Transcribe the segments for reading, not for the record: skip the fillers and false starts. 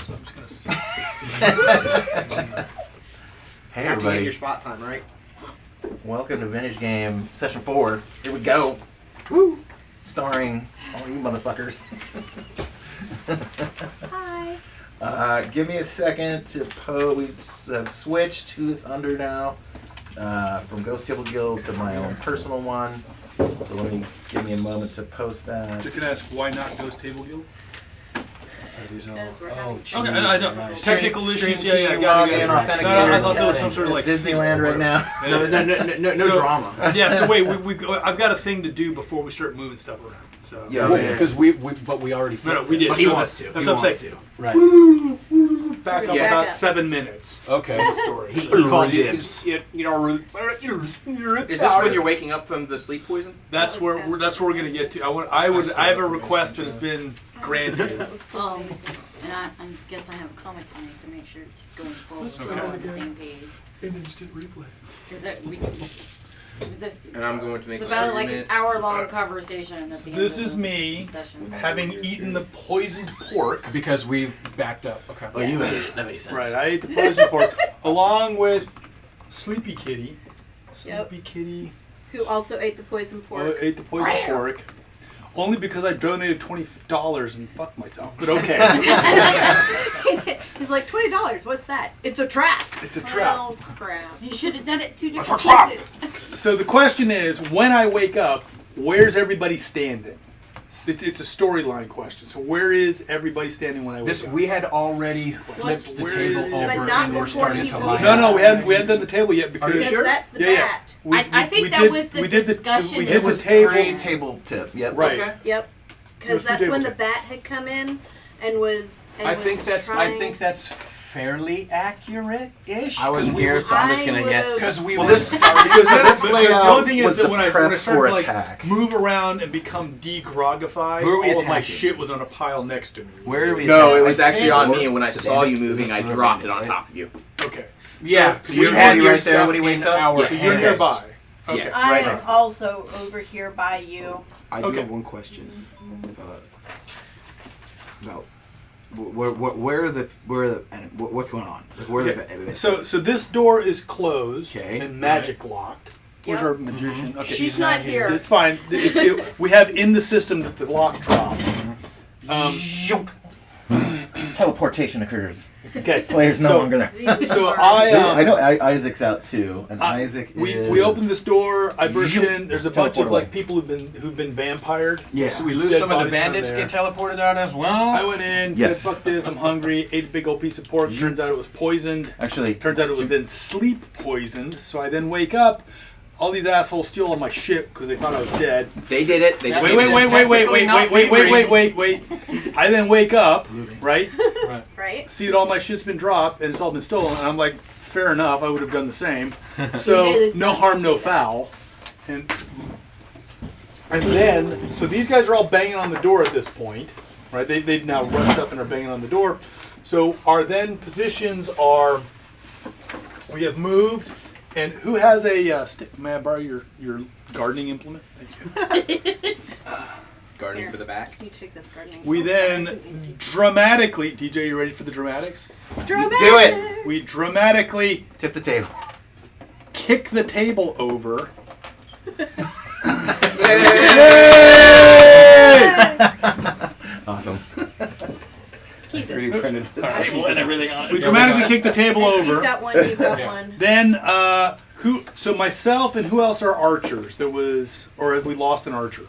So I'm just going to sit. Hey everybody. Your spot time, right? Welcome to Vintage Game Session 4. Here we go. Woo! Starring all you motherfuckers. Hi. Give me a second to We've switched who it's under now. From Ghost Table Guild to my own personal one. So give me a moment to post that. Just going to ask, why not Ghost Table Guild? Okay, I know. Technical issues, yeah, got it. I thought there was some sort of like Disneyland right now. No drama. Yeah, so wait, I've got a thing to do before we start moving stuff around. So because we already filmed. No, we did. But he wants to. That's what I'm saying. Right. Back up about 7 minutes. Okay. The story. He called dibs. Is Is this when you're waking up from the sleep poison? That's where we're going to get to. I have a request that has been granted. And I guess I have a comment to make to make sure it's going forward. Okay. We're on the same page. An instant replay. And I'm going to make It's about like an hour-long conversation. At the end This of is the me session. having eaten the poisoned pork. because we've backed up. Okay. Oh, you ate it. That makes sense. Right, I ate the poisoned pork along with Sleepy Kitty. Yep. Sleepy Kitty Who also ate the poison pork. ate the poisoned pork. Only because I donated $20 and fucked myself. But okay. He's like, $20, what's that? It's a trap. It's a trap. Oh, crap. You should have done it two different trap. places. So the question is, when I wake up, where's everybody standing? It's a storyline question. So where is everybody standing when I wake up? We had already flipped the Where table is- over But not and we're before starting he to was- line No, up. we hadn't done the table yet because Because that's the yeah. bat. We I think that did- was the we did discussion. we It did was the table. pre-table tip. Yep. Right. Okay. Yep. Because Let's do that's when table the tip. bat had come in and was. And I was think that's fairly accurate-ish. I wasn't here, so I'm just going to guess. Because we Well, were this the layout the only thing is was that the when I prep started for to like attack. move around and become degrogified, Who are we all of my attacking? shit was on a pile next to me. Where are we? No, it I was actually think- on me, and when I The saw you bandits- moving, I those are dropped it bandits, on right? top of you. Okay. Yeah, So we you're had your right there stuff when he wakes in up? our So you're hands. nearby. Okay. Yes. right I'm next. also over here by you. I do Okay. have one question about what's going on? Like, where are the So this door is closed Okay. and magic locked. Where's Yep. our magician? Okay. She's not here. It's fine. We have in the system that the lock drops. Shunk. Teleportation occurs. Okay. Player's no So- longer there. So I know Isaac's out too, and Isaac is. We opened this door. I burst Zoom. in. There's a bunch Teleport of like away. people who've been vampired. Yeah, so we lose Dead some of the bodies around bandits there. get teleported out as well. I went in, Yes. said, "Fuck this! I'm hungry." Ate a big old piece of pork. Turns out it was poisoned. Actually, Turns out it was then sleep poisoned. So I then wake up. All these assholes steal all my shit because they thought I was dead. They did it. They just Wait! I then wake up, right? Right? See that all my shit's been dropped and it's all been stolen. And I'm like, fair enough. I would have done the same. You So did exactly no harm, no that. foul. And then, so these guys are all banging on the door at this point, right? They've now rushed up and are banging on the door. So our then positions are, we have moved, and who has a stick? May I borrow your gardening implement? Thank you. Gardening for the back. You take this gardening. We then dramatically, DJ, you ready for the dramatics? Dramatic. do it. We dramatically Tip the table. kick the table over. Awesome. Keep it. 3D printed the table and everything on We dramatically kick the table He's over. got one, you've got one. Then who? So myself and who else are archers? There was, or have we lost an archer?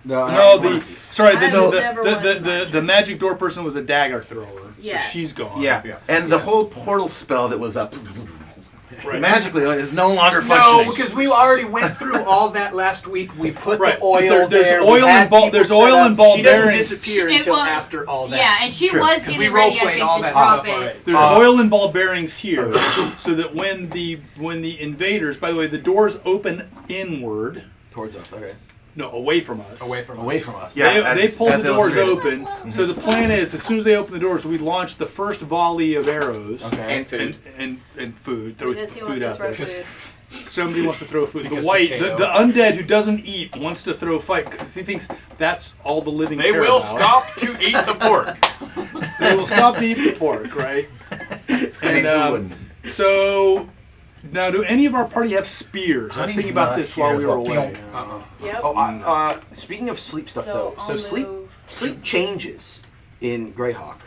No, the magic door person was a dagger thrower. Yes. So she's gone. Yeah. And the whole portal spell that was up Right. magically is no longer No, functioning. because we already went through all that last week. We put Right, the oil but there's there. oil we had and ball- people there's set oil up. and ball She doesn't bearings. disappear It until was- after all that. Yeah, and she True. was 'Cause getting we ready, I role-played think, all to that drop stuff already. it. There's oil and ball bearings here, so that when the invaders, by the way, the doors open inward. towards us? Okay. No, away from us. Away from us. Yeah, they pull as the doors illustrated. open. So the plan is, as soon as they open the doors, we launch the first volley of arrows Okay. And food. and food. Throw Because he food wants to out throw there. food. Somebody wants to throw food. The Because white, potato. the undead who doesn't eat wants to throw fight because he thinks that's all the living They care will about. stop to eat the pork. They will stop being the pork, right? And who wouldn't? so now, do any of our party have spears? I was Honey's thinking about not this here while as we were well. away. Yep. Oh, speaking of sleep stuff, though. I'll So sleep move. changes in Greyhawk.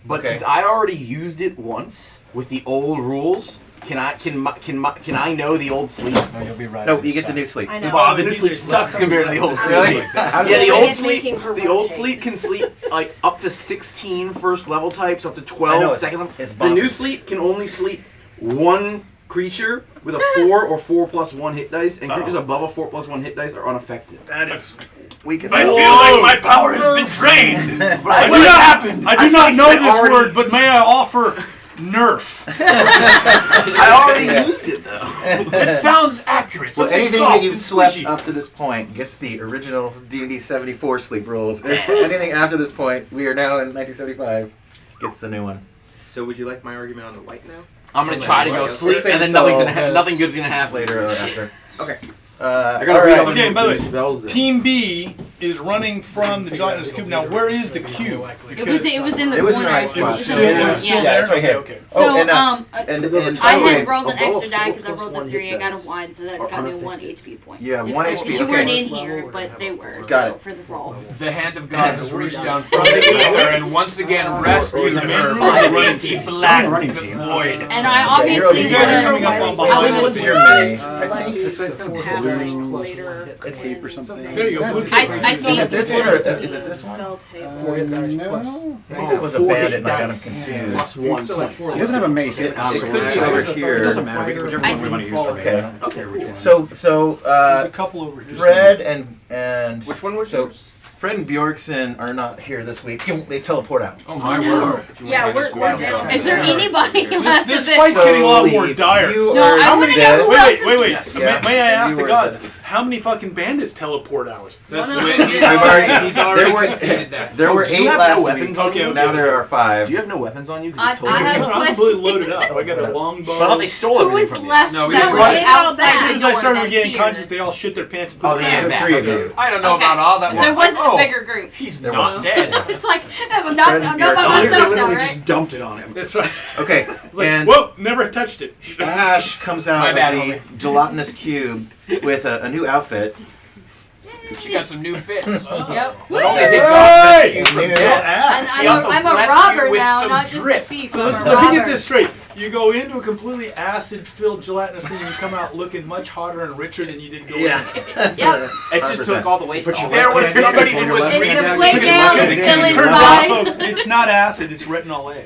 But Okay. since I already used it once with the old rules, can I know the old sleep? No, you'll be right. No, on you your get the side. new sleep. I know. Wow, the new sleep sucks compared to the old sleep. Really? Yeah, the So old it's sleep. making her The old rotate. sleep can sleep like up to 16 first level types, up to I know, 12 it's- second level. it's The new bonkers. sleep can only sleep one creature with a 4 or 4+1 hit dice, and creatures above a 4+1 hit dice are unaffected. That is weak as I hell. feel like my power has been drained. But I do what not- happened? I do feel not like know I this already- word, but may I offer nerf? I already Yeah. used it though. It sounds accurate. Well, Something anything soft that you've and slept squishy. up to this point gets the original D&D 74 sleep rules. Anything after this point, we are now in 1975, gets the new one. So would you like my argument on the wight now? I'm gonna try to go Let's sleep, save and then it till- nothing good's gonna happen Later or after. Okay. I gotta read all the Okay, new by the way, spells. Then. Team B is running from the Gelatinous cube. Now, where is the cube? It was in the It was in the corner. right It spot. was It still, was in the it corner, was still yeah. there? it's right here. Okay. So and I oh, wait, had rolled an above extra die because I 4+1 rolled a 3. I hit got a dice 1, so that's are got me a unaffected. 1 HP point. Yeah, Just 1 so- HP, 'cause you okay. weren't in here, but they were. Got so it. for the roll. The hand of God has reached down from the ether and once again rescued the main her room from or the the running inky team? black Running the team. void. And I Okay, you're obviously okay. You guys are would've- coming up on I behind. would've- What's your mini? Have later. It's or something. There you go. Blue I Is it think this one or is it this one? Spell table. 4 hit dice plus. I think it was a bandit and I got him confused. Plus 1 So like point. 4 He doesn't have a mace. It could be over here. It doesn't matter. Whichever one we want to use for Okay. Okay. So There's a couple over here. Fred and Which one was so yours? Fred and Bjorkson are not here this week. They teleport out. Oh my word. Yeah, we're down. Is there anybody left This of fight's it? getting a lot more dire. You No, are I wanna know this. who Wait. Yeah. May I ask You the were gods, this. how many fucking bandits teleport out? That's the One way of he's I've already- he's there already were- conceded that. There were do you 8 have last no week. weapons Okay. Now there are 5. Do you have no weapons on you? 'Cause I it's totally have- different. I'm completely loaded up. I got a longbow. But I thought they stole Who everything was from you. left No, we that didn't. was Right. outside As soon the as door I started that's regaining here? conscious, they all shit their pants. Oh, they The have 3 of that. you. I don't know Okay. about all that. There wasn't Oh, a bigger group. He's There not was. dead. It's like, I'm not by They myself now, Literally right? just dumped it on him. That's right. Okay, It's like, and whoa, never touched it. Ash comes out My of bad, the homie. gelatinous cube with a new outfit. She got some new fits. Yep. Not only did Hey! God rescue you from New- death, And He also I'm a blessed robber you with now, some not just a drip. thief. So I'm a let me robber. get this straight. You go into a completely acid-filled gelatinous thing and you come out looking much hotter and richer than you did go in. Yep. It just took all the waste But you off. there was somebody who was It's the recently plate mail is consumed. still Turns out, inside. folks, it's not acid, it's retinol A.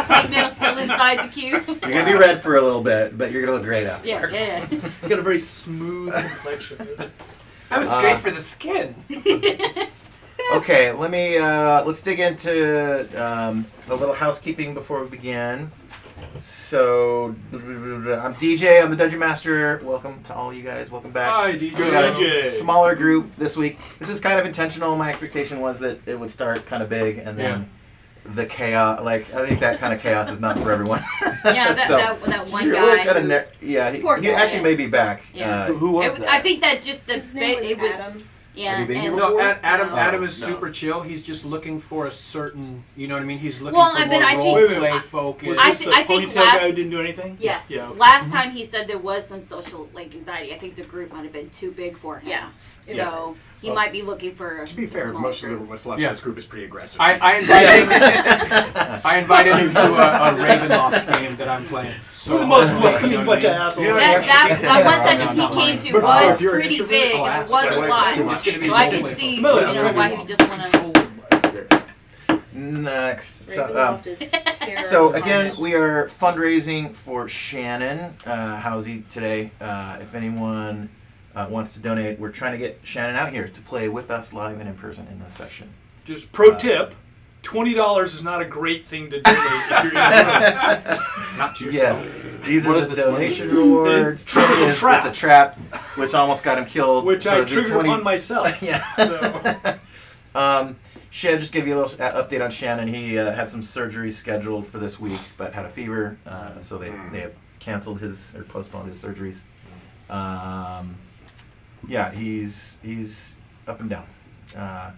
Plate mail still inside the cube. You're gonna be red for a little bit, but you're gonna look great afterwards. Yeah. You got a very smooth complexion. That was great for the skin. Okay, let's dig into a little housekeeping before we begin. So, I'm DJ. I'm the Dungeon Master. Welcome to all you guys. Welcome back. Hi, DJ. We got a DJ. smaller group this week. This is kind of intentional. My expectation was that it would start kind of big, and then the chaos. Like, I think that kind of chaos is not for everyone. Yeah, that, So, that one You're guy. really kinda who- Poor he guy. actually may be back. Yeah. Who was that? I think that just the His name was it was Adam. yeah. Have you been here and- before? No, Adam Oh, Adam is no. super chill. He's just looking for a certain, you know what I mean? He's looking Well, for but more I think- role Wait a minute. play focus. Was I this thi- the I think ponytail last- guy who didn't do anything? Yes. Yeah. okay. Last time he said there was some social anxiety. I think the group might have been too big for him. Yeah. So he might be looking for. To be fair, smaller most of group. what's left Yeah. of this group is pretty aggressive. I invited him to a Ravenloft game that I'm playing. So We're the most you know welcoming what I bunch of mean? assholes. That one session he came to But was if you're an pretty introvert, big I'll and ask. it was My a wife lot. is too much. It's gonna be So I role could play. see, No, why he would just want to. Next. Ravenloft is terrible. So again, we are fundraising for Shannon. How's he today? If anyone wants to donate, we're trying to get Shannon out here to play with us live and in person in this session. Just pro tip, $20 is not a great thing to donate if you're in the Not to Yes, yourself. these What are is the this donation one? rewards. It's a trap. It's a trap, which almost got him killed. which for I the triggered 20 on myself. Yeah. So Shan, just give you a little update on Shannon. He had some surgeries scheduled for this week, but had a fever, so they have canceled his or postponed his surgeries. Yeah, he's up and down.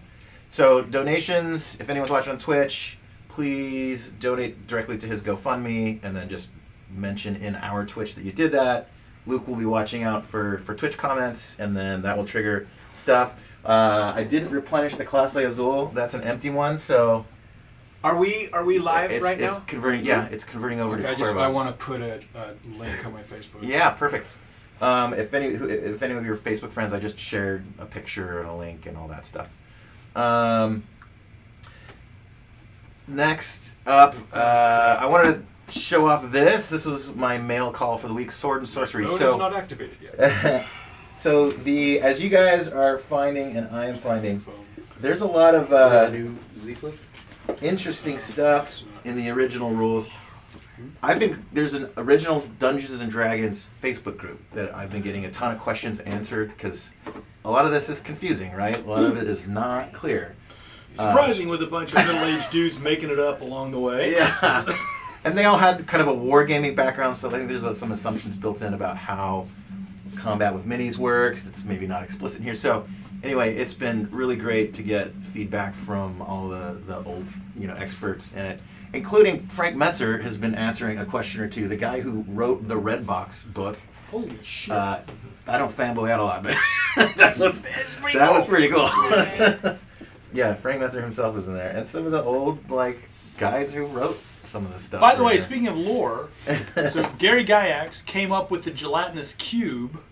So donations, if anyone's watching on Twitch, please donate directly to his GoFundMe, and then just mention in our Twitch that you did that. Luke will be watching out for Twitch comments, and then that will trigger stuff. I didn't replenish the Clase Azul. That's an empty one, so Are we live right it's now? converting. Yeah, it's converting over to I Cuervo. want to put a link on my Facebook. Yeah, perfect. If any of your Facebook friends, I just shared a picture and a link and all that stuff. Next up, I wanted to show off this. This was my mail call for the week, Sword and Sorcery. Phone So is not activated yet. so as you guys are finding and I am finding, there's a lot of new Z Flip. interesting stuff in the original rules. There's an original Dungeons and Dragons Facebook group that I've been getting a ton of questions answered, because a lot of this is confusing, right? A lot of it is not clear. Surprising with a bunch of middle-aged dudes making it up along the way. Yeah. And they all had kind of a wargaming background, so I think there's some assumptions built in about how combat with minis works. That's maybe not explicit here. So anyway, it's been really great to get feedback from all the old experts in it, including Frank Metzer has been answering a question or two. The guy who wrote the Red Box book. Holy shit. I don't fanboy out a lot, but that was pretty cool. Yeah, Frank Metzer himself is in there, and some of the old guys who wrote some of the stuff. By the way, there. speaking of lore, so Gary Gygax came up with the Gelatinous cube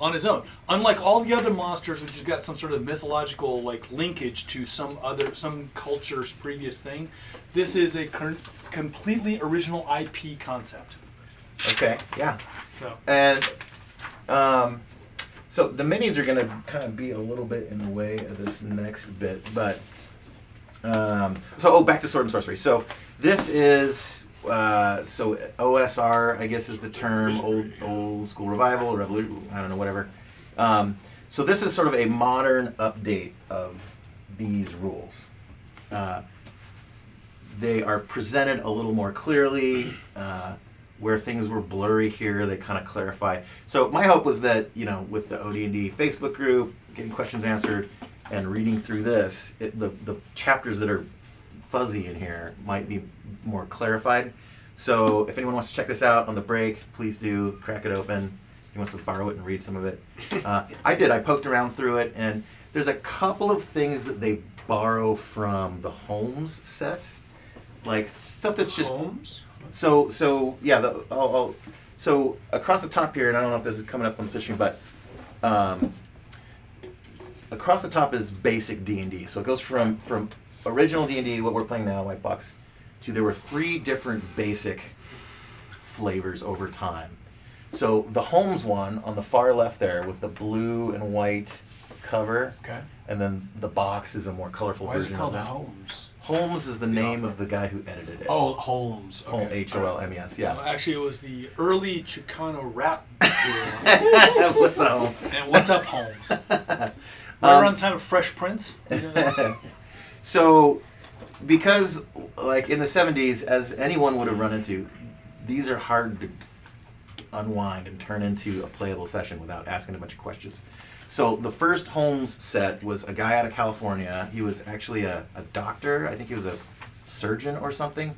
on his own. Unlike all the other monsters, which have got some sort of mythological linkage to some culture's previous thing, this is a completely original IP concept. Okay, yeah. So. And so the minis are going to kind of be a little bit in the way of this next bit, but back to Sword and Sorcery. So this is OSR, I guess is the term, old school revival, revolution, I don't know, whatever. So this is sort of a modern update of these rules. They are presented a little more clearly. Where things were blurry here, they kind of clarify. So my hope was that, with the OD&D Facebook group, getting questions answered, and reading through this, the chapters that are fuzzy in here might be more clarified. So if anyone wants to check this out on the break, please do. Crack it open. If he wants to borrow it and read some of it. I did. I poked around through it, and there's a couple of things that they borrow from the Holmes set. Stuff that's just... Holmes? So yeah, so across the top here, and I don't know if this is coming up on the screen, but across the top is basic D&D. So it goes from original D&D, what we're playing now, White Box, to there were 3 different basic flavors over time. So the Holmes one on the far left there with the blue and white cover, Okay. and then the box is a more colorful Why is version it called of that. Holmes? Holmes is the name of the guy who edited it. Oh, Holmes. Okay. Holmes, yeah. Actually, it was the early Chicano rap group. What's up, Holmes? And what's up, Holmes? Right around the time of Fresh Prince. So, because in the 70s, as anyone would have run into, these are hard to unwind and turn into a playable session without asking a bunch of questions. So the first Holmes set was a guy out of California. He was actually a doctor. I think he was a surgeon or something.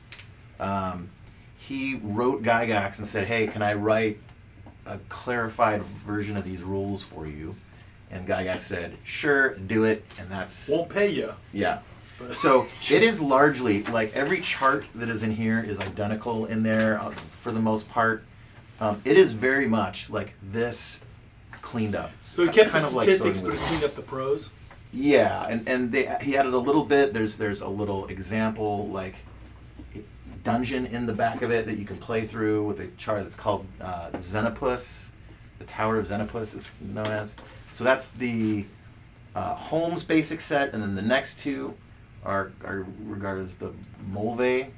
He wrote Gygax and said, hey, can I write a clarified version of these rules for you? And Gygax said, sure, do it. And that's... Won't pay you. Yeah. So it is largely, every chart that is in here is identical in there for the most part. It is very much like this cleaned up. So he kept the kind of statistics, sewing but with- cleaned up the prose. Yeah, and he added a little bit. There's a little example dungeon in the back of it that you can play through with a chart that's called Xenopus, the Tower of Xenopus it's known as. So that's the Holmes basic set, and then the next 2 are regarded as the Mulvey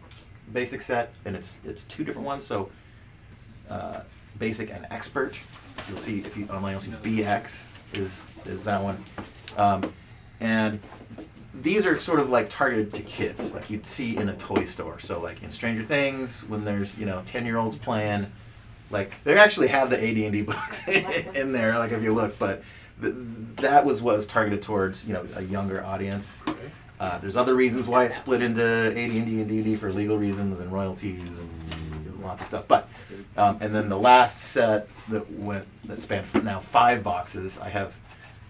basic set, and it's 2 different ones. So basic and expert. You'll see if you online, you'll see BX is that one, and these are sort of targeted to kids, like you'd see in a toy store. So in Stranger Things, when there's 10-year-olds playing, they actually have the AD&D books in there, if you look, but that was targeted towards a younger audience. There's other reasons why it's split into AD&D and D&D for legal reasons and royalties and lots of stuff. But and then the last set that spanned for now 5 boxes. I have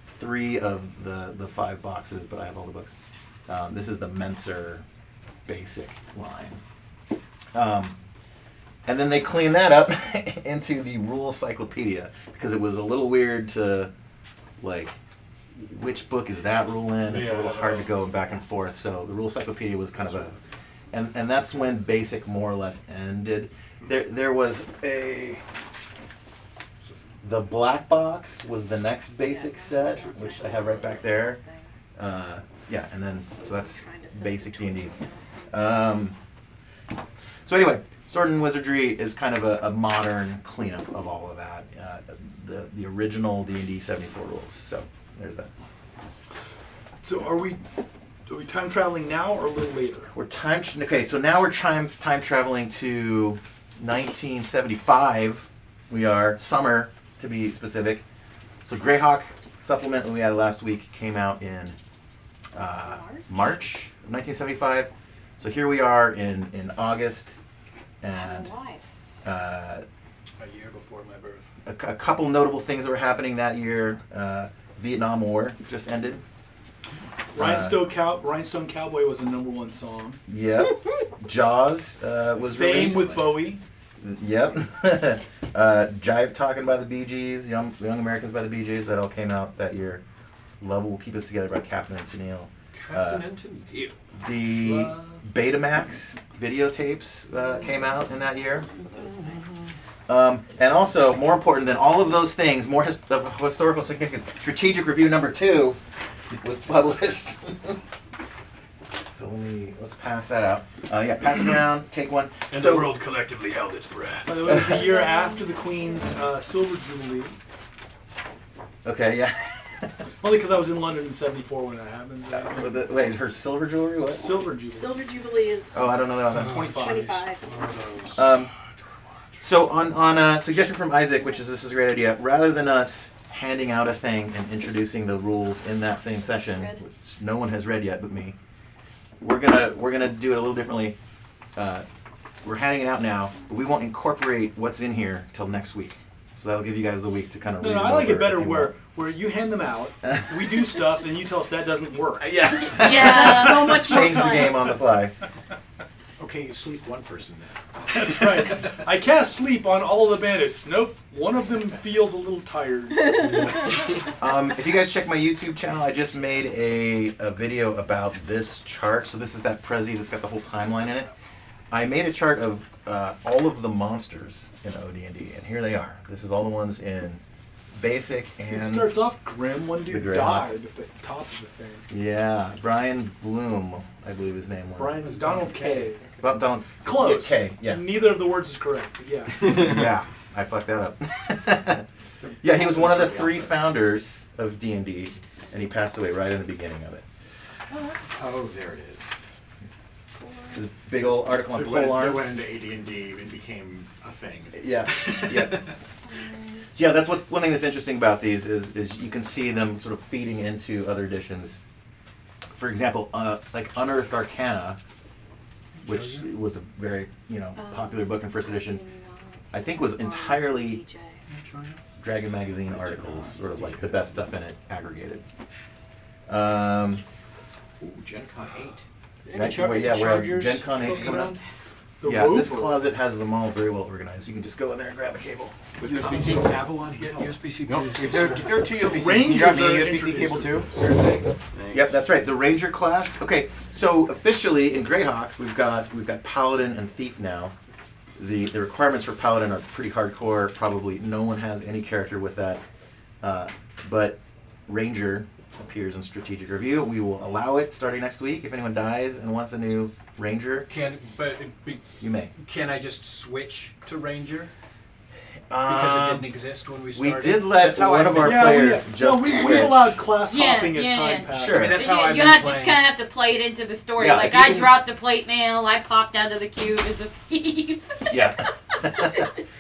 3 of the 5 boxes, but I have all the books. This is the Menser basic line. And then they cleaned that up into the rule cyclopedia because it was a little weird to, like, which book is that rule in? It's a little hard to go back and forth. So the rule cyclopedia was kind of and that's when basic more or less ended. There was the black box was the next basic set, which I have right back there. Yeah, and then so that's basic D&D. So anyway, Sword and Wizardry is kind of a modern cleanup of all of that. The original D&D 74 rules. So there's that. So are we time traveling now or a little later? We're okay. So now we're time traveling to 1975. We are summer to be specific. So Greyhawk supplement that we had last week came out in March of 1975. So here we are in August, and A year before my birth. a couple notable things that were happening that year. Vietnam War just ended. Rhinestone Cowboy was a #1 song. Yep. Jaws was Fame released. with Bowie. Yep. Jive Talking by the Bee Gees, Young Americans by the Bee Gees, that all came out that year. Love Will Keep Us Together by Captain and Tennille. Captain and Tennille. The Betamax videotapes came out in that year. And also, more important than all of those things, more of historical significance, Strategic Review #2 was published. So let's pass that out. Yeah, pass it around, take one. And So- the world collectively held its breath. By the way, it was the year after the Queen's Silver Jubilee. Okay, yeah. Only because I was in London in '74 when that happened. Wait, her silver jewelry? What? Silver Jubilee. Silver Jubilee is Oh, I don't know that one. 25. So on a suggestion from Isaac, this is a great idea, rather than us handing out a thing and introducing the rules in that same session, which no one has read yet but me, we're gonna do it a little differently. We're handing it out now, but we won't incorporate what's in here till next week. So that'll give you guys the week to kind of read No, them I like over it better if you want. where you hand them out, we do stuff, and you tell us that doesn't work. Yeah. Yeah. So much more Change the fun. game on the fly. Okay, you sleep one person then. That's right. I cast sleep on all of the bandits. Nope, one of them feels a little tired. If you guys check my YouTube channel, I just made a video about this chart. So this is that Prezi that's got the whole timeline in it. I made a chart of all of the monsters in OD&D, and here they are. This is all the ones in Basic It and... starts off grim. One The dude Greyhawk. died at the top of the thing. Yeah, Brian Bloom, I believe his name was. Brian Donald K. Well, Donald. Close. K, yeah. Neither of the words is correct, but yeah. Yeah, I fucked that up. Yeah, he was one of the 3 founders of D&D, and he passed away right in the beginning of it. Oh, there it is. There's a big old article on It pole arms. went into AD&D and became a thing. Yeah, yeah. So yeah, that's one thing that's interesting about these is you can see them sort of feeding into other editions. For example, like Unearthed Arcana, which was a very popular book in first edition, I think was entirely Dragon Magazine articles, sort of like the best stuff in it aggregated. Ooh, Gen Con 8. Right, where Gen Con 8's coming up. The Yeah, this rope. closet has them all very well organized. You can just go in there and grab a cable. With USB-C Avalon here. USB-C. If there are 2 So USB-Cs, can you drop me a Rangers are USB-C cable too? introduced. Yep, that's right. The Ranger class. Okay, so officially in Greyhawk, we've got Paladin and Thief now. The requirements for Paladin are pretty hardcore. Probably no one has any character with that. But Ranger appears in Strategic Review. We will allow it starting next week. If anyone dies and wants a new Ranger, you may. Can I just switch to Ranger? Because it didn't exist when we We started. did let That's how one I've of been- our Yeah, players just no, we've switch. allowed class Yeah, hopping as yeah, time yeah. passes. Sure. I mean, that's how I've you been have playing. just kind of have to play it into the story. Yeah, like if you I can- dropped the plate mail, I popped out of the cube as a thief. Yeah.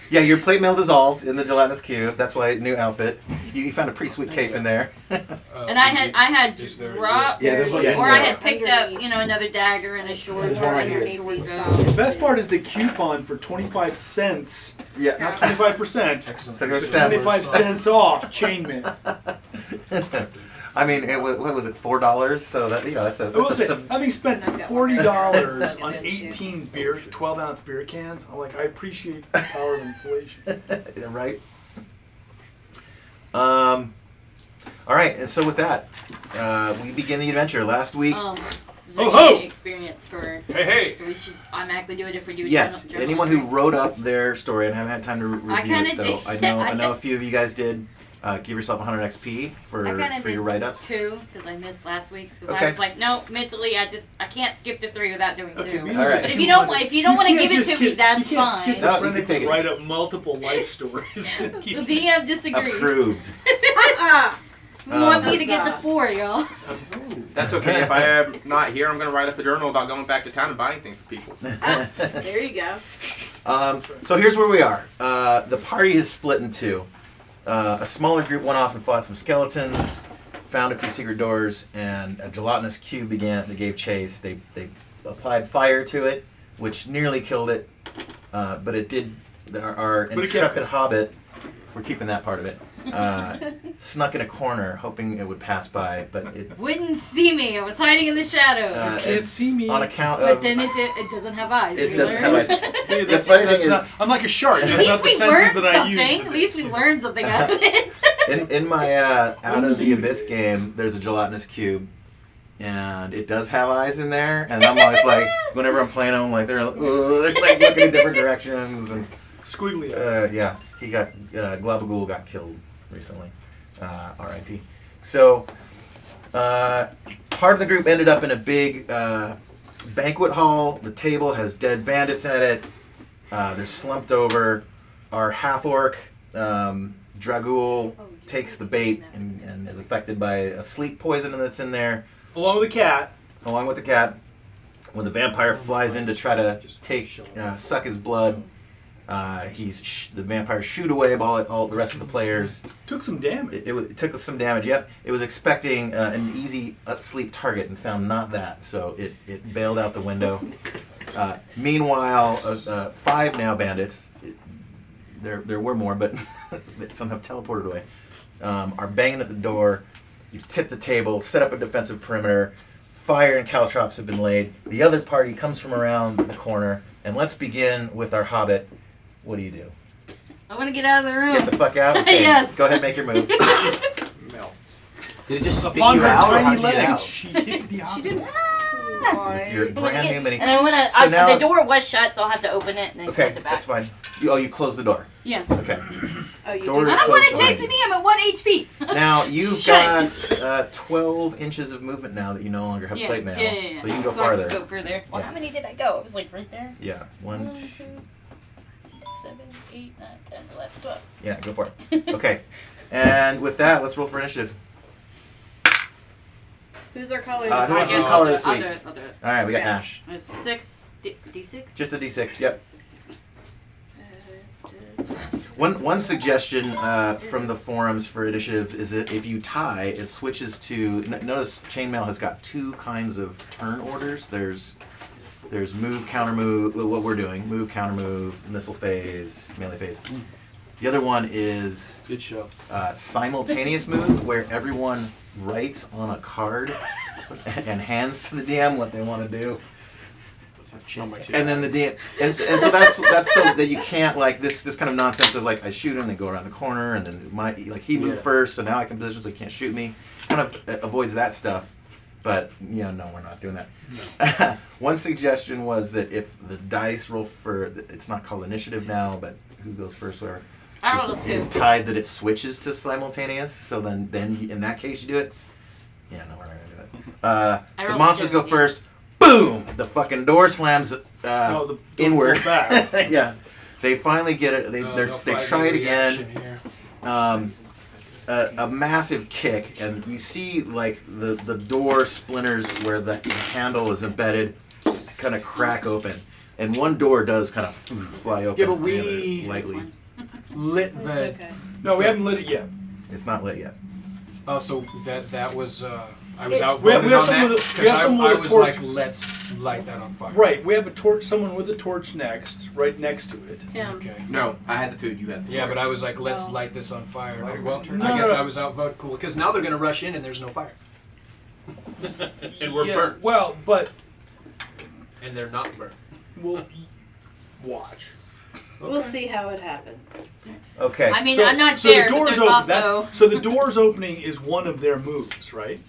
Yeah, your plate mail dissolved in the gelatinous cube. That's why new outfit. You found a pretty sweet cape in there. And I had Is there- dropped, Yeah, there's one. or I had picked up, another dagger and a short There's one right and a here. short The best part is the coupon for 25 cents, Yeah. not 25%. Excellent. Took a It's step. 25 cents off chainment. I mean, it was, what was it, $4? So that that's a. I will That's say, a sub- having spent I've got $40 on one. 18 beer, 12-ounce beer cans, I'm like, I appreciate the power of inflation. Yeah, right. All right, and so with that, we begin the adventure. Last week, is Oh, there ho! any experience for? Hey, hey! Do we should automatically do it if we do? yes, journal anyone who entry? wrote up their story and haven't had time to review kinda it, though, did. I know I a just- few of you guys did. Give yourself 100 XP for I kinda your did write-ups. 2 because I missed last week's because Okay. I was like, no, mentally I can't skip the 3 without doing 2. Okay, we All right. But if you don't want to give it to me, that's you can't fine. No, you can Schizophrenically take it. write up multiple life stories. The DM disagrees. Approved. We want me to get the Huzzah. 4, y'all. That's okay. If I am not here, I'm going to write up a journal about going back to town and buying things for people. There you go. So here's where we are. The party is split in two. A smaller group went off and fought some skeletons, found a few secret doors, and a gelatinous cube began. They gave chase. They applied fire to it, which nearly killed it, but it did. Our But it kept intrepid it. hobbit, we're keeping that part of it, snuck in a corner, hoping it would pass by, but it Wouldn't see me. I was hiding in the shadows. Can't see me. on account But of then it doesn't have eyes. it we doesn't have learned. eyes. Hey, The funny thing is, not, I'm like a shark. At That's least not the we senses learned that I use. something. At least we learned something out of it. in my Out of the Abyss game, there's a gelatinous cube, and it does have eyes in there. And I'm always like, whenever I'm playing them, like they're like looking in different directions. And Squiggly. yeah, he got Globagool got killed recently, R.I.P. So part of the group ended up in a big banquet hall. The table has dead bandits at it. They're slumped over. Our half orc. Dragul takes the bait and is affected by a sleep poison that's in there, Along with the cat. along with the cat. When the vampire flies in to try to suck his blood, the vampire shoot away all the rest of the players. Took some damage. It took some damage. Yep, it was expecting an easy sleep target and found not that, so it bailed out the window. Meanwhile, 5 now bandits. There were more, but some have teleported away. Are banging at the door. You've tipped the table, set up a defensive perimeter. Fire and caltrops have been laid. The other party comes from around the corner, and let's begin with our hobbit. What do you do? I want to get out of the room. Get the fuck out? Okay, Yes. Go ahead, make your move. Melts. Did it just spit Upon you her out, or tiny how'd you get legs, out? she hit the She didn't. You're brand new mini. And I want So now- to. The door was shut, so I'll have to open it and then Okay, close it back. that's fine. You close the door. Yeah. Okay. Oh, you Doors did. I don't want to closed chase behind me. I'm at 1 HP. Now you've Shut got 12 inches of movement now that you no longer have Yeah, plate mail, yeah. so you can go I farther. Go further. Well, Yeah. how many did I go? It was like right there. Yeah, 1, 1, 2, 2. 6, 7, 8, 9, 10, 11, 12. Yeah, go for it. Okay, and with that, let's roll for initiative. Who's our color? Who wants to I do guess color I'll this do it, week? I'll do it. All right, we got Okay. Ash. 6 D6. Just a D6. Yep. 6. One suggestion from the forums for initiative is that if you tie, it switches to. Notice chainmail has got 2 kinds of turn orders. There's move, counter move. What we're doing: move, counter move, missile phase, melee phase. The other one is Good show. simultaneous move, where everyone writes on a card and hands to the DM what they want to do. And then the DM, and so that's so that you can't like this kind of nonsense of like I shoot him, they go around the corner, and then he moved first, so now I can position so he can't shoot me. Kind of avoids that stuff, but no, we're not doing that. One suggestion was that if the dice roll for, it's not called initiative now, but who goes first, whatever. I rolled a 2. Is tied that it switches to simultaneous, so then in that case you do it. Yeah, no, we're not gonna do that. I The rolled monsters two, go yeah. first. Boom! The fucking door slams No, the door inward. goes back. Yeah, they finally get it. They try it again. A massive kick, and you see like the door splinters where the handle is embedded, kind of crack open. and one door does kind of fly open. Yeah, but the other we lightly. lit It's the. okay. No, we haven't lit it yet. It's not lit yet. Oh, so that was. I was It's- We have outvoted on someone that with a- we because have someone I with a was torch. like, let's light that on fire. Right, we have a torch. Someone with a torch next, right next to it. Him. Okay. No, I had the food. You had the Yeah, but I was like, No. let's light this on fire. Like, well, No, I guess no. I was outvoted. Cool, because now they're gonna rush in and there's no fire, and we're Yeah, burnt, well, but and they're not burnt. we'll watch. We'll see how it happens. Okay. I mean, So- I'm not so the there, but door's there's open. also. So the door's opening is one of their moves, right?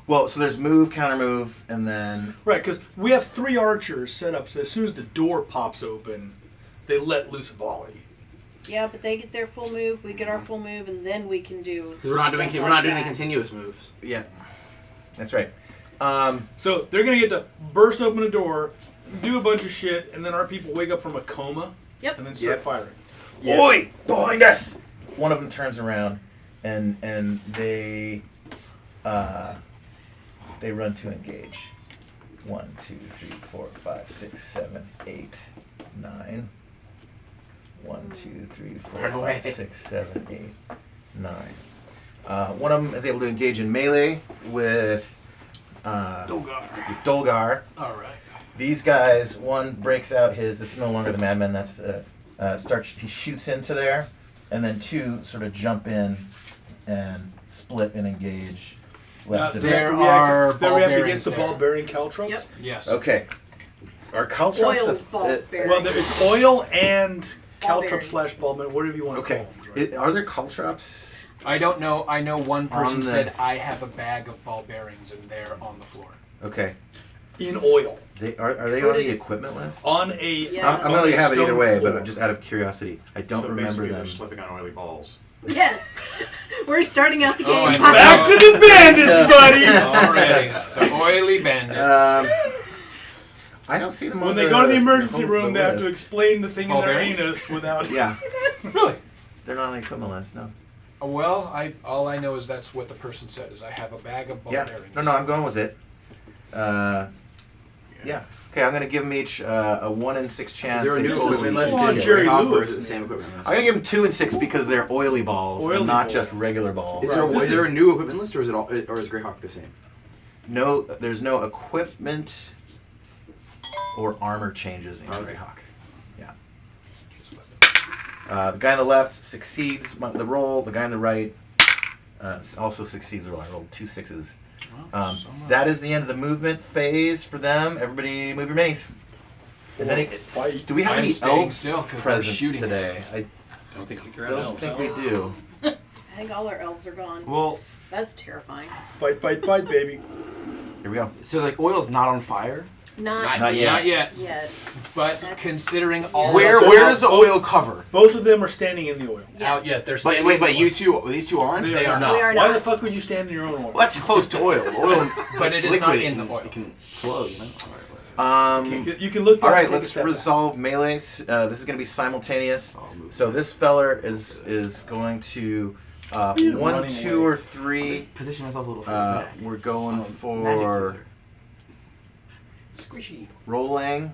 Well, so there's move, counter move, and then Right, because we have 3 archers set up. So as soon as the door pops open, they let loose a volley. Yeah, but they get their full move, we get our full move, and then we can do. Because we're not doing stuff we're not like doing the that. continuous moves. yeah, that's right. So they're gonna get to burst open a door, do a bunch of shit, and then our people wake up from a coma. Yep. And then start Yep. firing. Yeah. Oi! Behind us! One of them turns around, and they run to engage. 1, 2, 3, 4, 5, 6, 7, 8, 9. 1, 2, 3, 4, Run away. 5, 6, 7, 8, 9. One of them is able to engage in melee with Dolgar. All right. These guys, one breaks out his. This is no longer the madman. That's he shoots into there, and then 2 sort of jump in and split and engage. Left and there right. are They ball react bearings against the there. ball bearing caltrops. Yep. Yes. Okay. Are caltrops? Oil ball bearing. Well, it's oil and Ball caltrop bearing. slash ball bearing, whatever you want to Okay. call them. Right? Are there caltrops? I don't know. I know one person On the- said I have a bag of ball bearings and they're on the floor. Okay. In oil. They are they Put on the it equipment list? On a. Yeah. I'm on gonna a have it either stone way, floor. but just out of curiosity, I don't So remember basically them. they're slipping on oily balls. Yes. We're starting out the Oh, game. I Back to the bandits, buddy! Already. The oily bandits. I don't see them on When they go to the emergency the room, they have to list. explain the thing in Ball their bearings? anus without. Yeah, Really? they're not on the equipment list. No. Well, all I know is that's what the person said is I have a bag of ball Yeah. bearings. No, I'm going with it. Yeah. Okay, I'm gonna give them each a 1 in 6 Is chance. there a They new just equipment lose. list Come on, in Jerry Greyhawk, or Lewis, is it the man. same equipment list? I'm gonna give them 2 and 6 because they're oily balls, Oily and not balls. just regular balls. Is there, This is there is- a new equipment list, or is it all, or is Greyhawk the same? No, there's no equipment or armor changes in Okay. Greyhawk. Yeah. The guy on the left succeeds the roll. The guy on the right also succeeds the roll. I rolled 2 6s. Well, so much. That is the end of the movement phase for them. Everybody, move your minis. Is any? Fight. Do we have I'm any staying elves still 'cause we're present shooting today? I Don't think you're don't think we do. I think all our elves are gone. Well, That's terrifying. Fight, fight, fight, baby. Here we go. so like oil's not on fire. Not Not yet. Not yet. yet. But That's- considering all Where else where does the oil cover? Both of them are standing in the oil. out yet, they're But standing wait, in but the you oil. two, these two aren't. They are We not. are Why not. the fuck would you stand in your own oil? Well, that's close to oil. Oil, But it is liquid, not it in the can- oil. It can flow, you know. You can look. All down right, and take a let's step back. resolve melees. This is going to be simultaneous. I'll move. So this feller is going to You're 1, running 2, away. or I'll 3. just position myself a little further back. We're going Magic for user. Squishy. rolling.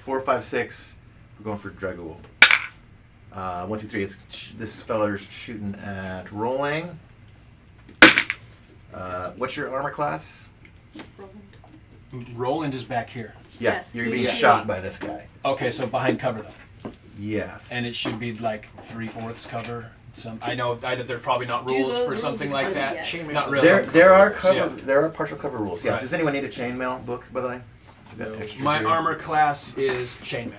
4, 5, 6. We're going for Dragool. 1, 2, 3. This feller's shooting at rolling. What's your armor class? Roland is back here. Yeah, Yes, you're he's being shooting. shot by this guy. Okay, so behind cover though. Yes. And it should be like 3/4 cover. I know they're probably not Do rules those for rules something like exist that. yet? Chainmail. Not really. There are cover. Yeah. There are partial cover rules. Yeah. Right. Does anyone need a chainmail book, by the way? I've got extras My here. armor class is chainmail.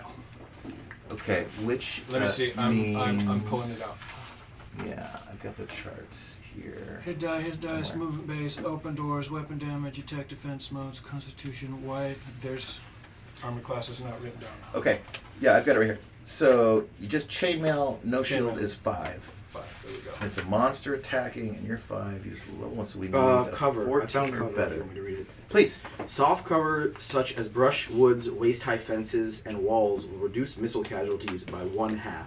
Okay. Which? Let me see. I'm means- pulling it out. Yeah, I've got the charts here. Hit dice, Somewhere. movement base, open doors, weapon damage, attack defense modes, constitution, wight. There's armor class is not written down. Okay. Yeah, I've got it right here. So you just chainmail. No shield Chainmail. is 5. 5. There we go. It's a monster attacking, and you're 5. He's the low one, so we need a Cover. I 14 found or cover. better. If you want me to read it. Please. Soft cover such as brush, woods, waist-high fences, and walls will reduce missile casualties by 1/2.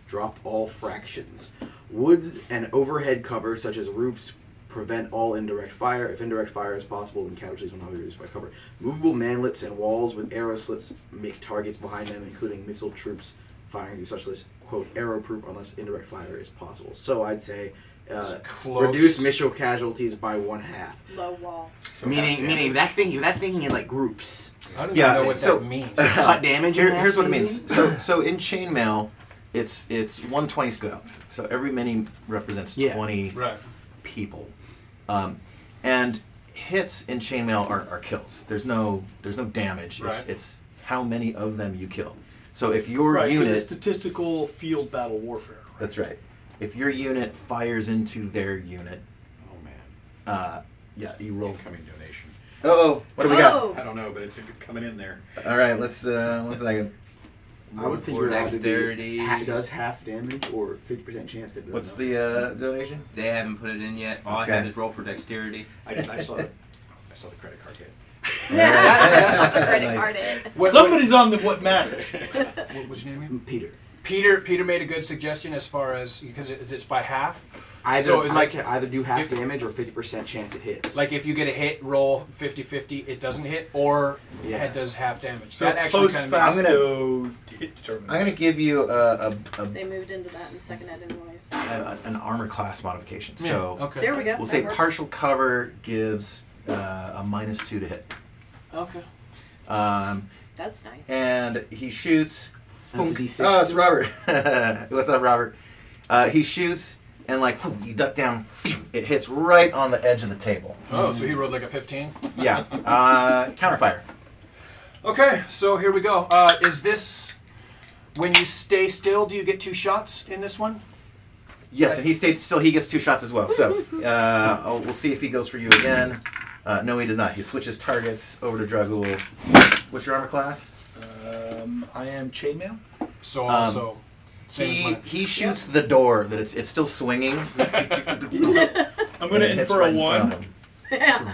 Drop all fractions. Woods and overhead cover such as roofs, prevent all indirect fire. If indirect fire is possible, then casualties will not be reduced by cover. Movable mantlets and walls with arrow slits make targets behind them, including missile troops, firing through such lists, quote, arrow-proof unless indirect fire is possible. So I'd say close. reduce missile casualties by 1/2. Low wall. Meaning that's thinking in like groups. I don't Yeah, even know what so- that means. Cut damage. in half, Here's what it maybe? means. So in chainmail, it's 120 scouts. So every mini represents Yeah. 20 Right. people, and hits in chainmail are kills. There's no damage. Right. It's how many of them you kill. So if your Right, 'cause unit, it's statistical field battle warfare. Right? that's right. If your unit fires into their unit, Oh man. yeah, you roll. Incoming donation. Oh, what do we got? Oh. I don't know, but it's coming in there. All right, let's 1 second. I would think For it would either dexterity. be does half damage or 50% chance that it does What's not. the donation? They haven't put it in yet. All Okay. I have is roll for dexterity. I saw the credit card hit. Credit Nice. card it. Somebody's on the what matters. What's your name? Peter. Peter made a good suggestion as far as because it's by half. Either, So, I'd like, say either do half if- damage or 50% chance it hits. Like if you get a hit, roll 50-50, it doesn't hit, or Yeah. it does half damage. So that actually post kind of makes facto hit determination. I'm gonna give you They moved into that in the second ed anyways. an armor class modification. Yeah, So okay. There we go. we'll That say works. partial cover gives a -2 to hit. Okay. That's nice. And he shoots. That's a D6. Oh, it's Robert. What's up, Robert? He shoots, and like you duck down, it hits right on the edge of the table. Oh, so he rolled like a 15. Yeah. Counterfire. Okay, so here we go. Is this when you stay still? Do you get 2 shots in this one? Yes, and he stayed still. He gets 2 shots as well. So we'll see if he goes for you again. No, he does not. He switches targets over to Dragul. What's your armor class? I am chainmail. So also same as mine. He shoots the door that it's still swinging. I'm going and to it hits infer right a in front 1. of him.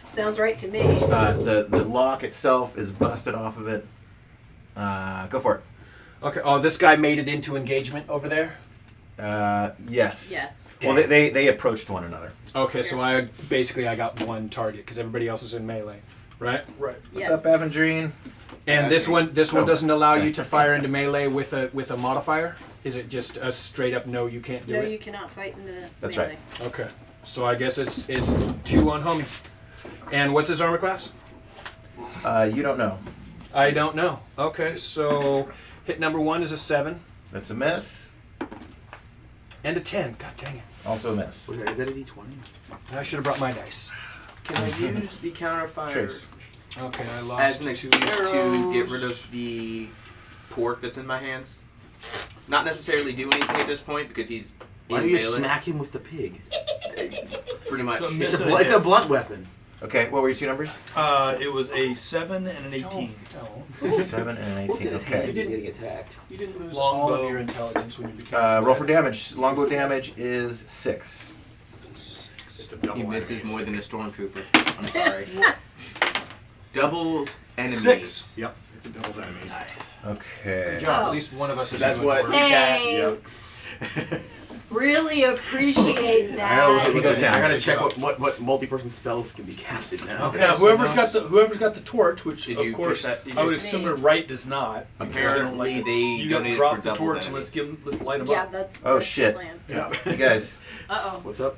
Sounds right to me. The lock itself is busted off of it. Go for it. Okay. Oh, this guy made it into engagement over there. Yes. Yes. Well, they approached one another. Okay, so I got 1 target because everybody else is in melee, right? Right. Yes. What's up, Avendrine? And this one Oh, doesn't allow okay. you to fire into melee with a modifier. Is it just a straight up no? You can't do No, it. you cannot fight in the That's melee. right. Okay, so I guess it's 2 on homie. And what's his armor class? You don't know. I don't know. Okay, so hit number 1 is a 7 That's a miss. and a 10. God dang it! Also a miss. Is that a D20? I should have brought my dice. Can I use the counterfire Trace. Okay, I as lost an 2 excuse arrows. to get rid of the torque that's in my hands? Not necessarily do anything at this point because he's Why in don't you melee. smack him with the pig? Pretty much. So It's miss a blunt weapon. Okay, what were your 2 numbers? It was a 7 and an 18. Don't. 7 and an What's 18. in his hand? Okay. He's getting attacked. You didn't lose Longbow. all of your intelligence when you became. Roll for damage. Longbow damage is 6. It's a double. He misses enemies. more than a stormtrooper. I'm sorry. Doubles enemies. 6. Yep. It's a doubles enemies. Nice. Okay. Good job. Oh. At least one of us is That's doing what- the work. Thanks. Really appreciate He that. goes down. I gotta Good check job. what multi-person spells can be casted now. Okay. Now, so whoever's now got the torch, which Did of you course push that- did I you- would assume that right does not. Apparently, they You got to donated drop for the doubles torch and enemies. let's light them Yeah, up. that's Oh, that's shit. the plan. Yeah. You guys. Uh-oh. What's up?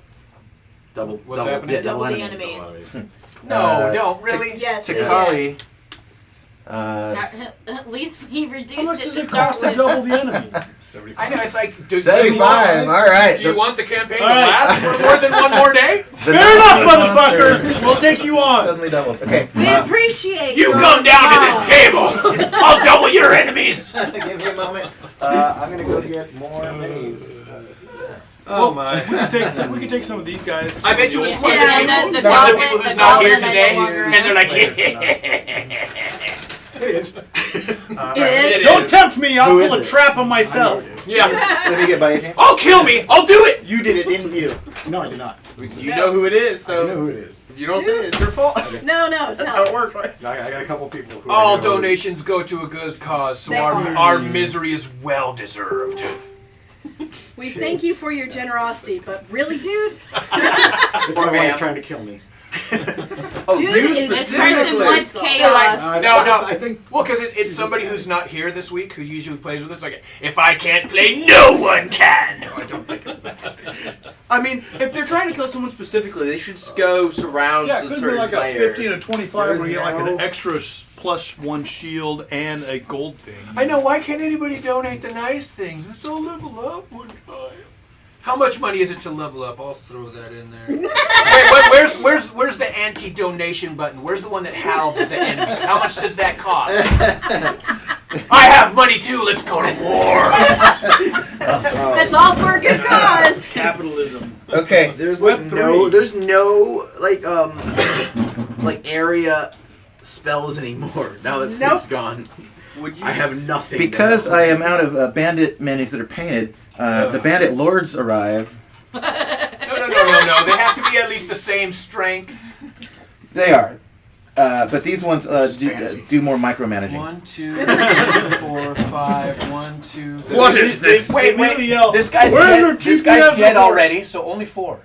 Double. What's double, happening? Yeah, double Double the enemies. enemies. No, don't really. Yes. they Takali. At least we reduced How much it does to it start cost to with. double the enemies? I know it's like 75. All right. Do you want the campaign to All right. last for more than 1 more day? Fair enough, motherfucker. We'll take you on. Suddenly doubles. Okay. We appreciate You your come down to involved. this table. I'll double your enemies. Give me a moment. I'm gonna go get more minis. Oh my! We could take some of these guys. I bet you it's one of Yeah, the people, the one of the people who's goblin- not here the goblin today, I no longer and they're like, It is. It is. Don't tempt me. I'll Who is pull a it? trap on myself. yeah, Let me get by your team. I'll kill me. I'll do it. You did it, didn't you? No, I did not. You know who it is, I know so who it is. if you don't say it, it's your fault. No, no, That's how no. it works, right? I got a couple people who All I know. donations go to a good cause, so They our are. our misery is well deserved. We thank you for your generosity, but really, dude? It's my wife trying to kill me. Oh, Dude you is- This specifically? person wants They're chaos. like, No, I think Well, because it's somebody who's not here this week who usually plays with us. Like, if I can't play, no one can. I don't think it's that. I mean, if they're trying to kill someone specifically, they should go surround Yeah, it some could be certain like a player. 15 or 25 There's where you get like no- an extra +1 shield and a gold thing. I know. Why can't anybody donate the nice things? Let's all level up one time. How much money is it to level up? I'll throw that in there. Wait, where's the anti-donation button? Where's the one that halves the enemies? How much does that cost? I have money too. Let's go to war. It's all for a good cause. Capitalism. Okay. There's Web like 3. there's no like area spells anymore. Now that Nope. sleep's gone. Would you? I have nothing. Because now. I am out of bandit minis that are painted, the bandit lords arrive. No. They have to be at least the same strength. They are. But these ones fancy. do more micromanaging. 1, 2, 3, 4, 5. 1, 2, 3. What is this? Wait. Immediately yell, This guy's "Where's dead. your This GPS guy's dead report?" already. So only 4.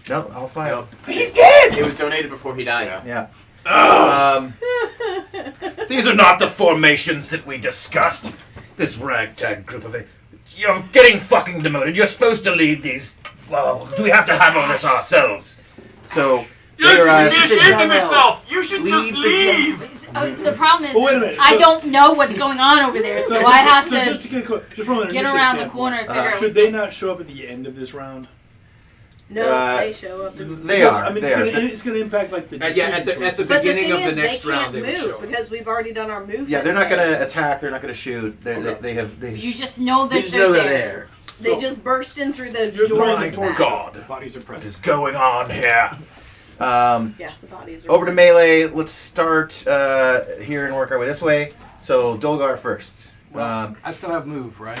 No, all 5. Nope. He's dead. It was donated before he died. Yeah. These are not the formations that we discussed. This ragtag group of it. You're getting fucking demoted. You're supposed to lead these. Well, do we have to handle this ourselves? So. You should be ashamed of yourself. You should just leave. The problem is, But wait a minute, I so- don't know what's going on over there, so I have so to just to get just from an get initiative around the standpoint, corner and figure out. Should they not show up at the end of this round? No, they show up. And, They Because, are. I mean, they are. it's going to impact like the Yeah, decision at the choices. but beginning the of thing the is, next they round, can't they would move show. because we've already done our movement. Yeah, they're not going to phase. attack. They're not going to shoot. They You just know They that just they're know they're there. there. They just burst in through the You're door. throwing towards God. bodies are What present. is going on here? Yeah, the bodies are. Over to melee. Let's start here and work our way this way. So Dolgar first. Well, I still have move, right?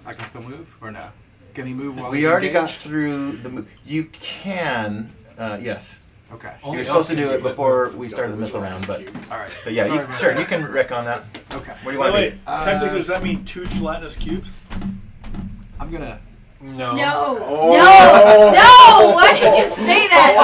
I can still move, or no? Can he move while We he's already got engaged? through the move. You can, yes. Okay. Only You're supposed to us do can it split before move. we started the missile round, but All right. yeah, Sorry you, about sure that. you can wreck on that. Okay. What do you By want the to way, be? technically, does that mean 2 gelatinous cubes? I'm gonna. No. No, Oh. no! Why did you say that?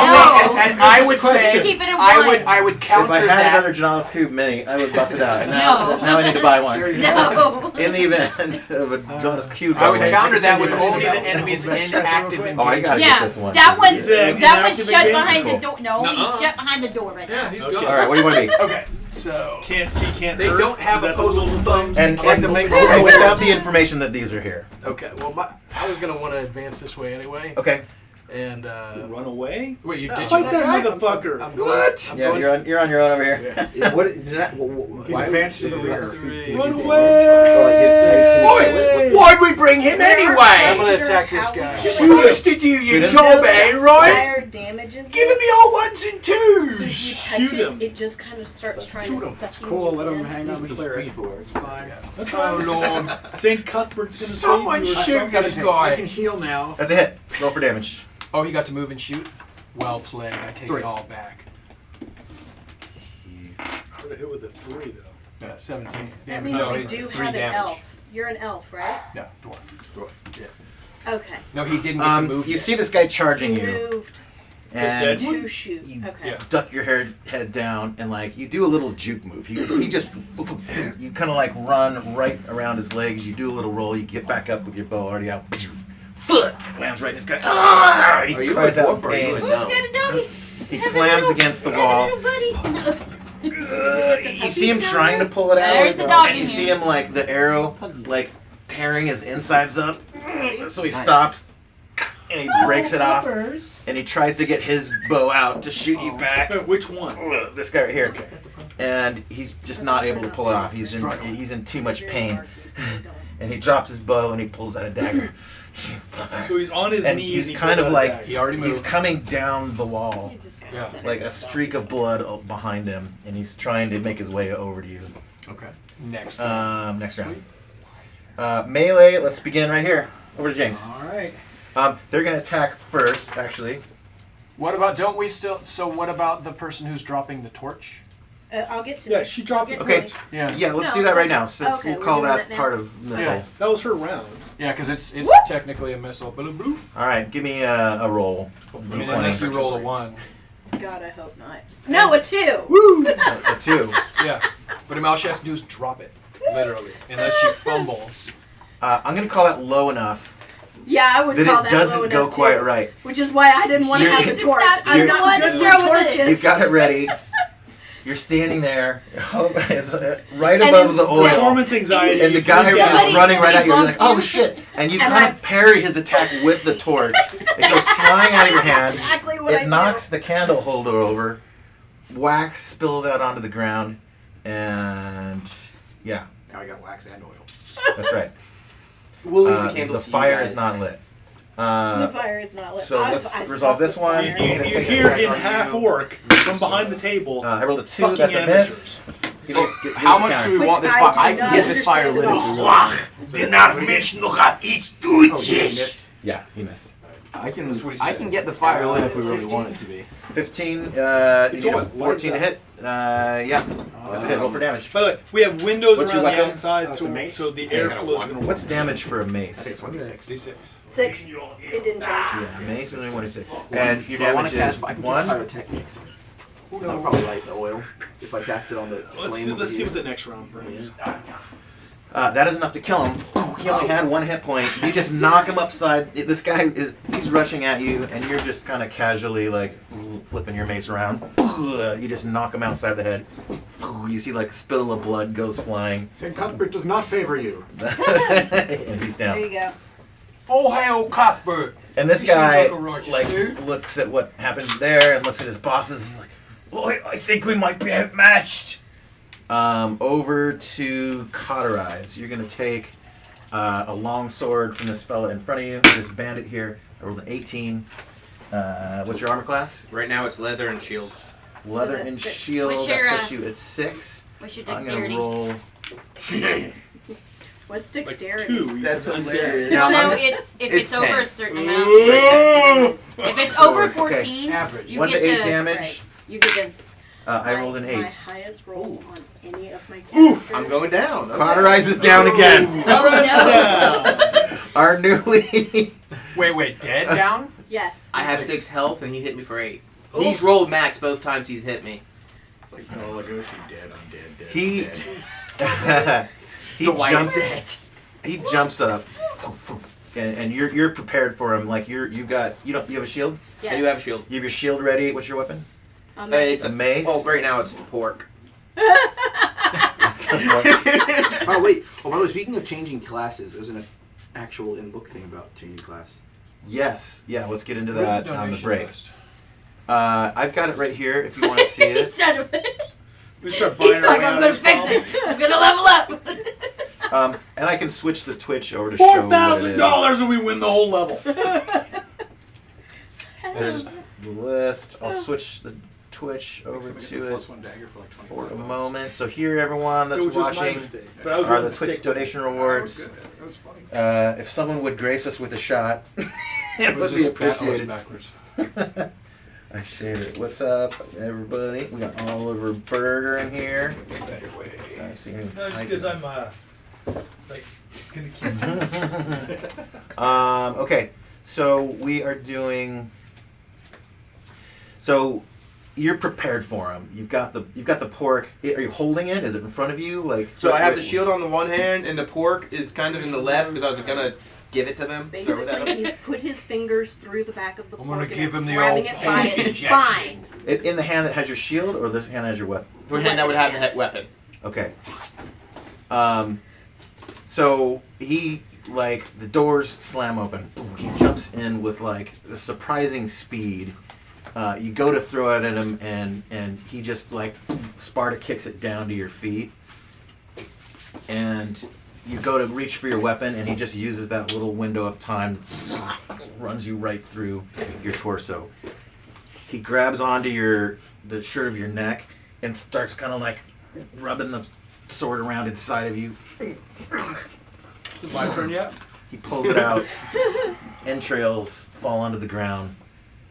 No. And I would say, Keep it in I would If counter I had that. another Janus Cube Mini, I would bust it out. Now, No. now I need to buy one. No. In the event of a Janus Cube, I would going, counter that with Continue only to the go. enemies Go back, in stretch real active quick. Oh, I engagement. gotta Yeah, get this one. that one. He's an That one's inactive shut engagement. behind the door. No, Nuh-uh. he's shut behind the door right now. Yeah, he's Okay. gone. All right, what do you want to be? Okay, so Can't see, can't they hurt. don't have Is that the opposable rule? thumbs. And, They and, can't make and without the information that these are here. Okay. Well, I was gonna want to advance this way anyway, Okay. and Run away? Wait, you did Fight you? that motherfucker. I'm What? I'm Yeah, going you're on your own over here. What is that? He's advanced to the rear. Run to- away! Why'd we bring him I'm anyway? gonna attack this guy. You're supposed to do your Shoot him. job, eh, right? Fire damages. Giving me all ones and If you twos. touch Shoot it, him. it just kind of starts trying Shoot to him. suck It's you cool. Let him in. hang on the cleric. It's fine. Oh Lord! St. Cuthbert's Someone going to save shoot you. this I guy. can heal now. That's a hit. Roll for damage. Oh, he got to move and shoot. Well played. I take 3. it all back. Could have hit with a 3, though. 17. That Damage. means No, we it's do 3 have an damage. elf. You're an elf, right? No, dwarf. Yeah. Okay. No, he didn't get to move. You yet. see this guy charging You you, moved and to shoot. you Okay. Yeah. duck your head down, and like you do a little juke move. He just you kind of like run right around his legs. You do a little roll. You get back up with your bow already out. Foot lands right in his gut. Ah! He Are you a cries out in dwarf or are you a pain. gnome? Got a doggy. He slams against the wall. Little buddy. You see him trying to pull it out, There's a dog and in you see here. him like the arrow like tearing his insides up. So he stops and he breaks it off, and he tries to get his bow out to shoot you back. Which one? This guy right here, and he's just not able to pull it off. He's in too much pain, and he drops his bow and he pulls out a dagger. So he's on his And knees. he's and he kind pulls of out a like dagger. He already he's moved. coming down the wall, You just Yeah. kind of like a streak of blood behind him, and he's trying to make his way over to you. Okay. Next. Next round. Melee. Let's begin right here. Over to James. All right. They're gonna attack first, actually. What about? Don't we still? So what about the person who's dropping the torch? I'll get to Yeah, it. she dropped it. Okay. Yeah. Yeah, let's No, do that right now. that's- Since okay, we'll we're call doing that that now. part of missile. Yeah. That was her round. Yeah, because it's technically a missile. Bloof. All right, give me a roll. I mean, unless you D20. roll a 1. God, I hope not. No, a 2. Woo! A 2. Yeah. But all she has to do is drop it. Literally. Unless she fumbles. I'm gonna call that low enough Yeah, I would that call it that doesn't low go enough, quite too. right. Which is why I didn't want to You're- have the torch. Stop I'm being not the one good to with throw with torches. You've got it ready. You're standing there, it's right And above the instead- oil. Performance anxiety. And the guy Yeah. is running right at you. You're like, Somebody oh shit! And you And kind I- of parry his attack with the torch. It goes flying out of your hand. Exactly what I It do. knocks the candle holder over. Wax spills out onto the ground. And yeah, Now I got wax and oil. that's right. We'll leave the candles The to you fire guys. is not lit. The fire is not lit. So I let's suck resolve with this one. fire. You, Gonna you take an hear attack in on half you. orc from behind the table. I rolled a 2. Fucking That's a miss. So, Give me how the much do counter. we want this Which fire? I I do can not get this fire lit. understand at all. Oh, you missed. Yeah, you missed. I can. That's what he I said. can get the fire lit if we really want it to be. 15. You It's need a always 14 to hit. Yeah, that's a hit. Roll for damage. By the way, we have windows What's your around the weapon? outside, It's so a mace. so the Yeah, I got a airflow is one. going to. What's damage for a I think mace? it's 26. D6. 6. It didn't change. Yeah, mace is only 1 to 6. And your Do I want damage to cast? is I can cast 1. pyrotechnics. I'll probably light the oil if I cast it on the flame. Let's see what the next round brings. That is enough to kill him. He only had 1 hit point. You just knock him upside. This guy he's rushing at you, and you're just kind of casually like flipping your mace around. You just knock him outside the head. You see like a spill of blood goes flying, St. Cuthbert does not favor you. and he's There down. you go. Oh, hey, old Cuthbert. And this He seems guy like a righteous dude. looks at what happened there and looks at his bosses and like, oh, I think we might be outmatched. Over to cauterize. You're gonna take a long sword from this fella in front of you. This bandit here. I rolled an 18. What's your armor class? Right now it's leather and shield. Leather that's and 6. shield. What's That your, puts you at 6. What's your I'm dexterity? gonna roll. What's Like dexterity? 2. That's undead. hilarious. Yeah, No, I'm- it's if it's it's over 10. a certain amount. Oh! If it's over Okay. 14, Average. you 1 get to 8 to damage. right. you get to. I My- rolled an My 8. highest roll on any of my Oof. characters. I'm going down. Okay. Cauterize is down again. Oh no! Yeah. Our newly. Wait, dead down? Yes. I have 6 health and he hit me for 8. He's rolled max both times he's hit me. It's like, oh, like, Lucy, dead, I'm dead, dead. He dead. he The white is jumps. He jumps up, and you're prepared for him. Like you have a shield. Yes. I do have a shield. You have your shield ready. What's your weapon? It's A mace. Well, right now it's pork. Oh, wait. Oh, by the way, speaking of changing classes, there's an actual in-book thing about changing class. Yes. Yeah. Let's get into Where's that the on the donation break. list? I've got it right here. If you want to see He's it. trying to. We start buying He's our like, way I'm out gonna of fix this it. I'm gonna level up. And I can switch the Twitch over to show what it is. $4,000 and we win the whole level. There's the list. I'll switch the Twitch over Makes to plus it 1 dagger for like 20 for a moment. So here, everyone that's Which was my watching, mistake. But I was are willing the to Twitch stick with donation it. rewards. That was funny. If someone would grace us with a shot, it It was would be just appreciated. backwards. I shared it. What's up, everybody? We got Oliver Berger in here. I see him. No, just because I'm like gonna keep. Okay, so we are doing. So you're prepared for him. You've got the pork. Are you holding it? Is it in front of you? Like So I have the shield on the one hand and the pork is kind of in the left because I was gonna give it to them. Throw it at Basically, them. he's put his fingers through the back of the I'm pork gonna and give is him the grabbing old it by pony its injection. spine. in the hand that has your shield, or the hand that has your weapon? The hand that would have the weapon. Okay. So he the doors slam open. He jumps in with like a surprising speed. You go to throw it at him, and he just Sparta kicks it down to your feet. And you go to reach for your weapon, and he just uses that little window of time, runs you right through your torso. He grabs onto the shirt of your neck and starts kind of rubbing the sword around inside of you. My turn yet? He pulls it out. Entrails fall onto the ground,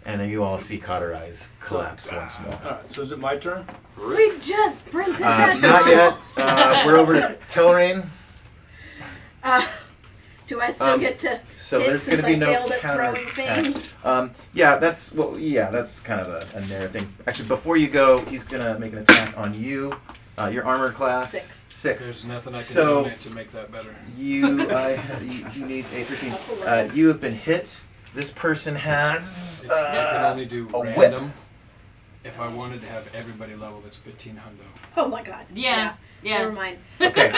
And then you all see Cauterize collapse once more. All right. So is it my turn? We just printed that. Not yet. We're over to Telrain. Do I still get to So hit there's going since to be I no failed at throwing things? that's kind of a narrow thing. Actually, before you go, he's going to make an attack on you. Your armor class. 6. There's nothing I can So- donate to make that better. You, he needs a 13. You have been hit. This person has I can only do a whip. random. If I wanted to have everybody level, that's 15 hundo. Oh my god. Yeah. Never mind. Okay.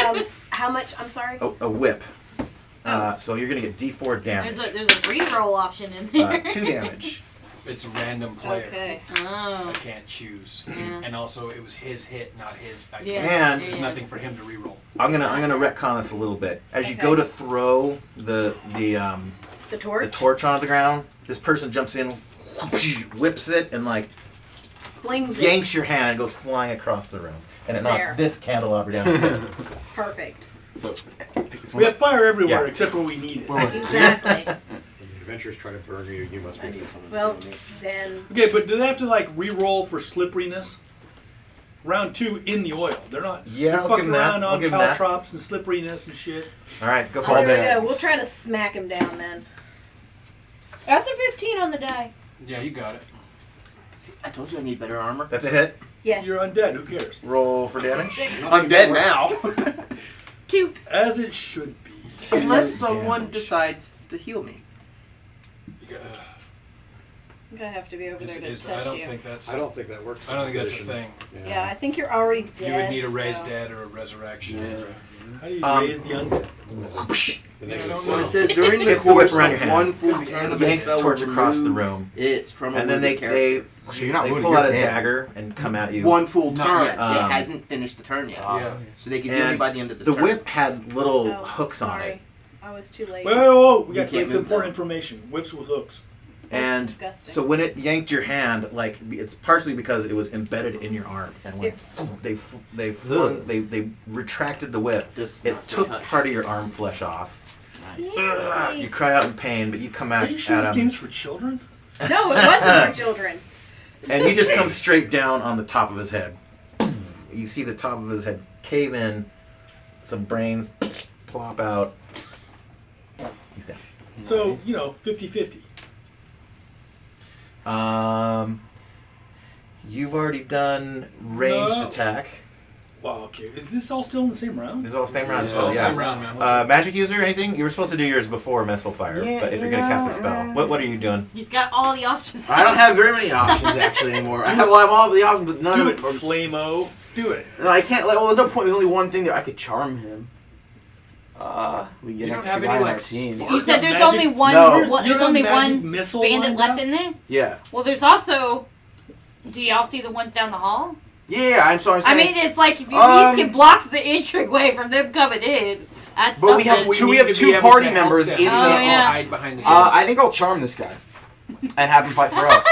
How much? I'm sorry. a whip. So you're going to get D4 damage. There's a reroll option in there. 2 damage. It's a random player. Okay. I Oh. can't choose. Yeah. And also, it was his hit, not his idea. Yeah. And There's nothing for him to reroll. I'm gonna retcon this a little bit. As you Okay. go to throw the The torch. the torch onto the ground, this person jumps in, whips it, and like Flings it. yanks your hand and goes flying across the room, and it knocks There. this candelabra down instead. Perfect. So, We have fire everywhere Yeah. except where we need it. Exactly. When the adventurers try to burn you, you must be doing something. Well, then Okay, but do they have to like re-roll for slipperiness? Round 2 in the oil. They're not. Yeah, they're I'll fucking give 'em that. around I'll on give 'em that. caltrops and slipperiness and shit. All right, go oh, for there it. we go. damage. We'll try to smack him down then. That's a 15 on the die. Yeah, you got it. See, I told you I need better armor. That's a hit. Yeah. You're undead. Who cares? Roll for damage. 6. I'm dead now. 2. As it should be. Unless someone Damage. decides to heal me. You got, I think I have to be over there to I touch don't you. think that's. I don't think that works. I don't in think that's a this thing. edition. Yeah, I think you're already dead. You would need a raised so. dead or a resurrection. Yeah. How do you Um, raise the undead? The negative don't Well, know. it says during the It's the whip course around your of hand. one full turn of the Yanks the spell torch will across the remove room, It's from a and then wounded character. So you're not they wounded, pull you're out a dead. dagger and come at you. One full Not turn. yet. It Um, hasn't finished the turn yet. Yeah. So they can heal me And by the end of this the turn. whip had little Oh, hooks on sorry. it, I was too late. Whoa, whoa, whoa. We You got can't some move important them. information. Whips with hooks. That's and disgusting. so when it yanked your hand, like it's partially because it was embedded in your arm, and when they retracted the whip, Just it not to took touch. part of your arm flesh off. Nice. Yay. You cry out in pain, but you come Are back you sure at this him, game's for children? No, it wasn't for children. and you just come straight down on the top of his head. You see the top of his head cave in, some brains plop out. He's down. So, Nice. 50-50. You've already done ranged No. attack. Wow, okay. Is this all still in the same round? This is all the same round. It's so all yeah. same round, man. Magic user, anything? You were supposed to do yours before Missile Fire, but if you're gonna cast a spell, what are you doing? He's got all the options. I don't have very many options actually anymore. I have all the options, but none Do of it, it. Flamo. Do it. No, I can't. Well, there's no point. There's only one thing there. I could charm him. We get You an don't extra have guy any on our like team. spark? You said there's Magic- only one. No. You There's have only magic one missile bandit lined left up? in there. Yeah. Well, there's also. Do y'all see the ones down the hall? Yeah. I'm sorry. I mean, it's like if you at least can block the entryway from them coming in. That's But we have something. two- need have to two be able party to help members them. in Oh, the- yeah. Just hide behind the door. I think I'll charm this guy and have him fight for us.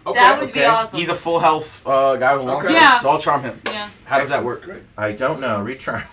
Okay. That would be okay. awesome. He's a full health guy with a long Okay. sword, Yeah. so I'll charm him. Yeah. How does that Excellent. work? I don't know. Recharm.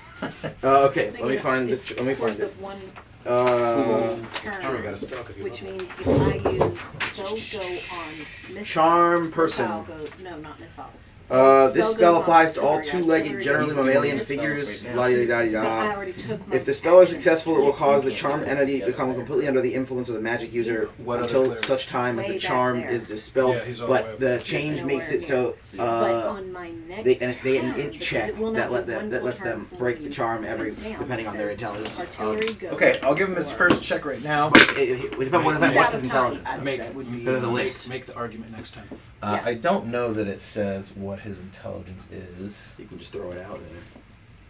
Okay. I think Let me it's- find it's the. Let me course find it. of one Uh, turn, You got a spell 'cause you which love means if I use spells go on missile. Charm person. Missile goes, no, not missile. This Spell spell goes on applies to all artillery, two-legged, artillery generally goes mammalian on figures. missile. La di da di But I da. already took my If the spell is action. successful, it will cause the charmed entity to become completely under the influence of the magic user Yes. What other until cleric? such time as Way the back charm there. is dispelled. Yeah, he's all the way But up the there. change He's makes it nowhere so but on my next they and they an turn, int because check it will not that be one full lets turn them for break me the charm to every put down, depending on their because intelligence. Artillery goes Okay, I'll give him his for- first check right now. But it depends on He's what's out his of time. intelligence. Make, would be, There's a list. make the argument next time. Yeah. I don't know that it says what his intelligence is. You can just throw it out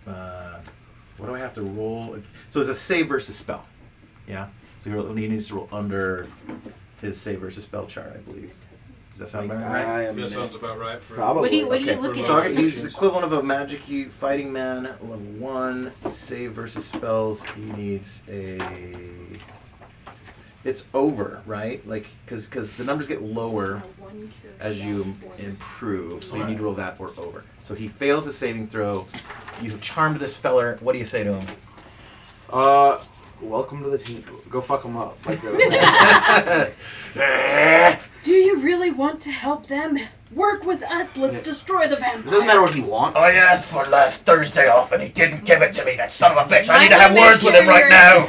there. What do I have to roll? So it's a save versus spell. Yeah. So he needs to roll under his save versus spell chart, I believe. Does that sound about right? I am That sounds about right for. probably. What do you Okay, looking so at? I can use the equivalent of a magic fighting man, level 1, save versus spells. He needs a. It's over, right? Like, because the numbers get lower as you improve, so you need to roll that or over. So he fails his saving throw. You have charmed this feller. What do you say to him? Welcome to the team. Go fuck him up. Like the, Do you really want to help them? Work with us. Let's destroy the vampires. It doesn't matter what he wants. I asked for last Thursday off and he didn't give it to me, that son of a bitch. I Why need to have would make words with him sure right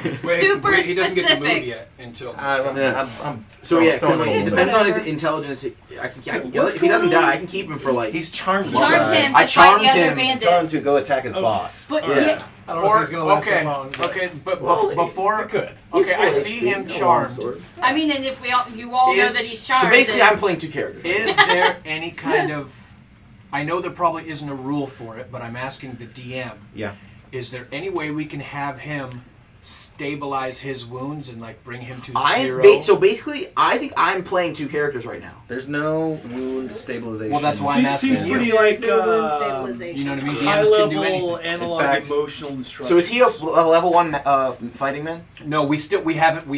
you're now. Super he doesn't get to move specific. yet until. I'm So yeah, throwing a it little depends bit. on his intelligence. I can What's if he doesn't going on? die, I can keep him for like. He's charmed. Charmed this guy. him to I fight charmed the other him. bandits. Tell him to go attack his boss. But Yeah. yeah. I don't know if he's gonna last so long. But Well, before. Good. Okay, I see him charmed. I mean, and if you all know that he's charmed. So basically, then- I'm playing two characters. Is there any kind of? I know there probably isn't a rule for it, but I'm asking the DM. Yeah. Is there any way we can have him stabilize his wounds and like bring him to I'm 0? so basically, I think I'm playing two characters right now. There's no wound stabilization. Well, that's why I'm asking Seems you. pretty There's like no wound stabilization. You know what I mean? high DMs can do level anything. analog In fact- emotional instructions. So is he a level 1 fighting man? No, we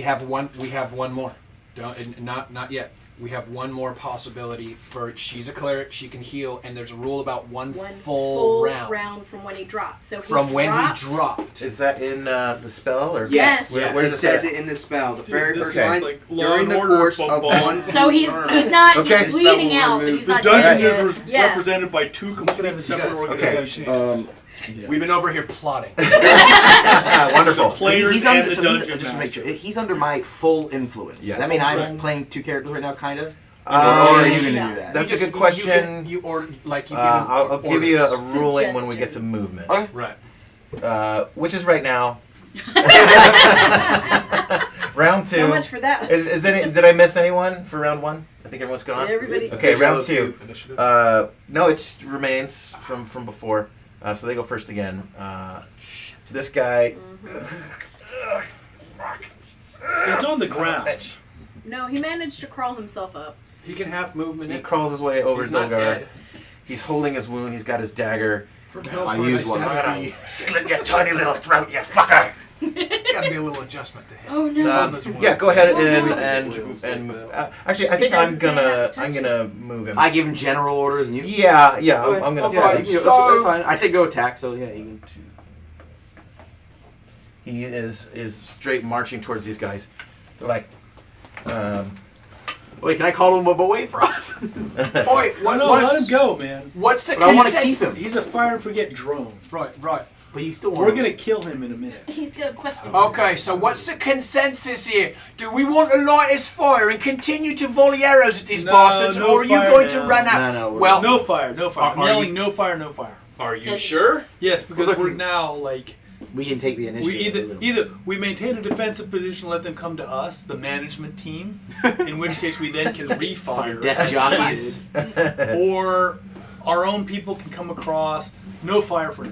have one more. Don't not yet. We have one more possibility for she's a cleric, she can heal, and there's a rule about one full round from when he dropped. So from when he dropped. Is that in the spell or? Yes. Where, It where's says it? it in the spell. The Dude, very this first is line. like Law During and the Order, course bum, of bum. one. So he's not Okay. he's bleeding Spell out, but removed. he's The not dungeon dead is yet. Yeah. represented by two complete separate organizations. We've been over here plotting. Wonderful. Players He's and under, the so dungeon just to make sure, master. he's under my full influence. Yes. That mean I'm Right. playing two characters right now, kind of? Or Um, are you going to no. do that? That's You a just- good question. You give him I'll give you a orders. ruling when we get to movement, Okay. Right. which is right now. Round 2. So much for that. Did I miss anyone for round 1? I think everyone's gone. Everybody. Okay, round 2. Initiative. No, it remains from before. So they go first again. This guy. It's on the ground. No, he managed to crawl himself up. He can half movement. He crawls his way over He's to not Dolgar. dead. He's holding his wound. He's got his dagger. I use one. Slit your tiny little throat, you fucker! There's got to be a little adjustment to hit. Oh no. Yeah, go ahead Well, and actually, I think I'm doesn't say have to touch gonna move him. I give him general orders and you. Yeah, I'm gonna. Okay. Yeah, Right, that's so- fine. I say go attack, so yeah, you can. He is straight marching towards these guys. They're like, Wait, can I call him a wait for us? Oi, Why not let him go, man? What's the But I want to keep consensus? him. He's a fire and forget drone. Right. But you still We're gonna kill him in a minute. He's got a question. Okay, so what's the consensus here? Do we want to light his fire and continue to volley arrows at these No, bastards, no or are you fire going to now. run out? No, we're- well, No fire, no fire. I'm Are yelling you- no fire, no fire. are you Does- sure? Yes, because Well, look, we're now like We can take the initiative. we either we maintain a defensive position, let them come to us, the management team, in which case we then can refire, Desk jockeys. or our own people can come across. No fire for now.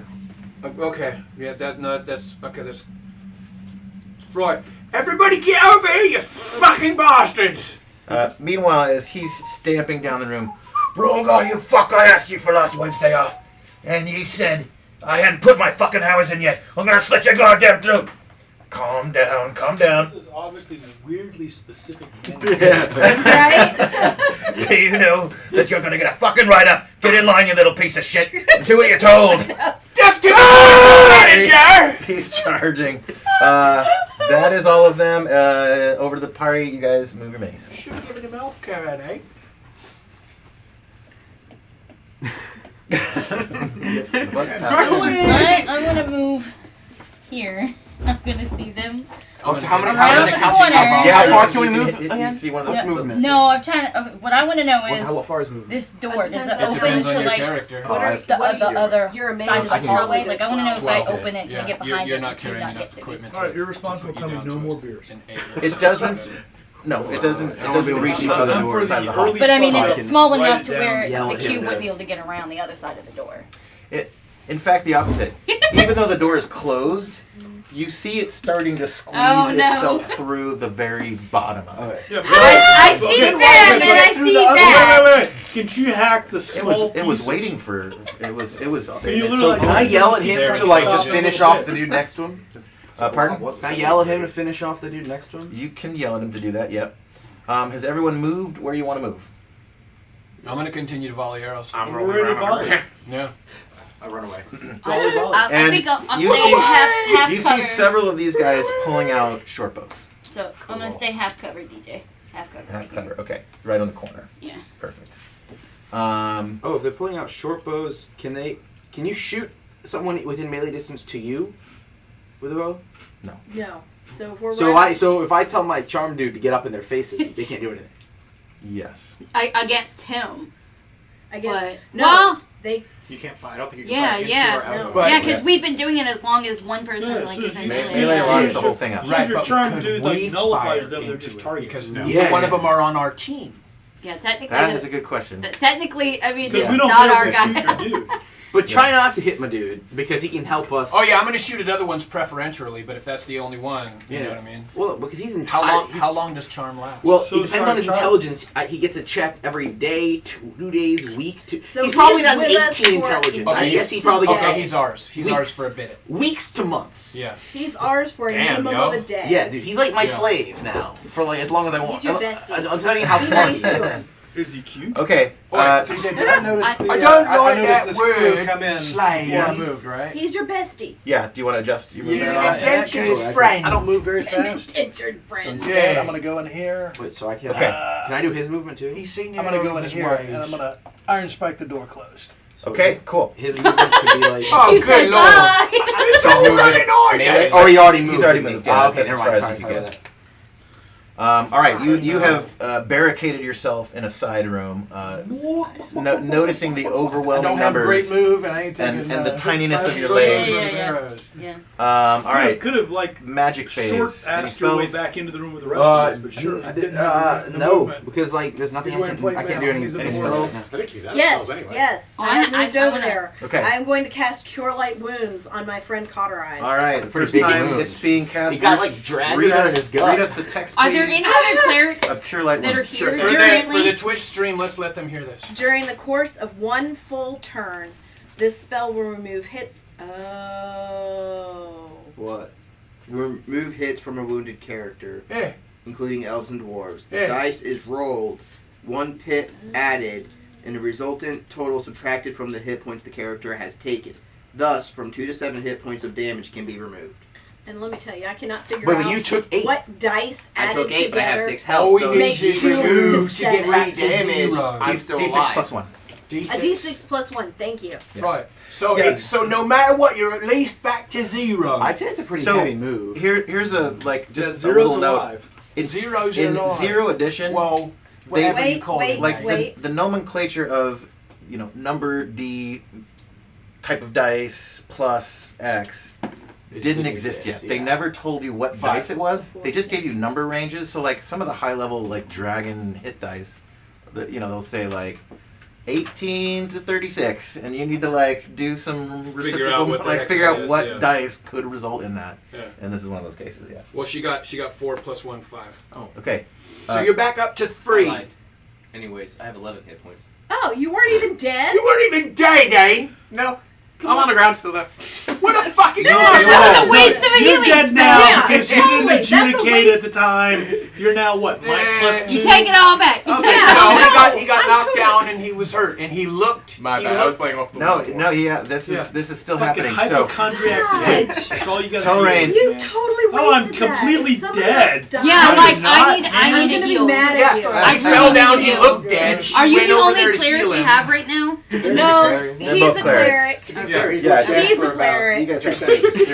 Okay, yeah, that's okay. That's right. Everybody, get over here, you fucking bastards! Meanwhile, as he's stamping down the room, Rolgar, you fuck! I asked you for last Wednesday off, and you said I hadn't put my fucking hours in yet. I'm gonna slit your goddamn throat. Calm down, calm down. This is obviously weirdly specific. Right? Do you know that you're gonna get a fucking write-up? Get in line, you little piece of shit. Do what you're told. Death to the manager! He's charging. That is all of them. Over to the party. You guys move your mace. Should have given him healthcare, eh? What? I'm gonna move here. I'm gonna see them. Oh, so how many? Around the corner. Yeah, how far can we You- move you again? see one of Let's those? move him in. No, I'm trying to. Okay, what I want to know is What far is movement? this door. Does depends it on- It open depends on to your like character. What are- the what are you? other You're a side mage. of the I can- hallway? Like I want to know if I 12. open it, can I get behind you're it? not and carrying not enough get to equipment. All right, to- you're to responsible. put you Tell me down no to more a- beers. an It doesn't. No, it doesn't. It doesn't reach the other I'm for side of the the hall. early But I mean, fire. is it small Write enough it to down. where Yell the at him, cube wouldn't yeah. be able to get around the other side of the door? In fact, the opposite. Even though the door is closed, you see it starting to squeeze Oh, no. itself through the very bottom of it. Yeah, I see them, and I see that. Wait. Can you hack the It small was. It was pieces? waiting for. It was. you it's- literally So like- can I yell at him There to it like is. just finish off the dude next to him? Pardon? Can I yell at him to finish off the dude next to him? You can yell at him to do that. Yep. Has everyone moved where you want to move? I'm gonna continue to volley arrows. I'm We're rolling ready to around. volley. Yeah. I run away. I And think I'll you stay see- half You see covered. several of these guys pulling out short bows. So I'm gonna stay half covered, DJ. half cover. Half cover. Okay, right on the corner. Yeah. Perfect. Oh, if they're pulling out short bows, can you shoot someone within melee distance to you with a bow? No. So if we're So if I tell my charm dude to get up in their faces, they can't do anything. Yes. Against him. Again, But, no, well, they. You can't fight. I don't think you can yeah, fight into yeah. or out of But- Yeah, because we've been doing it as long as one person Yeah, like so is in you- melee. Melee Yeah. launch the whole thing up. Right, your but charm could dude, we nullifies fire them, they're into just it? targets. Because now. neither one of them are on our team. Yeah, technically. That that's- is a good question. Technically, I mean, Because it's we don't not know our if guy. they shoot your dude. But try not to hit my dude because he can help us. Oh yeah, I'm gonna shoot at other ones preferentially, but if that's the only one, you know what I mean. Well, because he's in How long does charm last? Well, So it depends on his charm- intelligence. He gets a check every day, 2 days, week. So He's probably he's not an with us 18 for- intelligence. Okay, I guess he probably gets okay, he's ours. He's ours weeks. for a bit. Weeks to months. Yeah. He's ours for a Damn, minimum yo. of a day. Yeah, dude, he's like my Yeah. slave now for like as long as I want. He's your bestie. I'm telling you how Be smart he nice to is. him. Is he cute? Okay. TJ, did I notice the? I don't I like noticed that this crew word, come in slave. before I moved, right? He's your bestie. Yeah. Do you want to adjust your movement? He's at all? an indentured friend. I don't move very fast. Indentured So friend. instead, Yeah. I'm gonna go in here. Wait, so I can. Okay. Can I do his movement too? He's seen I'm gonna go in here, and I'm gonna iron spike the door closed. So Okay. Cool. His movement could be like. Oh, He's good like, lord! bye. It's all running on Melee? you. Oh, he already moved. He's already moved, yeah, Ah, okay, that's never as far mind. as Sorry, you sorry can about get. that. All right. You have barricaded yourself in a side room, noticing the I overwhelming don't have a numbers. great move, and I ain't taking and the tininess of your short legs. bows and Yeah. arrows. Yeah. All right. Could have like Magic phase. short Any assed your way spells? back into the room with the rest of us, but sure. I didn't have the No, movement. because like there's nothing He's wearing plate I can't mail. do any He's in Any the spells. spells? I think he's out of Yes, spells anyway. yes. Oh, I have I moved over wanna- there. Okay. I am going to cast Cure Light Wounds on my friend Cauterize. All right. That's a pretty First big time wound. it's being cast. He got like dragged read out of his us, gut. read us the text, Are there please, any other clerics of Cure Light that are Wounds. here For currently? the Twitch stream, let's let them hear this. During the course of one full turn, this spell will remove hits. Oh. What? Remove hits from a wounded character, Yeah. including elves and dwarves. The Yeah. dice is rolled, 1 pit added, and the resultant total subtracted from the hit points the character has taken. Thus, from 2 to 7 hit points of damage can be removed. And let me tell you, I cannot figure But out you took 8. what dice I added took 8, but I have together. 6 health. All so we need Make is two to remove to get seven. back to Damage. 0. I'm still D6 alive. plus 1. A D6 plus 1, thank you. Right. So Yeah. so no matter what, you're at least back to 0. I'd say it's a pretty So heavy move. here's a like Yeah, just a zero's little note. alive. In, Zero's in alive. Zero Edition, Well, whatever you Wait, call wait, it. like wait. the nomenclature of number D type of dice plus X didn't exist yet. They never told you what Five. dice it was. They just gave you number ranges. So like some of the high level like dragon hit dice, they'll say like 18 to 36, and you need to like do some Figure out what the heck figure that out is, what yeah. dice could result in that. Yeah. And this is one of those cases. Yeah. Well, she got 4 plus 1, 5. Okay. So you're back up to 3. I lied. Anyways, I have 11 hit points. Oh, you weren't even dead? You weren't even dead, Dane. No, I'm on the ground still though. What the fuck are you That's doing? a waste of a You're healing dead spell. now Yeah, because you totally. didn't That's a adjudicate waste. at the time. You're now what? Plus 2? You take it all back. You take it No, all back. he got I'm knocked totally- down and he was hurt and he looked. My he bad. I was looked- playing off the No, yeah. This Yeah. is still Fucking happening. So. hypochondriac God. bitch. That's all you got to do. Telrain. You totally wasted Oh, I'm that. completely If somebody dead. else died- Yeah, No, like you're not, I need I'm a gonna be heal. mad Yeah, at you. I I fell really down. need He to looked heal. dead. She Are you went the over only there to cleric heal we him. have right now? No, They're he's both a clerics. cleric. Yeah, He's a cleric. You guys 2 are sessions. You're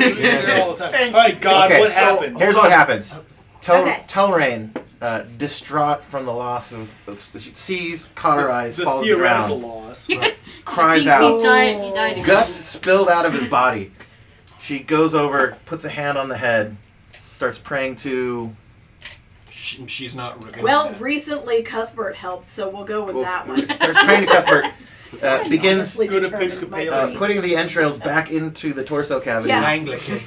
there all the time. All right, God, Okay, what so happened? here's what happens. Okay. Telrain, distraught from the loss of, she sees Cauterize The fall to the theoretical ground, loss. cries He out, died again. guts spilled out of his body. She goes over, puts a hand on the head, starts praying to. She's not. Gonna Well, do that. recently Cuthbert helped, so we'll go with that one. Starts praying to Cuthbert. Begins Honestly Good determined Episcopalian. my priest. putting the entrails back into the torso cavity. Yeah. Anglican.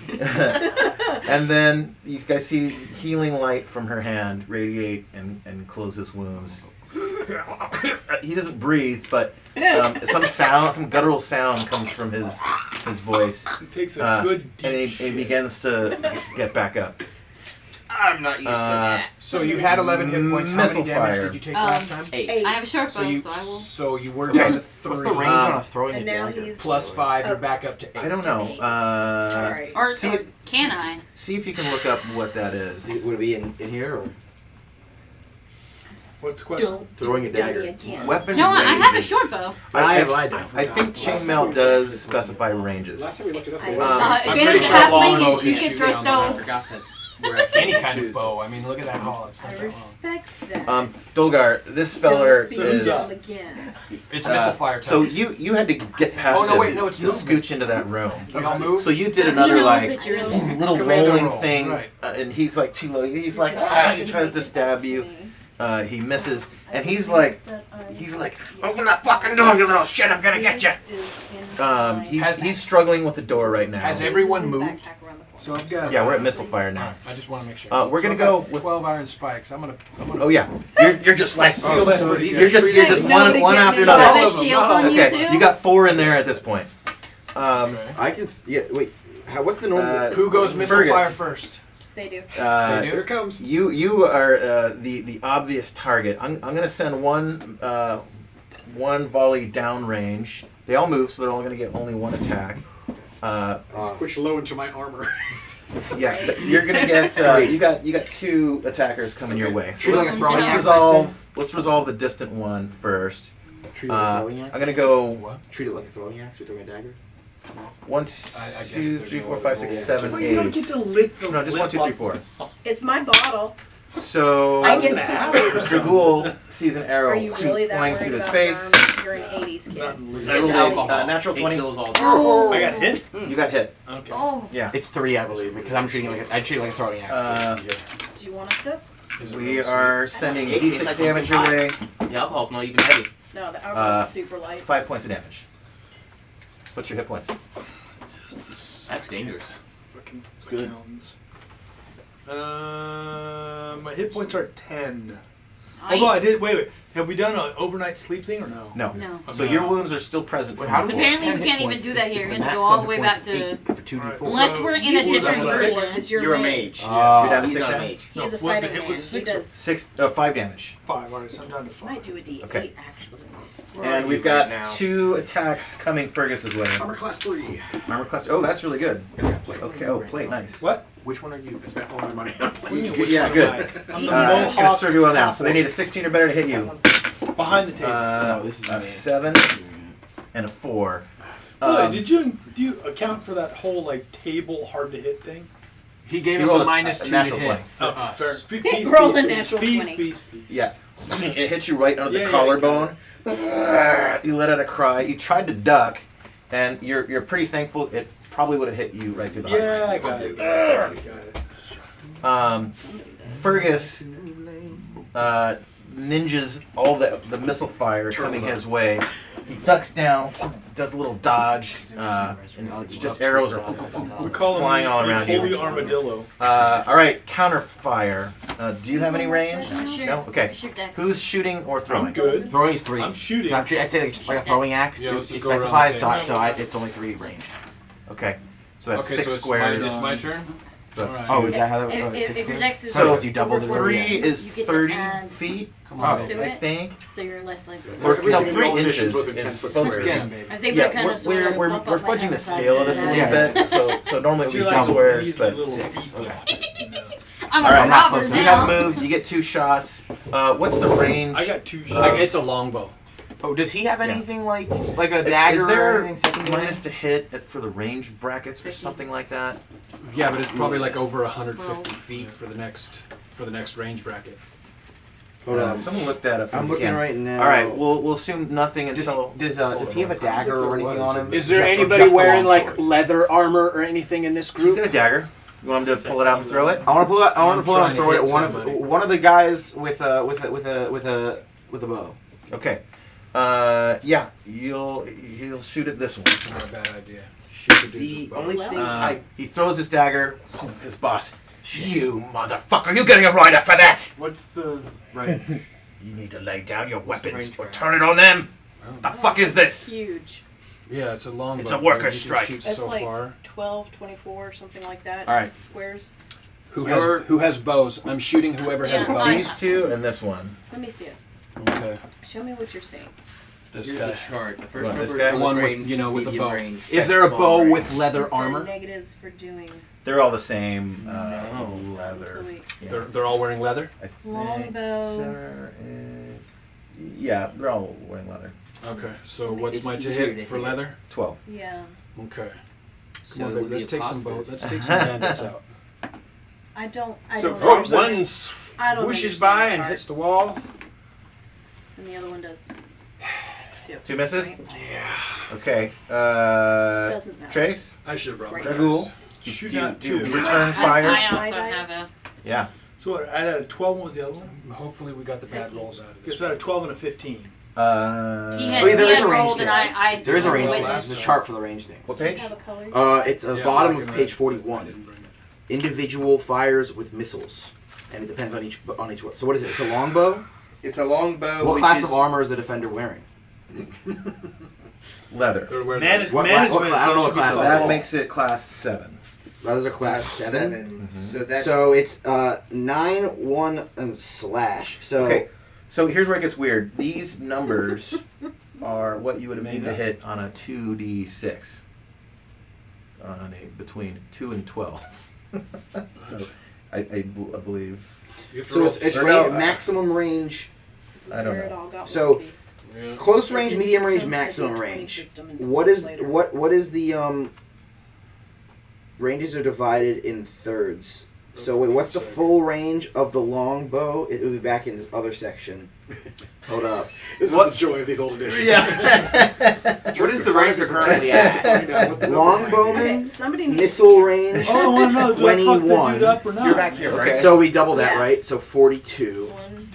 And then you guys see healing light from her hand radiate and close his wounds. He doesn't breathe, but some guttural sound comes from his voice. He takes a good deep And he shit. begins to get back up. I'm not used to that. So you had 11 hit points. How many Missile damage fire. did you take last time? 8. I have a short bow, So you so I will. so you were Okay. down to What's 3. the range on a throwing And a now dagger? he's Plus 5, you're back up to 8. I don't know. Alright. Or see, can I? see if you can look up what that is. Would it be in here or? What's the question? Don't Throwing a do it dagger. again. Weapon No, I have a ranges. short bow. I think chainmail does specify ranges. Last time we looked it up, I- they were- If I'm you're pretty a sure long halfling, bow you can can shoot throw down, but I stones. forgot that we're actually Any kind of confused. bow. I mean, look at that haul. It's not I that long. respect that. Dolgar, this feller Don't beat is. them again. It's missile fire time. So you had to get past Oh, no, him wait, no, it's to movement. scooch into that room. we all move. So you did He another knows like that you're in there. little Commando rolling roll, thing, right. and he's like too low. He's like he tries to stab you. He misses, and he's like, open that fucking door, you little shit! I'm gonna get you. He's struggling with the door right now. Has everyone moved? So I've got. Yeah, we're at missile fire now. I just want to make sure. We're gonna go with. 12 iron spikes. I'm gonna. Oh yeah, you're just like Oh, so these you're just Nobody one get after me. Do I another. have a shield on you Okay, too? you got 4 in there at this point. I can. Wait. What's the normal? Who goes missile Fergus. fire first? They do. Here it comes. You are the obvious target. I'm gonna send one volley downrange. They all move, so they're only gonna get only one attack. Switch low into my armor. Yeah, you're gonna get you got 2 attackers coming your way. So Treat it like a throwing axe, let's resolve the distant one first. Treat it like a throwing axe. I'm gonna go What? Treat it like a throwing axe or throwing a dagger. 1, I guess 2, there's 3, no 4, other 5, 6, rule. 7, Well, you don't 8. get to lick the No, just 1, 2, 3, 4. It's my bottle. So I get to. the ghoul sees an arrow Are you really that flying worried to his about face. burn? You're an 80s kid. It's alcohol. Natural It 20. kills all. Oh. I got hit. You got hit. Okay. Oh. Yeah. It's 3, I believe, because I'm treating it like I treat it like a throwing axe. Do you want a sip? We are sending It tastes D6 like damage your way. The alcohol's not even heavy. No, the alcohol's super light. 5 points of damage. What's your hit points? That's dangerous. Fucking good. accountants. My hit points are 10. Nice. Although I did. Wait. Have we done an overnight sleep thing or no? No. No. So your wounds are still present from how do before. Apparently we 10 can't hit even points do that if here. the You have to max go all on the way hit back points to. is 8 for 2d4. Unless we're in a You different was version. six. You're a mage. You're down to He's 6 not a now? mage. He's a well, fighting it man. was He 6 or does. 5 damage. 5. Alright, so I'm down to 5. Might do a D8 Okay. actually. And we've got 2 attacks coming Fergus's way. Armor class 3. Armor class. Oh, that's really good. Okay. Oh, plate. Nice. What? Which one are you? I spent all my money on planes. Yeah, good. I'm the It's gonna Mohawk serve you well now. So they need a 16 or better to hit you. behind the table. this is A me. 7 and a 4. Wait, do you account for that whole like table hard to hit thing? He gave You us rolled a a -2 to natural hit 20. for us. Fair. Peace, Roll peace, a peace, natural peace, 20. peace, peace. Yeah. It hits you right under Yeah, the yeah, collarbone. You let out a cry. You tried to duck, and you're pretty thankful it probably would have hit you right through the Yeah, I heart. got it. Fergus ninjas all the missile fire coming his way. He ducks down, does a little dodge, and just arrows are We call him flying all around Holy you. Armadillo. All right, counter fire. Do you have any range? Sure. No. Okay. I shoot dex. Who's shooting or throwing? I'm good. Throwing is 3. I'm shooting. So I'd say like a throwing axe. Yeah, it let's just go around specifies, the so table. it's only 3 range. Okay. So that's Okay, 6 so it's squares. it's my turn. That's Alright. Oh, is that how that If, it's if 6 your squares? dex is So you double over the 40, 3 is you get to 30 add feet, plus to I it, think. so you're less likely. Or Everything no, in the 3 old inches editions was in is 10-foot supposed to squares. be. baby. I was able to kind Yeah, of sort of we're bump up my fudging the hammer size scale of to this a that. little Yeah. bit. So normally She we likes double to squares, please but the little 6. people. Okay. I'm All a right, robber close You now. have moved. You get 2 shots. What's the range? I got 2 shots. Like, it's a longbow. Oh, does he have anything like a Is dagger or there anything secondary? minus to hit for the range brackets or something like that? Yeah, but it's probably like over 150 feet for the next range bracket. Hold on. Someone look that up. I'm if you looking can. right now. All right, we'll assume nothing until. Does he have a dagger or anything on him? Is there Just- anybody just the wearing like longsword? leather armor or anything in this He's group? got a dagger. You want him to pull it out and throw it? I want to pull it. I want I'm to pull it out and trying throw to it at hit somebody. one of the guys with a bow. Okay. Yeah, he'll shoot at this one. Not a bad idea. Shoot the dudes The with bows. only thing He throws his dagger. His boss. You motherfucker! You getting a write up for that? What's the right? You need to lay down your weapons range or for? turn it on them. The fuck is this? Huge. Yeah, it's a longbow. It's a worker's You can strike. shoot That's so like far. 12, 24, something like that. All right. Squares. Who You're- has bows? I'm shooting whoever has Yeah, bows. These 2 and this one. Let me see it. Okay. Show me what you're seeing. This Here's guy. the chart. The first What, this number guy? is The one with, range, with the medium bow. range, Is there a small bow range. with leather Is there armor? negatives for doing They're all the same No. leather. until we- Yeah. They're all wearing leather? I think Longbow. center yeah, they're all wearing leather. Okay, so what's It's my to easier hit to for hit. leather? 12. Yeah. Okay. So Come on, it baby, would be let's a take some positive. let's take some bandits out. I don't. I So don't. one understand- I don't whooshes understand by the and chart. hits the wall. And the other one does. Two misses? Right? Yeah. Okay. Doesn't matter. Trace? I should have brought my Dragul? dice. Shoot Do you- out do you 2. return I fire? also My have dice. a. Yeah. So what, I had a 12. What was the other one? Hopefully we got the bad rolls out of Guess this. I had a 12 and a 15. He Uh, had, Oh, yeah, he there is had a range rolled and there. I There is a range Well, thing. last There's a time. chart for the range thing. what Do you page? have a color? It's a Yeah, bottom black of and page red. I 41. didn't bring it. Individual fires with missiles, and it depends on each one. So what is it? It's a longbow. It's a longbow. What which class is, of armor is the defender wearing? Leather. They're wearing What Management. class? I don't know what so it should be class So for that all. makes it class 7. Those are class class 7. So that's So it's 9, 1, and slash. So Okay. So here's where it gets weird. These numbers are what you would have needed to hit on a 2d6. On a between 2 and 12. So I believe. You have to so roll it's Or no, maximum range, This is I don't where know. it all got So- wonky. Yeah. close range, It medium range, becomes maximum a D20 range. system until What is later. what is the ranges are divided in thirds. So wait, what's the full range of the longbow? It will be back in this other section. Hold up. This is the joy of these old editions. Yeah. What is the range they're currently at? Find out what the number might be. Longbowman, Okay, somebody needs missile range. Oh, I want to know. Do I fuck the 21. dude up or not? You're back here, Okay. right? So we double that, Yeah. right? So 42, one.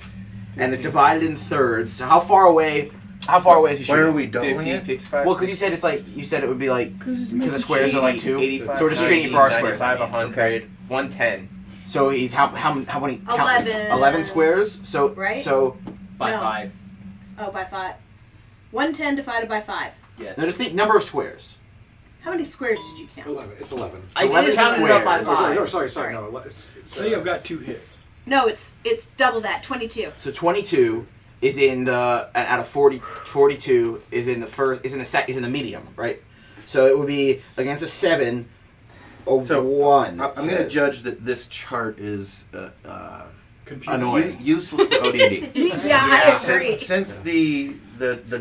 and it's divided in thirds. So how far away? How far away is he Where are shooting? we doubling 50, it? 55. Well, because you said it's like you said it would be like because the squares are like 2. 85, So we're just treating it for our squares. 95, I mean. 100, 110 So he's how many? Count, 11. 11 squares. So Right? So by No. 5. Oh, by 5. 110 divided by 5. Yes. no, just think number of squares. How many squares did you count? 11. It's 11. I 11 counted it up by squares. five. Oh, sorry. No, it's, I think I've got 2 hits. No, it's double that. 22. So 22 is in the out of 40. 42 is in the first. Is in the medium, right? So it would be against a 7. A So, 1. I'm going to judge that this chart is Confusing. Annoying. useless for OD&D. Yeah, I agree. Since the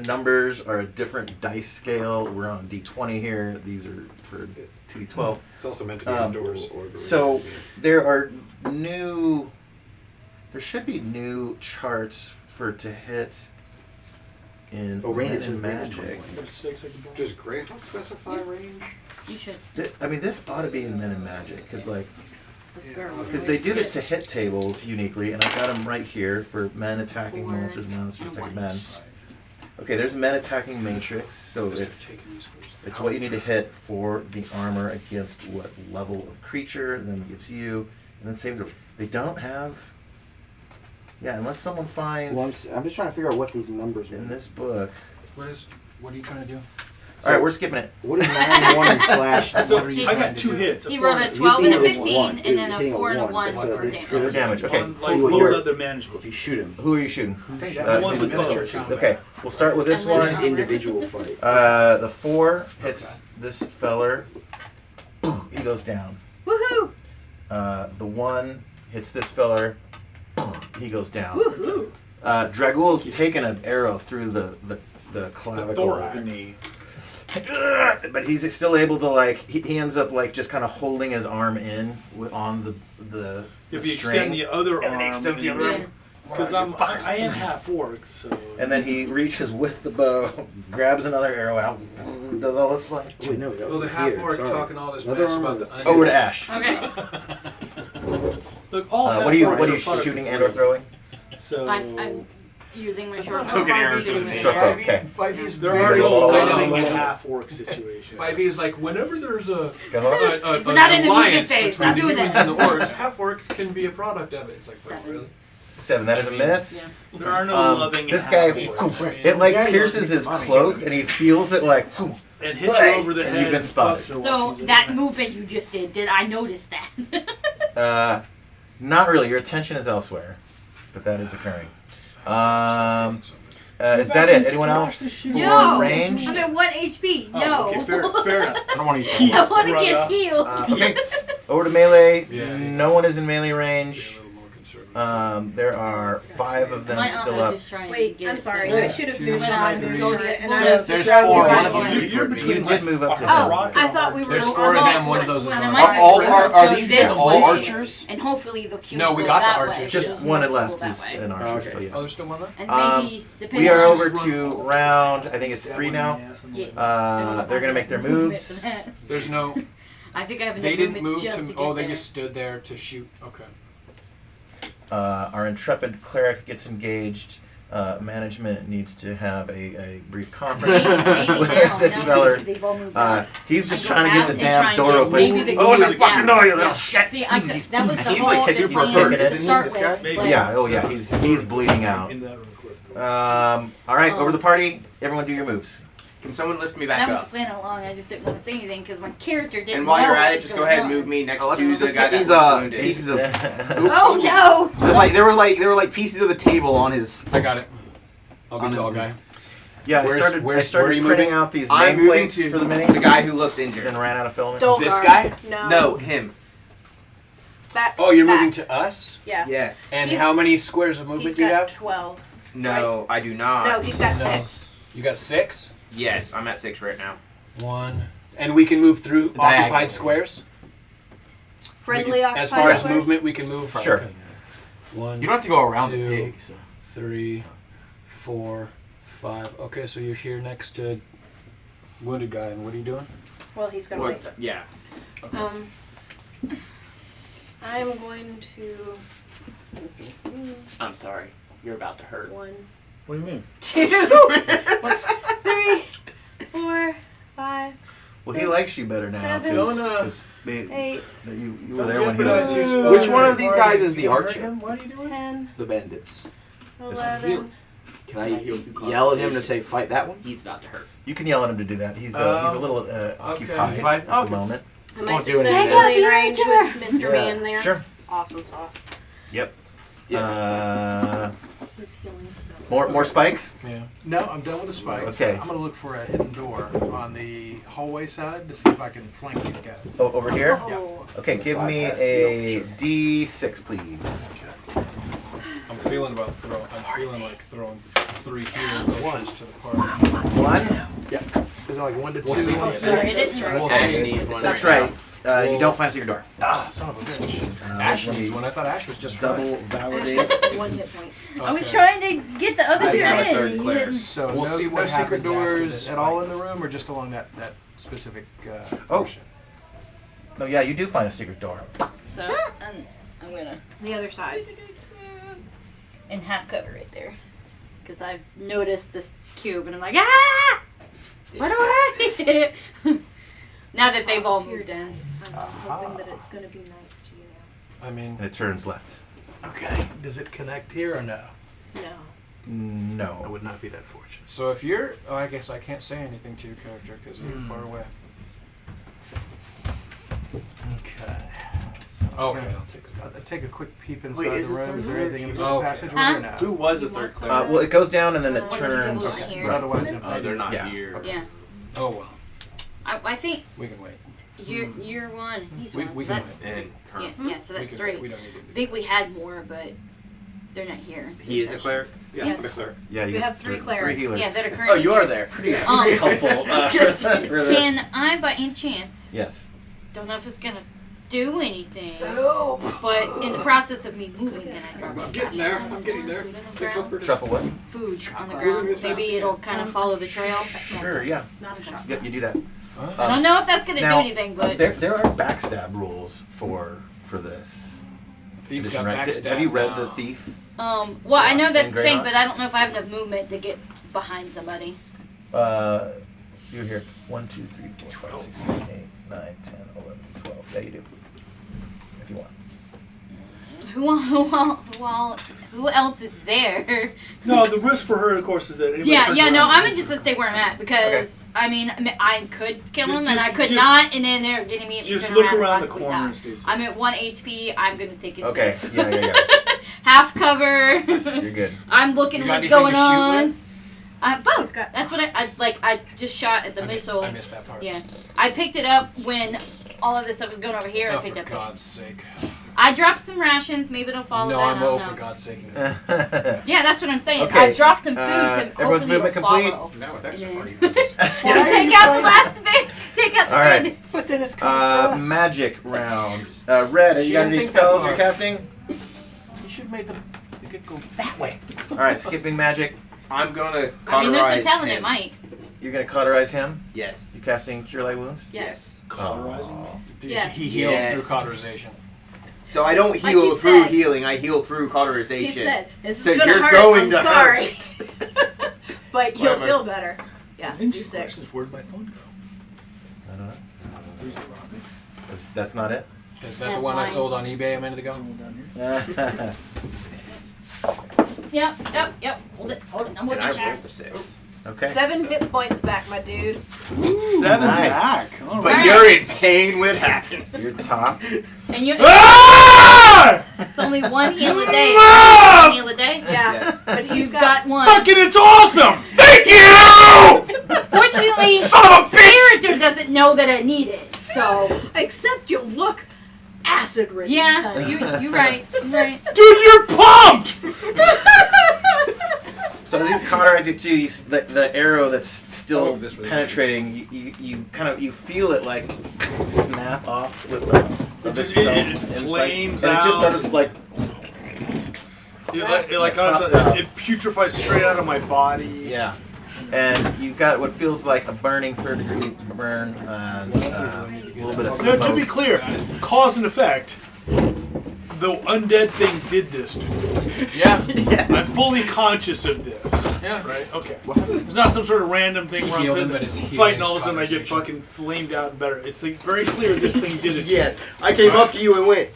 numbers are a different dice scale, we're on D20 here. These are for 2D12. it's also meant to be indoors. So there are new. There should be new charts for to hit in Oh, range is in range magic. 21. Got a 6 I can buy. Does Greyhawk specify range? You should. I mean, this ought to be in Men in Magic because It's a square one. because they do this to hit tables uniquely, and I've got them right here for men attacking 4 monsters, monsters and attacking 1. men. Okay, there's men attacking matrix, so it's what you need to hit for the armor against what level of creature, then it gets you, and then save the. They don't have. Yeah, unless someone finds Well, I'm just trying to figure out what these numbers in mean. this book. What are you trying to do? All right, we're skipping it. What is 9, 1, and slash? What are you I trying got to 2 do? hits. He four rolled a hits. 12 and a Hitting 15, one. and then Hitting a 4 and a 1 So for this damage. triggers Damage. Okay. On, See like what lower you're- level manageable. If you shoot him, Who are you shooting? The ones with miniature combat. Okay, we'll start with this And then one. this is individual fight. The 4 hits this feller. He goes down. Woohoo! The 1 hits this feller. He goes down. Woohoo! Dragul's taking an arrow through the clavicle. thorax. But he's still able to he ends up just kind of holding his arm in on the If you string. extend the other And then arm, he extends the other arm. because I am half orc, so. And then he reaches with the bow, grabs another arrow out, does all this fun. Wait, no, that Well, the was half here, orc sorry. talking all this Another mess arm about on the this- onion. Over to Ash. Okay. Look, all What are you half-orcs are shooting fucking and or throwing? So I'm using my short Took bow. an arrow to the Short bow, okay. 5e's they're very already old. I loving know. a half orc situation. 5e's like whenever there's a Go ahead. We're not in the alliance movement phase. between Not the doing humans that. and the orcs, half orcs can be a product of it. It's like, wait, 7. really? 7, that is a miss. There are no loving This guy, half-orcs. it pierces his cloak and he feels it and hits you over the And head. you've been and spotted. fucks her while So she's in that there. movement you just did I notice that? not really. Your attention is elsewhere, but that is occurring. Is that it? Anyone else for No! ranged? I'm at 1 HP. Oh, No. okay, fair enough. I don't want to use He's- I want to Right get up. healed. Okay, over to melee. Yeah. No one is in melee Be a range. little more conservative. There are 5 of them Am I still also up. just trying to Wait, get I'm it sorry. so- I should have Two, moved When my I move go to turret, get and pulled I up, was There's just 4. grabbing One of my them hand. used You're for me. between You did move up to Oh, rock I thought we were There's on 4 of the- them. One of those is When on. am Are I all supposed are, to are go these this guys all way? archers? And hopefully the cube No, we goes got the that archers. way. Just so one we'll left go is that way. an archer still, Oh, yeah. there's still one left? And Um, maybe, depending We are on over to round, I think it's 3 now. Yeah. They're going to make their moves. There's no. I think I have enough They didn't movement move just to. to Oh, get they there. just stood there to shoot. Okay. Our intrepid cleric gets engaged. Management needs to have a brief conference Maybe with now, this now feller. they've all moved up. He's just I go trying to get past the and try damn and door get- open. maybe they Oh, can let me move fucking down. know you little Yeah. shit. See, that was the He's whole like the super plan kicking to it. start This with. guy? but- Yeah, oh yeah, he's bleeding out. In that room, close. All right, over the party. Everyone do your moves. Can someone lift me That back was the up? plan all along. I just didn't want to say anything because my character didn't. And while know you're at what it, was just go going ahead and on. move me next Oh, to the let's guy get that these was wounded. pieces of. Oh no! There's like there were like pieces of the table on his. I got it. I'll be On tall his- guy. Yeah, I Where started are printing you moving? out these I'm moving nameplates to for the minis. the guy who looks injured. Then ran out of filament. Dolgar. This guy? No. No, him. Back. Oh, you're back. moving to us? Yeah. Yes. And He's- how many squares of He's movement do you got have? 12. No, I do not. No, he's got No. 6. You got 6? Yes, I'm at 6 right now. 1. And we can move through Diagonally. occupied squares? Friendly We can- occupied As far as squares? movement, we can move. Sure. Okay. 1, You don't have to go around the 2, pig. So. 3, 4, 5. Okay, so you're here next to wounded guy, and what are you doing? Well, he's going to wait. Yeah. I'm going to. I'm sorry. You're about to hurt. 1, What do you mean? 2, 3, 4, 5. Well, he 6, likes you better now. 7, 'cause they- 8, that you were Don't there when he jeopardize was. your Which one of these guys is the You hurt archer? him? What are you doing? 10, The bandits. 11. Can I yell at him to say fight that one? He's about to hurt. You can yell at him to do that. He's a little occupied Okay. at the moment. Am I Won't do anything. successfully in range with Mr. Yeah. Me in there? Sure. Awesome sauce. Yep. His healing spell. More spikes. Yeah. No, I'm done with the spikes. Okay. I'm gonna look for a hidden door on the hallway side to see if I can flank these guys. Oh, over here. Oh. Okay, give me a D6, please. I'm feeling like throwing 3 healing potions to the party. 1. Is it like 1 to 2? We'll see. One to Sorry, I 6? didn't We'll Ash see. needs one That's right right. now. You don't find a secret door. Ah, son of a bitch. Ash let needs me one. I thought Ash was just double fine. validate. 1 hit point. I Okay. was trying to get the other I two got a in. third and you cleric. didn't. So We'll no, see what no secret happens after doors this at all fight. in the room, or just along that specific Oh. portion? No, yeah, you do find a secret door. So I'm gonna The other side. and half cover right there because I've noticed this cube and I'm like ah. Why do I? Now that they've all moved in. I'm hoping that it's going to be nice to you I mean, And it turns left. Okay. Does it connect here or no? now. I No. would not be that fortunate. so if you're, I guess I can't say anything to your character because you're far away. Okay. So Okay, I'm I'll take it. gonna take a quick peep inside Wait, is the the room. third Is there cleric anything in here? the Okay. passageway Huh? or no? Who was the You third want some? cleric? Well, it goes down and then it One of the turns people over here. right. Otherwise, Oh, they're not Yeah. here. Yeah. Oh well, I think we can wait. you're one. He's We- one. we so can that's And yeah. So We that's can 3. wait. We don't need to. I think we had more, but they're not here. he is a cleric. Yeah, Yes. I'm a cleric. Yeah, you We get have 3 clerics. 3 healers. Yeah, that are Oh, currently you are here. there. Pretty Um, helpful. Can I, by any chance, Yes. don't know if it's gonna do anything, but in the process of me moving, can I drop I'm getting there. I'm getting there. food on the Take ground? over Drop a what? Food on the Moving ground. as fast as Maybe you it'll can. kind of follow the trail. Sure, yeah. Not a shot. Yep, you do that. I don't know if that's gonna Now, do anything, but There are backstab rules for this Thieves edition, got right? backstab Have you read now. the Thief? well, I know that's In the thing, Greyhawk? but I don't know if I have enough movement to get behind somebody. So you're here. 1, 2, 3, 4, 5, 6, 7, 8, 9, 10, 11, 12. Yeah, you do. If you want. Who else is there? No, the risk for her, of course, is that anybody Yeah, turns yeah, no, around I'm and just gonna hits stay where I'm at because I mean I could kill him and Just- I could just- not, and then they're getting me. her. Just turn look and around the possibly corner die. and stay safe. I'm at 1 HP. I'm gonna take it. Okay. safe. Yeah. Half cover. You're good. I'm looking You got what's anything going to shoot on. with? Both. got- That's what I just shot at the missile. I missed that part. Yeah, I picked it up when all of this stuff was going over here. Oh, I picked for up. God's sake. I dropped some rations. Maybe it'll follow No, that. I'm I don't oh, know. for God's sake. Yeah, that's what I'm saying. Okay, I dropped some food to everyone's hopefully movement it'll complete? follow. Now with extra Yeah. funny numbers. Take out the last bit. Take out the All right. bandits. But then it's coming for us. Magic round. Red, She you got didn't any think that spells far. you're casting? You should have made them go that way. All right, skipping magic. I'm gonna I mean, there's cauterize no telling him. it might. You're gonna cauterize him. Yes. You casting Cure Light Wounds. Yes. Cauterizing me? Dude, Yes. He heals Yes. through cauterization. So I don't Like heal he through said. healing. I heal through cauterization. He said, "This So is gonna you're hurt. going I'm to sorry, hurt. but you'll Whatever. feel better." Yeah, Interesting D6. questions. Where'd my phone go? I don't know. Where's the rocket? That's not it. Is that the That's one I mine. sold on eBay a minute ago? Someone down here? Yep. Hold it. I'm And looking I at rolled the 6. Okay. 7 hit points back, my dude. 7 nice. back. All But right. you're insane when it happens. You're topped. And you. Ah! It's only one heal a day. One heal a day. Yeah, Yes. but he's You've got. got one. Fucking, it's awesome! Thank you! Fortunately, Son of a the bitch! character doesn't know that I need it. So Except you look acid ridden. yeah, you're right. You're right. Dude, you're pumped! So as he's cauterizing too, the arrow that's still Oh, this way. penetrating, you kind of feel it like snap off with of It itself. it inside. flames and it just out. starts like Honestly, pops out. it putrefies straight out of my body. yeah. And you've got what feels like a burning 3rd-degree burn and a little bit of Now, smoke. to be clear, cause and effect, the undead thing did this to me. Yeah. I'm fully conscious of this. Yeah. Right? Okay. It's not some sort of random thing where Healed I'm him, but his fighting healing all of a sudden I get conversation. fucking flamed out and better. It's like very clear this thing did it. Yes. I came up to you and went.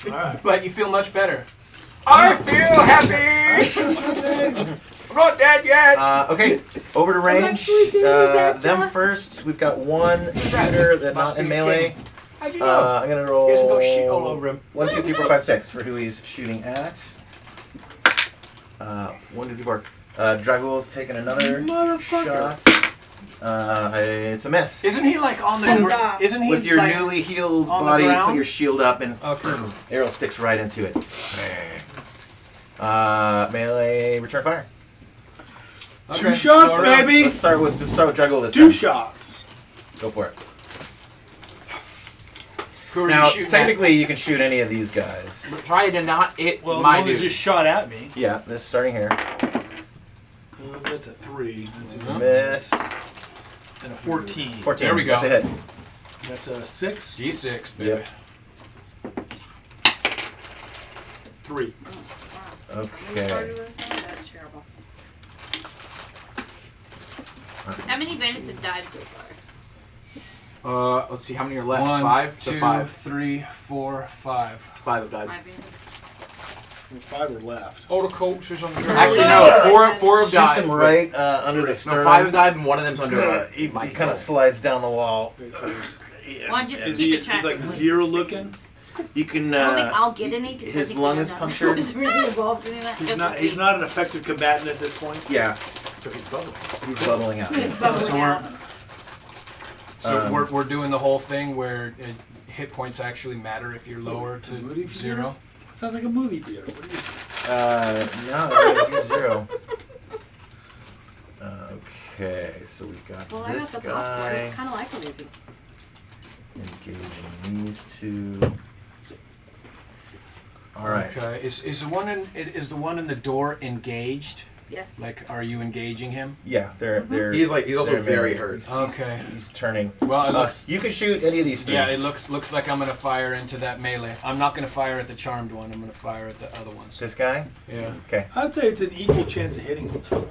Alright. But you feel much better. I feel happy! I'm not dead yet! Okay, over to range. Them first. We've got one shooter that's Must not in be the melee. king. How'd you know? I'm gonna roll. He doesn't go shit all over him. 1, 2, 3, 4, 5, 6 for who he's shooting at. 1, 2, 3, 4. Dragul's taking another shot. It's a miss. Isn't he like on the Huzzah. Isn't he With your like, newly healed on the body, ground? put your shield up and Okay. arrow sticks right into it. Melee, return fire. Two Okay. shots, No, baby! Let's start with Dragul this Two time. shots. Go for it. Who are Now, you shooting technically, you can shoot any of these guys. Try to not hit Well, my the one that dude. just shot at me. Yeah, this is starting here. That's a 3. That's a, Miss. and a 14. 14. There we go. That's a hit. That's a 6. at? G6, baby. Yep. 3. Okay. That's terrible. How many bandits have died so far? Let's see how many are left. 1, 5? So 2, 5. 3, 4, 5. 5 have died. 5 bandits. 5 are left. All the corpses on the ground. Actually, no. 4 have Shoots died. him right under the No, sternum. 5 have died and one of them's under. He my kind of slides down the wall. Well, I'm just Is keeping he track like of zero looking? You can. I don't think I'll get any. 'Cause his I think lung I'm is not- punctured. was really involved in that. He's not an effective combatant at this point. Yeah, So he's bubbling. he's bubbling out. So we're, so Um, we're doing the whole thing where hit points actually matter if you're lower to 0. Sounds like a movie theater. What do you No, he's 0. Okay, so we've got Well, I got this the popcorn. guy It's kind of like a movie. engaging these two. All right. Okay. Is the one in the door engaged? Yes. Like, are you engaging him? Yeah, they're. He's also they're very melee. hurt. Okay. He's turning. Well, it looks. You can shoot any of these three. Yeah, it looks like I'm gonna fire into that melee. I'm not gonna fire at the charmed one. I'm gonna fire at the other ones. This guy. Yeah. Okay. I'd say it's an equal chance of hitting him. Go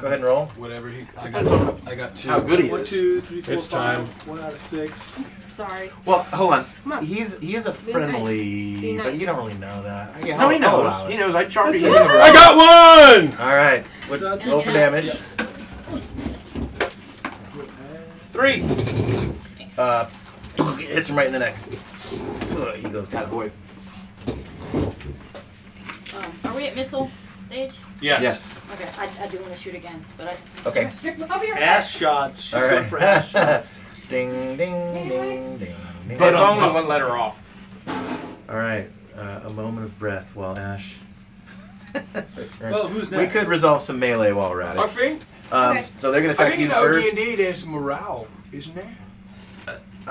ahead and roll. Whatever he. I got 2. How good he 1, is. 2, 3, 4, It's 5. 1 out of 6. Sorry. Well, hold on. Come on. He is a Be friendly, nice. Be but nice. you don't really know that. Yeah, No, he I'll knows. allow it. He knows. I charmed That's him it. in the I got 1. All right. So that's Roll for damage. 3. Hits him right in the neck. He goes Bad down. boy. Are we at missile stage? Yes. Okay, I do want to shoot again, but I. Okay. I'll be right back. Ass shots. She's All going right. for ass shots. Ding, ding, ding, ding, ding. But only one letter off. All right. A moment of breath while Ash returns. Well, who's We next? could resolve some melee while we're at I it. think. Okay. So they're going to I attack think you in first. OD&D there's morale, isn't there?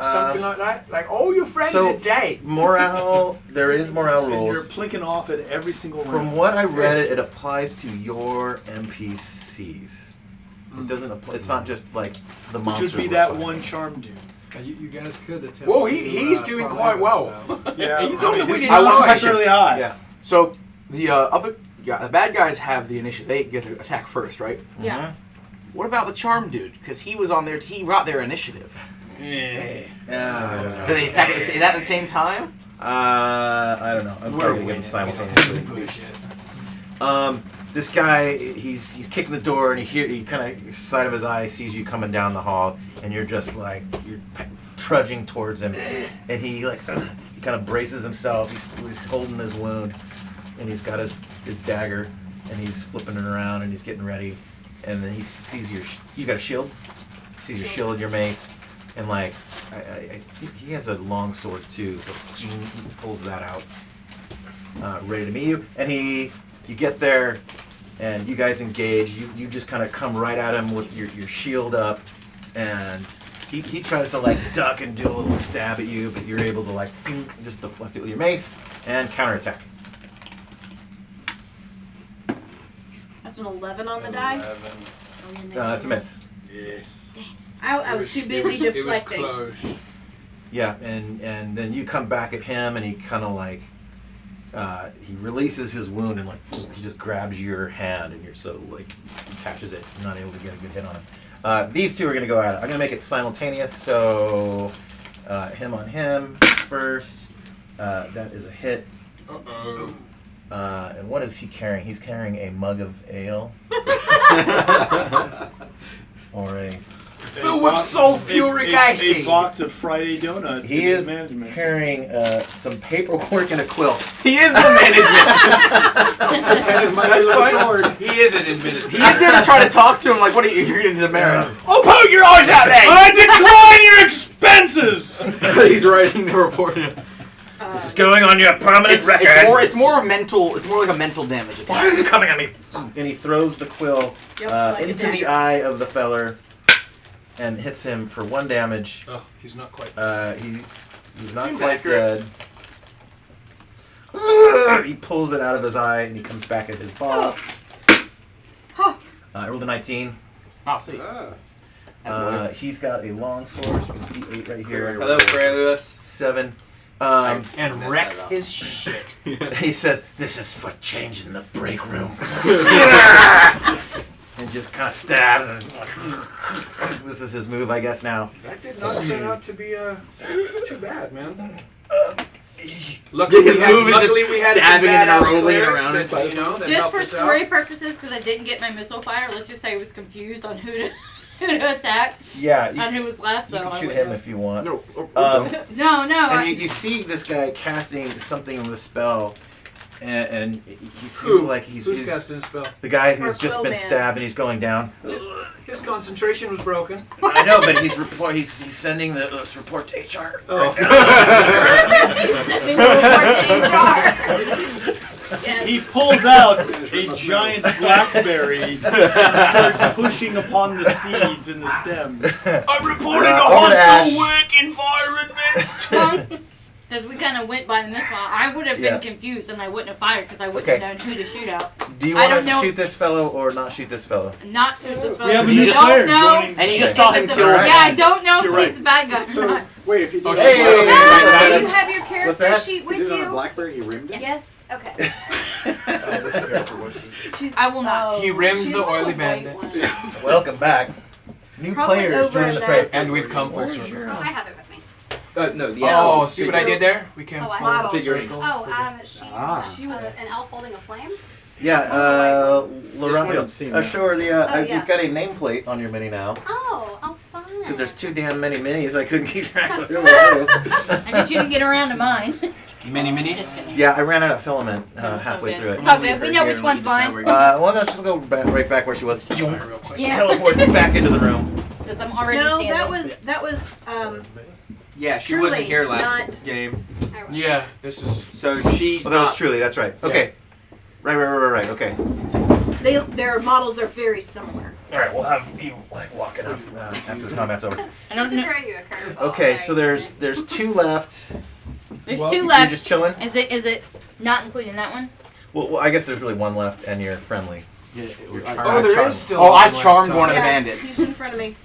Something like that. Like all your friends so are dead. morale, there is morale And you're rules. plinking off at every single From round. what I read, it applies to your NPCs. It doesn't apply. It's not just like the Which monsters. would be we're that fighting. one charm dude. You guys could attempt. Whoa, to, he's doing parlay quite with well. them. Yeah, He's only his within I want morale to is really high. Yeah. So the the bad guys have the initiative. They get to attack first, right? Yeah. What about the charm dude? Because he was on there. He brought their initiative. Yeah. Do they attack? Is that at the same time? I don't know. I'm probably gonna get them simultaneously. This guy, he's kicking the door, and he kind of side of his eye sees you coming down the hall, and you're just like you're trudging towards him, and he kind of braces himself. He's holding his wound, and he's got his dagger, and he's flipping it around, and he's getting ready, and then he sees you got a shield, sees your shield, your mace, and I think he has a long sword too, so he pulls that out, ready to meet you, and you get there, and you guys engage. You just kind of come right at him with your shield up, and he tries to duck and do a little stab at you, but you're able to just deflect it with your mace and counterattack. That's an 11 on the die. That's a miss. Yes. I was too busy deflecting. It was close. Yeah, and then you come back at him, and he kind of he releases his wound, and he just grabs your hand, and you're he catches it. You're not able to get a good hit on him. These two are going to go at it. I'm going to make it simultaneous, so him on him first. That is a hit. Uh-oh. And what is he carrying? He's carrying a mug of ale. Or a... Filled with sulfuric acid. A box of Friday donuts. He in his is management. carrying some paperwork and a quill. He is the management. That's fine. He is an administrator. He's there to try to talk to him. Like, what are you? You're getting demerit. Oh, poke your eyes out, there! I decline your expenses. He's writing the report. This is going on your permanent record. It's more mental. It's more like a mental damage attack. Why are you coming at me? And he throws the quill into the eye of the feller and hits him for 1 damage. Oh, he's not quite. He's not Seems quite accurate. dead. He pulls it out of his eye and he comes back at his boss. I rolled a 19. Oh, sweet. He's got a long sword, so D8 right here. Hello, Lewis. 7. And wrecks his shit. He says, "This is for changing the break room." And just kind of stabs. And this is his move, I guess, now. That did not turn out to be too bad, man. His Luckily, move is just we had stabbing some and badass rolling clerics around that, inside you know, that Just helped for us out. story purposes, because I didn't get my missile fire, let's just say I was confused on who to attack Yeah, and who was left. you So can I shoot wouldn't him know. if you want. No. No. And you see this guy casting something with a spell, and he seems Who? like Who's he's casting a spell? the guy Or who's just Quill been Man. stabbed and he's going down. His concentration was broken. I know, but he's sending this report to HR. Oh. He pulls out a giant blackberry and starts pushing upon the seeds and the stems. I'm reporting a over to hostile Ash. work environment. Because we kind of went by the missile, I would have been Yeah. confused and I wouldn't have fired because I wouldn't Okay. have known who to shoot out. Do you I want don't to know. shoot this fellow or not shoot this fellow? Not shoot this fellow. We have a You new just- player don't know. joining. And you just saw him kill. Alright. Yeah, I don't know if You're he's the bad guy or So, not. wait, if you do Oh, it shit. on Hey! Blackberry- Do Right, you have your What's character that? sheet you with did it on a you? Blackberry, you rimmed it? Yes. Okay. Which character was she? I will not. He rimmed She's the the oily white bandits. one. Welcome back. New Probably players over joining in the that- fray. And we've come full Where's circle. your- Oh, I have it with me. No, the Oh, owl. see what I did there? We came Oh, I full model. Figurine. circle. She's She was- an elf holding a flame. Yeah, one I've Raphael. seen that. Sure, yeah. you've got a nameplate on your mini now. Oh, fun. Because there's too damn many minis, I couldn't keep track of them. I bet you didn't get around to mine. Minis? Just kidding. Yeah, I ran out of filament No, it's halfway okay. through it. It's okay. We know which one's mine. Well, no, she'll go right back where she was. Yeah. Teleports back into the room. Since I'm already No, standing. that was Yeah, she Truly wasn't here last not- game. Yeah, this is. So she's Oh, that was not. truly. That's right. Okay. Right. Okay. their models are very similar. All right, we'll have you like walking up after the combat's over. I don't Just to know. throw you a curveball. Okay, so there's 2 left. There's Well, 2 You're left. just chilling. Is it not including that one? Well, I guess there's really 1 left, and you're friendly. Yeah, You're I- Oh, there charmed. is still. Oh, one I've left. charmed one of the Yeah, bandits. He's in front of me.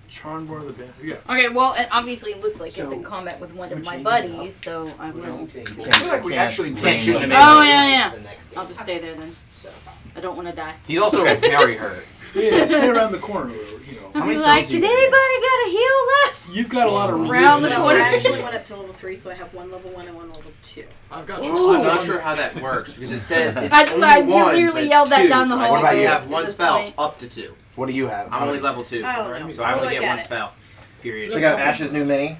Charmed one of the band. Yeah. Okay, well, it obviously looks like it's in So, combat with one of which my you- buddies, so I will. I feel like we actually Can't did. shoot him. Oh, yeah. I'll just stay there then. I don't want to die. He's also Okay. very hurt. Yeah, stay around the corner, you know. I'll many be like, spells do you did get? anybody got a heal left? You've got a lot of Round the religious- No, corner. I actually went up to level 3, so I have 1 level 1 and 1 level 2. I've got Ooh. I'm not sure how that works because it said it's I only one, literally but it's yelled that 2, down the so I hallway What about only you? have at one this spell point. up to 2. What do you have? I'm only level 2, I don't know. so I I'll only look get at 1 it. spell. Period. Check out Ash's new mini.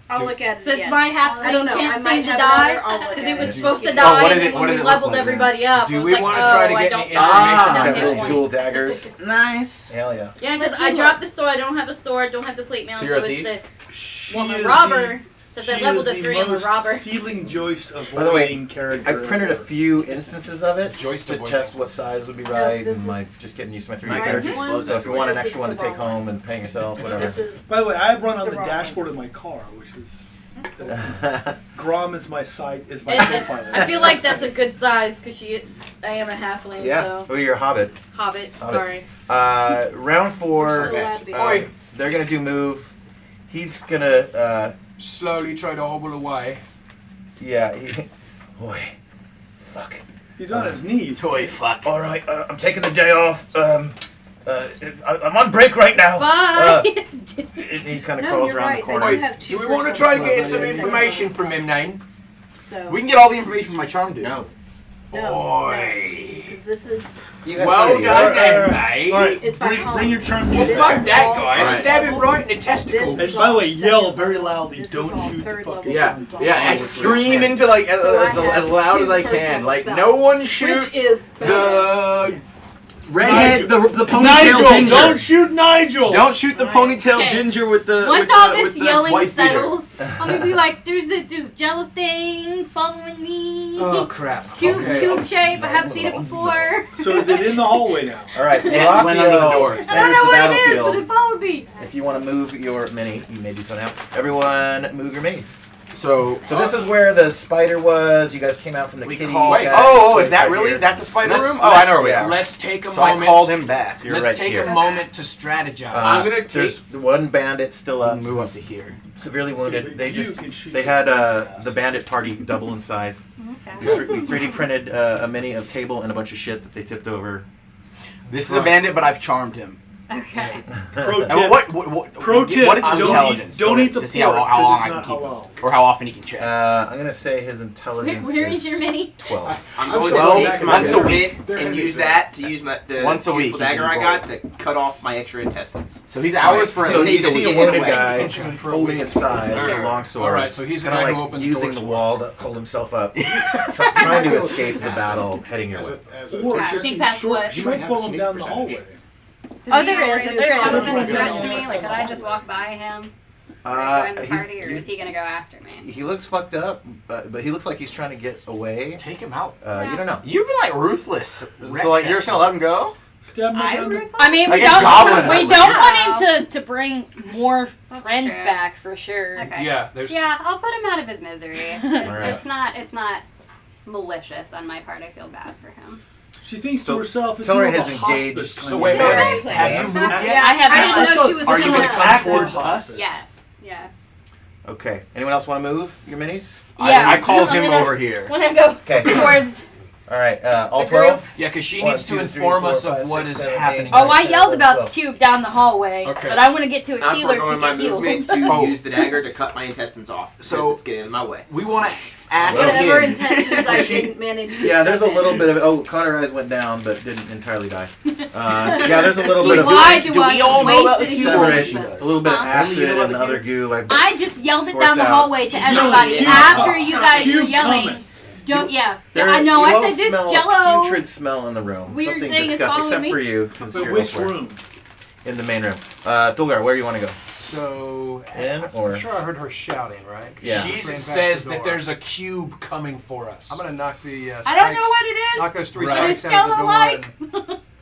I'll look at it Since again. my half I don't know. I can't might seem to have die another, I'll look because at it was it. supposed to Just die, what is and it- then what when does we it look leveled like, everybody up. Do I was we like, wanna oh, try to I get don't any know. information He's on got At this those this dual point. daggers. Nice. Hell yeah. Yeah, because Let's I look. dropped the sword. I don't have a sword. Don't have the plate mail. So you're a So thief? it's She the well, I'm a is robber. the- Since I she leveled is to the 3, I'm a most robber. Ceiling joist By the way, avoiding character. I printed a few instances of it Joist to avoiding. test what size would be right, this and is- like just getting used to my 3D Right, characters. one. So if you want an This is extra one to the take wrong home and paint yourself, whatever. This is By the way, I run on The the wrong dashboard of my car, which is Grom is my side is my And- co-pilot. I feel like that's a good size because I am a halfling. Yeah. So Oh, you're a hobbit. hobbit. Hobbit. Sorry. Round 4. We're still allowed to be Oi. They're gonna do move. He's gonna. Slowly try to hobble away. Yeah. Boy. Fuck. He's on his knees. Toy fuck. All right. I'm taking the day off. I'm on break right now. Bye. He kind of No, crawls you're around right. the corner. I do have 2 Do we want to first try to levels. get some information from him, Nine? So We can get all the information from my charm dude. No. Oi. because this is You got Well plenty, done, right? then, All mate. right, It's by bring your charm. Well, This fuck is that all- guy. Alright. Stab him right in the testicles. This And by the way, is yell all very second loudly. level. This Don't is all shoot the third fucking. level. Yeah, This is all yeah. I level scream three. into like So I have as loud as I 2 can. first Like level no spells, one which shoot is the redhead, the ponytail Nigel, ginger. don't shoot Nigel. Don't shoot the ponytail Okay. ginger with the. Once with all the, this with the yelling white beater. settles, I'm gonna be like, there's a jello thing following me. Oh crap. Cube, Okay. cube shape. I have seen it before. So is it in the hallway now? All right. Yeah, it's went under the doors. I don't know what it is, but battlefield. it followed me. If you want to move your mini, you may do so now. Everyone, move your minis. So This is where the spider was. You guys came out from the we kitty. call. guys. Oh, is Right that really? here. That's the spider Let's- room? Oh, I know where we are. Let's take a So I moment. called him back. You're Let's right take here. a moment to strategize. I'm gonna There's the one bandit still up, move up to here. severely wounded. They You just can shoot they had the bandit party double in size. Okay. We 3D printed a mini of table and a bunch of shit that they tipped over. This is a bandit, but I've charmed him. Okay. Pro And tip. what Pro tip. What is his don't intelligence? Eat, don't eat the to see how pork, long 'cause I it's can not keep him, halal. or how often he can check. I'm gonna say his intelligence Where is is your mini? 12. I'm I'm going sorry, to back take in my once a week They're and gonna use do that to use the Once a week, beautiful dagger you I can got to cut off my extra intestines. So he's hours for So at you least a see week. a wounded away. guy For a holding week. his side with a Alright. long sword. Alright, so he's the kinda guy like who opens using doors the for wall us. to hold himself up, trying to escape the battle, heading your way. Or Okay. just Sneak in past short, what? you might pull him down the hallway. Does Oh, he there have is, range there is. of There's next one to down. me? Like, could I just walk by him? Join the party, or is he gonna go after me? He looks fucked up, but he looks like he's trying to get away. Take him out. You don't know. You've been like ruthless. So like you're just gonna let him go? Stab him I'm down the. ruthless? I mean, we Against don't. goblins, We at don't least. want him to bring more That's friends true. back for sure. Okay. Yeah, there's. Yeah, I'll put him out of his misery. Alright. It's not malicious on my part. I feel bad for him. She thinks So, to herself, it's Celery more of has a engaged- hospice kind So of wait, thing. Exactly. have you moved Yeah, yet? I have I not. didn't know she was Are you going going to come towards Hospice. us? Yes. Okay. Anyone else want to move your minis? Yeah, I called I'm him gonna- over here. When I go Okay. towards. All right. All The group? 12. Yeah, because she 1, needs to 2, 3, inform 4, us 5, of what 6, is 7, happening. 8, Oh, I 9, yelled 10, about 12. the cube down the hallway, Okay. but I want to get to a I'm healer foregoing to my get healed. movement to Oh. use the dagger to cut my intestines off. So- So it's getting in my way. We want to ask Whatever him. intestines I didn't manage to Yeah, there's a stuff little in. bit of Connor eyes went down, but didn't entirely die. Yeah, there's a little See, bit of why do do we I all know about the wasted cube? separation, She does. a little bit of Huh? acid You know about and the other cube? goo. Like I just yelled it Squirts down the out. hallway to He's yelling, everybody "Cube after coming. you guys Cube were yelling. coming." Don't, yeah. there- I know, you I all said this smell a jello. putrid smell in the room. weird Something thing is disgusting, following except me. for you. 'cause But you're which elsewhere. room? In the main room. Dulgar, where do you want to go? So, In I'm or- sure I heard her shouting, right? Yeah. She Ran past says the that door. there's a cube coming for us. I'm gonna knock the. I don't know spikes- what it is. Knock those 3 Right. spikes out of the door Jello-like.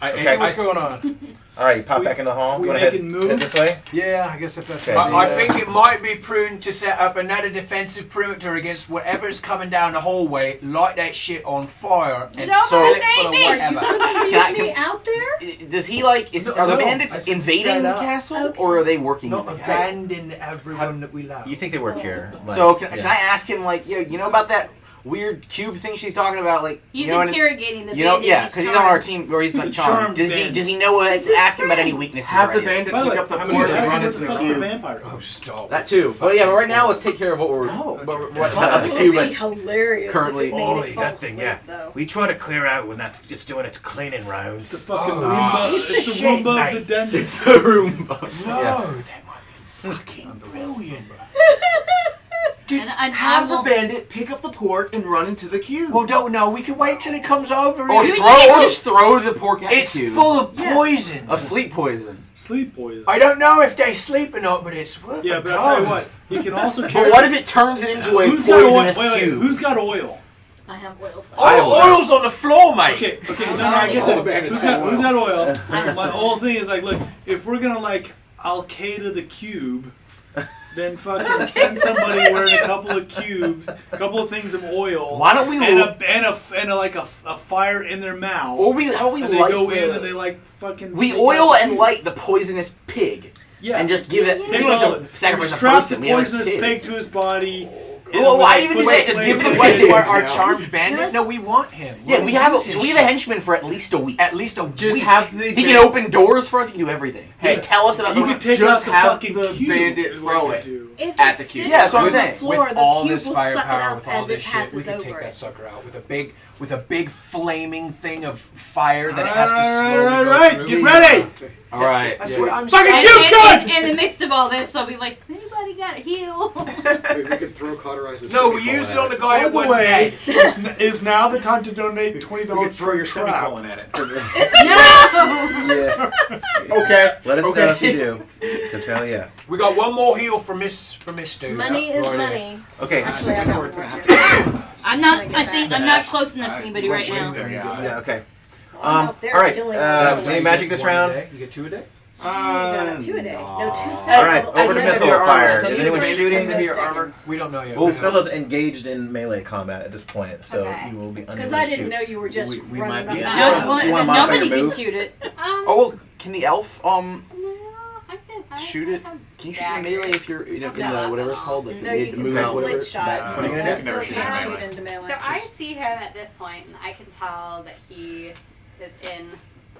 and Okay. see what's going on. All right, you pop back in the hall. we You want to making head moves? this way? Yeah, I guess if that's. Okay. what I we, think it might be prudent to set up another defensive perimeter against whatever's coming down the hallway, light that shit on fire, and It almost fill it ate full of me. whatever. Can Me out there? Does he like? Are the No, bandits I said invading set the up. castle, Okay. or are they working? Not in the castle? abandon everyone that we love. You think they work here? Like, So can yeah. I ask him like, you know about that weird cube thing she's talking about? Like, He's you know, interrogating the you know, bandit. yeah, because he's on our team where he's like The charmed. charmed Does bandit. he know what? This is Ask him about great. any weaknesses. Have the right here. bandit By the pick way, up the I'm port gonna and ask run you into what the the fuck's the cube. vampire? Oh, stop. That too. But yeah, but right now let's take care of what we're Oh. what That the would cube be that's hilarious. currently- if it made Oi, it that false thing, sleep, yeah. Though. We try to clear out when it's doing its cleaning rounds. The fucking Oh, Roomba. It's the shit, Roomba mate. of the dentist. the room. No, Yeah. that might be fucking brilliant. And I Have the will- bandit pick up the port and run into the cube. Well, don't know. We can wait till it comes over. Or here. just throw the pork at It's the cube. full of poison. of sleep poison. Sleep poison. I don't know if they sleep or not, but it's worth Yeah, a but I'll tell you go. what. You can also carry. But what if it turns it into a Who's got oil? poisonous Wait, cube? who's got oil? I have oil. Oil's on the floor, mate. Okay, no, I get All the that. bandits Who's got oil? I My whole thing is like, look, if we're gonna like Al Qaeda the cube, then fucking send somebody wearing a couple of cubes, a couple of things of oil. Why don't we and a fire in their mouth? Or how about we and they light go the- in and they like fucking. We take oil out the and cube. light the poisonous pig. Yeah. And just give it. Take We it don't all. have to sacrifice a Strap person. the We have a poisonous pig to his body. Well, why even do that? Just give the it weight to our Yeah. charmed bandit. Just- No, we want him. Yeah, We'll we have use his a shit. henchman for at least a week. At least a Just week. have the He can open doors for us. He can do everything. He can tell us about You the. could take Just out the have fucking the cube. bandit is what throw you it. do. If At it's the cube. sitting Yeah, that's what I'm on the saying. floor, With the all cube this will suck it firepower, up with all as this it shit, passes we can over take it. that sucker out with a big flaming thing of fire that it has to slowly Alright, go alright, through. get ready! All right. That's what I'm Fucking saying. cube gun! In the midst of all this, I'll be like, "Has anybody got a heal?" Wait, we could throw cauterized. No, we used it on the guy By that the wasn't way, dead. is now the time to donate $20 We could throw your for a trap. semicolon at it. No. Yeah. Okay. Let us know Okay. if you do. Because hell yeah. We got one more heal for Miss Dude. Money is Right here. money. Okay. Actually, I I know got where it's one gonna more. have to go. I'm not. Gotta get I think back. I'm not close enough to anybody right Went now. there, yeah. Yeah. Okay. I'm out there All right. killing Any You magic get this one a round? day? You get 2 a day? You got 2 a day. No, 2 seconds. All right. I Over to know missile your armor. fire. So Is you anyone can shooting? send Your those armor? seconds. We don't know yet. This fellow's engaged in melee combat at this point, so Okay. you will be unable Because to I didn't shoot. know you were just We running might up be- and Yeah. down. Well, You wanna then modify nobody your can move? shoot it. Oh well, can the elf No, I could. shoot it? Can you shoot in melee if you're in the No. whatever it's called, like No, the you mid can move still out whatever? blitz shot. Putting You it in? still Never shoot can't in shoot into melee. So I see him at this point, and I can tell that he is in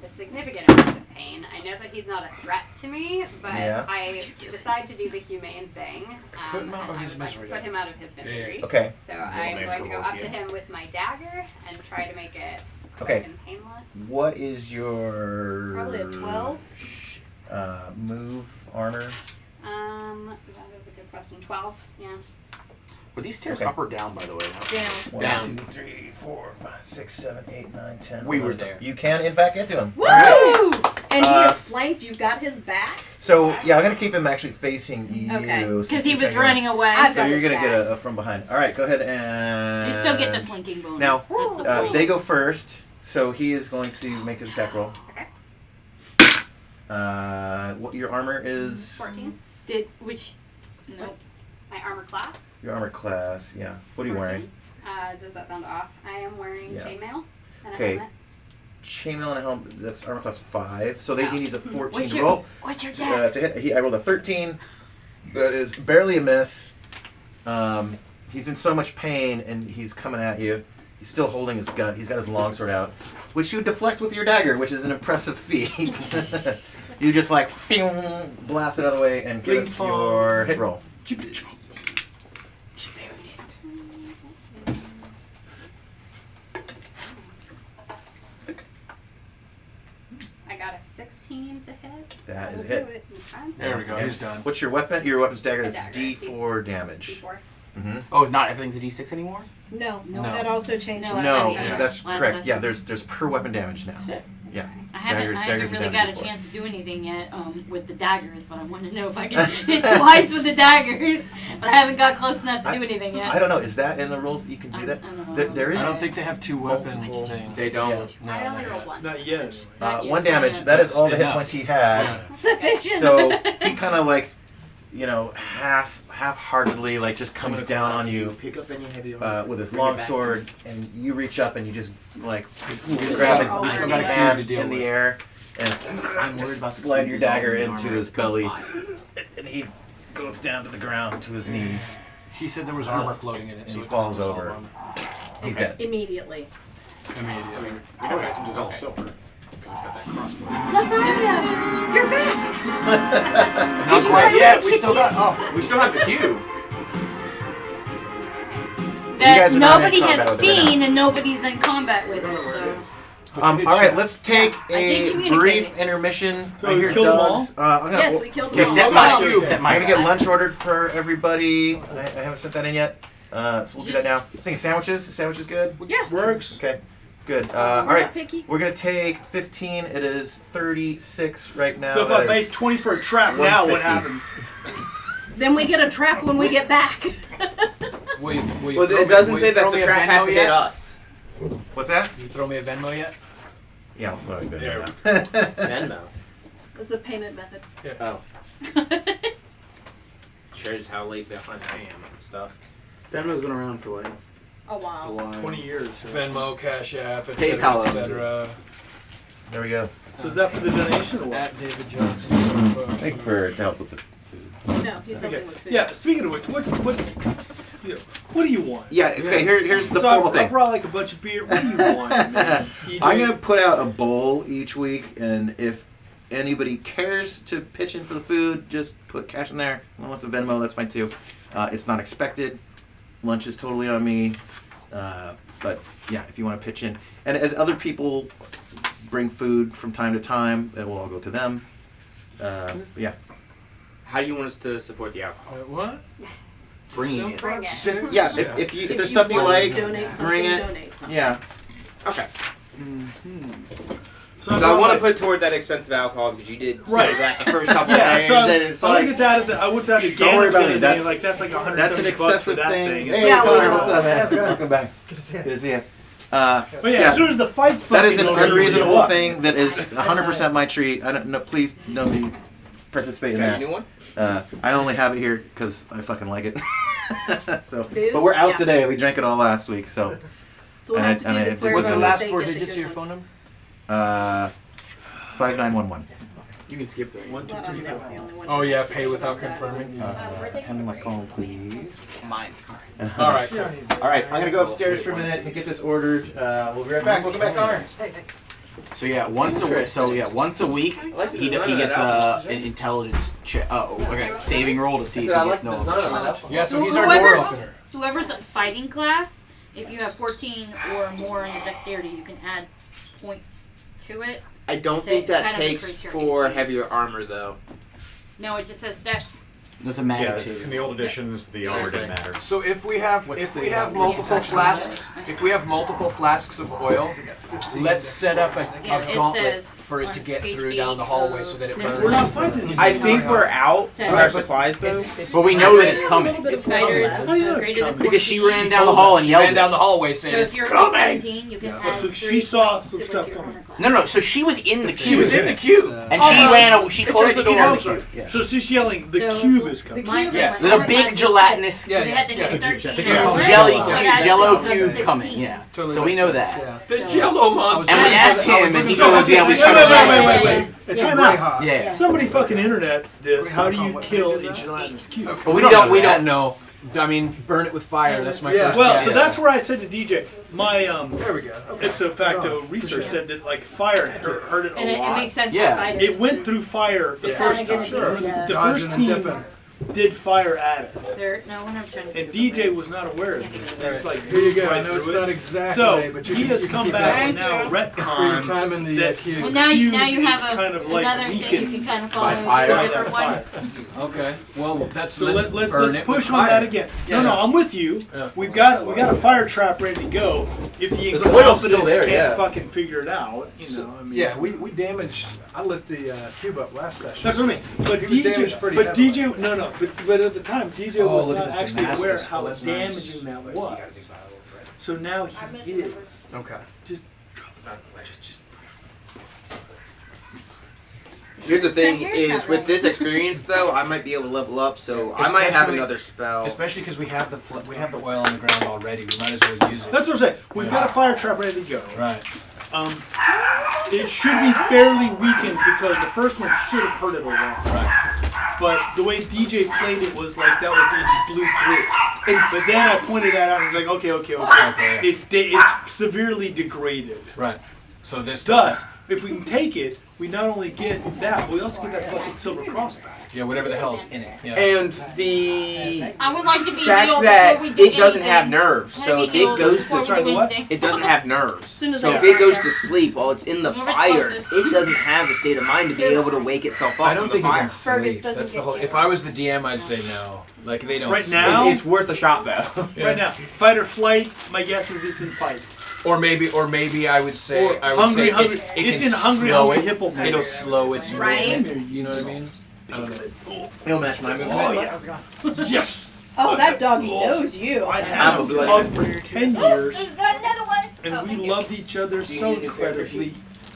a significant amount of pain. I know that he's not a threat to me, but Yeah. I decide to do the humane thing. Put him out and of I his would like to misery. put him out of his misery. Okay. So I'm make going to go provoke up to him. him with my dagger and try to make it Okay. quick and painless. What is your Probably a 12. Move armor? That is a good question. 12, yeah. Were these stairs Okay. up or down, by the way? Down. 1, Down. 2, 3, 4, 5, 6, 7, 8, 9, 10. We were 11. there. You can, in fact, get to him. Woo! And he Uh, is flanked. You got his back. So, yeah, I'm going to keep him actually facing you. Okay. since Because he you're was second. running away. I've So got you're his going to back. get a from behind. All right, go ahead and... You still get the flanking bonus. Now, That's the point. they go first, so he is going to make his attack roll. Okay. What your armor is? 14. Nope. My armor class. Your armor class, yeah. What are you wearing? 14. Does that sound off? I am wearing Yeah. chainmail and Okay. a helmet. Chainmail and a helmet, that's armor class 5. So he needs a 14 What's to your, roll. what's your To dex? hit. I rolled a 13. That is barely a miss. He's in so much pain and he's coming at you. He's still holding his gut. He's got his longsword out, which you deflect with your dagger, which is an impressive feat. You just like blast it out of the way and give us your hit roll. 16 to hit. That is a That'll hit. do it. Okay. There we go. He's done. What's your weapon? Your weapon's dagger A is dagger. D4 damage. D4. Mm-hmm. Oh, not everything's a D6 anymore? No, No. that also changed. No, last No, session. that's Last correct. session. Yeah, there's per weapon damage now. Sick. Yeah. I haven't Daggers really are got a before. chance to do anything yet with the daggers, but I want to know if I can hit twice with the daggers. But I haven't got close enough to do anything yet. I don't know. Is that in the rules? You can do that. I don't know. There is. I don't think they have two weapon Multiple. thing. They don't. Yeah. I only rolled 1. Not yet. Not yet, One not damage. yet. That is all the hit Enough. points he had. Yeah. Sufficient. So he kind of like, half-heartedly like just comes down on you Pick up any heavy with his Bring it long back. sword, and you reach up and you just like still grab got- his we still got a cube hand to deal in the with. air and I'm worried just about the slide cube your dissolving dagger the into armor. his belly, Fine. and he goes down to the ground to his knees. He said there was armor floating in it, so he it falls doesn't over. dissolve He's dead. Immediately. immediately. We know it has to dissolve silver because it's got that crossbow. Latharia, you're back. Not you quite find yet. the We still got. keys? Oh, We still have the cube. That guys are not in nobody combat has with it right seen and nobody's in combat with it. So All right, let's take I did a communicate. brief intermission. So I we hear killed them all? dogs. I'm gonna, Yes, we killed okay, them set all. my, Oh. Set I'm my gonna get lunch ordered for everybody. I haven't sent that in yet, so we'll do that now. I was thinking sandwiches. Sandwiches good. Yeah. Works. Okay, good. We're All not right, picky. we're gonna take 15. It is 36 right now. So if That I is- make 20 for a trap now, what 150. happens? Then we get a trap when we get back. will you Well, throw it me- doesn't will say you that throw the me a trap has Venmo to yet? hit us. What's that? You throw me a Venmo yet? Yeah, I'll throw it good. Yeah. Venmo. It's a payment method. Oh. Shows how late behind I am and stuff. Venmo's been around for like A a while. while. 20 years. Venmo, Cash App, PayPal owns etc. There we go. So is that for the donation or what? At David Johnson. So Thank you for help with the food. No, he's helping Okay. with food. Yeah. Speaking of which, what do you want? Yeah. Okay. Here's the So formal I thing. brought like a bunch of beer. What do you want? I'm gonna put out a bowl each week, and if anybody cares to pitch in for the food, just put cash in there. If wants a Venmo, that's fine too. It's not expected. Lunch is totally on me. But yeah, if you want to pitch in, and as other people bring food from time to time, it will all go to them. Yeah. How do you want us to support the alcohol? what? Bringing it. Bring it. Just, Yeah. If there's stuff you want like, to donate something, bring it. donate something. Yeah. Okay. So So I want to put toward that expensive alcohol because you did say Right. that the first couple Yeah, of days, so and it's I like look at that. I looked at it again. Don't worry about the it. other day, That's- like that's like $170 That's an excessive for that thing. It's Hey, Yeah, Connor, we know. what's up, man? How's it going? Welcome back. Good to see you. Good to see you. But yeah, yeah. as soon as the fight's That is an fucking over, you unreasonable go up. thing. That is 100% my treat. I don't. No, please, nobody participate in okay, that. new one. I only have it here because I fucking like it. So, Booze? but we're out Yeah. today. We drank it all last week. So, So we'll have to And do I the did- clear What's the vote. last They four get the digits of good your phone ones. number? 5911. You can skip that. 1, 2, Well, 3, I'm 4. the only one Oh who yeah, has pay to without do that. confirming. Hand me my phone, please. Mine. All right. All right, I'm gonna go upstairs for a minute and get this ordered. We'll be right back. Welcome back, Connor. So yeah, once a week, like the he design of gets that an intelligence check. Okay, saving roll to see if I he like gets the no design of that challenge. alcohol. Yeah, so So he's our door whoever's- opener. Whoever's a fighting class, if you have 14 or more in your dexterity, you can add points to it. I don't To think that kind of takes increase your for AC. heavier armor though. No, it just says dex. There's a magic Yeah, saving. in the old editions, the armor didn't matter. So if we have multiple flasks, of oil, let's set up a Yeah, it gauntlet says for it on to get page through down the 8 hallway of so that it this burns. We're not fighting. I think we're out with our Right, but supplies though. It's But we know that it's coming It's Spiders coming. How do you know it's greater than coming? because she 14. ran down the hall and She yelled. ran down the hallway So saying if it's you're coming. 17, you can add So 3 she saw points some to stuff your coming. armor class. No, she was in the She cube. was in the cube. And she closed the It's right, door. I'm sorry. Yeah. So she's yelling, the So- cube is coming. Mine- Yes. my There's a armor big class is gelatinous six. They had to hit 13 The or more. jelly So that's jello up to cube 16. coming. Yeah. Totally So we makes know sense, that. yeah. The So- Jello monster. And we asked him, and he So, goes, "Yeah, we wait, tried." wait. Yeah. Time out. Yeah. Somebody fucking internet this. How do you kill a gelatinous cube? But We don't don't. know We that. don't know. I mean, burn it with fire. That's my first Well, guess. so that's where I said to DJ, my There we go. Okay. ipso facto research said that like fire hurt it And a it lot. makes sense Yeah. for fighters. It went through fire the It's first kinda time. gonna be, The Dodging first and team, dipping. did fire at it. There, no, when I'm trying to. And DJ was not aware of it. It's like, Here you go. right I know it's through it. not exactly, So but you he can, has you can come keep back that and now for your retcon time in the that queue. Well, now you feud have is a kind of like another thing you weakened can kind of follow by with fire. a different one. Okay. Well, that's So let's burn let's it push with on that fire. again. Yeah. No, I'm with you. Yeah. We got a fire trap ready to go. If the There's a oil still incompetents there, can't yeah. fucking figure it out, you know. I mean, Yeah, we damaged. I lit the cube up last session. That's what I mean. But He was damaged DJ, pretty but heavily. DJ, no. But at the time, DJ Oh, was look at not this actually aware Damascus. how Oh, that's damaging nice. that was. So now he is. Okay. Just Here's the thing: Here's is not with right. this experience though, I might be able to level up. So I might have Especially- another spell. Especially because we have the oil on the ground already. We might as well use it. that's what I'm saying. We've got a fire trap ready to go. Right. It should be fairly weakened because the first one should have hurt it a lot. Right. But the way DJ played it was like that was it just blew through. But then I pointed that out and was like, okay. yeah. It's severely degraded. Right. So this Thus, if we can take it, we not only get that, but we also get that fucking silver cross back. Yeah, whatever the hell's in it. Yeah. And the I would like to be fact healed that before we do it doesn't have anything. nerves, Can I so be if it healed goes before to we do what? anything? it doesn't have nerves. soon as So I if get it goes back to sleep while it's in the You're fire, responsive. it doesn't have the state of mind to be able to wake itself up I don't from think the it fire. can sleep. doesn't That's the get whole. you. If I was the DM, I'd say no. Like they don't. Right sleep. now? It's worth a shot though. Yeah. Right now, fight or flight, my guess is it's in fight. Or maybe I would say Or I would say hungry. it It's can in hungry, slow hungry it. hippo. It'll slow its Right. movement. You know what I mean? I don't know. It'll match my movement. Oh yeah. Yes. Oh, that doggy knows you. I I'm have a a blood dog for 10 years, Another one. and we loved each other so incredibly.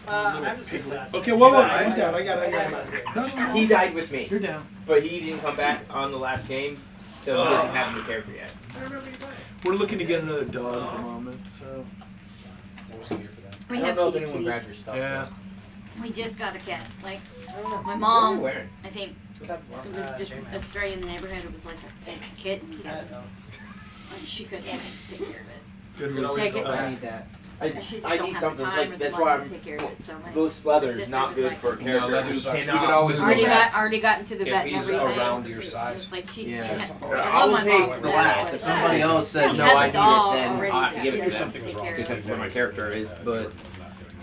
I'm just excited. Okay, whoa, I'm down. I got it. No. He died with me, You're down. but he didn't come back on the last game, so he doesn't have a new character yet. We're looking to get another dog at the moment, so. We I don't have know if kitty anyone kitties. grabbed your stuff. Yeah. We just got a cat. Like my What are you mom, wearing? I think it was just a stray in the neighborhood. It was like a kitten. And she couldn't take care of it. Good Take it. I need that. I just I don't need have something the time or like the that's money why to I'm. take care of it. So my Loose leather is sister not was good like- for a character. leather who sucks. We cannot could always move go back. already gotten to the If vet and he's everything. around your size. It's like she Yeah. had. I love will my take mom the for that, last. but If somebody else says she no, has I a need dog it, then already I to give it to take them. care of Because it. that's what my character is. But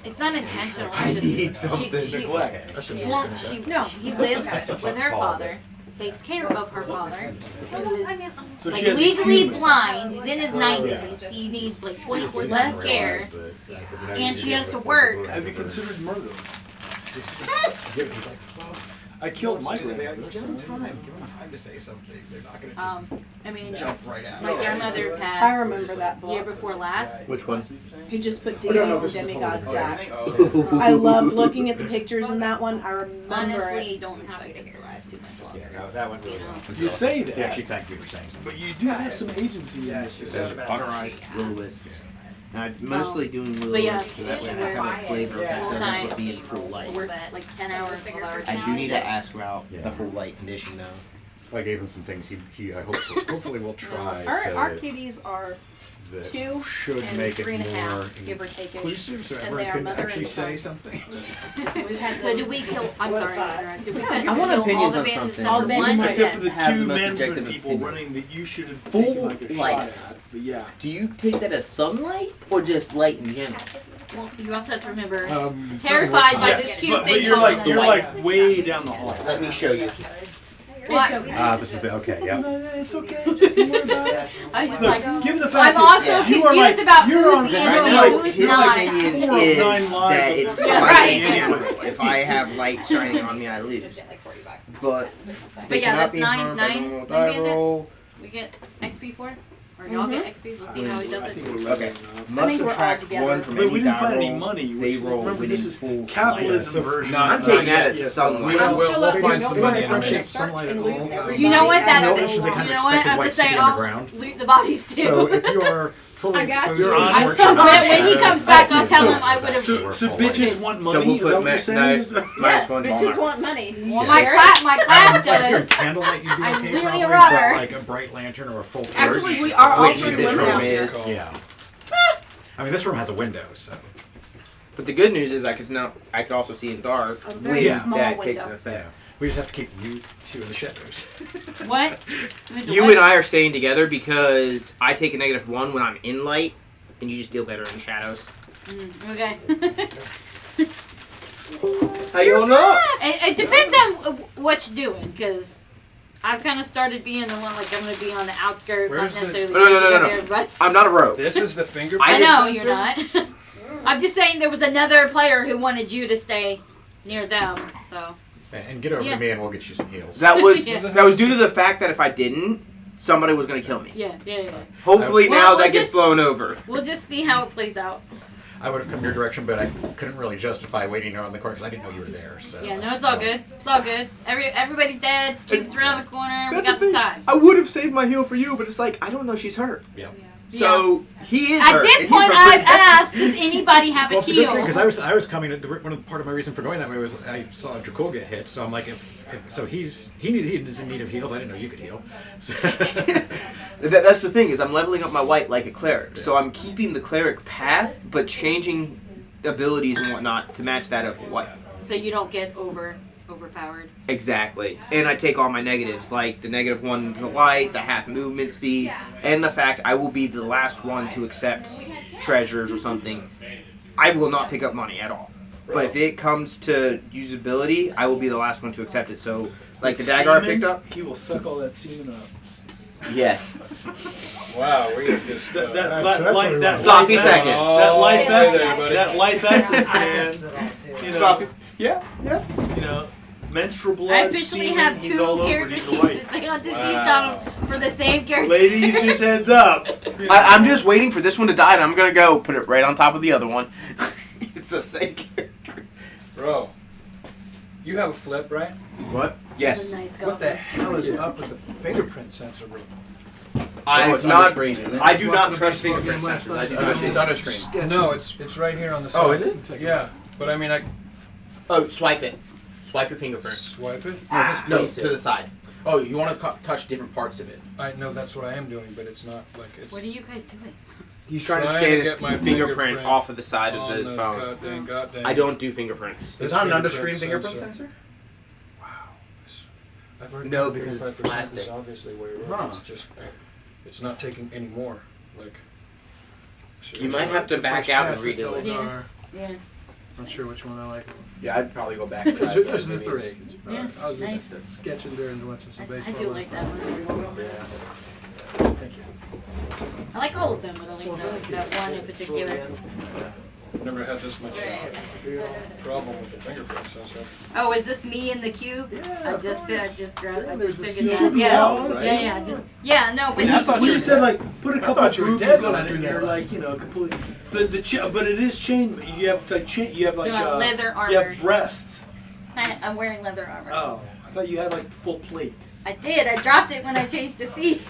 It's not intentional. I It's just- need something she, neglect. That's a Well, neglect. she lives with her father, takes care of her father, who is So like she has a legally human. blind. He's in his 90s. He needs like 24/7 care, and she has to work. Have you considered murder? I killed my grandmother. Give them time. Give them time to say something. They're not going to just I mean, jump right out. my grandmother passed. I remember that book. Year before last. which one? He just put Oh, no, no, deities this and is demigods totally back. different. I loved looking at the pictures in that one. I remember Honestly, it. don't expect it to last too much longer. Yeah, no, that went really well. You say that. Yeah, actually, thank you for saying something. But you do have some agency in this decision. Butterized little wisps. I'm mostly doing little But yeah, wisps so that way I have a quiet. flavor Full that time. doesn't be in full light. Work like 10 hours, 12 hours I now. do need to ask about Yeah. the full light condition though. I gave him some things he I hopefully will try Our to kitties are that 2 should and make it 3.5, more give or take. inclusive so And everyone they are can mother actually and say son. something. We've had So did we kill? I'm sorry, to interrupt. Did we kill I want all opinions the on bandits something. at All the once? bandits Except for the Have two the most management objective people opinion. running that you should have Full taken like a light. shot at. But yeah. Do you take that as sunlight or just light in general? Well, you also have to remember, Um, terrified by Yeah, this cute but thing you're falling like on the white. way down the hall. Let me show you. What? this is the okay. Yeah. No, it's okay. Just don't worry about it. I was just Look, like, given the fact I'm also that confused you are like, about you're who's on, the Because you're I enemy know and like who's his not. opinion Four of is 9 lives that of- it's Yeah, light right. anyway. If I have light shining on me, I lose. But they yeah, cannot that's be nine harmed by normal bandits. die roll. We get XP for? Or y'all get XP? We'll see how he does it. Okay. I Must think we're all subtract together. 1 from But any we didn't die find any roll. money. They Which, roll remember, within this is full capitalism light. version. No, I'm no, taking not that as Yes, sunlight. We'll find some money in a minute. Differentiate sunlight at all. You know what? That's No, the, this is the kind you of know what? expected As I whites to say, be on the I'll ground. loot the bodies too. So if you are fully I got exposed you. to You're the on. fortune, When he comes back, I'll tell him I would have. So bitches want money? we'll Is put that what you're saying? Yes, one bitches dollar. want money. Well, my class if you're in does. candlelight, you'd be I'm okay really probably, a robber. but like a bright lantern or a full torch. Actually, we are all Which pretty this women room out here. is. Yeah. I mean, this room has a window, so. But the good news is I could also see in dark A very when small that window. takes an effect. We just have to keep you two in the shadows. What? You and I are staying together because I take a -1 when I'm in light, and you just deal better in shadows. Okay. How you holding up? It depends on what you're doing, because I've kind of started being the one, like, I'm going to be on the outskirts, Where's not the- necessarily. No. I'm not a rogue. This is the fingerprint. I know sensor? you're not. I'm just saying there was another player who wanted you to stay near them, so. And get over to me and we'll get you some heals. That was Yeah. that was due to the fact that if I didn't, somebody was going to kill me. Yeah. Hopefully Well, now we'll that gets just- blown over. We'll just see how it plays out. I would have come your direction, but I couldn't really justify waiting around the corner because I didn't know you were there. So. Yeah, no, it's all good. It's all good. Everybody's dead. Cube's around the corner. We got some time. I would have saved my heal for you, but it's like I don't know she's hurt. Yeah. So he is At hurt. this and point, he's I've hurt. asked, does anybody have a Well, it's a good thing heal? because I was coming. Part of my reason for going that way was I saw Dracul get hit, so I'm like, he is in need of heals. I didn't know you could heal. That's the thing is I'm leveling up my wight like a cleric, so I'm keeping the cleric path, but changing abilities and whatnot to match that of wight. So you don't get overpowered. Exactly, and I take all my negatives, like the -1 to the light, the half movement speed, and the fact I will be the last one to accept treasures or something. I will not pick up money at all. But if it comes to usability, I will be the last one to accept it. So, like the dagger I picked up. He will suck all that semen up. Yes. Wow, we just Sloppy seconds. That life Oh, essence. buddy. That life essence, man. You know, Sloppy. Yeah. you know, menstrual blood. I officially semen, have he's 2 all over character you, sheets right. that say on deceased on them for the same character. Ladies, just heads up. I'm just waiting for this one to die, and I'm gonna go put it right on top of the other one. It's the same character. Bro, you have a flip, right? What? That's Yes. a nice What the goblin. hell is up with the fingerprint sensor? I Oh, it's not. on screen, isn't it? I do not trust fingerprint sensors. I do not. It's on a screen. No, it's right here on the side. Oh, is it? Yeah, but I mean, I Oh, swipe it. Swipe your fingerprint. swipe it. No, place to the side. Oh, you want to touch different parts of it. I know that's what I am doing, but it's not like it's. What are you guys doing? He's trying to Trying scan to his get my fingerprint fingerprint off of the side of on his the phone. goddamn. I don't do fingerprints. This It's not an fingerprint under-screen fingerprint sensor? Wow. I've already No, got because it's 35%. This plastic. is obviously where it is. Huh. It's just, it's not taking any more. Like. You might have to back out and redo it. Yeah. Not sure which one I like. Yeah, I'd probably go back. There's the Maybe three. Yeah, I was nice. just sketching there and watching some I baseball. do like that one. Yeah. Thank you. I like all of them, but I like that one in particular. Never had this much problem with the fingerprint sensor. Oh, is this me in the cube? I just figured There's the that. secret Yeah, walls. yeah, no, but I thought he, you said like put a couple thought you were boobies dead when on I it, drew and that you're last like completely. But it is chain. You have like you have like leather You armor. have breasts. I'm wearing leather armor. Oh, I thought you had like full plate. I did. I dropped it when I changed to thief.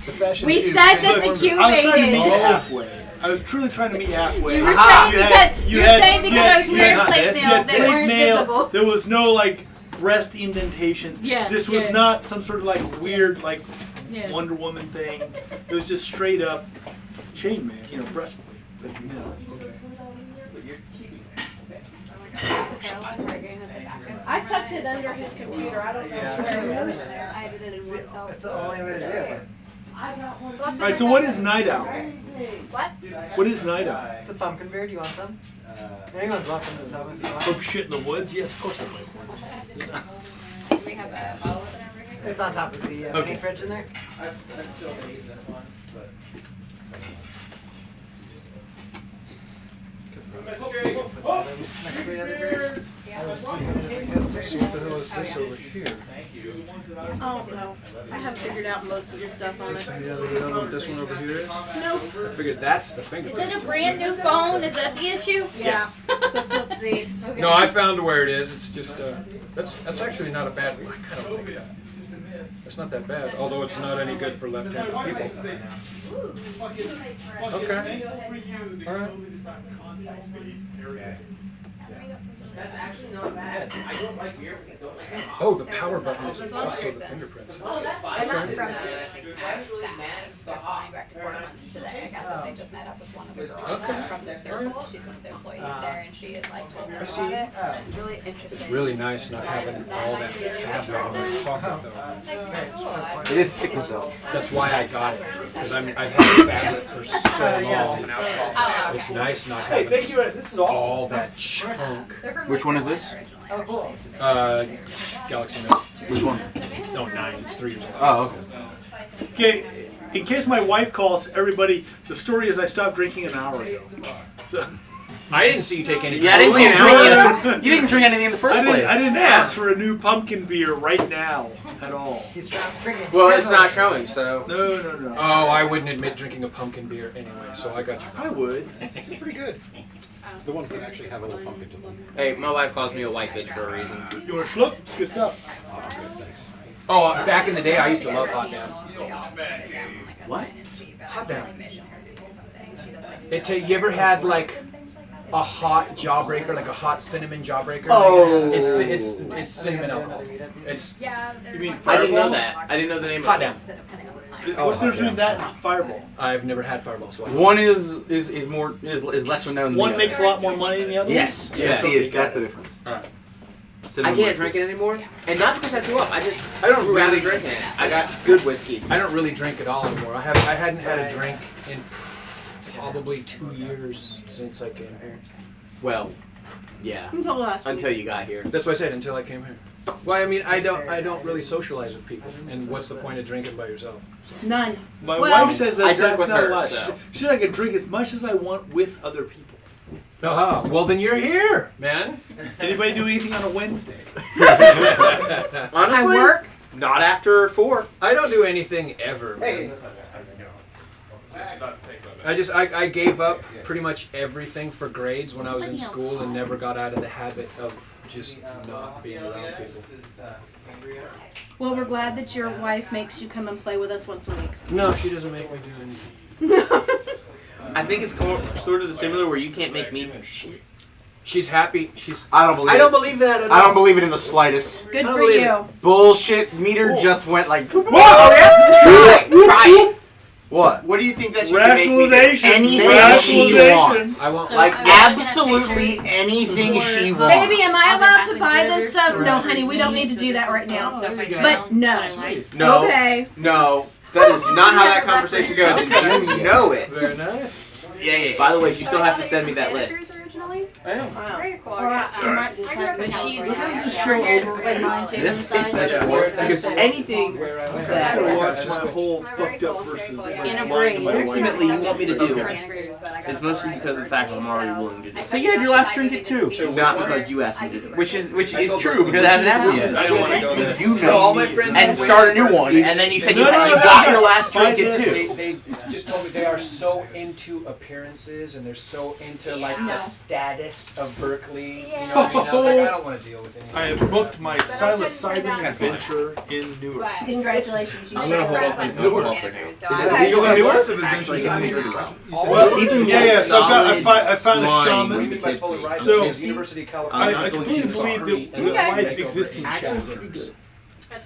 The fashion We cube said changed that the form. cube I was trying to meet made you it. halfway. I was truly trying to meet you halfway. You were Aha, saying you because had- saying because I was you wearing had plate this, you mail, had they plate weren't mail. visible. There was no like breast indentations. Yeah, This was yeah. not some sort of like weird like Yeah. Wonder Woman thing. It was just straight up chainmail, breastplate. But I tucked it under his computer. I don't know where it is. I did it in one fell That's the only way to do it. I got one. All right, so what is Night Owl? What? What is Night Owl? It's a pumpkin beer. Do you want some? Anyone's welcome to some if you want. Oh, shit in the woods? Yes, of course I like one. Do we have a bottle of it over here? It's on top of the Okay. mini fridge in there. I've still eaten this one, but. Next to the other beers. Yeah. So what the hell is this over here? Oh no, I have figured out most of the stuff on it. You know what this one over here is? No. I figured that's the Is fingerprint it a sensor. brand new phone? Is that the issue? Yeah. It's a flip Z. Okay. No, I found where it is. It's just that's actually not a bad. I kind of like that. It's not that bad, although it's not any good for left-handed people. Okay. All right. That's actually not bad. I don't like beer because I don't like it. Oh, the power button is also the fingerprints. I'm not from those flying back to Portland today. I guess that they just met up with one of the girls from the circle. She's one of the employees there, and she had like told me about it. It's really interesting. It's really nice not having all that fabric on my pocket, though. It is thick as though. That's why I got it, because I've had fabric for so long. It's nice not having This is awesome. all that chunk. Which one is this? Galaxy Note. Which one? No, 9. It's 3 years old. Oh, okay. Okay, in case my wife calls, everybody, the story is I stopped drinking an hour ago. So, I didn't see you take any. Yeah, I didn't see anything. You didn't drink anything in the first place. I didn't ask for a new pumpkin beer right now at all. Well, it's not showing, so. No. Oh, I wouldn't admit drinking a pumpkin beer anyway, so I got you. I would. Pretty good. It's the ones that actually have a little pumpkin to them. Hey, my wife calls me a white bitch for a reason. You want a schluck? It's good stuff. Oh, good, thanks. Oh, back in the day, I used to love hot damn. What? Hot damn. You ever had like a hot jawbreaker, like a hot cinnamon jawbreaker? Oh. It's cinnamon alcohol. It's You mean I didn't know Fireball? that. I didn't know the name hot of damn. What's the difference between that and Fireball? I've never had Fireball, so I don't. One is lesser known than One the makes a other. lot more money than the other? Yes. Yeah. That's the difference. Alright. I can't drink it anymore. And not because I threw up. I don't grew out really of drinking it. I got good whiskey. I don't really drink at all anymore. I hadn't had a drink in probably 2 years since I came here. Well, yeah. Until last week. Until you got here. That's what I said, until I came here. Well, I mean, I don't really socialize with people, and what's the point of drinking by yourself? None. My Well, wife says I that's drink with not her, a lot. so. She said I can drink as much as I want with other people. Uh-huh. Well, then you're here, man. Anybody do anything on a Wednesday? Honestly, I work. not after 4. I don't do anything ever. Man. I gave up pretty much everything for grades when I was in school and never got out of the habit of just not being around people. Well, we're glad that your wife makes you come and play with us once a week. No, she doesn't make me do anything. I think it's sort of the similar where you can't make me do shit. She's happy. I don't believe I it. don't believe that at all. I don't believe it in the slightest. Good I for believe you. Bullshit meter just went like. Whoa, yeah? Try it. What? What do you think that she can make me do? Rationalization. Anything she wants. I won't Like I'm looking at absolutely pictures anything she wants. Baby, am I allowed to buy this stuff? No, honey, we don't need to do that right now. But no. No. Okay. No. That is not how that conversation goes. And you know it. Very nice. Yeah. By the way, you still have to send me that list. Originally. I am. Very cool. But she's That's because anything Where I went. that I watch my whole fucked up versus In a lying to my wife. ultimately you want me to do Okay. is mostly because of the fact that I'm already willing to do So you had your last drink at 2, not because you asked me to do it. which is true because it hasn't happened yet. I don't want to go there. You No, all my friends and start a new one, and then you said you No, got your last drink at They 2. just told me they are so into appearances and they're so into like the status of Berkeley. You know what I mean? I was like, I don't want to deal with any of I that. have booked my psilocybin adventure in Newark. Congratulations. You I'm should gonna hold off have. until 12 for now. Is it legal in Newark? Actually, I'm here to go. Well, Even yeah, so I found a slime What do you shaman. mean by full of rights? So- It's University of I California. completely believe that life exists in chapters.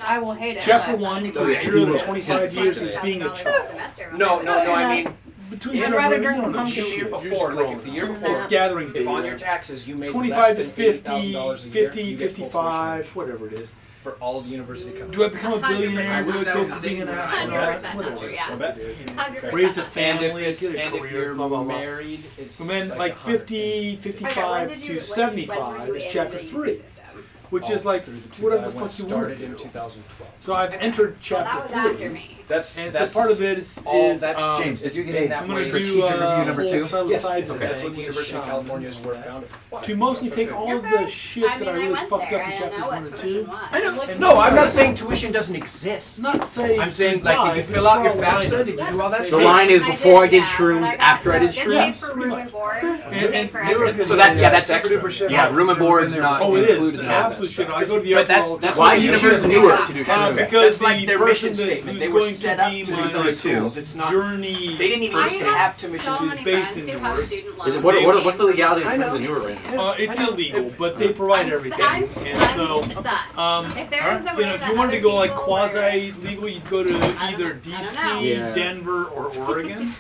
I will hate it. Chapter 1 was 0 to 25 years as being a child. No, I mean, Between I'd rather children, drink no, pumpkin the year shit, you're before, just like growing. if the year Fourth before, gathering if on day, your taxes you made 25 less to than 50, $50,000 a year, 50, you get full 55, whatever it is. tuition for all of University of Do I California. become a billionaire? Do I go from being an astronaut? 100% Whatever. not true, yeah. I bet. 100% Raise a not true. family, And get a if career, you're blah, blah, blah. married, it's And then like 100. 50, Okay, when 55 did you- to when 75 were is you chapter in the 3, system? which is like whatever the fuck you want started to in do. 2012. So I've entered Well, that chapter was after 3. me. That's And that's so part of it is that's James, did you it's get been a- that I'm going way to since do review number whole 2? psilocybin Yes, thing that's what the with University of shaman. California is where founded. To mostly take all of the shit I that mean, I really went fucked there. up in I didn't chapters know 1 what and tuition 2. was. I know. No, I'm not saying tuition doesn't exist. Not saying I'm saying, like, did you fill out your FAFSA? Did you do all that The stuff? line is before I did yeah, shrooms, but after I did this shrooms. paid for room and board. This paid for and everything. So that's extra. Yeah, room and board's not Oh, it is. included in that. absolute shit. stuff. I go to the But airport that's all the time. why Why is University Newark to do shit? Because That's like the their person mission that statement. who's They were going set to up be to my do those schools. It's not. journey. They didn't even I used to have have to mission. so is many based friends in who have Newark. student Is it, loans. what's the legality of I friends know. in Newark right now? It's illegal, but they provide everything. I'm And so, sus. you If there is a way know, if that you wanted to other go like people quasi legal, you'd go to either know. DC, Yeah. Denver, or Oregon.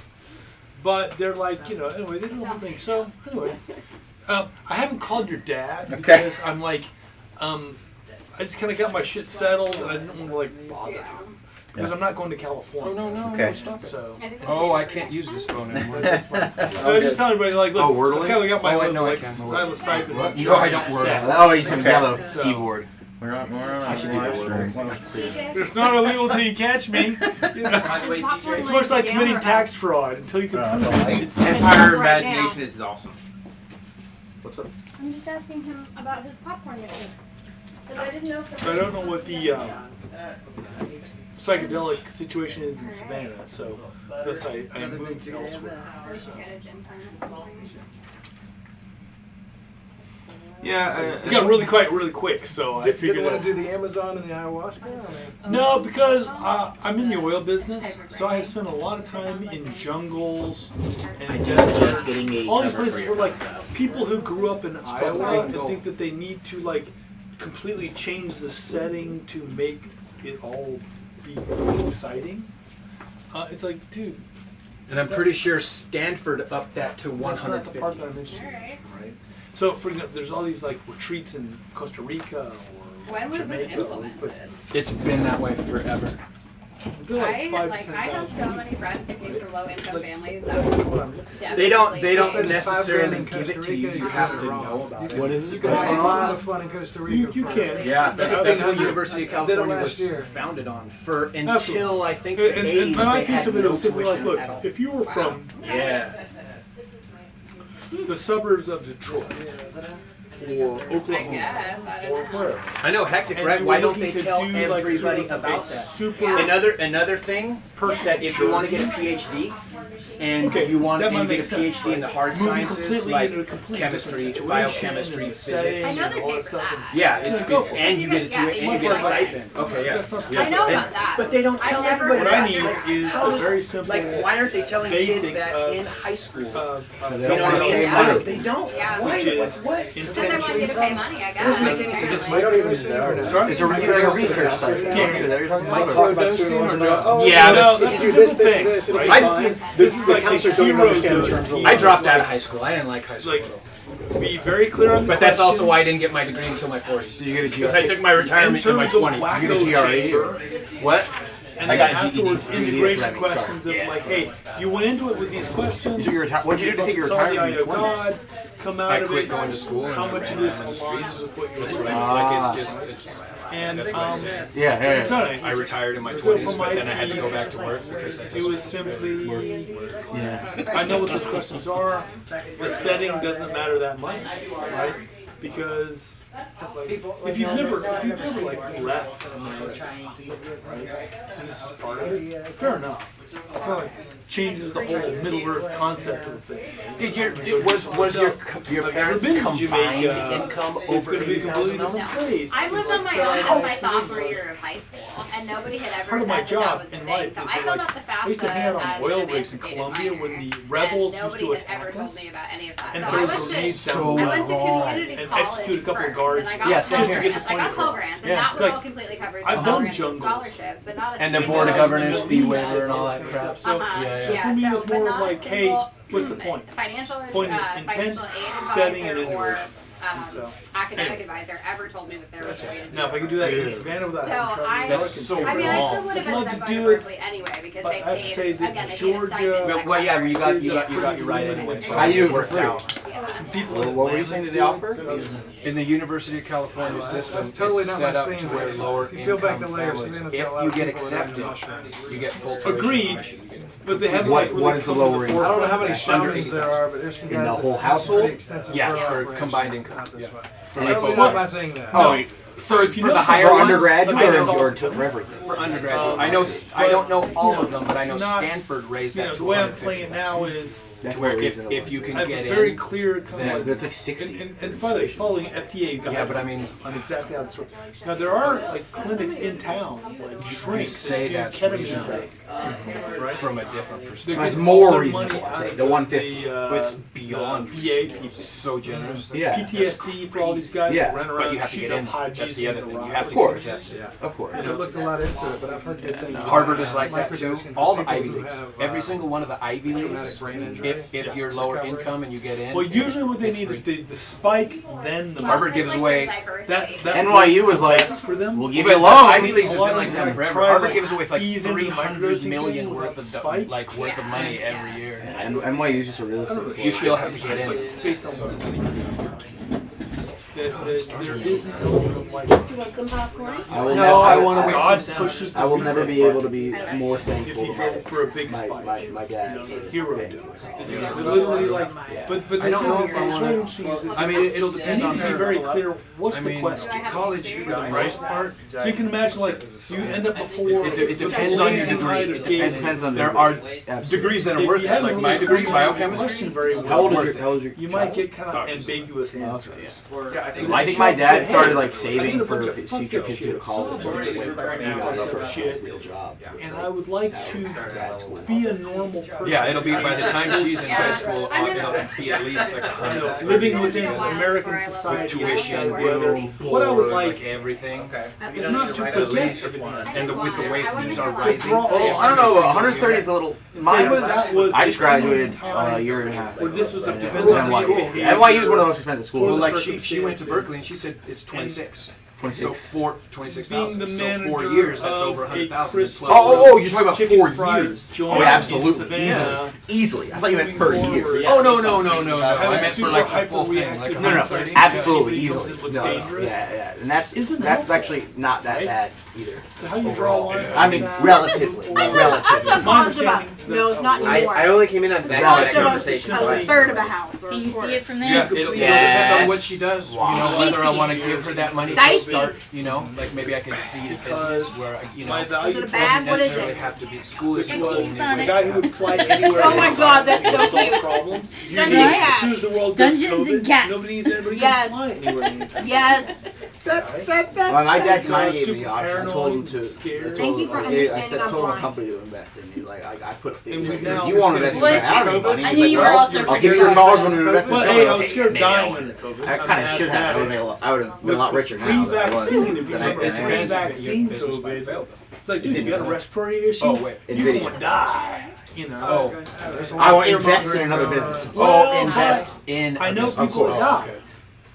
But they're like, you know, anyway, they don't have things. So anyway, I haven't called your dad because I'm like, I just kind of got my shit settled and I didn't want to like bother him because I'm not going to California. Oh no, Okay. stop it. So Oh, I can't use this phone anymore. so I just tell everybody like, look, Oh, Wordling? I've kind of got my Oh, I own know I like, can. I have a site with No, I don't word. set. Oh, you said Okay. yellow So- keyboard. We're on I should do that one. Let's see. It's not illegal till you catch me. You know, it's much like committing tax fraud until you can prove it. It's Empire Right now. Imagination is awesome. What's up? I'm just asking him about his popcorn machine. Because I didn't know if So I don't know what the psychedelic situation is in Savannah, so thus I moved elsewhere. So. Yeah. It got really quiet really quick, so I figured Didn't want out. to do the Amazon and the ayahuasca? I mean, No, because I'm in the oil business, so I have spent a lot of time in jungles and deserts. All these places where like people who grew up in Iowa and think that they need to like completely change the setting to make it all be exciting. It's like, dude, And I'm pretty sure Stanford upped that to that's not the part 150. that I'm interested in, right? So, for example, there's all these like retreats in Costa Rica or When was Jamaica. this all these places. implemented? It's been that way forever. They're like I 5,000 to I have 10,000 so many friends who came from low income like- families That's that like was what I'm looking for. They don't definitely necessarily in give it Costa to you. Rica, You you have got to it wrong. know about it. What is it? there's a lot of fun in Costa Rica. You for- can. Yeah, that's what 1800. University of Did it California last was year. founded on. For Absolutely. until I think the And 80s, my they piece had of it no was simply like, tuition look, at all. if you were from Yeah. the suburbs of Detroit or I Oklahoma guess. I or don't know. wherever, I know, hectic, and right? you Why were don't they looking to tell do, like, everybody sort of about a that? super Another thing that if you want to get a PhD and Okay, you want that and you might get a make sense, PhD in the hard moving sciences completely like into a completely chemistry, different biochemistry, situation and physics. I know they all pay that for stuff. that. Yeah, it's go for it. and you get it Yeah, and you get a stipend. Okay, yeah. That's not I know about that. But they don't I tell never everybody What I that. need Like, is how a do- very simple Like, why aren't they telling kids basics that of in high school? Of They You don't know what I wanna mean? pay Why money. they don't? Yeah. Why? which is What? Because they want you to pay money, I guess. Doesn't make any sense. We don't even need that. Sorry? It's a research site. Yeah. Is that what you're talking Might about? talk about student loans and go, oh, Yeah, no, that's- if that's you a do this, different this, thing, and this, it'll be right? fine. This is the like counselors the don't even hero understand the goes terms of to- law. I dropped out of high school. I didn't like high school Like, at all. be very clear on the But that's also why I questions. didn't get my degree until my 40s. So you get a Because I took my retirement Enter in my the 20s. wacko You get a GRE chamber, What? and I then got a GED. afterwards integration That's questions of Yeah. like, hey, you went into it with these questions. So you're what'd you do to take your saw the retirement eye in of your 20s? God, come out I of quit it. going to school and How I much ran of this around the aligns streets. with what you're That's what doing? I mean. Like, it's And that's what I said. Yeah. I retired in my So 20s, from but my then I had to go piece, back to work because that it was doesn't simply, Yeah. I know what those questions are. The setting doesn't matter that much, right? Because if you've never like left America, right? And this is part of it, fair enough. It kind of like changes the whole Middle Earth concept of the thing. was your I've never parents' been to combined Jamaica. income It's over going to be a completely $80,000? different place. I lived on my So- own since my sophomore year of high school, and nobody had ever Part of said my that job was a in thing. life So is I that, filled like, out the I used to FAFSA hang out on as oil an rigs in emancipated Colombia minor, when the rebels and used nobody to had ever attack told us me about any of that. and So throw I grenades so down went to wrong. community and college execute a couple first, guards. and I got Yeah, Pell same here. Grants. I got Pell across. Grants, and Yeah. that It's was like, all completely covered I've through Pell done Grants and jungles. scholarships, but not a And the single board of Middle governors, East fee and waiver, and all all that kind of crap. stuff. So, Yeah. so for me, so, it's but more not a like, hey, single what's the point? financial Point is intent, financial aid setting, and advisor or integration. So, academic advisor ever told me that there was a way to do now if I it. could do that in Dude. Savannah without So having trouble, I, That's so I mean, I wrong. still would have I'd love ended to up do going to it, Berkeley anyway because but they I have to paid, say that again, they paid a Georgia- stipend. Well, yeah, you got Yeah. your right anyway. So I do it it for worked free. out. some people What in were you Atlanta saying that they do offer? In the University of California system, That's totally it's not set my up scene, to where man. lower If you peel back income the layers, families, Savannah's got a if lot you of get people that are accepted, mushrooms. you get full tuition. Agreed. tuition, you get it. But they haven't What- like really what is the come to lower income? I don't know how many Under shamans there 80,000. are, but there's some guys the that whole have household? pretty extensive Yeah, rural for operations combined out income. this Yeah. way. For That's like not one. my thing there. Oh, So if you for know the some higher for ones, undergraduate I know. or for everything? for undergraduate. I don't know all of them, but I know Stanford raised that to the way I'm 150 playing now is to where if you can I have get a very in, clear kind of It's like 60. and by the way, following FTA guidelines Yeah, but I mean- on exactly how this works. Now there are like clinics in town, like shrinks say that that's do ketamine reasonable. bank, right? from a different They're perspective. That's getting more all their reasonable, money I'd out say, of the 150. But it's beyond VA people. so generous. It's Yeah. PTSD for all these guys Yeah. that run around But you have to shooting get in. up Hodges That's the other and thing. You rock. have Of to course. get accepted. Of course. I looked a lot into it, but I've heard good things. Harvard is like that too. Microdosing All the people Ivy who Leagues. have, Every single one of the Ivy traumatic Leagues. brain injury. If you're lower income and you get in. Well, usually what they it's need is free. the spike, then the Harvard gives away. that NYU was like, best for them. we'll give But you the Ivy loans. Leagues have A lot been like of that them forever. try Harvard to gives away like ease into the 300 microdosing million thing worth without of spike. worth of money every year. And NYU is just a real estate. You still have to get in. Based on what there is an element of like You want some popcorn? I will No, never, I want to wait God for pushes the I will never reset be able to button be more if thankful you to go for a big spike. my dad. Hero for does. being- They're literally like, but I don't know if I it's wanna- really interesting is I mean, it'll you depend need on to be her. very clear. What's I the mean, question? college for the most part. So you can imagine like you end up before. It depends on your degree. It depends on the There are Absolutely. degrees that are If worth you it. haven't Like my really degree, formulated the biochemistry. question very well, How old is worth your, it. how old is your you might child? get kind Oh, of she's ambiguous Yeah. answers. Well, I think my dad started like saving for his future kids to go to college. Right. He got his first real job. And I would like to be a normal person. Yeah, it'll be by the time she's in high school, it'll be at least like You know, 100. living within American With society, tuition, whether room, what I would board, like everything. is not to At forget. least. And with the way fees are rising. Oh, I don't know. 130 is a little. Mine That was. I a just graduated time a year and a half. where this was a ago. Depends on the school. NYU is one of the most expensive Well, schools. like she went to Berkeley and she said it's 26. So 26,000. Being the So 4 manager years, that's of over a 100,000 Chris- plus. Oh, you're talking about Chicken 4 fried years. joint Oh, yeah, absolutely. in Savannah. Easily. I thought you meant per year. Oh no. I meant for super like the full thing, like hyper-reactive. No, no, 130. absolutely, Because easily. it looks No, dangerous. yeah. And that's Isn't that's that actually not that bad either. So how you draw a line? I mean, relatively. That's Relatively. a bunch of a. No, it's not anymore. I only came in on It's that Well, most of conversation. a third of a house. Or Can you a quarter. see it from there? Yeah, it'll depend on what she does. You know, whether I want to give her that money to Dices. start. You know, like maybe I can seed a business where you know My it value Is it a doesn't bad? What is necessarily it? have to be school is It the keeps only on The way. guy who would fly anywhere. Oh my God, that's so to solve cute. problems. Dungeon Usually, Cat. as soon as the world goes Dungeons and COVID, Cats. nobody's ever Yes. fly anywhere anytime. Yes. Well, my dad So kind of I was gave me the super option. I told him paranoid, to. scared. Thank you for I understanding said, I'm told him a blind. company to invest in. He's like, I put. And we If now you want to just invest in Well, it, it's I don't just- have money. I He's knew like, you were well, also I'll give you your knowledge when you invest in But it. hey, I was scared of dying I in COVID. I kind of should have. I would have been a lot richer now than I was. Pre-vaccine, if you than I- remember, than I am. pre-vaccine Business might COVID. fail. It's like, dude, you got a respiratory issue. Oh wait. You're NVIDIA. gonna die. You know. I want to invest in another business. Oh, invest in. I a know business. people Oh, die. okay.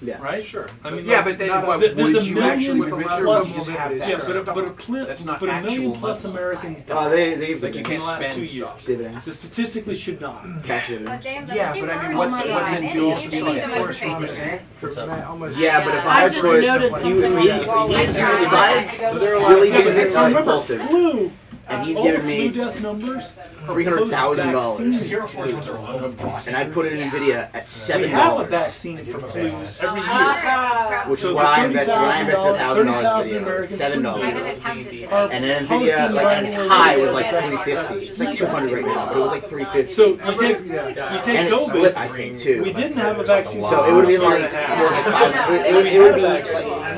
Yeah. Right? Sure. I mean, Yeah, like, but then not a- what, there's would a you million actually be plus- richer or you just have that? Yeah, stuff? but That's not a million actual plus money. Americans die. They Like you in the can't last 2 spend years. stuff. dividends. So statistically should not. Cash dividends. Yeah, but I mean, what's in bills? Thank you so much for 4%? Yeah, but if I I just put, noticed if you, if something he, if wrong. he, if Yeah. I So really yeah, did but it remember, impulsive, flu. and he'd All the given flu me death numbers. $300,000, and I'd put it in Nvidia at We have a $7, vaccine for flus every year. which is So what the I invested. When I invested $1,000 $30,000 in Nvidia, Americans I had $7. attempted to Are And then Nvidia, like at its high, was like 350. It's like 200 right now, but it was like 350. So you take And it split, I COVID. think, too. We didn't have a vaccine. So it would be like more like 500. It would be like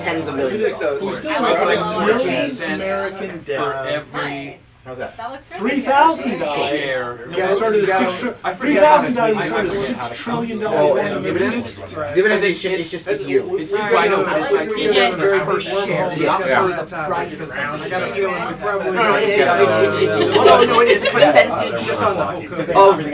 tens of millions of We dollars. still So it's like have 14 million cents American for death. every How's that? That looks $3,000 share. We started at $3,000 we started a $6 trillion Oh, and dividends? Dividends, it's just yearly. It's, I know, but it's like it's per share. Yeah. For the price. I got a feeling we probably. No, it's Oh, no, it is percentage. Just on the whole of of the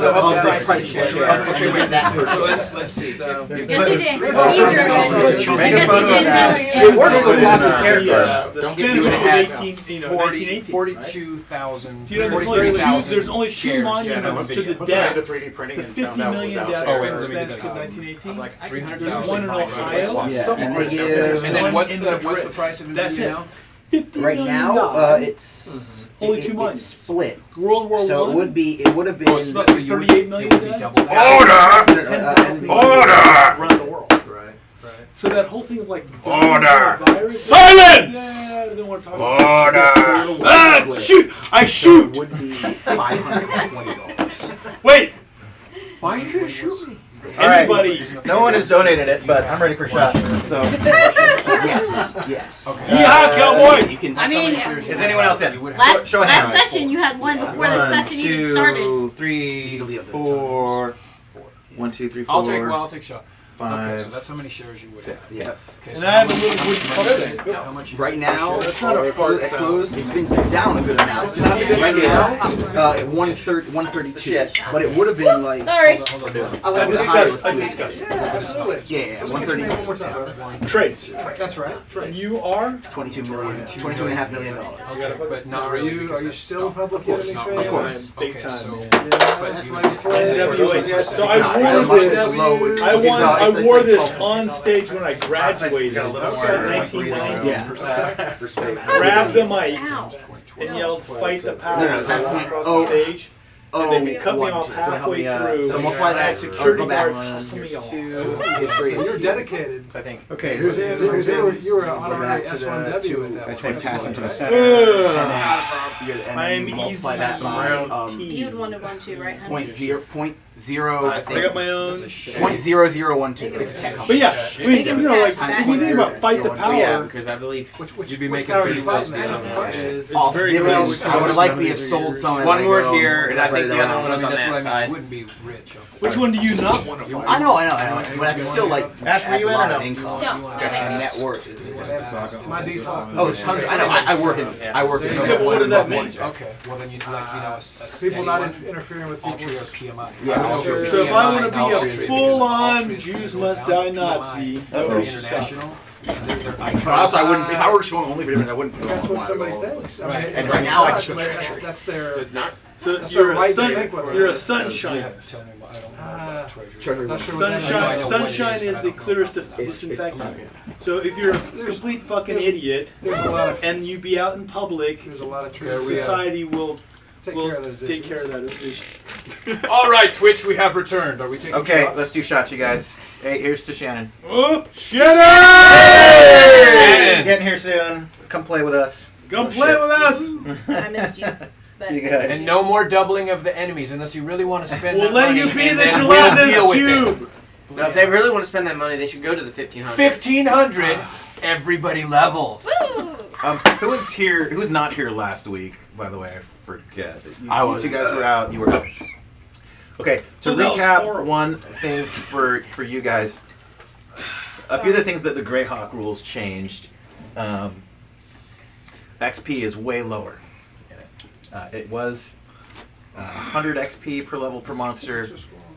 the price per share. Okay, wait. That per So share. let's see. Yes, he did. Either Make because a photo he of did that. really- It works with lots of The character. Don't get Spanish you was had 1918. 42,000. You know, there's only there's only two shares. monuments to the Once I did deaths. the 3D printing The and 50 found out what was million out deaths there. Oh, wait, from let me do Spanish that. in 1918. I'm like, I can 300,000. There's one in Ohio. Yeah, and they give And then what's in the Madrid. price of That's Nvidia it. now? 50 right million now, died. it's Only it- two it's months. split. World War So One. it would have been Oh, it's not, so you would, 38 million it would be dead? double that. Order! 10,000 around the world. So that whole thing of like Order! virus, Silence! Yeah, I don't want to talk Order! Ah, shoot! I shoot! Would be $520. Wait! Why are you gonna shoot me? All right. Anybody? No one has donated it, but I'm ready for shot. So, Yes. Okay. Yeah, cowboy! You can. I mean, is anyone else in? last Show of hands. session you had one before the session even started. 1, 2, 3, 4. 1, 2, 3, 4. I'll take shot. 5. Okay, so that's how many shares you would have. Yeah. Okay, And so I have a little wooden puppet. how much? Right now, That's not a fart at sound. close, it's been down a good amount. It's not good right now. 132, but it would have been like. Sorry. Hold on. A discussion. Yeah, 132. Trace. That's right. You are? $22.5 million. But not Are you still public enemy not fan? really. Of course. Okay, Big time, so- man. But you NWA. So I not. wore It's much this. low. I It's wore like this 12. on stage when I graduated Got a little in more 1990. Yeah. for space. Grabbed the mic Ow. and yelled, "Fight the power!" No, no, as I walked no. across Oh. the stage. And then he cut me 1, off 2. halfway through. So multiply and that. security Go back. guards hustled me off. History So you're dedicated. I think. Okay, You were an honorary back to the S1W at that I'd say point. pass him to the center. And I then am multiply easy. that by You'd want to run to, right, honey? point zero. I got my own. .0012. It's 10. But yeah, I mean, you know, like if you think about fight the Yeah, power, because I believe. You'd be making power are pretty you close fighting, man? now. it's Off very dividends, close. I would likely have sold some. at One like, more here, and I think the other one I was mean, on that's that what I mean. side. You wouldn't be rich. Which one do you not want to fight? I know, but that's still like Ash, were you in or no? income. No, And net worth is. My default. Oh, it's tons. I know. I work in. Yeah, but what does that mean? Okay, well then you like a People steady not one. interfering with Ultra or people's... PMI. Yeah. So if I want to be a full-on Jews must die Nazi, that would be International. But also, I wouldn't. If I were going only for difference, I wouldn't. Put That's on what somebody thinks. I mean, Right. And right now, I that's, just- that's their... So That's you're the a right sun, to think what you're a it is. sunshine. I don't know about treasures. Treasure. Not sure what that Sunshine, is. sunshine is the clearest of disinfectant. So if you're a complete fucking idiot There's a lot of... and you be out in public, There's a lot of truth. society will Take care of those take issues. care of that issue. All right, Twitch, we have returned. Are we taking Okay, shots? let's do shots, you guys. Hey, here's to Shannon. Oh, Hey! Getting here soon. Come play with us. Come play with us. I missed you. But See you guys. And no more doubling of the enemies unless you really want to spend We'll that let money. you be and the then we'll gelatinous deal with it. cube. No, if they really want to spend that money, they should go to the 1500. 1,500. Everybody levels. Who was here? Who was not here last week? By the way, I forget. I You was. two guys were out. You were out. Okay, to Oh, that was recap horrible. one thing for you guys. A few of the things that the Greyhawk rules changed. XP is way lower in it. It was 100 XP per level per monster.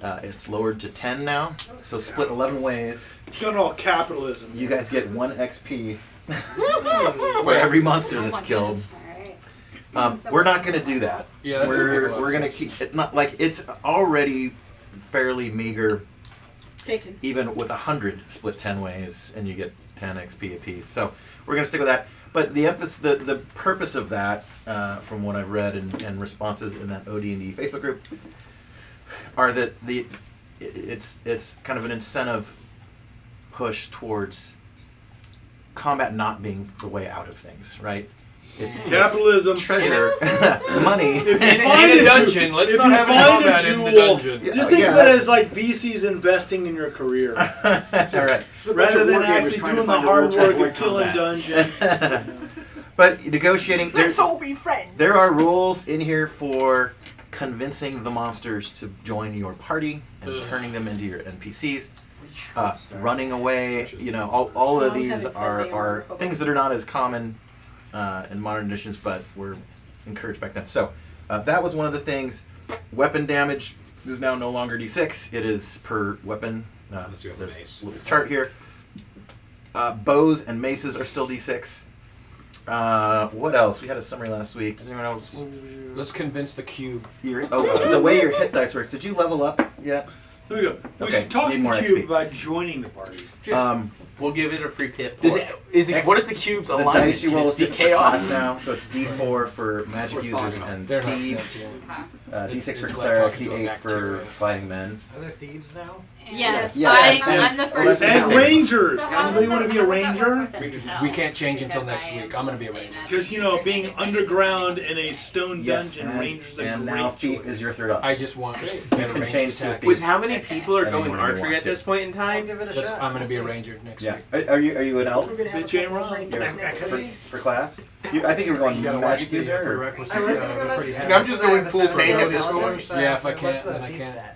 It's lowered to 10 now. So split 11 ways. It's got all capitalism. You guys get 1 XP for every monster that's killed. We're not going to do that. Yeah, that doesn't make a we're lot of going to sense. keep it not like it's already fairly meager. Dickens. Even with 100 split 10 ways, and you get 10 XP apiece. So we're going to stick with that. But the emphasis, the purpose of that, from what I've read and responses in that OD&D Facebook group, are that it's kind of an incentive push towards combat not being the way out of things, right? It's Capitalism. treasure, money. If you In find a ju- dungeon. Let's if not you have any find a combat in the jewel, dungeon. Just think Yeah. of it as like VCs investing in your career, All right. rather than actually doing the hard work of killing dungeons. But negotiating. Let's all be friends. There are rules in here for convincing the monsters to join your party and turning them into your NPCs. Running away, all of these are things that are not as common in modern editions, but were encouraged back then. So that was one of the things. Weapon damage is now no longer D6. It is per weapon. There's a little chart here. Bows and maces are still D6. What else? We had a summary last week. Does anyone else? Let's convince the cube. The way your hit dice works. Did you level up yet? There we go. We Okay, should talk need to more the cube XP. about joining the party. We'll give it a free pip. What is the cube's The alignment? dice you Can roll it is be different for class chaos? now, so it's D4 for magic users and They're not thieves. sentient. D6 for it's like cleric, talking to a D8 for bacteria. fighting men. Are there thieves now? Yes, Yeah, I'm the that's- first. that's- And rangers. Anybody want to be a ranger? We can't change until next week. I'm gonna be a ranger. Because being underground in a stone dungeon, rangers are and great now thief choice. is your third up. I just want You better can range change to a attacks. thief. With how many people are Anyone going who archery wants at this it. point in time? Give it a That's, shot. I'm gonna be a ranger next Yeah. week. Are you an elf Bitch ain't wrong. for class? I think you were going You gotta watch magic the user. Or? prerequisites. I was gonna go pretty to- heavy. I'm just going full tank at this point. Yeah, if I What's can't, the then I thief can't. stat?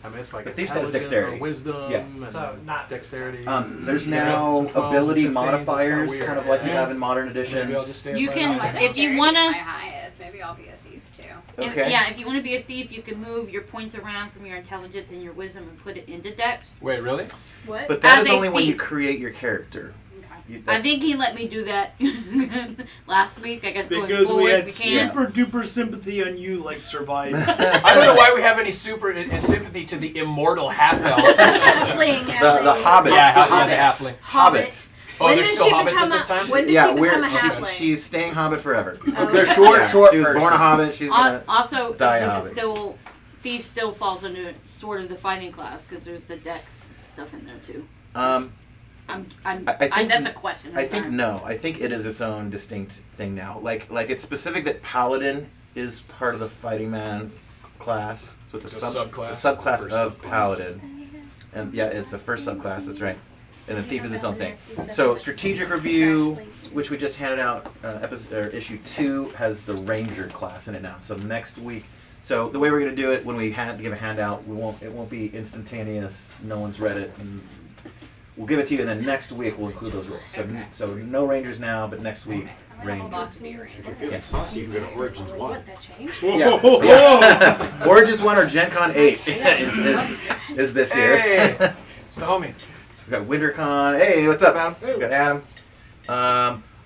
I mean, it's like The thief stat is intelligence dexterity. or wisdom. Yeah. And So not dexterity. There's Yeah, now some 12s and ability 15s, it's kinda modifiers, weird. kind of like you Yeah. have in modern Maybe I'll editions. just stay You by can, my- if you My wanna, highest. Maybe I'll be a thief too. Okay. yeah, if you want to be a thief, you can move your points around from your intelligence and your wisdom and put it into dex. Wait, really? What? But that As is a only when you thief. create your character. Okay. I That's- think he let me do that last week. I guess going Because forward we had can. super duper sympathy on you, like surviving. I don't know why we have any super in sympathy to the immortal half elf. Halfling, the Hobbit. Yeah, the halfling. Hobbit. Oh, When there's did still she hobbits become at this a- time? when did Yeah, she become a halfling? she's staying Hobbit forever. Oh. They're short, Yeah, short She was person. born a Hobbit. She's gonna. Also, die a since hobbit. it's still thief still falls under sort of the fighting class because there's the dex stuff in there too. I think That's a question. I I'm think sorry. no. I think it is its own distinct thing now. Like it's specific that Paladin is part of the fighting man class. So it's a subclass. It's a subclass of Paladin. And yeah, it's the first subclass. That's right. And the thief is its own thing. So strategic review, which we just handed out, issue 2 has the ranger class in it now. So next week. So the way we're gonna do it when we give a handout, it won't be instantaneous. No one's read it. And we'll give it to you, and then next week we'll include those rules. So no rangers now, but next week rangers. If you're feeling saucy, you can go to Origins 1. Yeah. Origins 1 or Gen Con 8 is this year. Hey, it's the homie. We got WinterCon. Hey, what's up, Adam? We got Adam.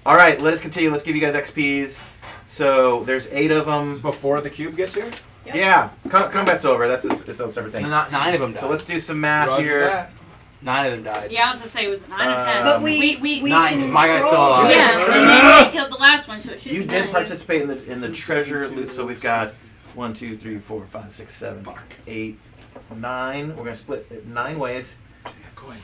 All right, let us continue. Let's give you guys XPs. So there's 8 of them. Before the cube gets here? Yeah, combat's over. That's its own separate thing. Nine of them died. So let's do some math Roger here. that. 9 of them died. Yeah, I was gonna say it was 9 of 10. But we 9, because my guy's still alive. Yeah, and then they killed the last one, so it should You be did 9. participate in the treasure loot, so we've got 1, 2, 3, 4, 5, 6, 7, 8, 9. We're gonna split it 9 ways. Coins.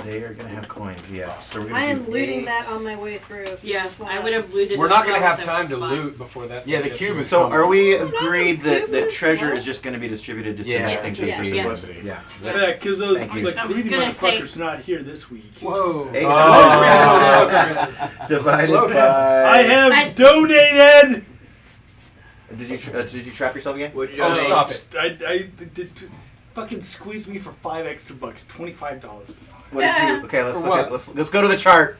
They are gonna have coins, yeah. So we're gonna I do am looting 8. that on my way through. If you Yeah, just wanna... I would have looted. We're it not going to as well have as time to fine. loot before that. Yeah, the gets cube here. is So coming. are we no, agreed the that the cube treasure is is just gonna be distributed just Yeah. to make things Yes, easy? yes. Yeah. Yeah, because those Thank you. like I was greedy gonna say- motherfuckers are not here this week. Whoa. Hey, Oh. divided Slow by. down. I have donated. Did you trap yourself again? What'd you Oh, donate? stop it. I did fucking squeeze me for $5 extra, $25 this time. What did you? Okay, let's For look at what? let's go to the chart.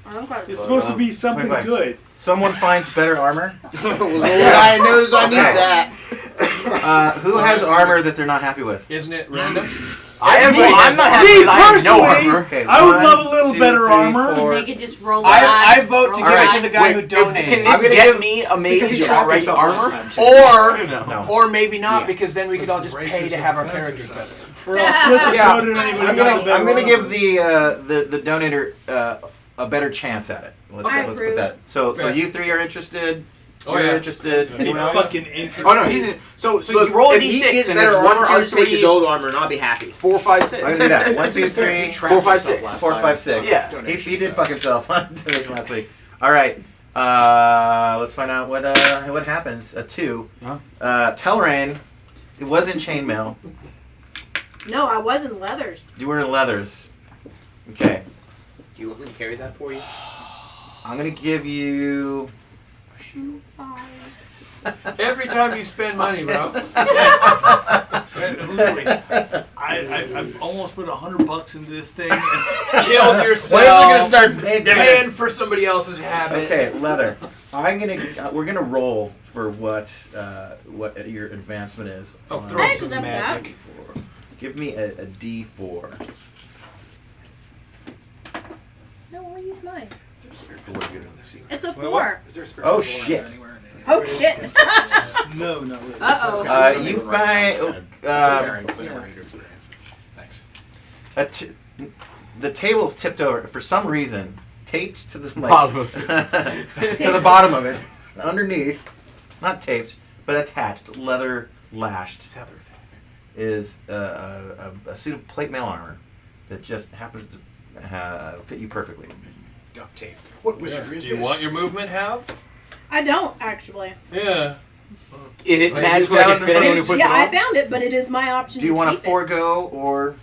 I don't got It's supposed to be something 25. good. Someone finds better armor. I knows I need Okay. that. Who has armor that they're not happy with? Isn't it random? I'm has not armor. happy because I have no personally, armor. Okay, I would 1, love a little 2, better 3, armor. 4. They could just roll the I die. vote to roll give Alright. it to the guy who Can donated. this gonna get give- me a Because mage he and trapped already himself armor? last time. Or, No. or maybe not, Yeah. because then we could all just pay to have our characters better. Or I'll split the Yeah. code and anybody I'm got a gonna better armor. give the donator a better chance at it. Let's I put approve. that. So Okay. you 3 are interested. Oh, You're yeah. interested. Any Anyone else? fucking interest. Oh no, he's in. So Look, you roll a if he d6 gets and better there's armor, 1, I'll 2, just take 3, his old armor and I'll be happy. 4, 5, I'm 6. gonna do that. 1, 2, 3, 4, 5, 6. 4, 5, 6. Yeah. He did fuck himself on donation last week. All right. Let's find out what happens. A 2. Telrain. It was in chainmail. No, I was in leathers. You were in leathers. Okay. Do you want me to carry that for you? I'm gonna give you. Every time you spend money, bro. Literally, I've almost put $100 into this thing. And Killed yourself. When is it gonna start paying Paying dividends? for somebody else's habit. Okay, leather. We're gonna roll for what your advancement is. Oh, on- throw Hey, some good magic. D4. Give me a D4. No, I'll use mine. It's a Wait, 4. Is there a Oh, spiritual shit. line anywhere in this? Oh shit! no, not really. Uh-oh. You find Thanks. the table's tipped over for some reason, taped to the Bottom of to the bottom of it, underneath, not taped, but attached, leather lashed, is a suit of plate mail armor that just happens to fit you perfectly. Duct tape. What wizardry is Do you this? want your movement halved? I don't actually. Yeah. Is it Like, magical? you I can found fit it? anyone who puts Yeah, I it on? found it, but it is my option. Do you to want to keep it. forego or?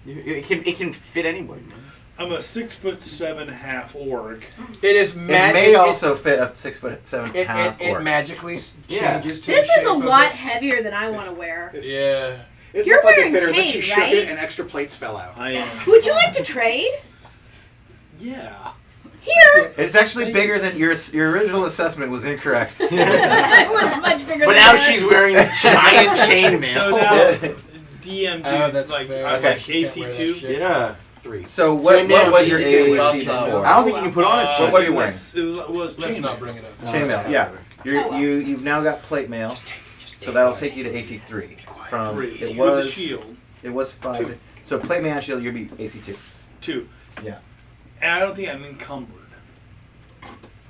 It can fit anybody. Man. I'm a 6'7" half orc. It is It may also fit a 6'7" half It orc. magically changes to This the is shape a of lot its- heavier than I want to wear. Yeah. It You're looked like wearing it fit her, then she chain, shook right? it and extra plates fell out. I am. Would you like to trade? Yeah. Here. It's actually bigger than your original assessment was incorrect. It was much bigger But than now that. she's wearing this giant chainmail. So now, DM, Oh, that's like, fair. I'm Okay. like AC2. Yeah. 3. So what was your Chainmail, AAC she's before? I don't think you can put on a What were you wearing? It was Let's chainmail. not bring it up. Chainmail, yeah. You've now got plate mail, so that'll take you to AC 3. From Three. it With was a shield. It was 5. So plate mail and shield, you'll be AC 2. 2. Yeah. And I don't think I'm encumbered.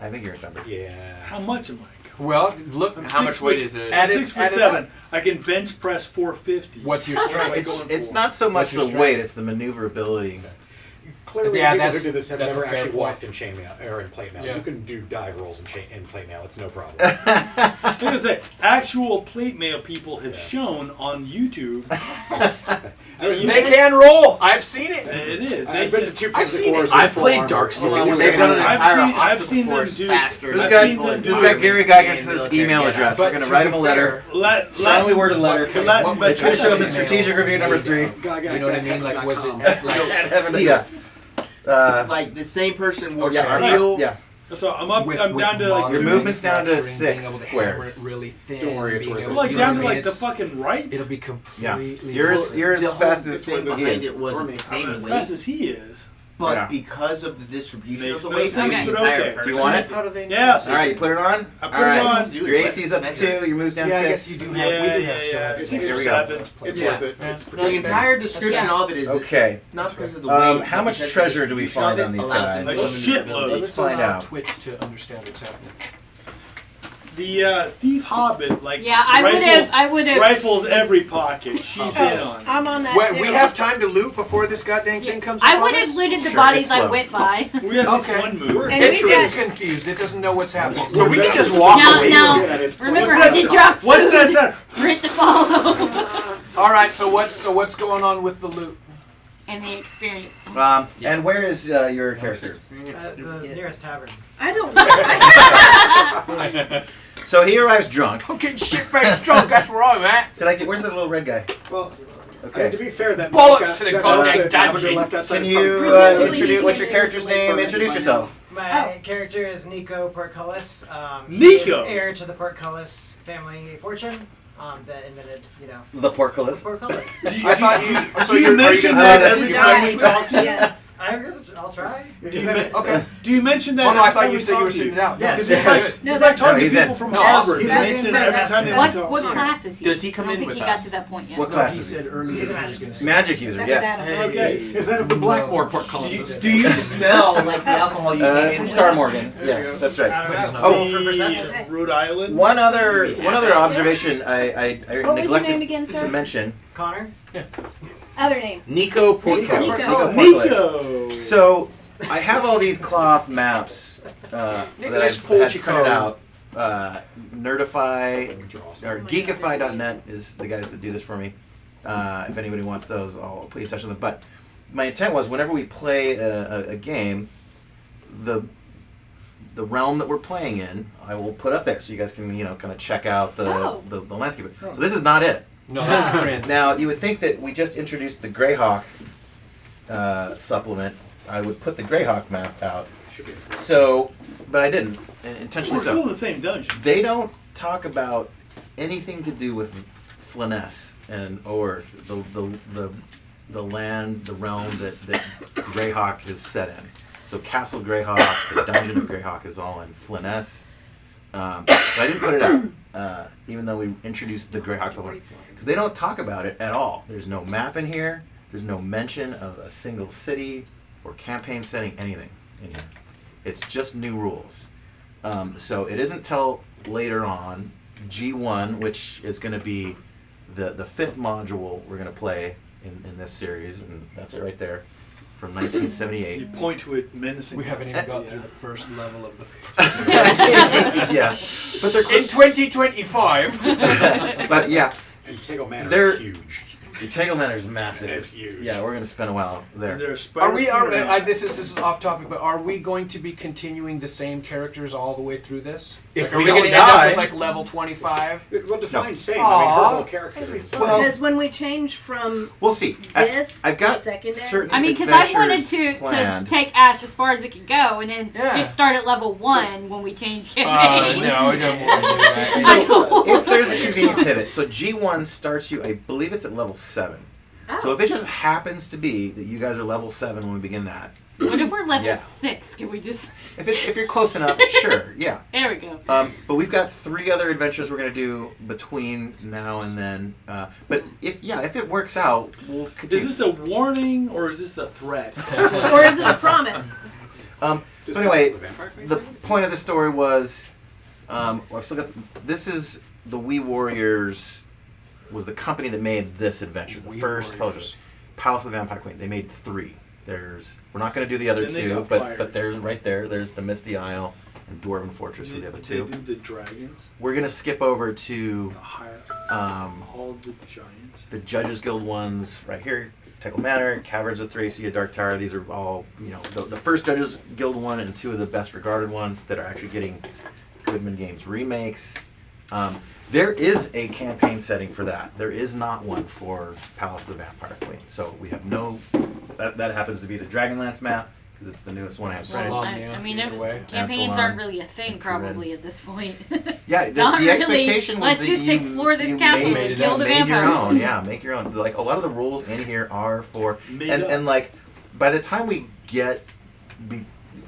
I think you're encumbered. Yeah. How much am I encumbered? Well, look. I'm How much 6 weight foot- is it? I'm Add it- 6'7". I can bench press 450. What's your What am I strength? going It's for? not so much What's your the strength? weight; it's the maneuverability. Clearly, Yeah, people that's- who do this have that's never a fair actually point. walked in chainmail or in plate mail. Yeah. You can do dive rolls in plate mail. It's no problem. I was gonna say, actual plate mail people have shown on YouTube. They can roll. I've seen it. It is. I've been to 2 I've pieces seen wars it. with I've full played armor. Dark Well, Souls. They've done an I've seen them do. faster. Who's than got people in Who's got army Gary and Gygax's military. email Yeah. address? But We're gonna to write be him a letter. Strongly worded letter. But Finish up in strategic review number 3. You know what I mean? Like, was it? Like the same person wore yeah, steel. yeah. So I'm down to like Your movement's down to manufacturing, 6 being able to hammer squares. it really thin. Don't worry, it's being worth able it. to like do down it. to like the It's- fucking right. It'll be Yeah. completely. Yours The as fast whole as thing he behind is. it was the As same weight, fast as he is. but Yeah. because of the distribution Makes of the no weight, sense, the but entire okay. person. Do you want it? How do they know? Yeah. All right, you put it on. I put All right. it on. Your AC's up to 2. Your move's down Yeah, I 6. guess you do have. Yeah, we do yeah, have yeah. stats. Six Here or we go. seven. It's Yeah. worth it. The entire description of it is Okay. it's not because of the Um, weight. how but much because treasure the do we distribution find of on it these allows guys? them Like a to shitload. ability. Let's find out. Twitch to understand what's happening. The thief hobbit, like Yeah, I would have. rifles every pocket. She's in on it. I'm on that When too. we have time to loot before this goddamn thing comes. I upon would have us? looted the Sure, bodies it's I slow. went by. We have this Okay. one move. And It's, we've it's got- confused. It doesn't know what's happening. So we can just walk Now- away. now- from it. Remember, What's I did that? drop food. What's that sound? For it to follow. All right. So what's going on with the loot? And the experience. And where is your character? The nearest tavern. I don't. So he arrives drunk. I'm getting shit-faced drunk. That's where I'm at. Did I get? Where's the little red guy? Well, I Okay. mean, to be fair, that Bollocks to the goddamn that dungeon. left outside Can is you probably- introduce? What's your character's name? Introduce yourself. My character is Nico Portcullis. He Nico! is heir to the Portcullis family fortune that invented, The the portcullis. portcullis. I thought you. Do you mention that every time we Yes. talk to you? Yes. I'll try. Okay. Do you mention that? Oh no, I every thought time you we said you talk were to sitting it out. Yes. It's Yes. like, No, it's that's like talking No, to he's people in. from No, Harvard. he's They in mention for every time they What talk. what class is he? Does he come I don't in think with he got us? to that point yet. What No, class he is said he? earlier. He's a he magic was gonna user. say- Magic user. That was Yes. Adam. Okay. Is that of the Blackmore portcullis? Do you smell like the alcohol you came From in Star with? Morgan. Yes, that's right. I don't know. Oh. For perception. Rhode Island. One other observation I What was your neglected name again, to sir? mention. Connor? Other name. Nico Portcullis. Nico Portcullis. Nico. So I have all these cloth maps that Nicholas I had Portico. printed out. Nerdify or Geekify.net is the guys that do this for me. If anybody wants those, I'll put you in touch with them. But my intent was whenever we play a game, the realm that we're playing in, I will put up there so you guys can kind of check out the landscape. So this is not it. No, that's a print. Now you would think that we just introduced the Greyhawk supplement. I would put the Greyhawk map out. So, but I didn't intentionally. We're still in So the same dungeon. they don't talk about anything to do with Flyness and Orth, the land, the realm that Greyhawk is set in. So Castle Greyhawk, the Dungeon of Greyhawk is all in Flyness. But I didn't put it out, even though we introduced the Greyhawk supplement, because they don't talk about it at all. There's no map in here. There's no mention of a single city or campaign setting, anything in here. It's just new rules. So it isn't till later on G1, which is going to be the fifth module we're going to play in this series, and that's it right there, from 1978. You point to it menacingly. We haven't even got through the first level of the. Yeah, but they're in 2025. But yeah, Integral Manor they're is huge. Integral Manor is massive. It's huge. Yeah, we're going to spend a while there. Is there a spider? This is off topic, but are we going to be continuing the same characters all the way through this? If Are we we going don't to end up die. with like level 25? Well, define No. same. I mean, her Aw. whole character is Well, Because when we change from we'll see. this I've got to secondary, certain I mean, because I wanted adventures to planned. take Ash as far as it could go, and then Yeah. just start at level 1 when we change campaigns. No, I don't want to do that. I don't So, if want there's a to. convenient pivot, so G1 starts you, I believe it's at level 7. So if it just happens to be that you guys are level 7 when we begin that, What if we're level Yeah. 6? Can we just... if you're close enough, sure, yeah. There we go. But we've got 3 other adventures we're going to do between now and then. But if it works out, we'll continue. Is this a warning or is this a threat? or is it a promise? So anyway, the point of the story was, I've still got. This is the We Warriors. Was the company that made this adventure, the first poster, Palace of the Vampire Queen. They made 3. We're not going to do the other Then they 2, got but fired. there's right there. There's the Misty Isle and Dwarven Fortress for the other 2. They did the dragons. We're going to skip over to The higher, all of the giants. the Judges Guild ones right here. Integral Manor, Caverns of Thracia, Dark Tower. These are all, the first Judges Guild one and 2 of the best regarded ones that are actually getting Goodman Games remakes. There is a campaign setting for that. There is not one for Palace of the Vampire Queen. So we have no. That happens to be the Dragonlance map because it's the newest one I have printed. Salon. I mean, either there's, way. campaigns Salon. aren't really a thing probably at this point. Yeah, Not the really. expectation was Let's that just you, explore this you castle made, and kill the made your vampire. own. Yeah, make your own. Like a lot of the rules in here are for Made up. and like by the time we get,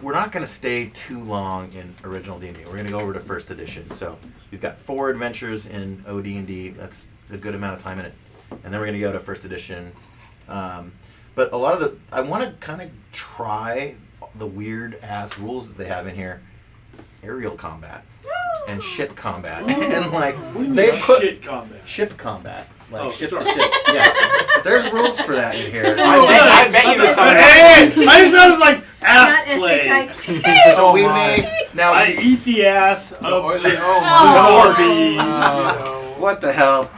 we're not going to stay too long in original D&D. We're going to go over to first edition. So we've got 4 adventures in OD&D. That's a good amount of time in it, and then we're going to go to first edition. But a lot of I want to kind of try the weird ass rules that they have in here. Aerial combat and ship combat and like What do you mean they put shit combat? ship combat like Oh, ship sorry. to ship. Yeah, there's rules for that in here. I bet you this Hey, I just thought it was like ass Not play. S-H-I-T. So we my. may now. I eat the ass of Oh, the oh, Zorby. What the hell?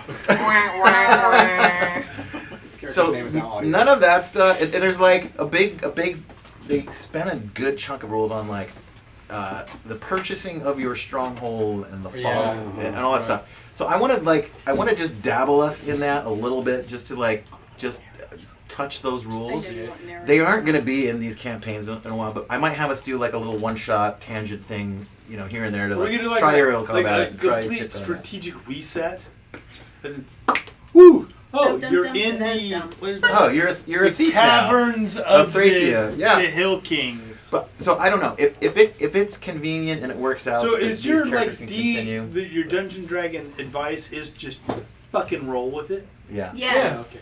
So name is now audio. none of that stuff. And there's like a big. They spent a good chunk of rules on like the purchasing of your stronghold and the fall Yeah. and all that stuff. So I want to just dabble us in that a little bit, just to touch those rules. They aren't going to be in these campaigns in a while, but I might have us do like a little one-shot tangent thing, here and there to We're gonna do try aerial like combat. a try complete ship combat. strategic reset. As in, woo! Oh, Dum, dum, you're dum, in dum, the dum. what is that? Oh, you're a The thief caverns now. of Thracia. the Yeah. Hill Kings. But so I don't know if it's convenient and it works out. So if is these your characters can continue. your Dungeon Dragon advice is just fucking roll with it? Yeah. Yes.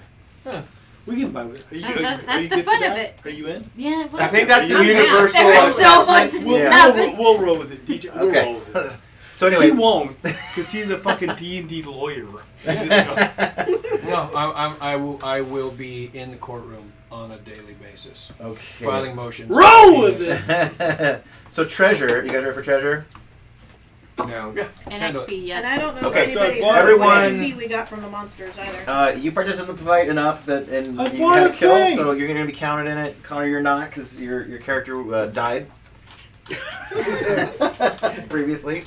Okay. We can buy with it. Are you, That's are you the good fun for of that? it. Are you in? Yeah, well, I think that's the Are you- universal There's so much assessment. that's Yeah. happened. We'll roll with it, DJ. We'll Okay. roll with it. So He anyway, won't, because he's a fucking D&D lawyer. No, I will be in the courtroom on a daily basis, okay. filing motions. Roll with it! So treasure, you guys ready for treasure? No. Yeah. And XP, yes. And I don't know Okay, if so anybody I bought knows what everyone- XP we got from the monsters either. You participate enough that and I you bought had a a kill, thing. so you're going to be counted in it. Connor, you're not because your character died previously.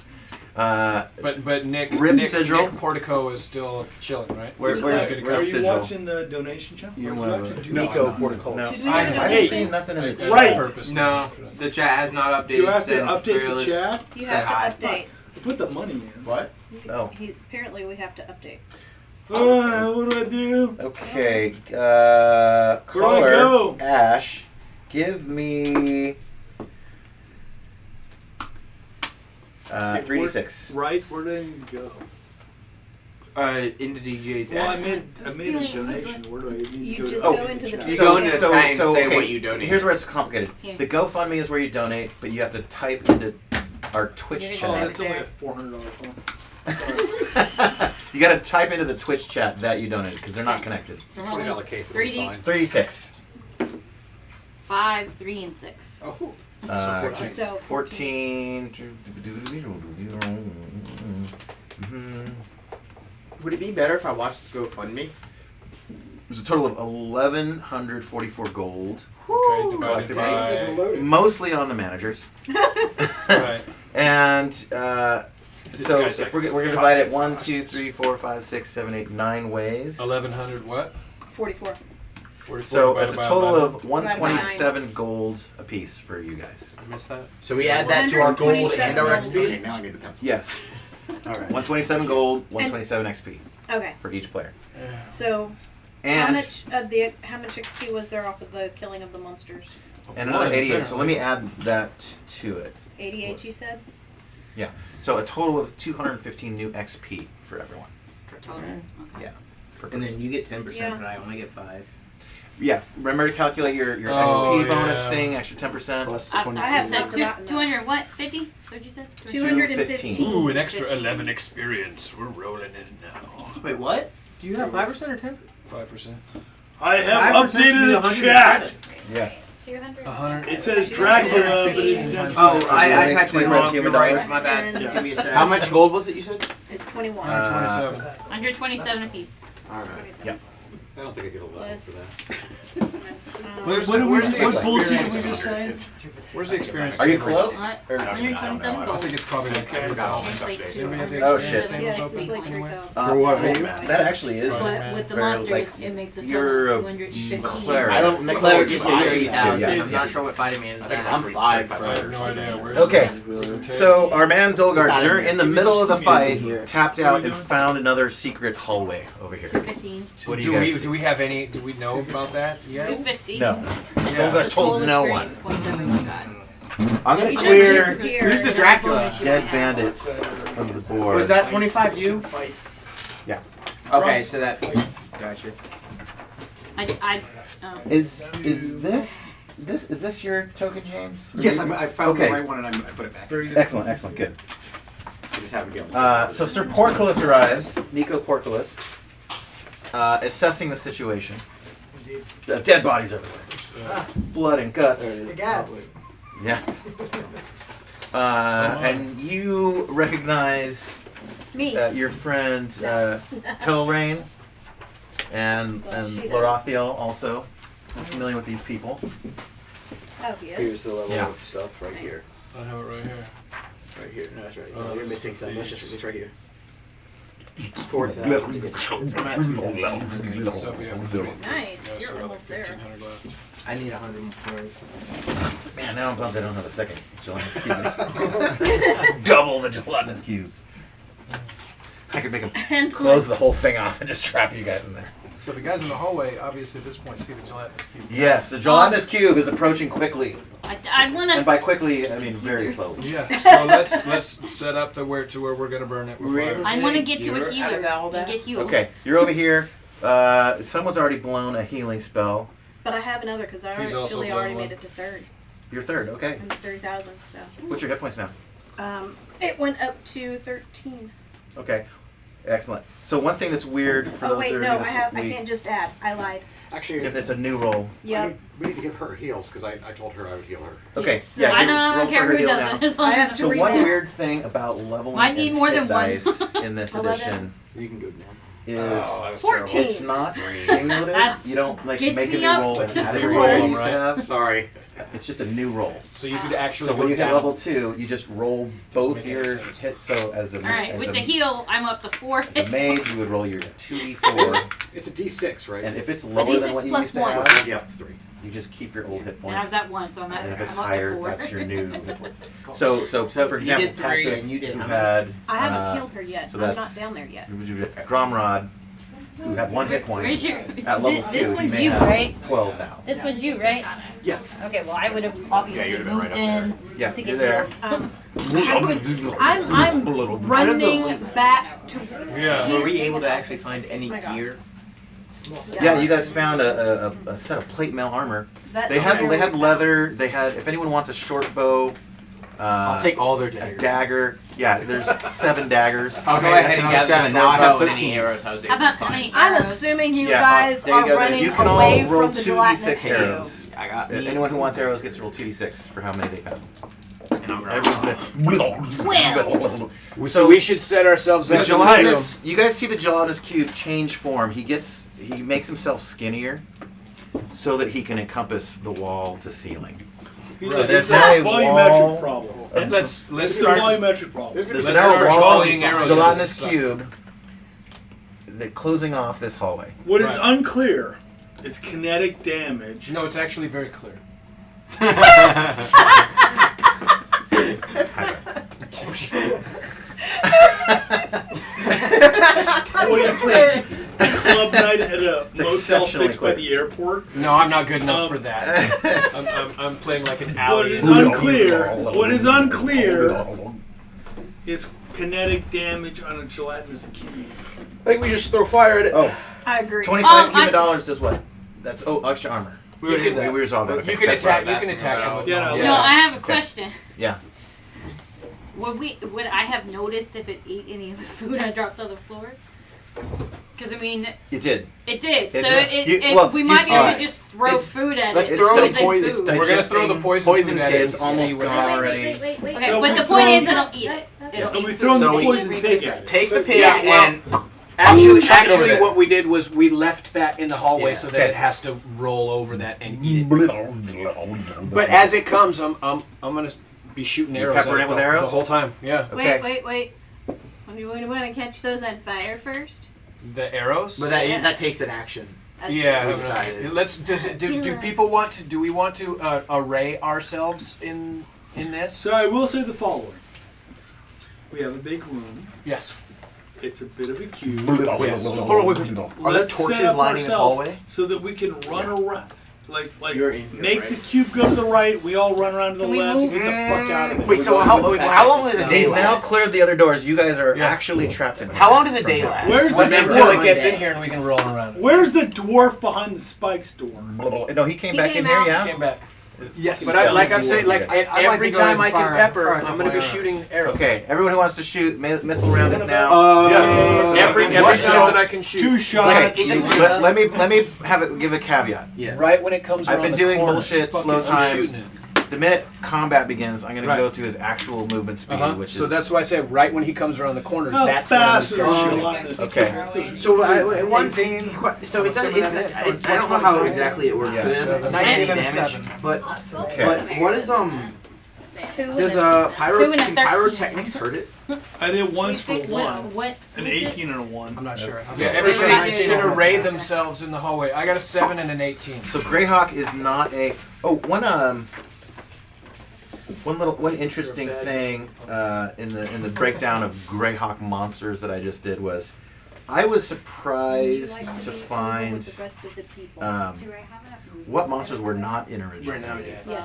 But Nick Sigil. Nick Portico is still chilling, right? Where's He's where's gonna Are go. you Sigil? watching the donation channel? You're Would one you of like the- to do no, that? Nico no, Portico. no. Did we I- get a I I've donation? seen nothing in the chat. Right. Purpose. No, the chat has not updated. Do I have to since update Fearless the chat? You said have hi. to update. Put the money in. What? Oh. Apparently we have to update. What do I do? Okay, Where do I caller, go? Ash, give me 3d6. Right, where did I go? Into DJ's Well, I app. made a stealing- donation. Where do I need You to go? just to go update into the chat? You go into the chat and say okay, what you donate. Here's where it's complicated. Here. The GoFundMe is where you donate, but you have to type into our Twitch You're Oh, gonna chat. that's only a $400 phone. You gotta type into the Twitch chat that you donated because they're not connected. So we're rolling 3D, 36. 5, 3, and 6. Oh. So 14. Would it be better if I watched GoFundMe? There's a total of 1,144 gold. Okay, divided Collectively. by. Mostly on the managers. Right. And This so guy's if like we're gonna divide it 1, 2, 3, 4, 5, 6, 7, 8, 9 ways. 1,100 what? 44. 44 So divided it's a by total 11. of 127 gold apiece for you guys. I missed that. So we add that to our gold and our 127 XP. Okay, now I need the pencil. Yes. All right. 127 gold, 127 XP Okay. for each player. So And how much XP was there off of the killing of the monsters? and another One, 88. So let me apparently. add that to it. 88 you said? Yeah. So a total of 215 new XP for everyone. Total. Okay. Yeah. Per And person. then you get 10%, Yeah. but I only get 5. Yeah. Remember to calculate your Oh, XP bonus yeah. thing, extra 10%. Plus I 22. have said not forgotten 200 what? 50? What'd you say? 215. Ooh, an extra 11 experience. We're rolling in now. Wait, what? Do you have 5% or 10%? 5%. I 5% have should be updated the 107. chat. Yes. 200. 100. It says Dracula, but it's Oh, I typed it 20 wrong. human You're right. dollars. My bad. And Give me a second. How much gold was it you said? It's 21. 127. 127 apiece. All right. Yep. I don't think I get a level Plus- for that. Where's the bullshit did we experience? just say? Where's the experience? Are you table? close? What? Or- 127 I gold. think it's probably like 3,000. It's like Didn't we have the Oh, experience shit. tables Yes, open it's like anyway? 3,000. For what? That actually is. But with the Very, monsters, like, it makes a you're total a of 215. cleric. I don't. McClure just Five. 30,000. Yeah. I'm not sure what fighting man is. I'm 5 I for have no idea. Where's Okay, the- so our man It's Dulgar, not during in in the here. middle of the It's fight, in here. tapped out and found another secret hallway over here. 215. What do Do you we guys do we have any? Do we know about that yet? 250. No. Yeah. Dulgar told no one. Experience points everyone got. I'm gonna He just clear disappeared. Who's the Dracula? dead bandits from the board. Was that 25 you? Yeah. Okay, so that. Gotcha. Is this your token, James? Yes, I found Okay. the right one and I put it back. Excellent, excellent, good. I just haven't given So Sir Porculus arrives, Nico Porculus, assessing the situation. Dead bodies everywhere. Blood and guts. The guts. Yes. And you recognize Me. your friend Telrain and She does. Lorathiel also. I'm familiar with these people. Oh, he is. Here's the level Yeah. of stuff right here. I have it right here. Right here. No, that's right. Oh, No, you're this missing is some. these. It's right here. 4,000. So we have three. Nice. Yeah, so You're like almost there. 1,500 left. I need 100 Man, now I'm bummed I don't have a second gelatinous cube. Double the gelatinous cubes. I could make them And close the whole thing off and just trap you guys in there. So the guys in the hallway, obviously at this point, see the gelatinous cube. Yes, the gelatinous cube is approaching quickly. I want And to. by quickly, I mean very slowly. Yeah. So let's set up the where we're gonna burn it with fire. I want to get to a Out healer of all and that? get healed. Okay, you're over here. Someone's already blown a healing spell. But I have another because I He's also actually blown already one. made it to third. You're third, okay. I'm at 30,000, so. What's your hit points now? It went up to 13. Okay, excellent. So one thing that's weird for Oh those wait, that are no, new I this week, can't just add. I lied. Actually, if it's a new roll. Yep. we need to give her heals because I told her I would heal her. Okay, Yes. yeah, I give- don't roll for care her who heal does now. it. As long I have as to So read one that. weird thing about leveling Might need and more hit than one. dice in this 11. edition You can go now. is that was 14. it's not cumulative. That's- You don't like gets make a me new up. roll and add a You roll roll you them, used to right? have. Sorry. It's just a new roll. So you could actually So when go you hit down. level 2, you just roll both making your sense. hits. So as a All right, as with a, the heal, I'm up to 4 as a mage, you would roll your 2d4, It's a D6, right? and if it's lower D6 than what you plus used to 1. have, Yep, 3. you just keep your old hit And points. I was at 1, so I'm And if at it's I'm up higher, to 4. that's your new hit points. So for you example, did 3 Patrick, and you did who how had I haven't healed her yet. so I'm not that's- down there yet. Gromrod, who had 1 hit point. Where's your? At level 2, This he one's may you, have right? 12 now. This one's you, right? Yeah. Okay, well, I would have obviously you'd have been moved right up in Yeah, to you're get there. healed. I'm running back to. Yeah. Were we able to actually find any gear? Yeah, you guys found a set of plate mail armor. That's They had where- leather. They had if anyone wants a short bow, I'll take all their a daggers. dagger. Yeah, there's 7 daggers. I'll go Okay, ahead that's and another gather 7. Now I have short bow and 13. any arrows I was able How about to how find. many I'm arrows? assuming you Yeah, guys there you are go, running You can all away roll from the 2d6 gelatinous cube. arrows. I got me. Anyone who wants arrows gets to roll 2d6 for how many they found. And I'll grab Everyone's one. there. So we should set ourselves The up. gelatinous. You guys see the gelatinous cube change form. He makes himself skinnier, so that he can encompass the wall to ceiling. He's So like, there's it's now a a volumetric wall. problem. Let's It's a start. volumetric problem. There's Let's now start a wall volleying of arrows gelatinous at it. cube that closing off this hallway. What is unclear is kinetic damage. No, it's actually very clear. What are you playing? Club night at a It's Motel exceptionally 6 by clear. the airport? No, I'm not good enough for that. I'm playing like an What alley. is unclear is kinetic damage on a gelatinous cube. I think we just throw fire at it. Oh, I agree. 25 human dollars does what? That's extra armor. We would do that. We resolved that. You Okay. can attack. what I was You can asking attack about. him with Yeah, normal no, No, I attacks. have a question. Yeah. Would I have noticed if it ate any of the food I dropped on the floor? Because I mean, It did. it did. So well, we you might be see- able to just throw it's- food at let's it. throw Poison the poison- food. it's We're gonna throw the poison food at it It's and see almost what gone happens. already. Okay, So but we the point throw- is, it'll eat it. It'll And we eat throw food. the So we- poison pig at it. Take the pig Yeah, well, and Actually, chuck it over there. what we did was we left that in the hallway Yeah. so that Okay. it has to roll over that and eat it. But as it comes, I'm gonna be shooting arrows at peppering it it with the arrows? whole time. Yeah, Okay. Wait. We want to catch those on fire first? the arrows. But that takes an action. That's Yeah, We decided. let's. Do people want to? Do we want to array ourselves in this? So I will say the following. We have a big room. Yes. It's a bit of a cube. Yes. Hold on, wait. Are there Let's set torches up lining this ourselves hallway? so that we can run around. Like You're in here, make right? the cube go to the right, we all run around to the Can we left, move? get the fuck out of it. Wait, so how long does a day He's now last? cleared the other doors. You guys are actually trapped in here. How long does a day last? Where's the Until dwarf? it gets in here and we can roll around. Where's the dwarf behind the spikes door? No, he came back in came here, out. yeah? Came back. Yes. But like I'm saying, like I'd like every to go ahead time and I can fire pepper, a I'm couple gonna be arrows. shooting arrows. Okay, everyone who wants to shoot, missile round is now. Every time that I can shoot. 2 shots. Okay, let me give a caveat. Yeah. Right when it comes I've around been the doing corner, bullshit, fucking slow I'm times. shooting it. The minute combat begins, I'm going to Right. go to his actual movement speed, which So is... that's why I say right when he comes around the corner, How that's when I'm fast gonna is start shooting. gelatinous? Okay. So one 18. So it does. Assuming that I don't know how exactly it works. Yeah. There's 19 19 and a damage, 7. but Okay. what is 2 does and pyro and a can 13. pyrotechnics hurt it? I did once for What? 1. What? An 18 and a 1. I'm not sure. Yeah, Wait, everybody we're not should doing array themselves in the hallway. I got a 7 and an 18. So Greyhawk is not a... Oh, one interesting thing in the breakdown of Greyhawk monsters that I just did was I was surprised to find what monsters were not in original.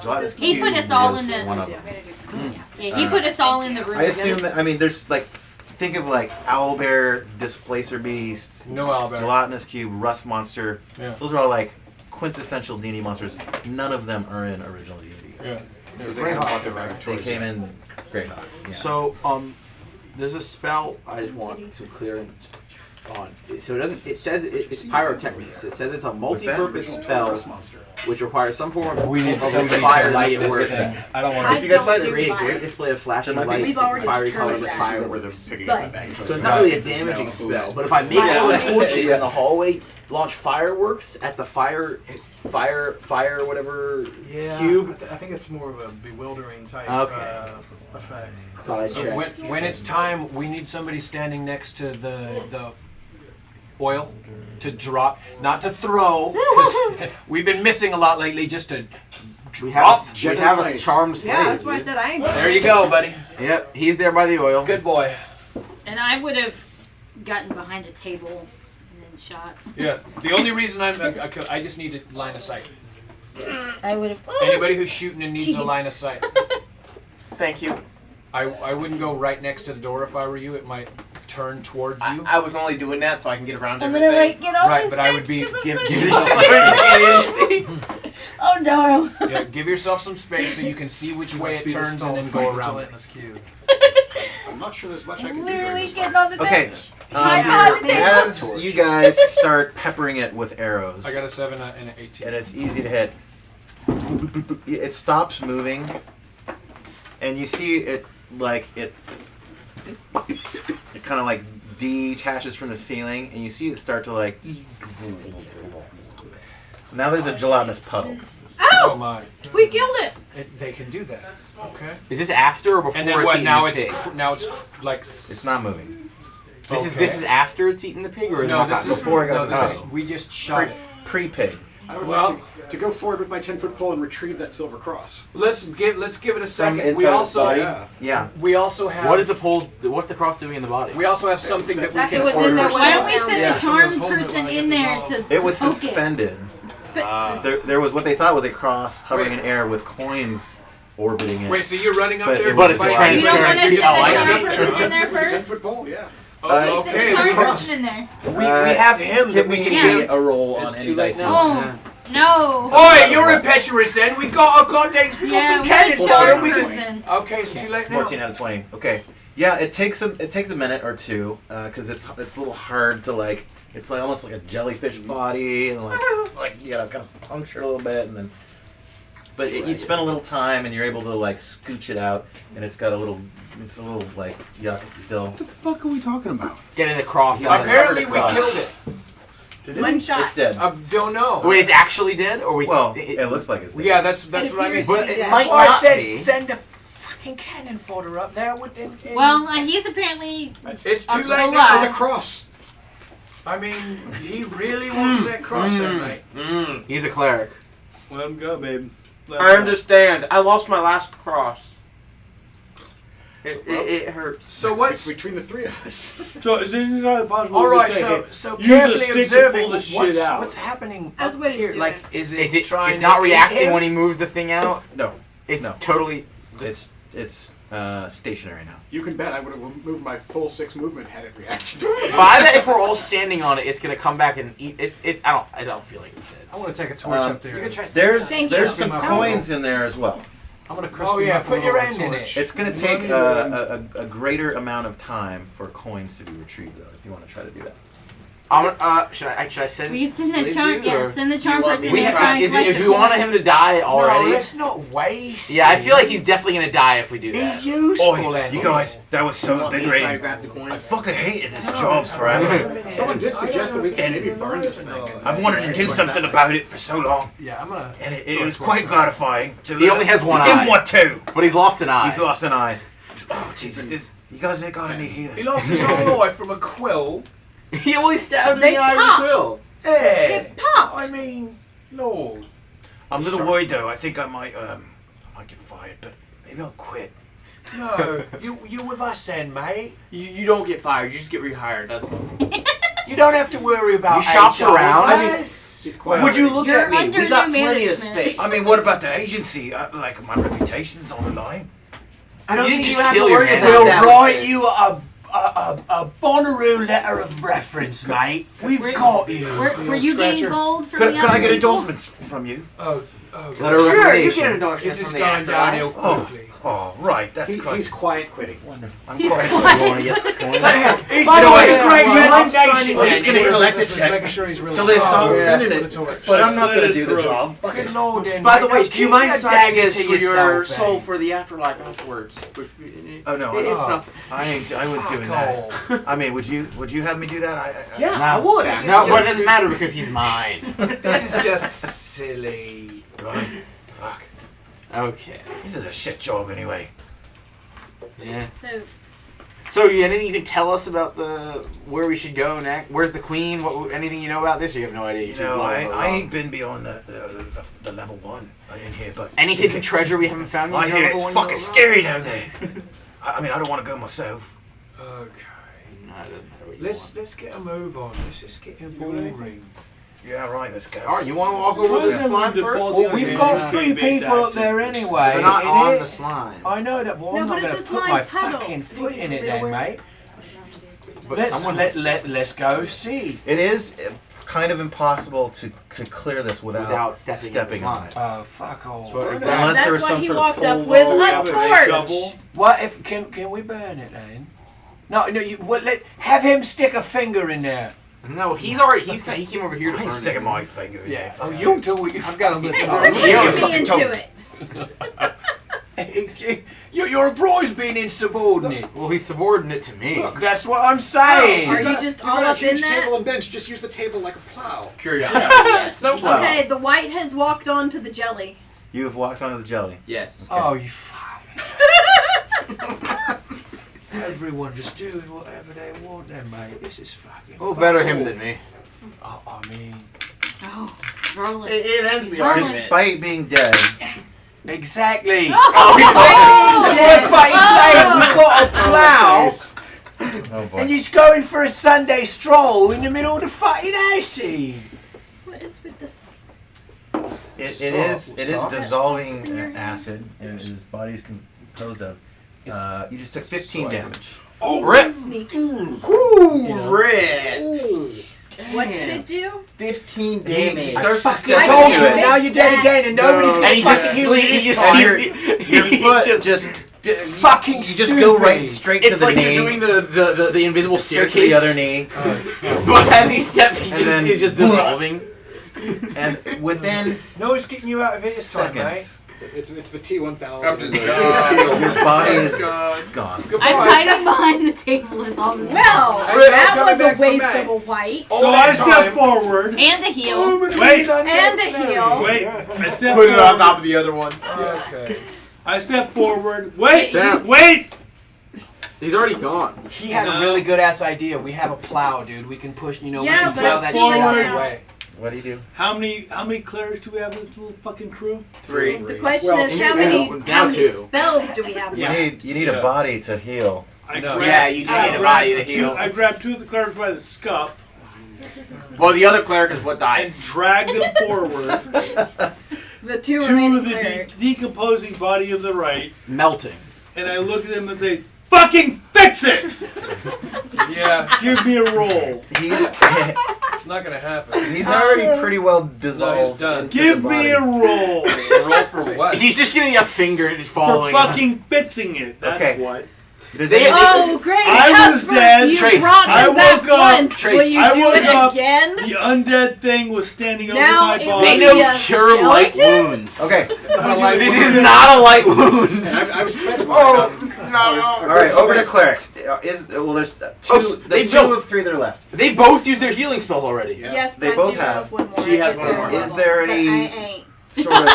Gelatinous He Cube put us all was in the. one of them. Yeah, he put us all in the room. I assume that, I mean, there's like, think of like Owlbear, Displacer Beast, No Albert. Gelatinous Cube, Rust Monster. Yeah. Those are all like quintessential D&D monsters. None of them are in original D&D. Yeah. They came in Greyhawk. Yeah. So there's a spell I just want some clearance on. So it doesn't. It says it's pyrotechnics. It says it's a multi-purpose spell which requires some form of We need of somebody fire to light get this work. thing. I don't I want If you guys don't find it do Create a fire. great display of flashing There might be- lights We've and already fiery determined colors of that. fireworks. But So it's not really a damaging spell, but if I make all the torches in the hallway launch fireworks at the fire whatever cube. I think it's more of a bewildering type Okay. effect. So I So check. when it's time, we need somebody standing next to the oil to drop, not to throw. 'Cause we've been missing a lot lately. Just to We drop. have a charmed slave. Yeah, that's why I said I ain't. There you go, buddy. Yep, he's there by the oil. Good boy. And I would have gotten behind a table and then shot. Yeah. The only reason I just need a line of sight. I would have. Anybody who's shooting and needs a Jeez. line of sight. Thank you. I wouldn't go right next to the door if I were you. It might turn towards you. I was only doing that so I can get around I'm everything. gonna like get all Right, this but I would be bitch 'cause I'm give so yourself sorry. Oh no! Yeah, give yourself some space so you can see which way it turns and then go around it. Gelatinous cube. I'm not sure there's much I can do. Literally during this getting fight. on the Okay. bench. As As you guys start peppering it with arrows, I got a 7 and an 18. and it's easy to hit, it stops moving, and you see it like it kind of like detaches from the ceiling, and you see it start to like. So now there's a gelatinous puddle. Oh my! We killed it. They can do that. Okay. Is this after or before And then it's what? eaten Now this it's pig? now it's like It's not moving. This is after it's eaten the pig, or is no. it This is before it goes no. to This the is pig. we just shot. Pre-pig. I would Well- like to go forward with my 10-foot pole and retrieve that silver cross. Let's give it a second. From We inside also its body? Yeah. Yeah. we also have What is the pole? What's the cross doing in the body? we also have something that we That can was in order. the- Why don't we send Yeah. the charm Someone's holding it person while I in get there dissolved. to It was poke suspended. It. There was what they thought was a cross hovering Wait. in air with coins orbiting it. Wait, so you're running up But there? it was it's a transparent. You don't want us to Oh, I send the see. charm person in there With a first? 10-foot pole, yeah. Oh, Send okay. the charm cross. person in there. We have him that Give we me can Yeah. give. a roll It's on too any late dice. now. Oh no! Oi, you're impetuous then. We got some Yeah, cannon what fodder. charm We can. person? Okay, it's too late now. 14 out of 20. Okay. Yeah, it takes a minute or two because it's a little hard to like. It's like almost like a jellyfish body and like you gotta kind of puncture a little bit and then. But you spend a little time and you're able to like scooch it out and it's a little like yuck still. What the fuck are we talking about? Getting the cross out. Apparently, we Covered killed it. One shot. It's dead. I don't know. Wait, it's actually dead, or we? Well, it looks like it's dead. Yeah, that's what I mean. But it That's might That's why I not said be. send a fucking cannon fodder up there. Well, he's apparently it's too up late alive. now. It's a cross. I mean, he really wants that cross there, mate. He's a cleric. Let him go, babe. Let I him go. understand. I lost my last cross. It hurts. So what's Between the three of us. So is it not possible? all to right? take So it? so Use a carefully stick to observing pull the shit out. what's happening That's up what he's here. doing. Like, is it trying? It's not to eat reacting him? when he moves the thing out. No, It's No. totally. it's stationary now. You can bet I would have moved my full 6 movement had it reacted. But I bet if we're all standing on it, it's gonna come back and eat. I don't feel like it's dead. I want to take a torch up there. There's Thank you. some coins in there as well. I'm gonna Oh yeah, put your hand in it. It's going to take a greater amount of time for coins to be retrieved, though. If you want to try to do that. Should I send? We send the Slave charm. dude, Yeah, or- send the charm You want person me in to there. try? Try and Is it, collect if the we want coin. him to die already? No, let's not waste. Yeah, I it. feel like he's definitely gonna die if we do that. He's useful. Andy. that was so Want me to try to grab the coin? fucking hated this job forever. Someone did suggest that we could maybe burn this thing. I've wanted to do something about it for so long, Yeah, I'm gonna. and it was quite gratifying. He only has one give eye. him one too. But he's lost an eye. He's lost an eye. Oh Jesus! You guys ain't got any healing. He lost his whole life from a quill. He only stabbed They the eye pop. with a quill. Yeah. It popped. I mean, Lord. I'm a little worried though. I think I might get fired, but maybe I'll quit. No, you with us then, mate. You don't get fired. You just get rehired. That's all. You don't have to worry about. You shopped HR with around? us. He's quite Would you look You're at me? under We got new plenty of management. space. I mean, what about the agency? Like my reputation's on the line. I don't You think didn't you just have to kill your worry man. about We'll that. with write this. you a Bonnaroo letter of reference, mate. We've We're- got you. Were you getting gold from Could the I other get people? endorsements from you? Oh, Letter of Sure, you recommendation. get an endorsement this is from the going afterlife. downhill Oh, quickly. oh, right. That's He's quiet quitting. wonderful. I'm He's quite. quiet. You wanna get the coin? He's By the doing way, a great I'm resignation. I'm just then. gonna collect the Just making check sure he's really. till they stop yeah. sending Put a it. torch. But I'm not Slit gonna his do the throat. job. Fuck Good it. Lord, then, By the mate. way, Now do you keep mind your signing dagger it to yourself, your eh? soul for the afterlife afterwards? Oh no, It's I not. I wouldn't doing Fuck that. I mean, would you have me do that? Yeah, No. I would. This is No, but just- it doesn't matter because he's mine. This is just silly. Right. Fuck. Okay. This is a shit job anyway. Yeah. So Anything you can tell us about where we should go next? Where's the queen? Anything you know about this? Or you have no idea. You know, I ain't been beyond the level 1 in here, but Any hidden treasure we haven't found yet? I hear Level it's one, fucking level scary down there. I mean, I don't want to go myself. Okay. one? No, it doesn't matter what you Let's get a move on. This is getting boring. Yeah, right. Let's go. want. All right, you want to walk over to the slime first? Well, we've got 3 people up there anyway. They're not in on it. the slime. I know that, but No, I'm but not going to it's a put slime my puddle. fucking foot in it It's then, real mate. But Let's someone let's go see. It is kind of impossible to clear this without stepping on it. Oh, fuck all. Unless That's there was why some he sort walked of up pole with vault. a torch. What if can we burn it, then? No, you have him stick a finger in there. No, he came over here to I ain't burn sticking it. my finger in there. Oh, you do it. I've got a little. Push me into it. Your bro's being insubordinate. Well, he's subordinate to me. Look, that's what I'm saying. Are you just all up in that? table and bench. Just use the table like a plow. Curiosity. Yes. Wow. Okay, the white has walked onto the jelly. You have walked onto the jelly. Yes. Oh, you fuck. Everyone just doing whatever they want then, mate. This is fucking... Who better him than me? I mean... Oh, rolling. It ends the Rolling. argument. Despite being dead. Exactly. Oh, That's what I'm fucking saying. We've got a plough, Oh boy. and he's going for a Sunday stroll in the middle of the fucking acid. What is with this? It Salt. is Salt? dissolving acid, and his body is composed of. You just took 15 damage. Oh, Rip. Sneaky. Ooh, red. What did it do? 15 He damage. starts to I step told into you. it. Now you're dead again, and nobody's gonna And he just fucking sleep. heal you He this just time. Your foot just Fucking you just go right straight to It's the like knee. you're doing the invisible straight staircase. to the other knee. But as he steps, then- he's just dissolving. And within No one's getting you out of it this time, mate. seconds, It's the T1000. I'm just your body is God. gone. I'm hiding behind the table as all this. Well, Hey, that coming was a back from waste that. of a white. So I step forward. And a heel. Wait. And a heel. Wait. I step Put it on forward. top of the other one. Okay. I step forward. Wait. Down. Wait. He's already gone. He had a really good ass idea. We have a plow, dude. We can push. Yeah, we can but plow it's that shit out of forward. the way. What do you do? How many clerics do we have in this little fucking crew? 3. The question Well, is, how now many 2. spells do we have You left? need a body to heal. I No. grab- Yeah, you do I need a grab body to two- heal. I grabbed 2 of the clerics by the scuff Well, the other cleric is what died. and dragged them forward The two to remaining the clerics. decomposing body of the right, Melting. and I look at them and say, "Fucking fix it! Yeah, Give me a roll. He's it's not gonna happen. he's already pretty well dissolved. done. into Give the me body. a roll Roll for what? He's just giving you a finger and he's for following us. fucking fixing it. That's Okay. what." Does They- anyone- Oh, great! I was Cuthbert, dead. You Trace, brought I him back woke up. once. Trace, Will you I do woke it up. again? The undead thing was standing over Now my it body. They Be know a cure light skeleton? wounds. Okay. This is not a light wound. I've spent No. All right. Over to clerics. There's two. Oh, so they The 2 don't. of 3 that are left. They both use their healing spells already. Yes, They but both you have. one more. She has one more. Is there But any I ain't. sort of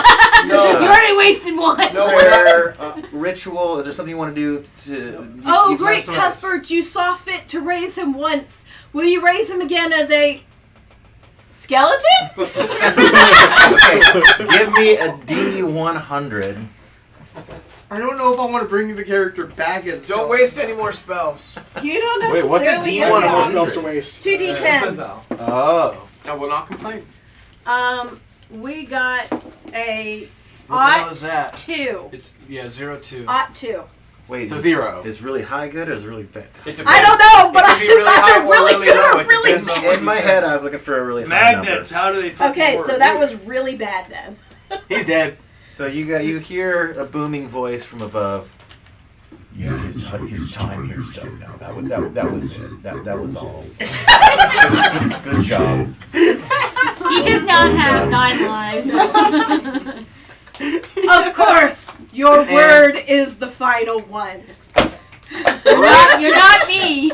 You already wasted one. No, we're not. prayer, ritual? Is there something you want to do to? Oh, you great, some of this. Cuthbert! You saw fit to raise him once. Will you raise him again as a skeleton? Okay. Give me a D100. I don't know if I want to bring the character back as. Don't waste any more spells. You don't Wait, necessarily what's a have D1 to. and what's spells to waste. 2d10s. Oh. I will not complain. We got a What the hell ought is that? 2. It's 0-2. Ought 2. Wait. So is- 0. Is really high good or is really bad? It depends. I don't know, but It could be it's really high either or really really good low. or It really depends on what In my you head, say. I was looking for a really high Magnets. number. How do they fucking Okay, work? so that was really bad then. He's dead. So you hear a booming voice from above. Yeah, his time here's done now. That was it. That was all. Good job. He does not have 9 lives. Of course, your word is the final one. You're not me.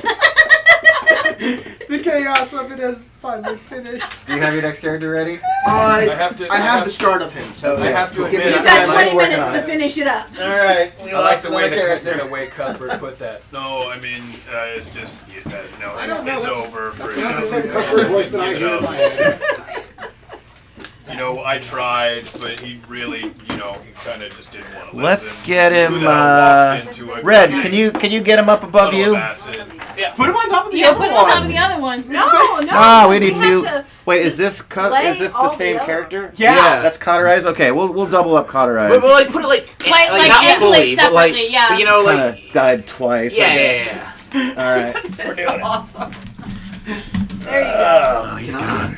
The chaos of it has finally finished. Do you have your next character ready? I have to. I have the start of him, so I have to give me admit, You've a got time. 20 minutes to finish it up. All right. I like the way Cuthbert put that. No, I mean, it's just, no, I don't know, it's that's- over for That's not the same Cuthbert voice that I hear in my head. You know, I tried, but he really, he kind of just didn't want to listen. Let's get him. Who the hell walks into a Red, can you get him up above puddle of you? acid? Yeah. Put him on top of the Yeah, other put it one. on top of the other one. No, Ah, we need have new. to Wait, is this display all the same the character? Yeah. That's cauterized. Okay, we'll double up cauterized. But we'll like put it like Like not isolate fully, but like separately, yeah. but, you know, like Kinda died twice. yeah. All right. That's awesome. There you go. Oh, he's gone.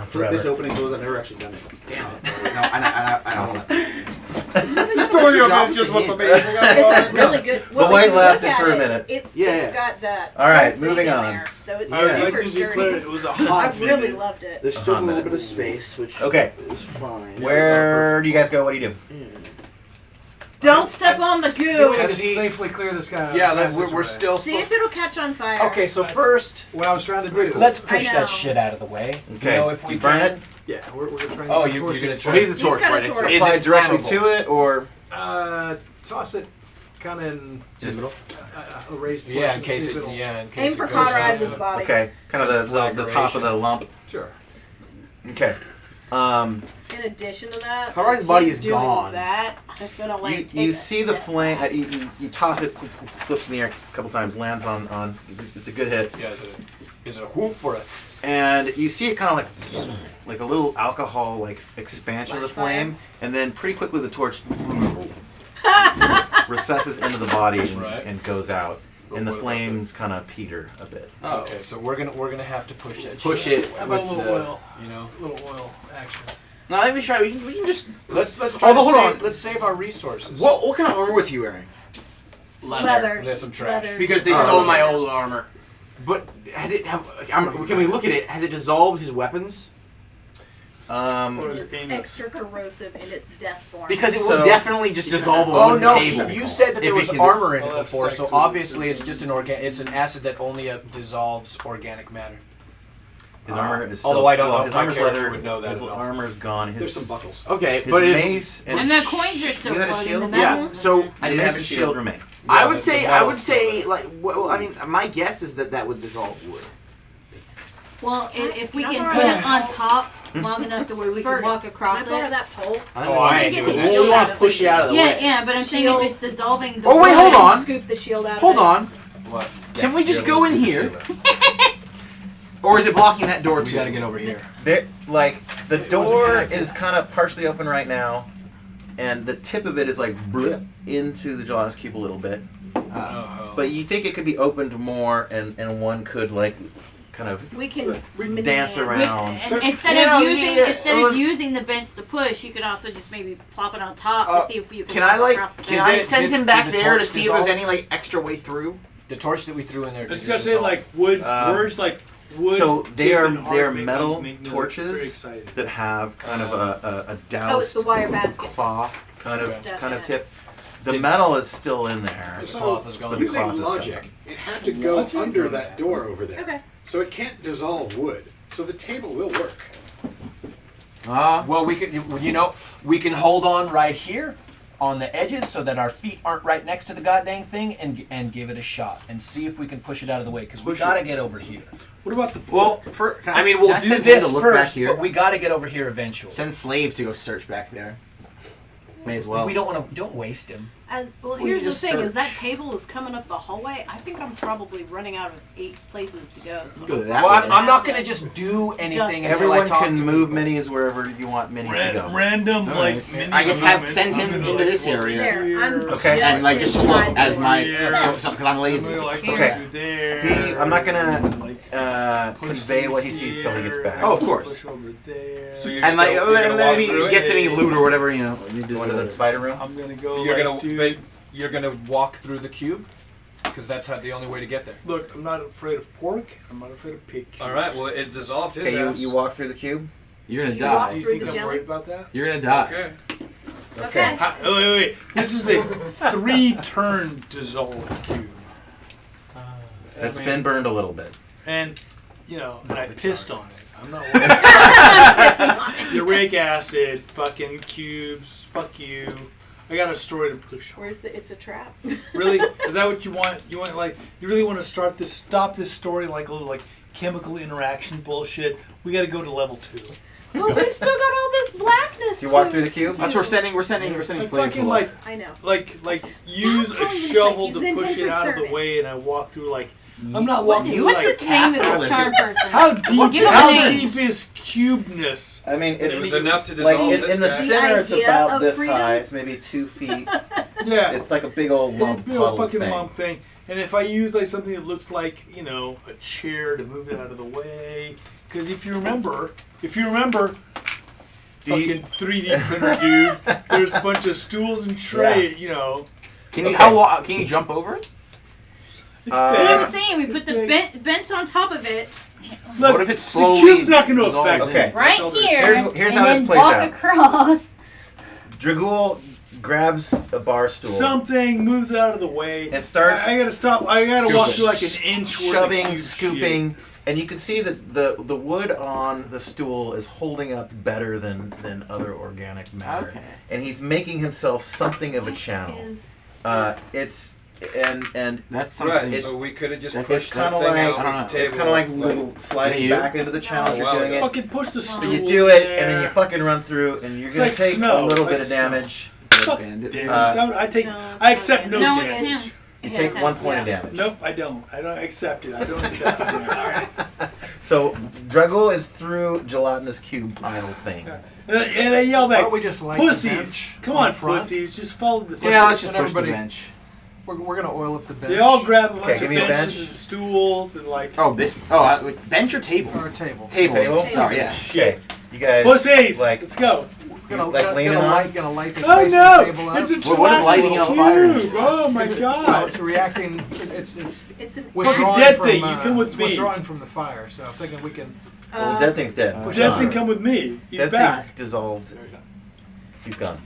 flip this forever. open and close. I've never actually done it. Damn it. No, I don't want The story of it's just what's amazing. It's a really good. The Well, white if you look lasted at for a it, minute. It's Yeah. got that. All right, thing moving in on. there, so it's All right, super like to be clear, sturdy. it was a I hot really minute. loved it. There's still a little minute. bit of space, which Okay. is fine. Where do you guys go? What do you do? Don't step on the We goo. need to he- safely clear this guy. Yeah, out. we're still See supposed. if it'll catch on fire. Okay, so first, What I was trying to do. let's push I know. that shit out of the way. Okay. You know, if we You burn can. it? Yeah, we're gonna try. And Oh, use you're torches. gonna to. try. Well, he's the He's torch got a right next to torch. it. Is Apply it directly flammable? to it, or Toss it, kind of in just a raised. Yeah, in portion, case see it. if it'll- Yeah, in Aim case for it goes cauterize up. his body. okay? Kind of the top of the lump. Sure. Okay. In addition to that, Cauterized as body he's is doing gone. That it's gonna like You take see a the step flame. back. You toss it, flips in the air a couple times, lands on. It's a good hit. Yeah, is it a whoop for us? And you see it kind of like a little alcohol like expansion of the flame, and then pretty quickly the torch recesses into the body and, Right. and goes out, and the flames kind of peter a bit. Oh, Okay, so we're gonna have to push that. push shit it out How of the way, about a with little the. oil? You know. A little oil action. No, let me try. We can just. Let's try to hold save. on. Let's save our resources. What kind of armor was he wearing? Leathers. There's some trash. Leathers. Because they Oh. stole my old armor. But has it? Can we look at it? Has it dissolved his weapons? It is extra corrosive in its death form. Because it So- will definitely just dissolve a Oh wooden no! table. You said that there If was it can- armor in it Well, that's before, so sex obviously it's just it's an acid that only dissolves organic matter. His armor is still, Although I don't well, know his if my armor's character leather. would know that His at all. armor's gone. There's His, some buckles. Okay, his but is mace And the coins are still you had a floating in the shield? metal. yeah. So and didn't his have a shield remain. I Yeah, would the say metal's like well, I mean my guess is that would dissolve wood. Well, if we Can I can borrow put that it on top long enough to where we can walk across Can I borrow it. that pole? Oh, I ain't doing that. We want to push it out of the Yeah, way. yeah, but I'm saying Shield. if it's dissolving the Oh, wait, wood- hold on. Scoop the shield out. Hold of it. on. What? Can we just go in here? Or is it blocking that door We too? gotta get over here. There, like the It wasn't door connected. is kind of partially open right now, and the tip of it is like blip into the gelatinous cube a little bit. Oh. But you think it could be opened more, and one could like kind of We can dance manipulate. around. And instead of using the bench to push, you could also just maybe plop it on top to see if you can. Can I walk across the can bench. I send did- him back did the there to torch see if there's dissolve? any like extra way through? The torch that we threw in there. I was did gonna it say dissolve? like wood words like wood. So they tip, are and heart they are make me- metal make me very torches excited. that have kind of a Oh, it's doused the wire basket. cloth kind of Stuff kind in of it. tip. The metal is still in there. The cloth is gone. But the Using cloth is gone. logic, it had to go under that door over there. Okay. So it can't dissolve wood. So the table will work. Well, we can. We can hold on right here, on the edges, so that our feet aren't right next to the goddamn thing, and give it a shot and see if we can push it out of the way. Because we Push gotta it. get over here. What about the Well, I mean, we'll can I do send him this to look back first, here? but we gotta get over here eventually. Send Slave to go search back there. May as well. We don't want to. Don't waste him. Well, We here's the just thing: is that search. table is coming up the hallway. I think I'm probably running out of 8 places to go. So Go that Well, way. I'm not gonna just do anything until I Everyone talk can to move people. minis wherever you want minis to go. Random All like. right. mini I guess movement. send him I'm gonna, into like, this walk area. there, I'm here. Okay. And like just to look inside as my Yeah. because I'm lazy. I'm gonna, like, Okay. go through there. I'm not gonna Push convey through what he sees till he gets here. back. Oh, of course. Push over there. So you're And like you're gonna and walk then if through he it? gets any loot or whatever, you know. Go into the spider room. I'm gonna go. You're like, gonna dude, You're gonna walk through the cube, because that's the only way to get there. look. I'm not afraid of pork. I'm not afraid of pig. All right. Well, it dissolved his Okay, ass. you walk through the cube. You're gonna You walk die. You through think the I'm jelly? worried about that? You're gonna die. Okay. Okay. Wait. This is a 3-turn dissolved cube. It's been burned a little bit. And, and I pissed on it. I'm not worried. Uric acid, fucking cubes, fuck you. I got a story to push. Where's the? It's a trap. Really? Is that what you want? You want you really want to stop this story like a little chemical interaction bullshit? We got to go to level 2. Well, we've still got all this blackness. You walk to through the cube. That's we're sending Slave fucking to look. I know. Use a calling him shovel he's to an push it indentured out of the servant. way, and I walk through I'm not walking. What's through his name of this charm person? How deep? Give him a How name. deep is cubeness? I mean, It was enough to like dissolve in this the guy. center. It's The idea about of this freedom. high. It's maybe 2 feet. Yeah, It's like a big old lump big puddle fucking thing. lump thing. And if I use something that looks like a chair to move it out of the way, Because if you remember, fucking 3D printer dude, there's a bunch of stools and tray, you know. Can you how long? Can you jump over it? I was saying, we put the bench on top of it. Look, what if it's slowly? The cube's not going to affect it. Okay. Right here. Here's and how then this plays walk out. across. Dragul grabs a bar stool. Something moves out of the way. And starts. I gotta stop. I gotta walk through like an inch. Shoving, scooping, and you can see that the wood on the stool is holding up better than other organic matter. Okay. And he's making himself something of a channel. It's and that's something. Right. So we could have just it's pushed kind that of thing like out the table. it's kind of like little sliding back into the channel as you're doing it. Fucking push the stool. You do it, there. and then you fucking run through, and you're It's gonna like take snow. a little It's bit like of snow. damage. Fuck Bandit. I accept no No, damage. it's him. You take 1 point of damage. Nope, I don't. I don't accept it. I don't accept it. Alright. So Dragul is through Gelatinous cube idle thing. And I yell Why back, don't we just light the pussies! bench Come on on, front? pussies! Just follow the Yeah, let's just And push the everybody- bench. We're gonna oil up the bench. They all grab a Okay, bunch give of me a benches bench. and stools and like Oh, this. Oh, bench or table? Or a table. Table. Sorry, yeah. Okay, you guys. pussies. Like, Let's go. like leaning on. Gonna light the Oh face no! of the table up. It's a Well, what if lighting gelatinous on fire? cube. Oh my No, god! it's reacting. It's It's an withdrawing dead from, thing, you come with it's me. withdrawing from the fire. So I'm thinking we can. Well, the dead thing's dead. Dead thing come with me. He's Dead back. thing's dissolved. He's gone.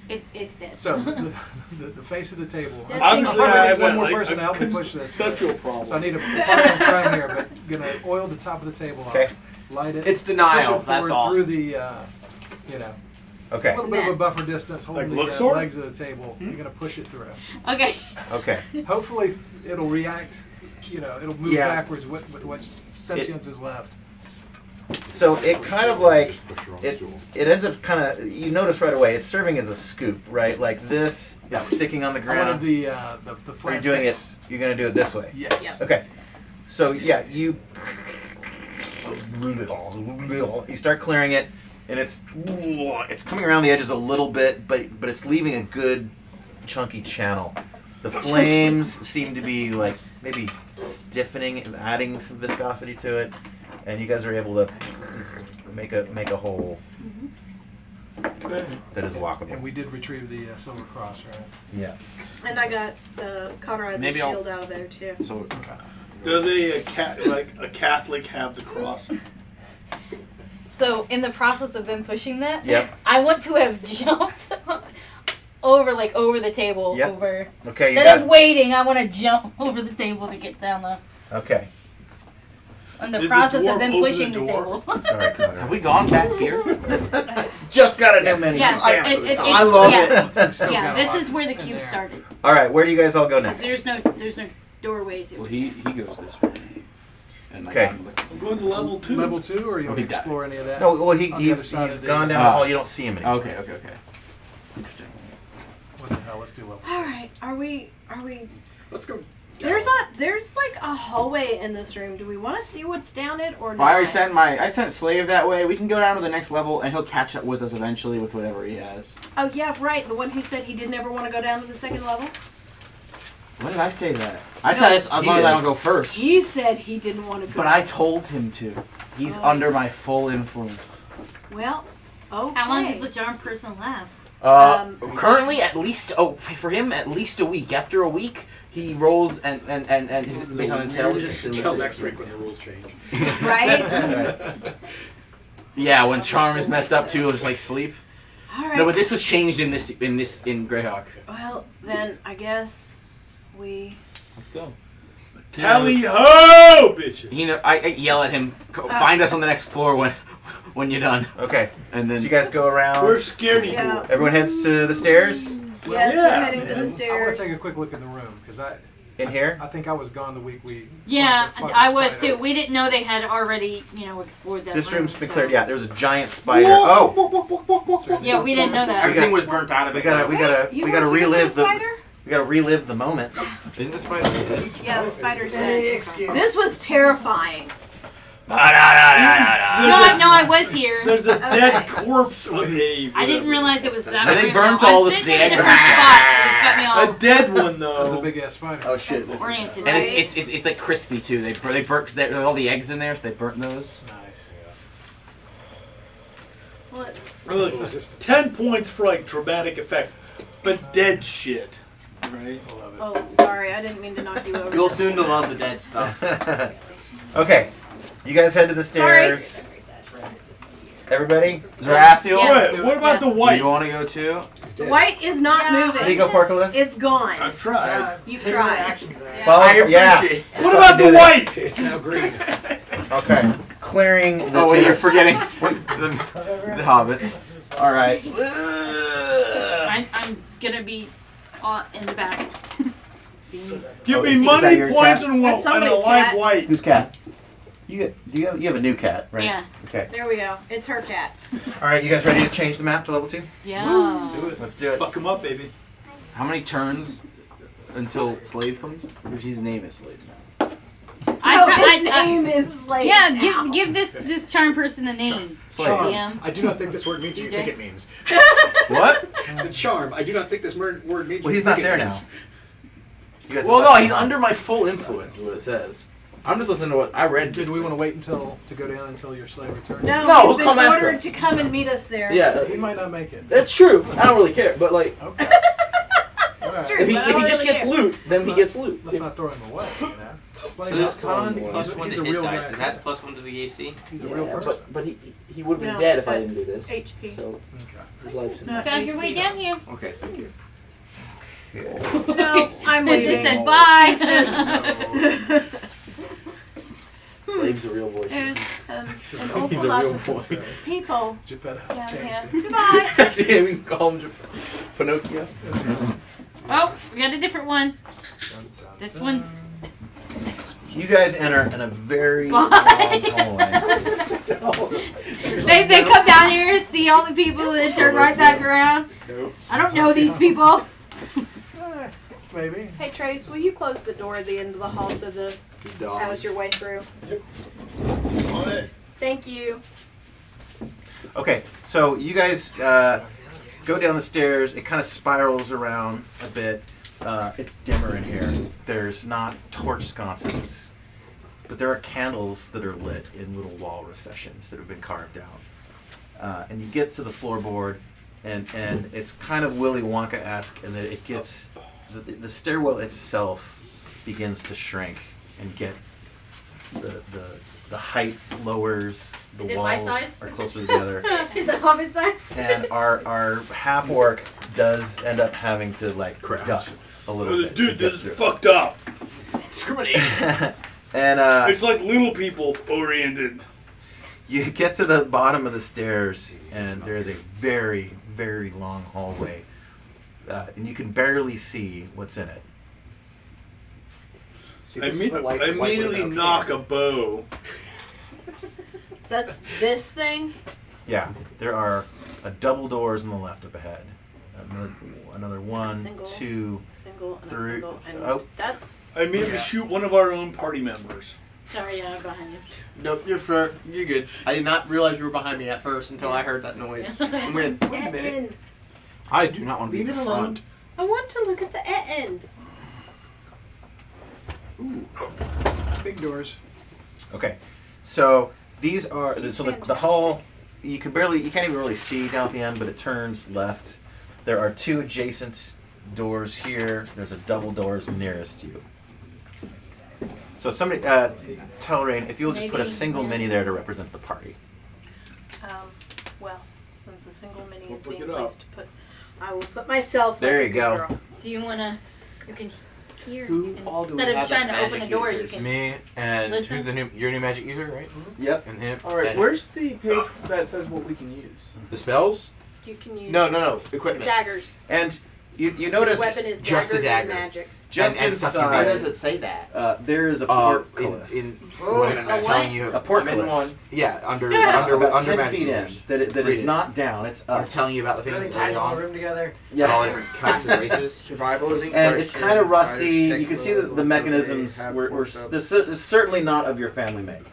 It's dead. So the face of the table. Dead Obviously, I'll I probably have need one more like, person a to help me push this. conceptual problem. So I need a partner in crime here, but gonna oil the top of the table Okay. off, light it. It's denial, push it that's forward all. Through the, Okay. a little bit of a Mess. buffer distance, holding Like the Luxor? legs of the table. You're gonna push it through. Okay. Okay. Hopefully, it'll react. It'll move Yeah. backwards with what sentience is left. So it kind of like it ends up kind of you notice right away it's serving as a scoop, right? Like this is sticking on the I wanted ground. the Or flat you're doing face. it. You're gonna do it this way. Yes. Yep. Okay. So yeah, you start clearing it, and it's coming around the edges a little bit, but it's leaving a good chunky channel. The flames seem to be like maybe stiffening and adding some viscosity to it, and you guys are able to make a hole that is walkable. And we did retrieve the silver cross, right? Yeah. And I got the cauterizing Maybe I'll- shield out of there too. So Does a Catholic have the cross? So in the process of them pushing that, Yep. I want to have jumped over the table Yep. over. Okay. You Instead of got. waiting, I want to jump over the table to get down the. Okay. In the Did the process dwarf of them open pushing the the door? table. Sorry, Connor. have we gone back here? Just got a new menu. Yes, Damn it, it. I love yes. Still Yeah, got a this lot is where the in cube there. started. All right, where do you guys all go next? There's no doorways. Well, he goes this way. And Okay. I'm going to level 2. Level 2, or you Oh, want he to died. explore any of that? No, well On the other he's side of the- gone down the hall. You don't see him anymore. Okay. Interesting. What the hell? Let's do level. All right, are we? Let's go. There's like a hallway in this room. Do we want to see what's down it or Well, not? I sent Slave that way. We can go down to the next level, and he'll catch up with us eventually with whatever he has. Oh yeah, right. The one who said he didn't ever want to go down to the second level. When did I say that? I said as long as I don't go first. He said he didn't want to go. But I told him to. He's under my full influence. Well, okay. How long does the charm person last? Currently, at least for him, at least a week. After a week, he rolls and his based on intelligence. Until next week when the rules change. Right? Yeah, when charm is messed up too, he'll just like sleep. All right. No, but this was changed in Greyhawk. Well, then I guess we. Let's go. Tally ho, bitches! You know, I yell at him. Find us on the next floor when you're done. Okay. And then So you guys go around. We're scaredy Yeah. dwarf. Everyone heads to the stairs Yes, we're yeah, heading to the man. I want stairs. to take a quick look in the room because in here. I think I was gone the week we. Yeah, fought the I was spider. too. We didn't know they had already, explored that. This room, room's been so- cleared. Yeah, there was a giant spider. Oh, Yeah, we didn't know that. everything was burnt out of we it. gotta You relive working with the spider? we gotta relive the moment. Isn't the spider exist? Yeah, the spider's dead. This was terrifying. No, I was here. There's a dead corpse with a. I didn't realize it was that. They real. burnt I'm all this- sitting the in eggs. different spots. It's got me all A dead one though. That's a big ass spider. Oh shit! This oriented. And right? it's like crispy too. They burnt cause all the eggs in there, so they burnt those. Nice. Let's see. Look, 10 points for like dramatic effect, but dead shit, right? Oh, sorry, I didn't mean to knock you over. You'll soon to love the dead stuff. Okay, you guys head to the stairs. Everybody? Zarathiel? Yes. Wait, what about the Do white? you want to go too? The white is not moving. There you go, Porculus. It's gone. I've tried. You've Take tried. actions there. Follow, yeah. What about the white? It's now green. Okay. Clearing the Oh wait, two- you're forgetting the Hobbit. All right. I'm gonna be in the back. Give Oh, me is that money, your points, cat? and That's a somebody's live cat. white. Whose cat? You have a new cat, right? Yeah. Okay. There we go. It's her cat. All right, you guys ready to change the map to level 2? Yeah. Let's do it. Fuck him up, baby. How many turns until Slave comes? Or his name is Slave now. His name is Slave. Yeah, now. give this charm person a name. Slave. DM. I do not think this word means what you DJ? think it means. What? It's a charm. I do not think this word means Well, what he's you not think there it now. means. You guys Well, have no, he's left under my full influence. Is what it says. I'm just listening to what I read. Did we want to wait to go down until your slave returns? No, No, he's he'll been come after ordered us. to come and meet us there. Yeah, He might not make it. that's true. I don't really care, but like, Okay. That's true. if he but I don't just really gets care. loot, then he gets loot. Let's not throw him away. You know. So this con He's plus a- one he's to a hit real dice. guy. Is that plus one to the AC? He's a real Yeah, person. but he would have been No, dead if I didn't do that's this. HP. So Okay. his life's in No. Found your way down here. Okay, thank you. No, I'm I waiting. just said bye. Slave's a real voice. There's an He's awful a lot real of voice. people Geppetto. down Change here. it. Goodbye. Yeah, we can call him Pinocchio. Oh, we got a different one. This one's. You guys enter in a very long Why? hallway. They come down here, see all the people, and then turn right back around. I don't know these people. Maybe. Hey Trace, will you close the door at the end of the hall so that was your way through? Thank you. Okay, so you guys go down the stairs. It kind of spirals around a bit. It's dimmer in here. There's not torch sconces, but there are candles that are lit in little wall recessions that have been carved out. And you get to the floorboard, and it's kind of Willy Wonka-esque in that it gets the stairwell itself begins to shrink and get the height lowers. The Is it my walls size? are closer together. Is it hobbit size? And our half orc does end up having to like duck a little bit. Dude, this is fucked up. Discrimination. And It's like little people oriented. you get to the bottom of the stairs, and there is a very, very long hallway, and you can barely see what's in it. See, I this is the light- white immediately window knock a bow. So that's this thing. Yeah, there are double doors on the left up ahead. Another one, Single. two, Single and three. a single. And Oh, that's. I immediately shoot one of our own party members. Sorry, yeah, I'm behind you. Nope, you're fair. You're good. I did not realize you were behind me at first until I heard that noise. I'm gonna, wait a minute. End. I do not want to be Leave in it the alone. front. I want to look at the end. Big doors. okay. So these are the hall. You can't even really see down at the end, but it turns left. There are two adjacent doors here. There's a double doors nearest you. So somebody, Telrain, if you'll just put a single mini there to represent the party. Well, since the single mini is Look being it up. placed, I will put myself. There like you a go. girl. Do you wanna? You can hear. Who You can, all do we instead of have trying as to open a magic door, users? you can. Me and Listen. who's the new? You're a new magic user, right? Yep. And him. All right. and Where's the page that says what we can use? the spells? You can use No. Equipment. daggers. And you Your notice weapon is just a daggers dagger. and magic. just and stuff you inside. Where does it say that? There is a In, portcullis. when it's A what? telling you A portcullis. I'm in one. Yeah, under about under 10 magic feet in. users. That Read is it. not down. It's When up. it's telling you about the Really things ties that the are whole on. room together. All Yeah. different classes and races. Survival is And it's kind of rusty. You can see that the mechanisms were this is certainly not of your family make.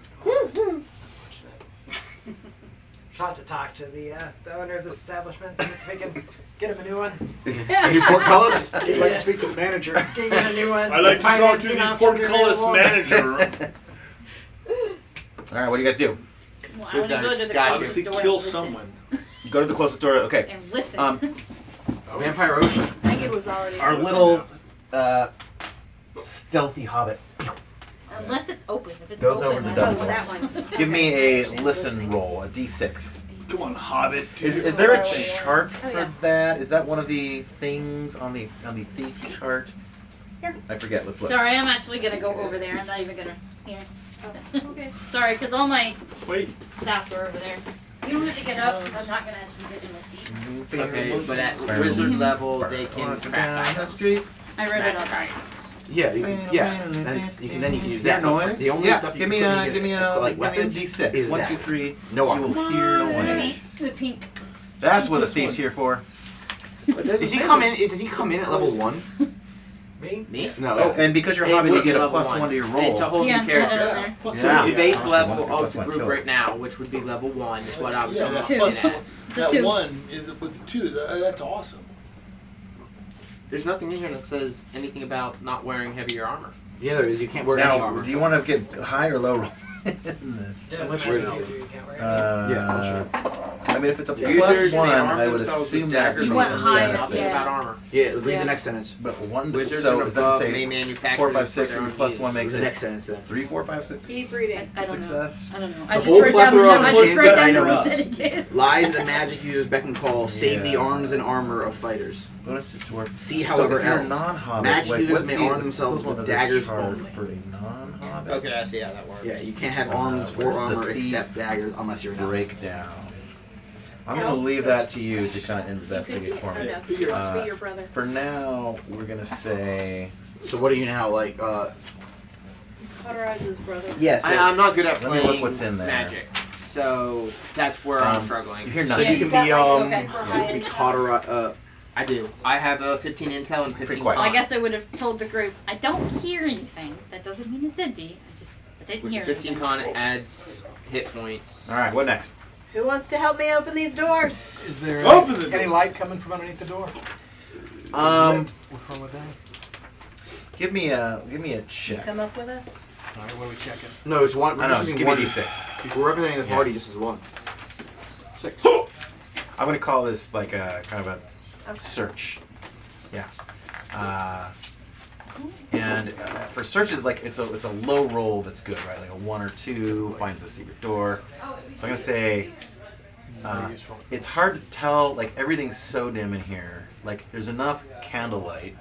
taught to talk to the owner of this establishment, see if they can get him a new one. New portcullis? I'd like to speak to the manager. Get him a new one. I'd like to talk to Financing the options are portcullis available. manager. All right, what do you guys do? Well, I want to go to the Gotcha. closest door Kill and listen. someone. You go to the closest door. Okay. And listen. Vampire Ocean. I think it was already. Our little stealthy hobbit. Unless it's open. If it's Goes open, over to I the go double with door. that one. Give me a listen roll, a d6. Come on, Hobbit. Is there a chart for that? Is that one of the things on the thief chart? Here. I forget. Let's look. Sorry, I'm actually gonna go over there. I'm not even gonna. Here. Okay. Sorry, because all my Wait. staff are over there. You don't have to get up. I'm not gonna actually get in my seat. Okay, but at wizard level, they can track down the items. street. I wrote it up. Yeah, and you can use Hear that. noise. The only Yeah, stuff you give can me put a in give me a like give me a weapons d6. is 1, that. 2, 3. No You one. will hear noise. The pink. That's what a thief's here for. Does he come in? Does he come in at level 1? Me? Me? No. Oh, and because you're It hobbit, you would be get a level +1 to your roll. It's a whole Yeah, new put it character. on there. Yeah. So the base level Awesome. of the group right now, which would be level 1, is what I'm Yeah, looking that's two. plus at. It's a that 2. one is with 2. That's awesome. There's nothing in here that says anything about not wearing heavier armor. Yeah, there is. You can't wear any Now, armor. do you want to get high or low roll in this? Yeah, Unless so you're- you can't wear it. Yeah, I mean, if it's a Wizards, +1, they arm I would themselves assume with that daggers You to want be a higher, benefit. Nothing yeah. about armor. Yeah, read Yeah. the next sentence. But one, Wizards so and is that to above say may manufacture 4, 5, these 6, for their and own plus use. 1 Read makes the it next sentence then. 3, 4, 5, 6. Keep reading. I don't know. Success. I don't know. The I just whole wrote down plethora of I just wrote down the enchanted items. percentages. Lies that magic users beckon call, save the Yeah. arms and armor of fighters. Bonus to dwarf. See, So however, if you're a else. non-hobbit, Magic wait, users what's may the arm themselves equivalent with of this daggers chart only. for a non-hobbit? Okay, I see how that works. Yeah, you can't have arms or where's the armor thief except daggers unless you're an elf. Breakdown. I'm going to leave that to you to kind of investigate for me. Be your brother. For now, we're going to say. So what are you now, like, He's Cauteriz's brother. Yes. I'm not good at Let me playing look what's in there. magic, so that's where I'm struggling. You hear so nothing. you can got be, like- you can be cauterized, I do. I have a 15 intel and 15 Pretty quiet. Well, I con, guess I would have told the group, I don't hear anything. That doesn't mean it's empty. I didn't With hear 15 anything. con adds hit points. All right, what next? Who wants to help me open these doors? Is there Open the any doors. light coming from underneath the door? What's wrong with that? Give me a check. Come up with us. All right, what are we checking? no, it's one. I We're know. just Just using give me one. d6. We're representing the party just as one. 6. I'm going to call this like a kind of a Okay. search. Yeah. And for searches, like it's a low roll that's good, right? Like a 1 or 2 finds the secret door. So I'm gonna say it's hard to tell. Like everything's so dim in here. Like there's enough candlelight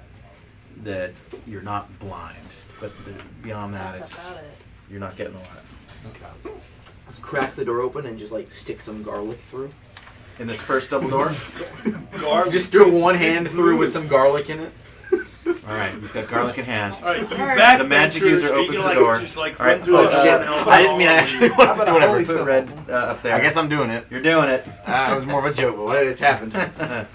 that you're not blind, but beyond that, That's it's about it. you're not getting a lot. Okay. Let's crack the door open and just like stick some garlic through. In this first double door, Just throw one hand through with some garlic in it. all right, you've got garlic in hand. All right, you Alright. back The magic benchers, user you opens can, the like, door. Just like All right. run through Oh, the shit. I didn't mean I actually want to do whatever. Put red up there. I guess I'm doing it. You're doing it. It was more of a joke, but it's happened.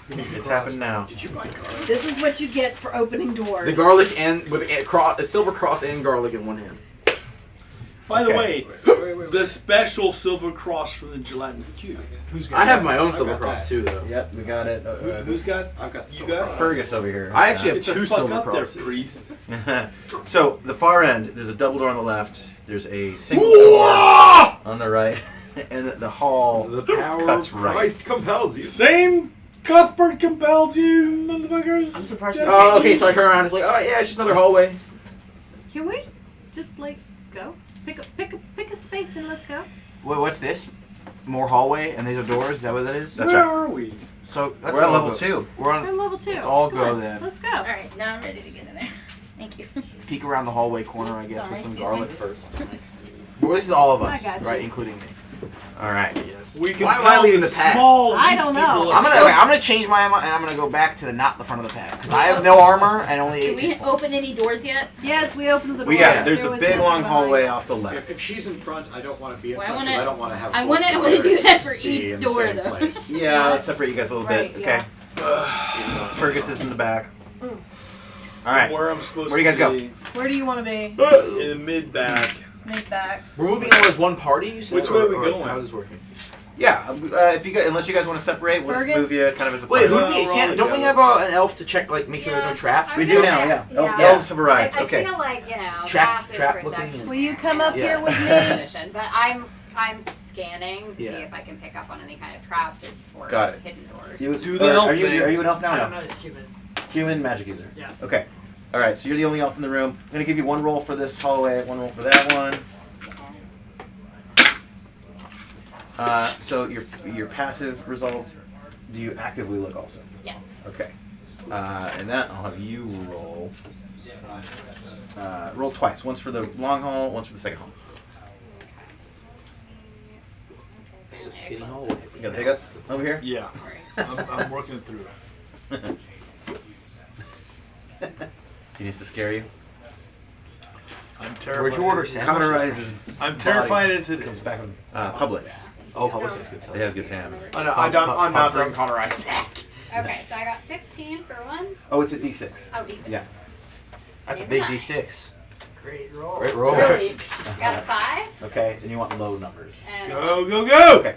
It's happened now. Did you buy garlic? This is what you get for opening doors. The garlic and with a silver cross and garlic in one hand. By the Okay. way, the special silver cross from the Gelatinous cube. Who's got I have that? my own I've silver got cross that. too, though. Yep, we got it. Who's got? I've got the You silver got cross. Fergus over here. I actually have Get the two fuck silver up there, crosses. priest. So the far end, there's a double door on the left. There's a single door on the right, and the hall The power cuts of right. Christ compels you. Same Cuthbert compels you, motherfuckers. I'm surprised. Oh, okay. So I turn around. It's like, oh yeah, it's just another hallway. Can we just like go? Pick a space and let's go. Wait, what's this? More hallway and these are doors. Is that what that is? That's Where right. are we? So let's We're at all level go. 2. We're We're on. level 2. Let's all Come go on, then. Let's go. All right, now I'm ready to get in there. Thank you. Peek around the hallway corner, I guess, with Sorry, some excuse garlic me. first. Well, this is all of I us, got you. right, including me. All right. Yes. We can Why am I tell leading the pack? small I don't know. people I'm are- gonna change my ammo and I'm gonna go back to not the front of the pack because I have no armor and only 8 Did we hit points. open any doors yet? Yes, we opened the door. We got. There's There a was big nothing long behind. hallway off the left. If she's in front, I don't want to be in Well, I front wanna- because I don't want to have. I both want to players do that for be each in the door, same though. place. Yeah, let's separate you guys a little Right, bit. yeah. Okay. Fergus is in the back. All right. Where I'm supposed Where do you guys to go? be. Where do you want to be? In the mid back. Mid back. We're moving out as one party, you said? Which way are we or going? How's this working? Yeah, if you guys, unless you guys want to separate, we'll just move you kind of as a Wait, party. don't we have an elf to check, like, make sure there's no traps? We do now, yeah. Elves have arrived. I Okay. feel like, Trap passive looking. perception. Will you come up here with me? Position, but I'm scanning to see Yeah. if I can pick up on any kind of traps or Got it. hidden doors. Are you an elf now? I'm No. not just human. Human magic user. Yeah. Okay. All right. So you're the only elf in the room. I'm gonna give you one roll for this hallway, one roll for that one. So your passive resolved. Do you actively look also? Yes. Okay. And that I'll have you roll. Roll twice. Once for the long haul, once for the second haul. It's a skinny hole. You got the hiccups over here? Yeah. I'm working it through. He needs to scare you. I'm terrified. Where'd you order Cauterizes. I'm terrified as it comes is. back. Publix. Oh, Publix has good stuff. They have good Sam's. Oh, no, I'm not bringing cauterized. Okay, so I got 16 for one. Oh, it's a D6. Oh, D6. Yeah. That's a big D6. Great roll. Great roll. Really? Got a 5. Okay, and you want low numbers. And Go! Okay.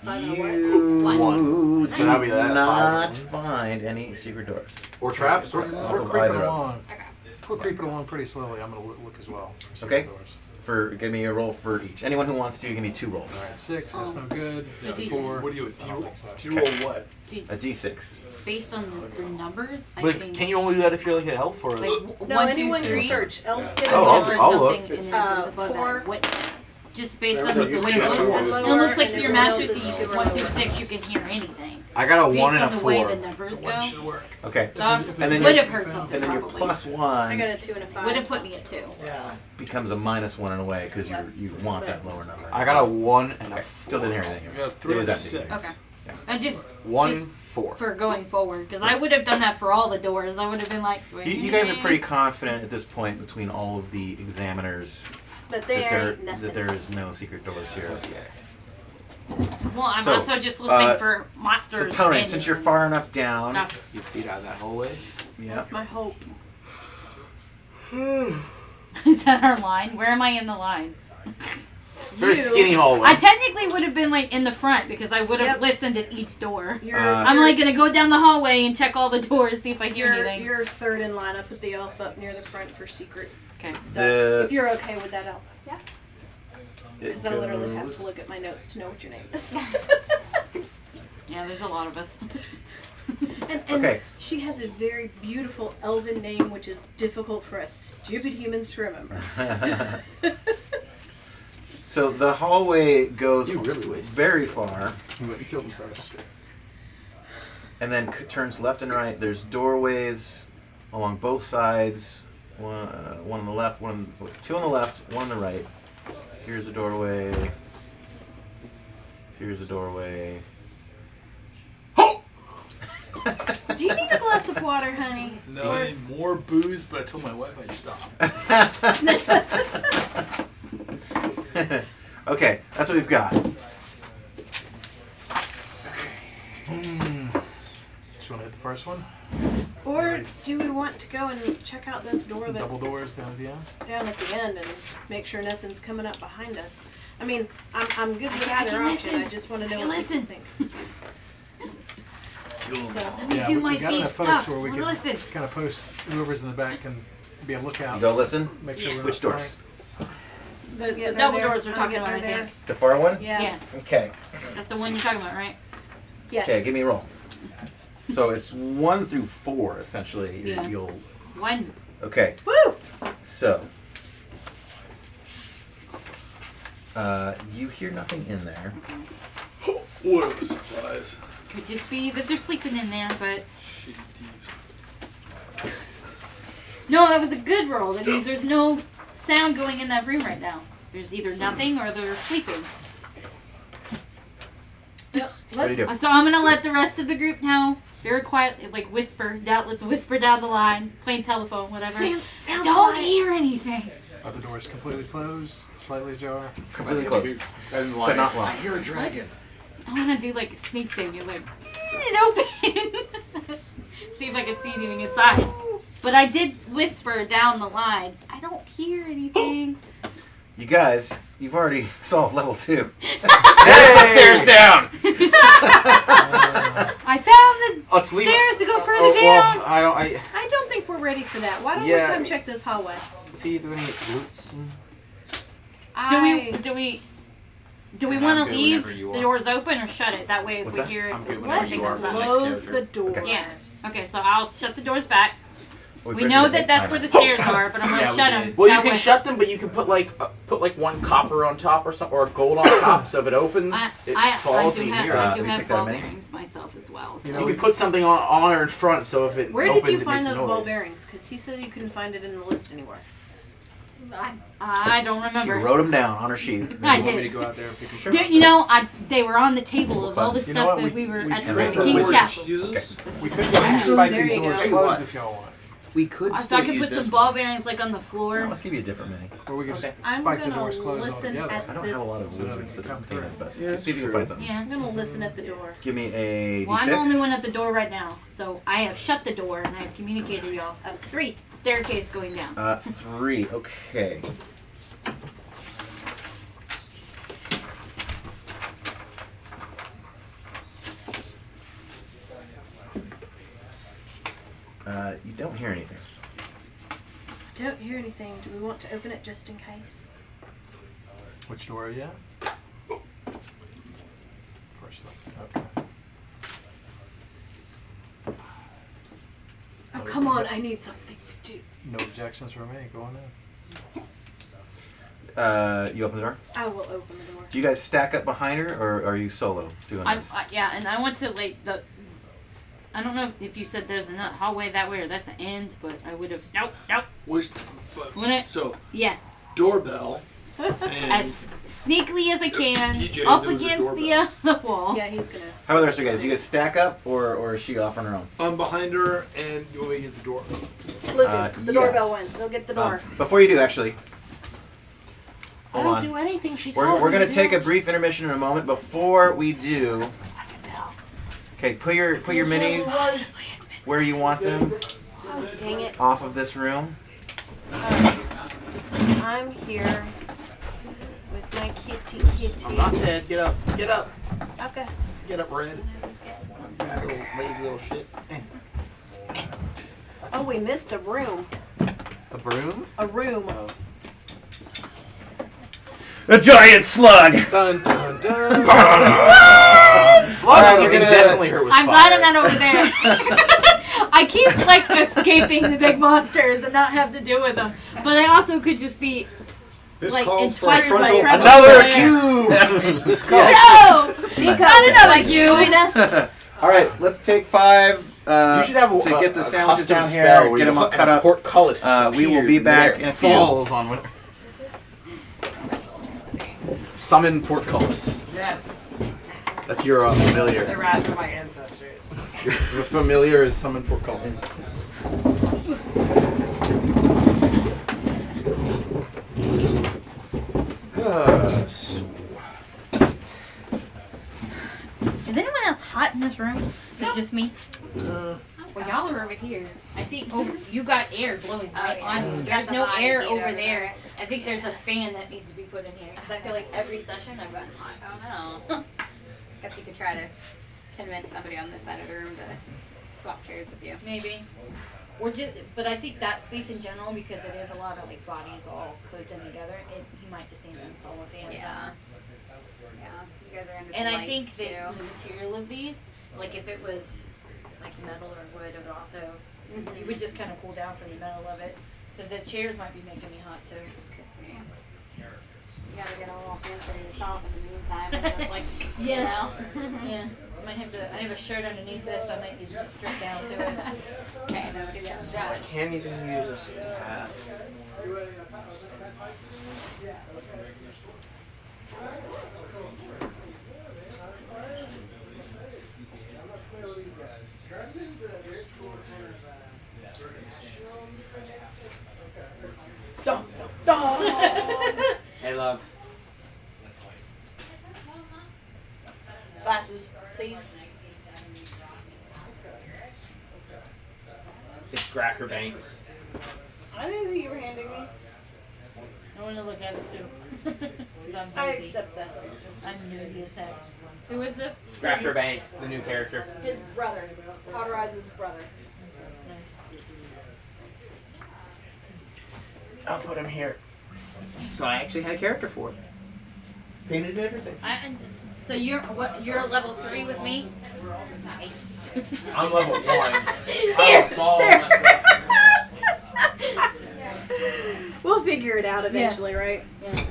One. You So do that'd be that, not 5. find any secret doors. Or traps. We're, Off we're of creeping either of along. Okay. We're creeping along pretty slowly. I'm gonna look as well. for Okay. secret doors. Give me a roll for each. Anyone who wants to, give me 2 rolls. All right, 6. That's no good. Yeah. 4. What do you So- roll what? A D6. Based on the numbers, I But think. can you only do that if you're like an elf or? Like No, 1 anyone through can 3. search. Elves get Oh, a I'll- different I'll something look. and then Uh, above 4. that. What? Just based on Everybody the way used it to looks. have It four. looks like And for your everyone master else is thief, super 1 through lower. 6, you can hear anything. I got a Based 1 and on a the way 4. the numbers go. Should work. Okay. So I And then would your- have heard something And then your probably. plus I 1 got a 2 and a 5. Would have put me at 2. Yeah. becomes a -1 in a way because you want that lower number. I got a 1 and a Okay. 4. Still didn't hear anything. You got 3 It was and a empty. 6. Okay. Yeah. I just 1, just 4. for going forward because I would have done that for all the doors. I would have been like, You guys are pretty confident at this point between all of the examiners But they are nothing. that there is no secret doors here. Well, I'm So, also just listening for So monsters. Tony, and since you're far enough down, stuff. You can see down that hallway. yeah. That's my hope. Is that our line? Where am I in the line? Very skinny hallway. I technically would have been like in the front because I would have Yep. listened at each door. You're, I'm like gonna go down the hallway and check all the doors, see if I hear anything. You're third in line. I put the elf up near the front for secret Okay. stuff. The- If you're okay with that, elf. Yeah. Because I literally have to look at my notes to know what your name is. Yeah, there's a lot of us. And Okay. she has a very beautiful elven name, which is difficult for us stupid humans to remember. So the hallway goes You really wasted. very far He killed himself. and then turns left and right. There's doorways along both sides. One on the left, 2 on the left, 1 on the right. Here's a doorway. Here's a doorway. Do you need a glass of water, honey? No, Or I s- need more booze, but I told my wife I'd stop. Okay, that's what we've got. Just want to hit the first one. Or do we want to go and check out this door that's Double doors down at the end. down at the end and make sure nothing's coming up behind us? I mean, I'm good with I either can option. listen. I just want to I know can what listen. people think. So, Let me do we my got thief enough folks stuff. where we can Listen. kind of post whoever's in the back can be a lookout. You go listen. Make sure we're Which not doors? The Yeah, double they're doors we're there. talking I'm about, I getting think. The far one? yeah. Yeah, Okay. that's the one you're talking about, right? Yes. Okay, give me a roll. So it's 1 through 4 essentially. Yeah. You'll. One. Okay. Woo! So. You hear nothing in there. What a surprise. Could just be that they're sleeping in there, but Shitty thieves. no, that was a good roll. That means there's no sound going in that room right now. There's either nothing or they're sleeping. What do you do? So I'm gonna let the rest of the group know. Very quietly, like whisper down. Let's whisper down the line, playing telephone, whatever. Sounds Don't quiet. hear anything. Are the doors completely closed? Slightly ajar? Completely closed. But not locked. You're a dragon. I want to do like a sneak thing and like it open. See if I can see anything inside. But I did whisper down the line. I don't hear anything. You guys You've already solved level 2. There's the stairs down. I found the Let's leave it. stairs to go further down. Well, I don't think we're ready for that. Why don't Yeah. we come check this hallway? see if there's any loots. Do we I'm want to good leave whenever you the are. doors open or shut it? That way, if What's we that? hear it, I'm good whenever Let's you are. close the doors. Yeah. Okay, so I'll shut the doors back. Well, We know that that's where the stairs are, but I'm gonna Yeah, we shut did. them. Well, you can shut them, but you can put like one copper on top or something, or gold on top, so if it opens, it falls I do in have, here. I do we have picked that ball many? bearings myself as well. So. You can put something on or in front, so if it Where opens, did you it find makes a those ball noise. bearings? Because he said you couldn't find it in the list anywhere. I don't She remember. wrote them down on her sheet. I You want me to did. go out there and pick Sure. You know, they were on the table of all the You know stuff what, that we- we were we at can the rent the King's word. Castle. We could spike There these you doors go. closed if y'all want. We could So still I could use put this some ball bearings like on the floor. No, let's give you a different mini. Or we could just I'm spike the gonna doors closed listen altogether. at I don't this. have a lot of So wizards they that come are through. painted, but Yeah, see if you can true. find something. Yeah. I'm gonna listen at the door. Give me a Well, I'm D6. the only one at the door right now, so I have shut the door and I have communicated y'all. 3. Staircase going down. 3. Okay. You don't hear anything. Don't hear anything. Do we want to open it just in case? Which door are you at? First one. Okay. Oh, come on. I need something to do. No objections from me. Go on in. You open the door? I will open the door. Do you guys stack up behind her, or are you solo doing this? Yeah, and I went to like the. I don't know if you said there's a hallway that way or that's an end, but I would have. Nope. Was, so Yeah. doorbell. And As sneakily as I can, TJ, up there was a against the doorbell. wall. Yeah, he's gonna. How about the rest of you guys? Do you guys stack up, or is she off on her own? I'm behind her, and you want me to get the door? Lucas, the doorbell yes. went. Go get the door. Before you do, actually, I hold don't on. do anything she We're tells going me to take a brief intermission in a moment. Before we do, okay, put your minis where you want them. Oh, dang it. Off of this room. I'm here with my kitty. I'm not dead. Get up. Get up. Okay. Get up, Red. Little lazy little shit. Oh, we missed a room. A broom? A room. Oh. A giant slug. Dun dun dun. Slugs You are can gonna definitely hurt with I'm fire. glad I'm not over there. I keep like escaping the big monsters and not have to deal with them, but I also could just be This like calls for a enticed by frontal predators. Another Yeah. cube. This calls No, Nico, not another like cube. join us. All right, let's take 5. You should have to get the sandwiches custom down spell here. where Get you them all hook cut and a up. portcullis We will appears be and back there in a few. falls on what. Summon portcullis. Yes. That's your familiar. The wrath of my ancestors. Your familiar is summon portcullis. Is anyone else hot in this room? Is it just me? Well, y'all are over here. I think you got air blowing right yeah. on you. You got There's the no body air heat over over there. there. I think there's a fan that needs to be put in here because I feel like every session I've gotten hot. Oh no. Guess you could try to convince somebody on this side of the room to swap chairs with you. Maybe. Or just, but I think that space in general, because it is a lot of like bodies all closed in together, he might just need to install a fan. Yeah. Yeah. You guys are under And the I think lights, that too. the material of these, like if it was like metal or wood, it would also, you would just kind of cool down from the metal of it. So the chairs might be making me hot too. You gotta get a little fancy yourself in the meantime. And just, like, Yeah. You know? Yeah. I might have to, I have a shirt underneath this, I might need to strip down to it. Okay, no, do that. I can't even use a staff. Hey, love. Glasses, please. It's Cracker Banks. I knew who you were handing me. I want to look at it too. 'Cause I'm I nosy. accept this. I'm nosy as heck. Who is this? Grafter Banks, the new character. His brother. Cauterizes brother. I'll put him here. So I actually had a character for it. Painted and everything. So you're what? You're level 3 with me. Nice. I'm level 1. We'll figure it out eventually, right? Yeah.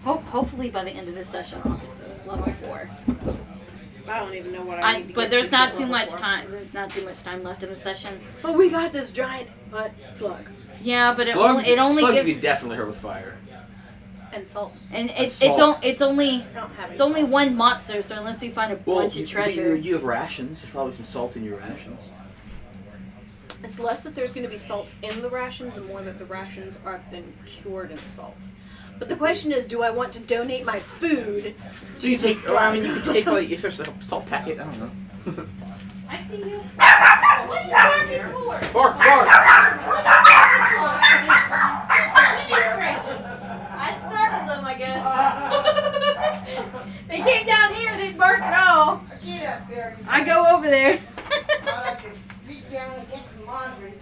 Hopefully by the end of this session I'll get the level 4. I don't even know what I need to But get there's to not get too level much 4. time. There's not too much time left in the session. But we got this giant butt slug. Yeah, but Slugs, it only slugs gives you can definitely hurt with fire. And salt. and Salt. it's only one monster. So unless we find a bunch of treasure, You have rations. There's probably some salt in your rations. It's less that there's going to be salt in the rations and more that the rations are been cured in salt. But the question is, do I want to donate my food So to you the take, or I mean, you slug? could take like if there's a salt packet. I don't know. I see you. What are you barking for? Bark, bark. Goodness gracious. I startled them, I guess. They came down here, they didn't bark at all. I go over there. Sneak down and get some laundry.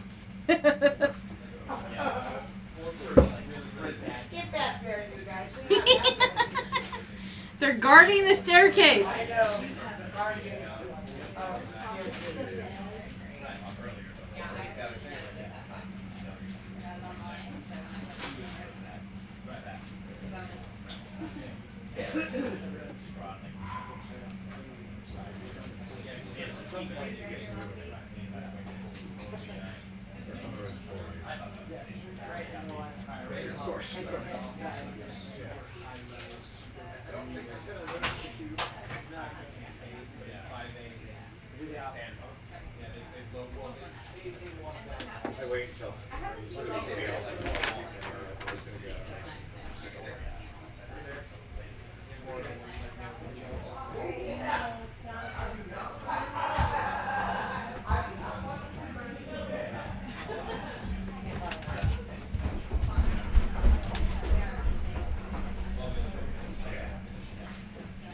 Get back there, you guys. We got that. They're guarding the staircase. I know. Of course. I wait until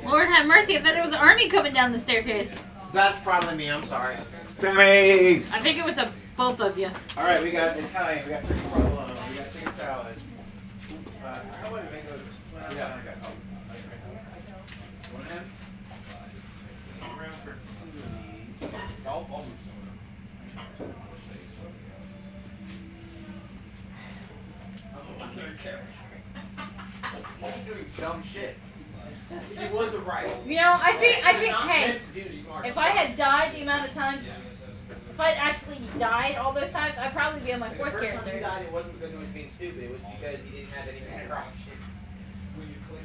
Lord have mercy, I thought there was an army coming down the staircase. That's probably me. I'm sorry. Sammy's. I think it was both of you. All right, we got Italian. We got chicken provolone. We got chicken salad. How about mango? Yeah, I got. One hand. Round for two. I'll move I'm doing dumb shit. It was a right. You know, I think, Not hey, meant to do smart if stuff. I had died the amount of times, if I'd actually died all those times, I'd probably be on my fourth First time he character. died, it wasn't because he was being stupid. It was because he didn't have any better options.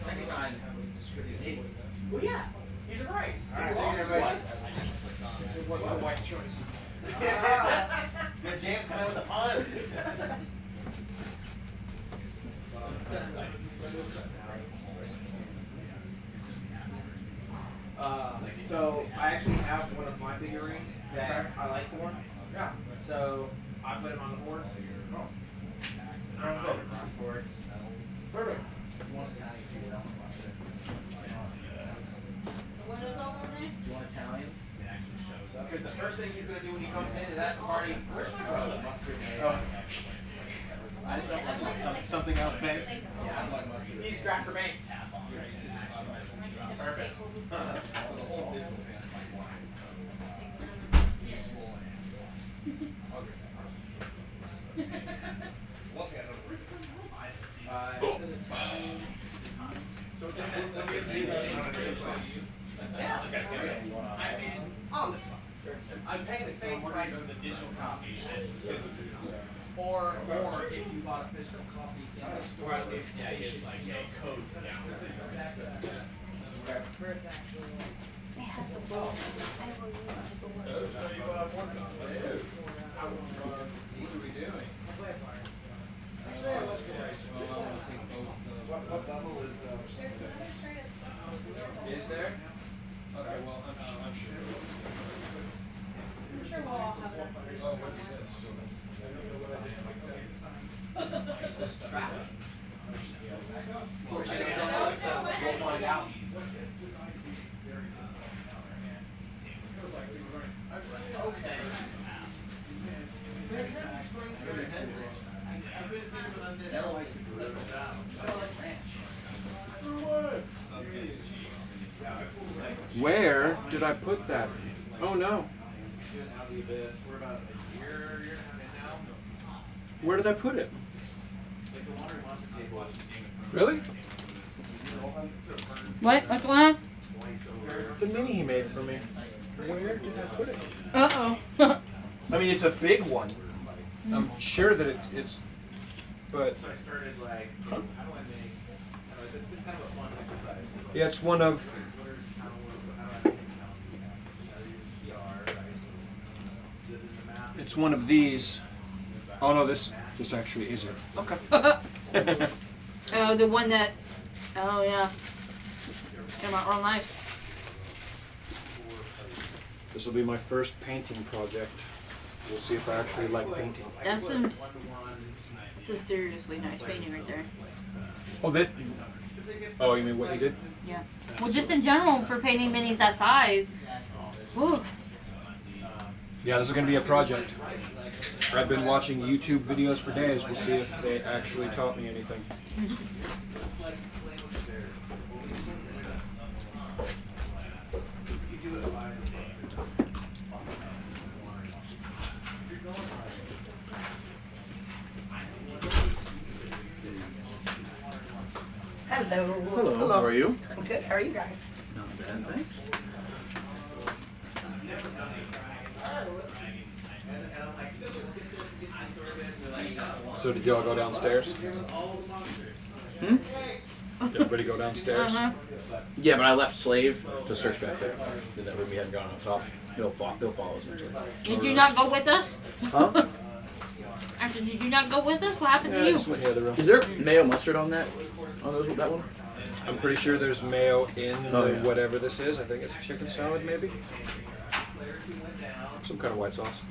Second time, it was because he's an idiot. Well, yeah, he's right. Alright, thank you very much. It wasn't a white choice. Good James coming with the puns. So I actually have one of my figurines that I like for him. Yeah. So I put him on the board. I'm good for it. Perfect. What is all on there? Do you want Italian? Because the first thing he's going to do when he comes in is ask the party, where's my brother? Mustard. Oh. I just don't like something else, Banks. Yeah, I don't like mustard. He's Grafter Banks. Perfect. On the spot. I'm paying the same price for the digital copy as physical. Or if you bought a physical copy in the store, at least get like a code down. They had some bowl. I will use my bowl. What are we doing? What level Is there? Okay, well, I'm sure. I'm sure we'll all have it. Oh, what's this? We'll find out. Where did I put that? Oh no. Where did I put it? Really? What? What's going on? The mini he made for me. Where did I put it? Uh-oh. I mean, it's a big one. I'm sure that it's but Huh? yeah, it's one of these. Oh no, this actually isn't. Okay. Oh, the one that. Oh yeah. In my own life. This will be my first painting project. We'll see if I actually like painting. That's some seriously nice painting right there. Oh, that. Oh, you mean what he did? Yeah. Well, just in general for painting minis that size. Whew. Yeah, this is going to be a project. I've been watching YouTube videos for days. We'll see if they actually taught me anything. Hello. Hello. How are you? I'm good. How are you guys? Not bad, thanks. So did y'all go downstairs? Did everybody go downstairs? Yeah, but I left Slave to search back there. In that room we hadn't gone on top. He'll follow us eventually. Did you not go with us? Huh? After, did you not go with us? What happened to I you? just went the other room. Is there mayo mustard on that? On those, that one? I'm pretty sure there's mayo in Oh, the yeah. whatever this is. I think it's chicken salad, maybe. Some kind of white sauce.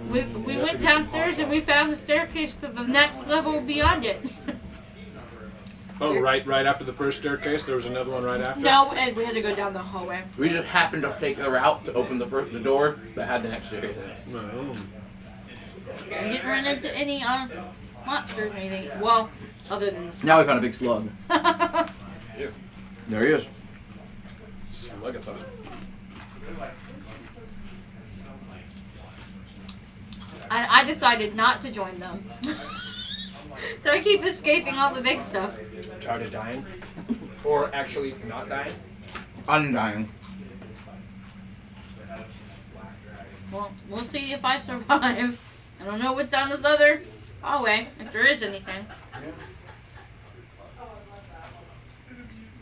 We went downstairs and we found the staircase to the next level beyond it. Oh, right after the first staircase, there was another one right after. No, and we had to go down the hallway. We just happened to take the route to open the door that had the next staircase in it. No. We didn't run into any monsters or anything. Well, other than the Now we found a big slug. Yeah. There he is. Slug-a-thon. I decided not to join them. So I keep escaping all the big stuff. Tired of dying? Or actually not dying? Undying. Well, we'll see if I survive. I don't know what's down this other hallway, if there is anything.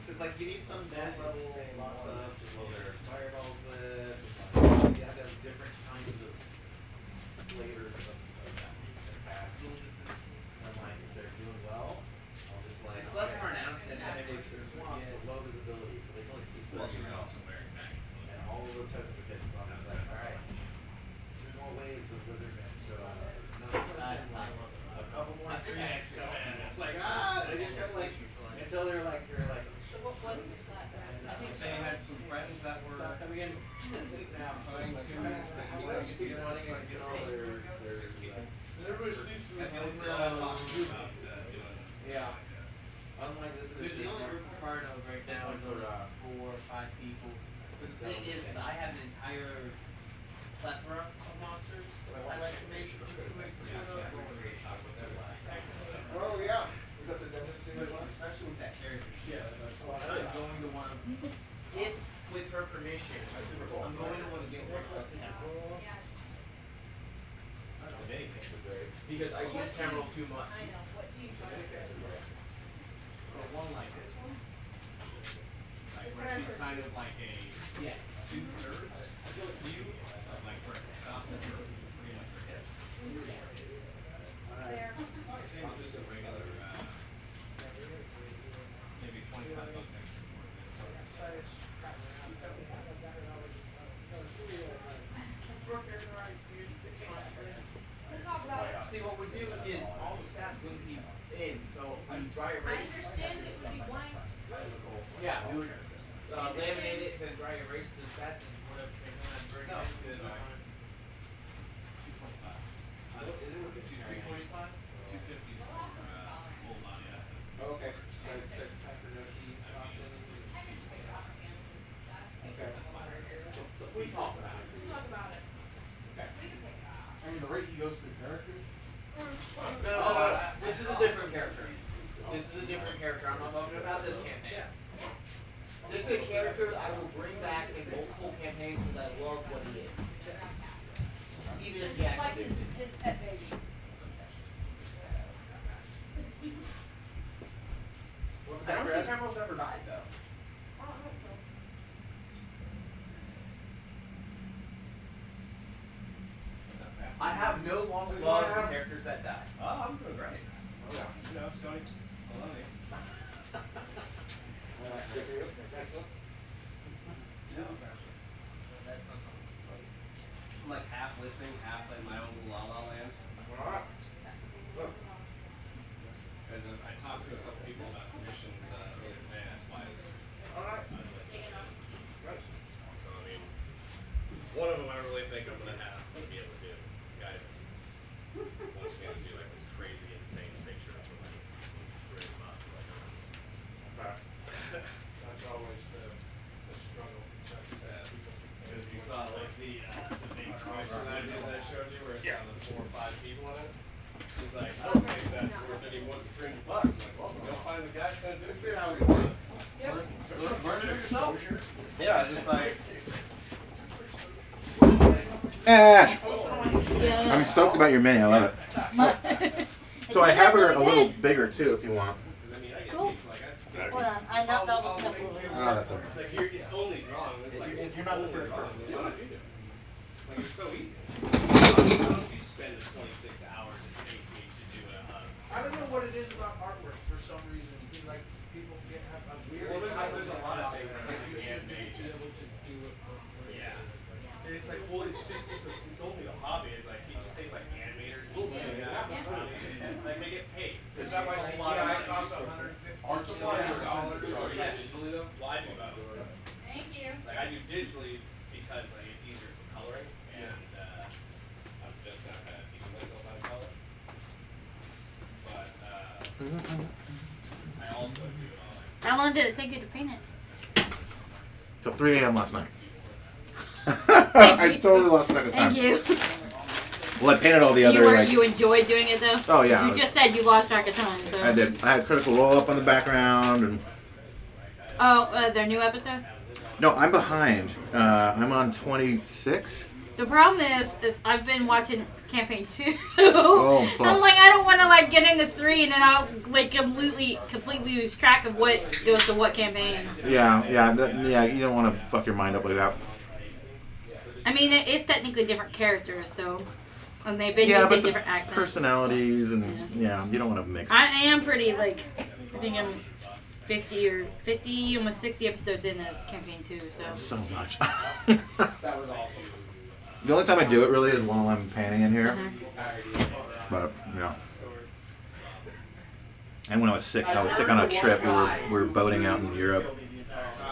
Because like you need some bad level lots of fireballs with you have to have different kinds of flavors of attack. And I'm like, if they're doing well, I'll just like it's less pronounced than it's swamps with low visibility, so they can only see flesh and all of the tokens are hidden, so I'm just like, alright. 2 more waves of lizard men show up. A couple more trees come in. Like, they just kept like until they're like so what is it? I think they had some friends that were coming in now. Keep running and get all their everybody sleeps in yeah. Unlike this edition. The only group we're part of right now is 4 or 5 people. But the thing is I have an entire plethora of monsters I like to make. Oh yeah. Is that the demonstration one? Especially with that character. Yeah, that's why I'm going to want to, if with her permission, I'm going to want to get one less temporal. Because I use temporal too much. One like this one. Like where she's kind of like a 2/3 view, like where it stops at her pretty much her hip. Just a regular, maybe $25 extra for this. So when you dry erase. I understand it would be blank. Yeah, we would laminate it, then dry erase the stats and whatever campaign I'm very good. Is it with the 245? 250 full body asset. Okay. Okay. We talk about it. Okay. I mean, the rate he goes through characters? No, this is a different character. This is a different character. I'm not talking about this campaign. This is a character I will bring back in multiple campaigns because I love what he is. Even if he actually is. His pet baby. I don't think Emerald's ever died though. I have no lost love for characters that die. Oh, I'm doing great. Oh, yeah. You know, Scotty, I love you. I'm like half listening, half in my own la la land. And then I talked to a couple people about commissions earlier today. That's why I was so I mean, one of them I really think I'm gonna have to be able to do. This guy wants me to do like this crazy, insane picture of like really much. That's always the struggle. Because you saw like the big commission that I showed you where it's got the 4 or 5 people in it. He's like, I don't think that's worth any more than $300. I'm like, well, go find the guy who's gonna do it for you. How he wants. Learn to do it yourself. Yeah, it's just like. Ash! Yeah. I'm stoked about your mini. I love it. So I have her a little bigger too, if you want. Cool. Hold on, I knocked all the stuff over. Oh, that's okay. Like it's only drawn. It's like if you're not the first person to do it, you do. Like it's so easy. You spend 26 hours it takes me to do a. I don't know what it is about artwork for some reason. Like people have a weird. Well, there's a lot of things that you should just be able to do it for free. Yeah. And it's like, well, it's just it's only a hobby. It's like you just take like animators, like they get paid. Is that why CGI costs $150? Art supplies yeah, digitally though. Well, I do both. Thank you. Like I do digitally because like it's easier for coloring, and I'm just now kind of teaching myself how to color. But I also do it all. How long did it take you to paint it? Till 3 a.m. last night. I totally lost track of time. Thank you. Well, I painted all the other. You enjoyed doing it though? Oh yeah. You just said you lost track of time. So. I did. I had Critical Roll Up on the background and. Oh, their new episode? No, I'm behind. I'm on 26. The problem is I've been watching campaign 2. Oh, fuck. I'm like, I don't want to like get into 3 and then I'll like completely lose track of what goes to what campaign. Yeah. You don't want to fuck your mind up like that. I mean, it's technically different characters, so and they've been using different accents. Personalities and you don't want to mix. I am pretty like, I think I'm 50, almost 60 episodes into campaign 2. So much. That was awesome. The only time I do it really is while I'm panning in here. But yeah. And when I was sick on a trip. We were boating out in Europe.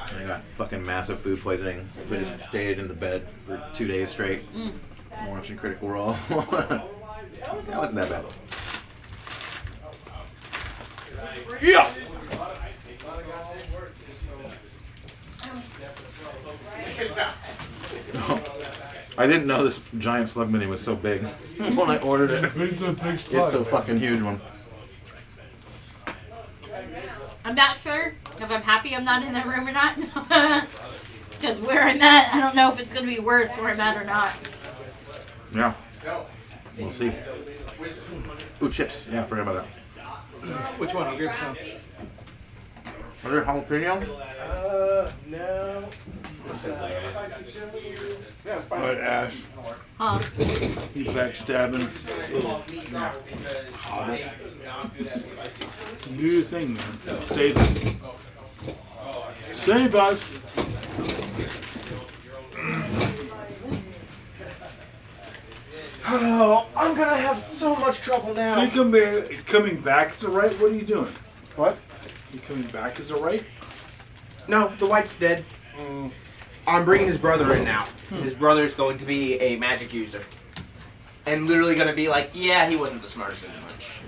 And I got fucking massive food poisoning. We just stayed in the bed for 2 days straight, watching Critical Role. That wasn't that bad. Yeah. I didn't know this giant slug mini was so big when I ordered it. It's a big slug. It's a fucking huge one. I'm not sure if I'm happy I'm not in that room or not. Because where I'm at, I don't know if it's going to be worse where I'm at or not. Yeah. We'll see. Ooh, chips. Yeah, I forgot about that. Which one? I'll grab some. Are there jalapeno? No. What, Ash? Huh? You backstabbing. Do your thing, man. Save us. Save us. Oh, I'm gonna have so much trouble now. So you coming back as a right? What are you doing? What? You coming back as a right? No, the wight's dead. I'm bringing his brother in now. His brother's going to be a magic user. And literally going to be like, yeah, he wasn't the smartest in the bunch.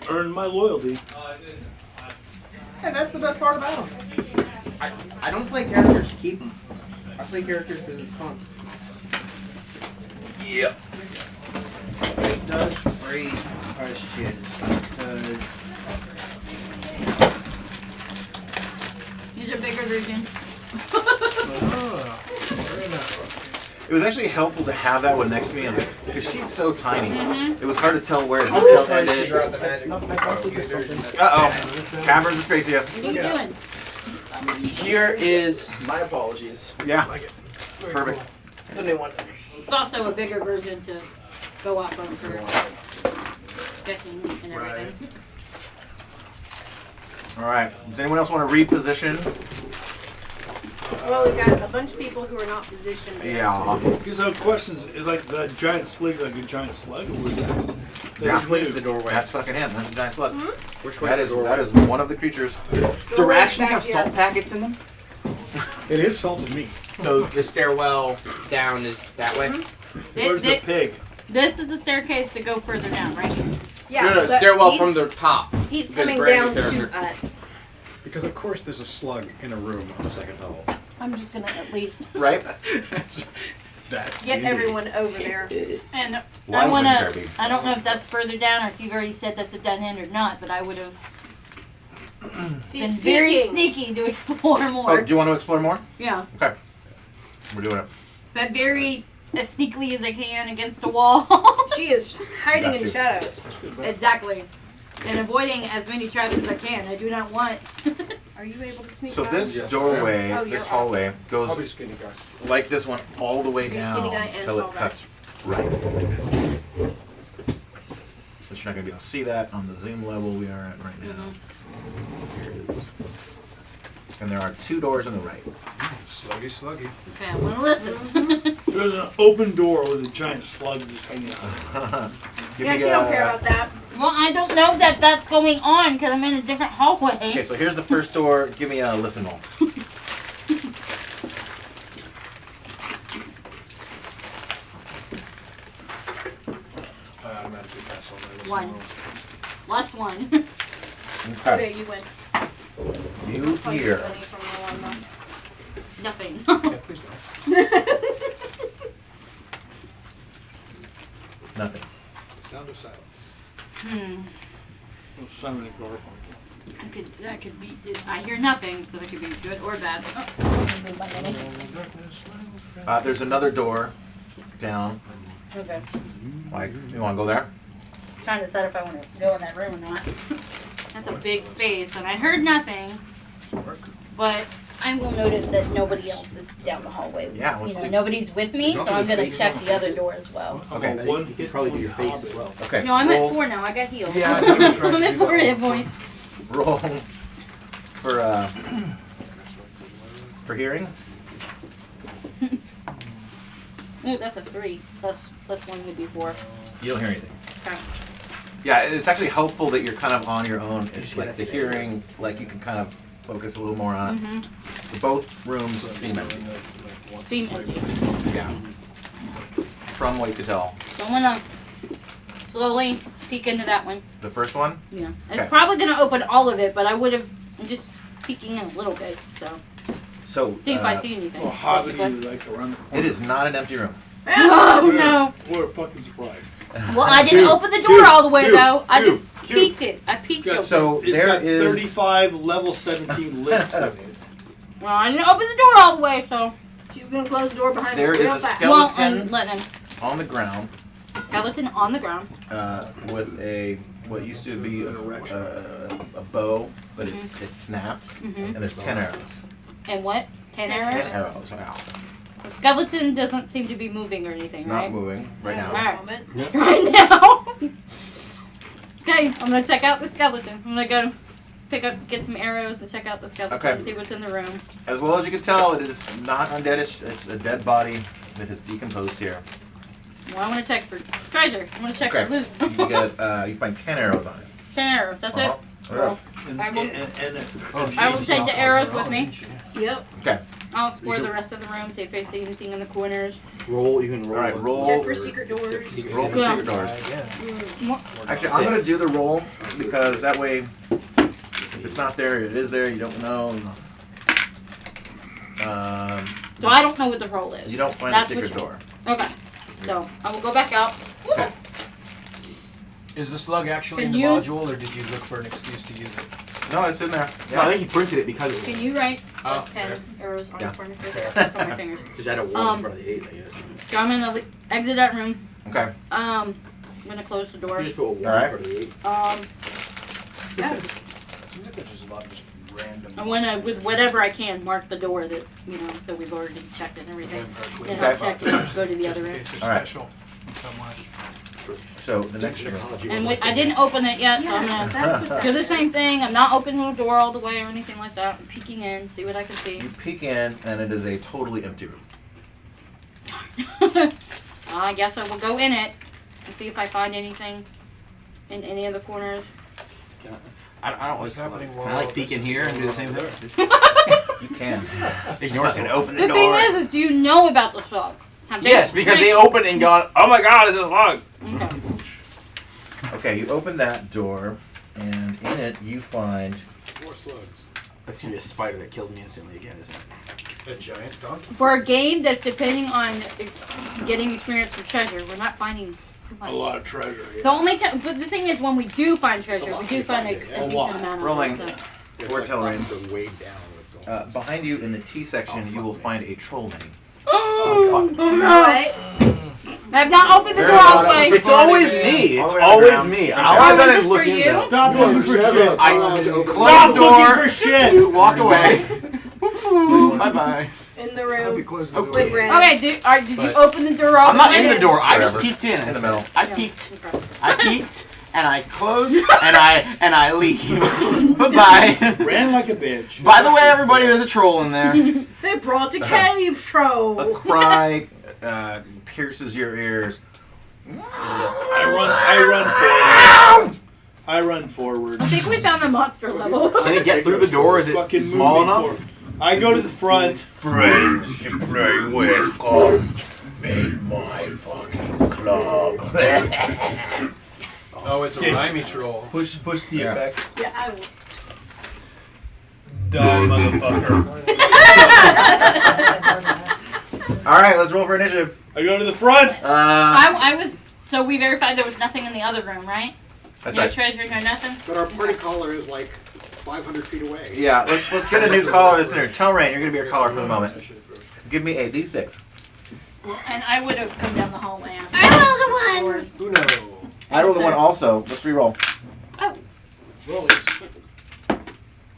Earn my loyalty. And that's the best part about him. I don't play characters to keep them. I play characters because it's fun. Yep. It does raise questions because... Use a bigger version. It was actually helpful to have that one next to me because she's so tiny. Mhm. It was hard to tell where the detail ended. Figure out the magic. Uh-oh. Cameras are crazy. What are you doing? Here is my apologies. Yeah. Perfect. The new one. It's also a bigger version to go off on for sketching and everything. All right. Does anyone else want to reposition? Well, we've got a bunch of people who are not positioned yet. Yeah. Because I have questions. Is like the giant slug like a giant slug, or was that? Yeah. Which way is the doorway? That's fucking him. That's a giant slug. Which way That is is the doorway? that is one of the creatures. Do rations have salt packets in them? It is salted meat. So the stairwell down is that way? Where's the pig? This is the staircase to go further down, right? Yeah, no, but stairwell he's- from the top. He's Because coming Brandon's down character. to us. Because of course there's a slug in a room on the second level. I'm just gonna at least Right? That's get everyone over there. And Why I wouldn't wanna. there be? I don't know if that's further down or if you've already said that's a dead end or not, but I would have been very peeking. sneaky to explore Oh, more. do you want to explore more? Yeah, Okay. We're doing it. but very as sneakily as I can against a wall. She is hiding Got in you. shadows. Exactly. And avoiding as many traps as I can. I do not want. Are you able to sneak So by? this Yes, doorway, I am. Oh, this you're hallway I'll be goes skinny guy. like this one all the way You're down skinny guy and until tall it guy. cuts right. So you're not gonna be able to see that on the zoom level we are at right now. Here it is. And there are two doors on the right. Sluggy, sluggy. Okay, I'm gonna listen. There's an open door with a giant slug just hanging out. Give Yeah, me, she don't care about that. Well, I don't know that that's going on because I'm in a different hallway. Okay, so here's the first door. Give me a listen roll. I automatically pass on my list. One. Plus one. Okay. Okay, you win. You Find hear. money from the one, Nothing. Yeah, please don't. Nothing. Sound of silence. No summoning Garfunkel. That could be. I hear nothing, so that could be good or bad. Oh. There's another door down. Okay. Like, you want to go there? Trying to decide if I want to go in that room or not. That's a big space, and I heard nothing. But I will notice that nobody else is down the hallway. Yeah, let's you know, do- nobody's with me, so I'm gonna check the other door as well. Okay. You could probably do your face as well. Okay. No, I'm roll, at 4 now. I got healed. Yeah, I know, so I'm at 4 hit points. Roll for hearing. Ooh, that's a 3. Plus 1 would be 4. You don't hear anything. Okay. Yeah, it's actually helpful that you're kind of on your own. It's like the hearing, like you can kind of focus a little more on it. Mm-hmm. Both rooms seem empty. Seem empty. Yeah. From what you could tell. So I'm gonna slowly peek into that one. The first one? Yeah. Okay. It's probably gonna open all of it, but I'm just peeking in a little bit, so So, see if I see anything. Well, how do you like around the corner? it is not an empty room. Oh no! What a fucking surprise. Well, I didn't open the door all the way though. I just peeked it. I peeked it. So It's there got is 35 level 17 licks in it. Well, I didn't open the door all the way, so. She's gonna close the door behind There her is real a fast. Well, skeleton and let him. on the ground Skeleton on the ground. with a what used to be a bow, but it's snapped, Mhm. and there's 10 arrows. And what? 10 10 arrows? arrows. Wow. The skeleton doesn't seem to be moving or anything, It's right? not moving right now. Alright. Right now. Okay, I'm gonna check out the skeleton. I'm gonna go get some arrows and check out the skeleton Okay. and see what's in the room. As well as you can tell, it is not undead. It's a dead body that has decomposed here. Well, I want to check for treasure. I want to check for loot. You get you find 10 arrows on it. 10 arrows. That's Uh-huh. it. Well, I will take the arrows with me. Yep. Okay. I'll explore the rest of the room, see if I see anything in the corners. Roll. You can roll. All right, roll. Check for secret doors. Roll for secret doors. Mm. Actually, I'm going to do the roll because that way, if it's not there, it is there. You don't know. So I don't know what the roll is. You don't find That's a secret what you- door. Okay. So I will go back out. Okay. Is the slug actually Can in the you- module, or did you look for an excuse to use it? No, it's in there. No, I think he printed it because Can you write Oh, 10 okay. arrows on Yeah. the corner for my fingers? just add a 1 in front of the 8, I guess. So I'm gonna exit that room. Okay. I'm gonna close the door. You just put a 1 All right. in front of the 8. Yeah. Seems like there's just a lot of just random. I wanna, with whatever I can, mark the door that that we've already checked and everything. Then I'll Okay. check and go to the other room. All right. Special in some way. So the next room. And I didn't open it yet, so I'm gonna do the same thing. I'm not opening the door all the way or anything like that. I'm peeking in, see what I can see. You peek in, and it is a totally empty room. I guess I will go in it and see if I find anything in any of the corners. I don't like What's happening slugs. Can I like peek in here and do the same thing? You can. Ignore and it. open the The door. thing is, do you know about the slug? Have they- Yes, because they opened and gone, oh my god, it's a slug! Okay. Okay, you open that door, and in it you find. 4 slugs. That's going to be a spider that kills me instantly again, isn't it? A giant donkey. For a game that's depending on getting experience for treasure, we're not finding too much. A lot of treasure. Yeah. The only time, but the thing is, when we do find treasure, we do find a decent amount of Rolling. it. So. Or Telrain. Are weighed down. Behind you in the T section, you will find a troll mini. Oh, no. I've not opened the door all the way. It's always me. It's All the way always around. me. Okay. All I've done is For look in you? there. Stop looking for shit. I Stop close the looking door, for shit. walk away. Bye bye. In the Hope you room. close the door. With Ren. Okay, did you open the door all I'm the not way? in the door. I just Whatever. peeked in. In the middle. I peeked. I peeked, and I closed, and I leave. Bye bye. Ran like a bitch. By the way, everybody, there's a troll in there. They brought a cave troll. A cry pierces your ears. I run forward. I think we found the monster level. Can it get through the door? Is it Fucking small move me enough? forward. I go to the front. Friends to play with, come meet my fucking club. Oh, it's a rhymey troll. Push the Yeah. effect. Yeah, I will. Die, motherfucker. All right, let's roll for initiative. I go to the front. I was. So we verified there was nothing in the other room, right? That's No right. treasure, no nothing. But our party caller is like 500 feet away. Yeah, let's get a new caller that's in there. Telrain, you're gonna be our caller for the moment. Give me a D6. And I would have come down the hallway after. I rolled a 1. Uno. I rolled a 1 also. Let's re-roll. Rollies.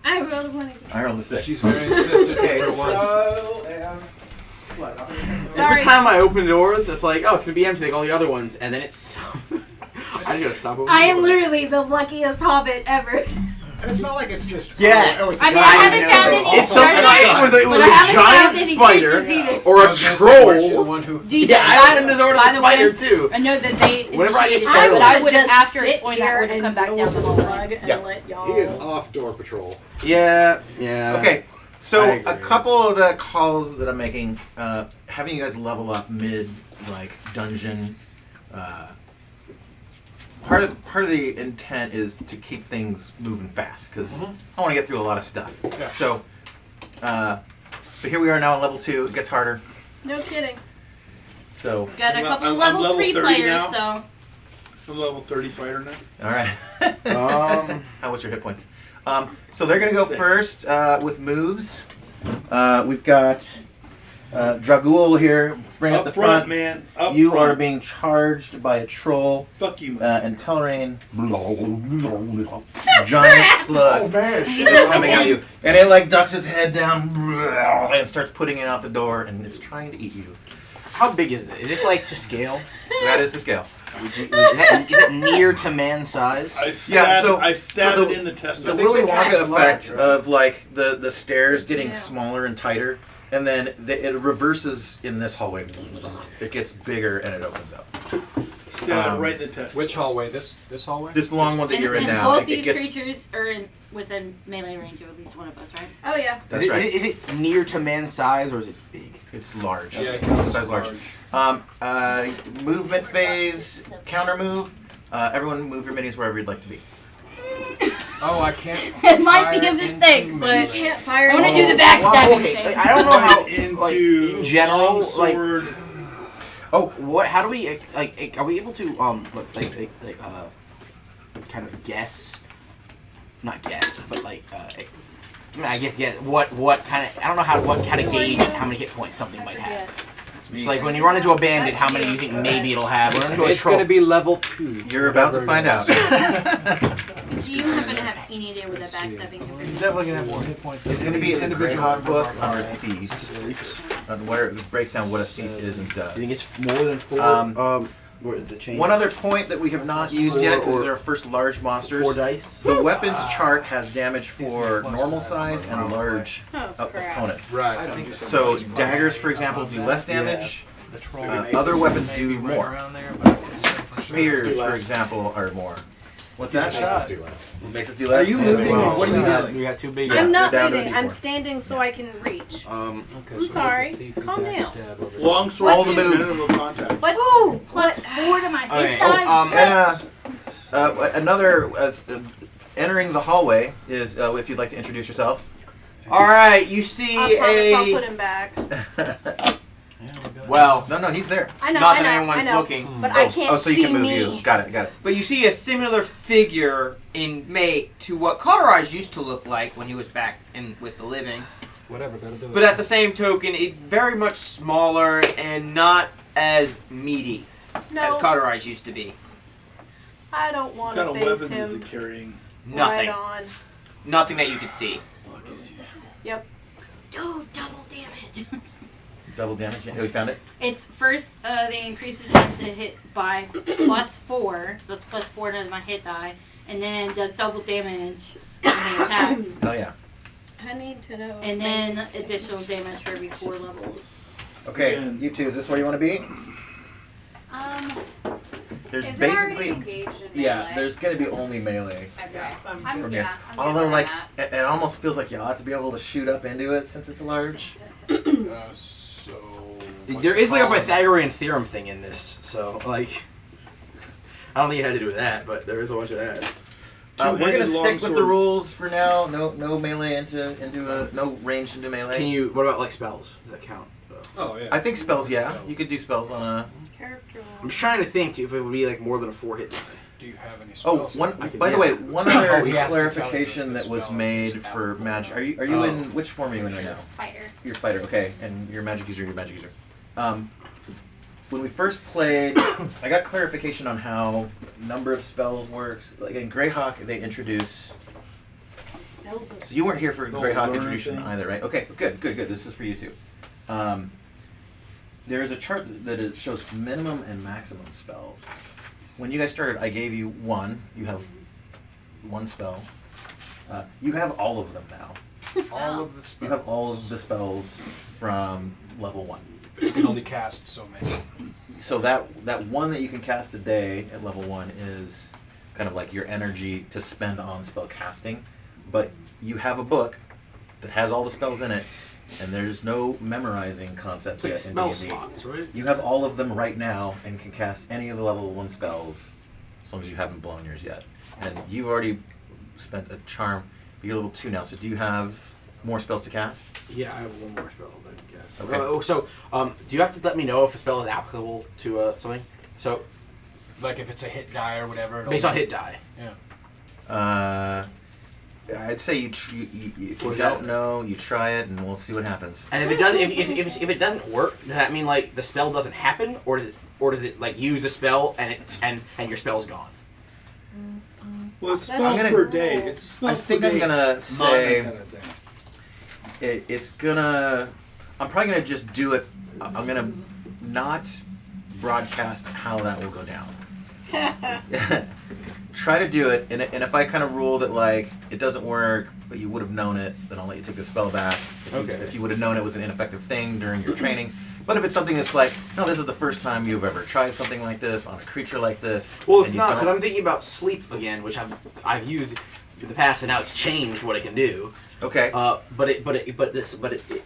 I rolled a 1 again. I rolled a 6. She's very insistent. Okay, for one. Every time I open doors, it's like, oh, it's gonna be empty like all the other ones, and then it's. I just gotta stop opening I am doors. literally the luckiest hobbit ever. And it's not like it's just. Yes. Oh, it's I mean, I haven't giant. found any It's something treasure, like it was but I a haven't giant found any spider creatures either. or I a was gonna say, weren't you the troll. one who? DJ, Yeah, I opened the door to by the spider way, too. I know that they Whenever I get initiated feral. it, but I would have Just after sit explained that here would have and come back deal down with the the hallway. slug and Yeah. let y'all. He is off door patrol. Yeah, yeah. Okay, so I a agree. couple of the calls that I'm making, having you guys level up mid, like dungeon. Part of the intent is to keep things moving fast because I want to get through a lot of stuff. Yeah. So, but here we are now on level 2. It gets harder. No kidding. So, Got a I'm couple I'm level level 3 30 players, now. so. I'm level 30 fighter now. all right. Um, What's your hit points? So they're gonna go 6. first with moves. We've got Dragul here. Bring up the front. man. Up You front. are being charged by a troll. Fuck you, man. And Telrain, giant slug Oh man. is coming at you, and it like ducks its head down and starts putting it out the door, and it's trying to eat you. How big is it? Is this like to scale? That is the scale. Is it near to man size? I stab it in the testicle. The Willy Wonka effect of like the stairs getting smaller and tighter, and then it reverses in this hallway. It gets bigger and it opens up. Stab it right in the testicle. Which hallway? This hallway? This long one that you're in now. Both It these gets, creatures are within melee range of at least one of us, right? Oh yeah. That's right. Is it near to man size or is it big? It's large. Yeah, it It's size large. Movement phase, counter move. Everyone move your minis wherever you'd like to be. Oh, I can't. It might be a mistake, but You can't fire. I want to do the Well, backstabbing okay, thing. like, I don't know how into in general, like, sword. how do we are we able to kind of guess? Not guess, but I guess what kind of I don't know what kind of gauge how many hit points something might have. It's like when you run into a bandit, how many do you think maybe it'll have? It's going to be level 2. You're about to find out. Do you happen to have any idea what that backstabbing is? He's definitely gonna have more hit points. It's going to be in the Greyhawk book under thieves, on where it breaks down what a thief is and does. You think it's more than 4? What is the change? One other point that we have not used yet, because they're our first large monsters. 4 dice. The weapons chart has damage for normal size and large opponents. Right. So daggers, for example, do less damage. Other weapons do more. Spears, for example, are more. What's that? Makes us do less. Are you moving? What are you doing? We got too big. I'm not They're down to a moving. I'm D4. standing so I can reach. Okay, I'm sorry. Calm down. Long sword All the takes moves. minimum contact. What? Ooh, plus 4 to my hit die. Another entering the hallway is if you'd like to introduce yourself. All right, you see I promise I'll put him back. Well, No, he's there. I know. not I that know. anyone's I know. looking. But I can't so you see can move me. you. Got it. But you see a similar figure in mate to what Cauterized used to look like when he was back in with the living. Whatever, gotta do it. But at the same token, it's very much smaller and not as meaty as No, Cauterized used to be. I don't What want kind to of face weapons is him. it carrying? Nothing. Right on. Nothing that you could see. Yep. Dude, double damage. Double damage. Oh, you found it? It's first, they increase the chance to hit by +4, so it's +4 to my hit die, and then does double damage when they attack, Oh yeah. I need to know. and then basics. additional damage for every 4 levels. Okay, And- you two. Is this where you want to be? There's Is it already basically engaged in yeah. melee? There's gonna be only melee. Okay. From I'm here. good Although with like that. it almost feels like you ought to be able to shoot up into it since it's large. So. There is like a Pythagorean theorem thing in this, so like, I don't think it had to do with that, but there is a bunch of that. We're gonna Two-handed stick with the longsword. rules for now. No melee into no range into melee. Can you? What about like spells? Does that count? Oh, yeah. I think spells. Yeah, you could do spells on a. Character. I'm just trying to think if it would be like more than a 4 hit die. Do you have any Oh, spells? one. I can By the do way, that. one Oh, other he has to tell you clarification that that the was spell made is for out. magic. Are you in which form are you in right now? Fighter. You're fighter. Okay, and you're magic user. You're magic user. When we first played, I got clarification on how number of spells works. Like in Greyhawk, they introduce. So you weren't here for Oh, Greyhawk learn introduction thing? either, right? Okay, good. This is for you too. There is a chart that it shows minimum and maximum spells. When you guys started, I gave you 1. You have 1 spell. You have all of them now. All of the spells. You have all of the spells from level 1. But you can only cast so many. So that one that you can cast a day at level 1 is kind of like your energy to spend on spell casting. But you have a book that has all the spells in it, and there's no memorizing concept It's like yet in spell D&D. slots, right? You have all of them right now and can cast any of the level 1 spells as long as you haven't blown yours yet. And you've already spent a charm. You're level 2 now, so do you have more spells to cast? Yeah, I have 1 more spell that I can cast. Okay. So, do you have to let me know if a spell is applicable to something? So, Like if it's a hit die or whatever. based on hit die. Yeah. I'd say if you Or don't that- know, you try it, and we'll see what happens. And if it does, if it doesn't work, does that mean like the spell doesn't happen, or does it like use the spell and your spell's gone? Well, it's That's spells gonna- per day. It's spells I think per I'm day. gonna Not say that kind of thing. it's gonna. I'm probably gonna just do it. I'm gonna not broadcast how that will go down. Try to do it, and if I kind of rule that like it doesn't work, but you would have known it, then I'll let you take the spell back. If you would have known it was an ineffective thing during your training. But if it's something that's like, no, this is the first time you've ever tried something like this on a creature like this. Well, it's and you not, don't- because I'm thinking about sleep again, which I've used in the past, and now it's changed what it can do. Okay.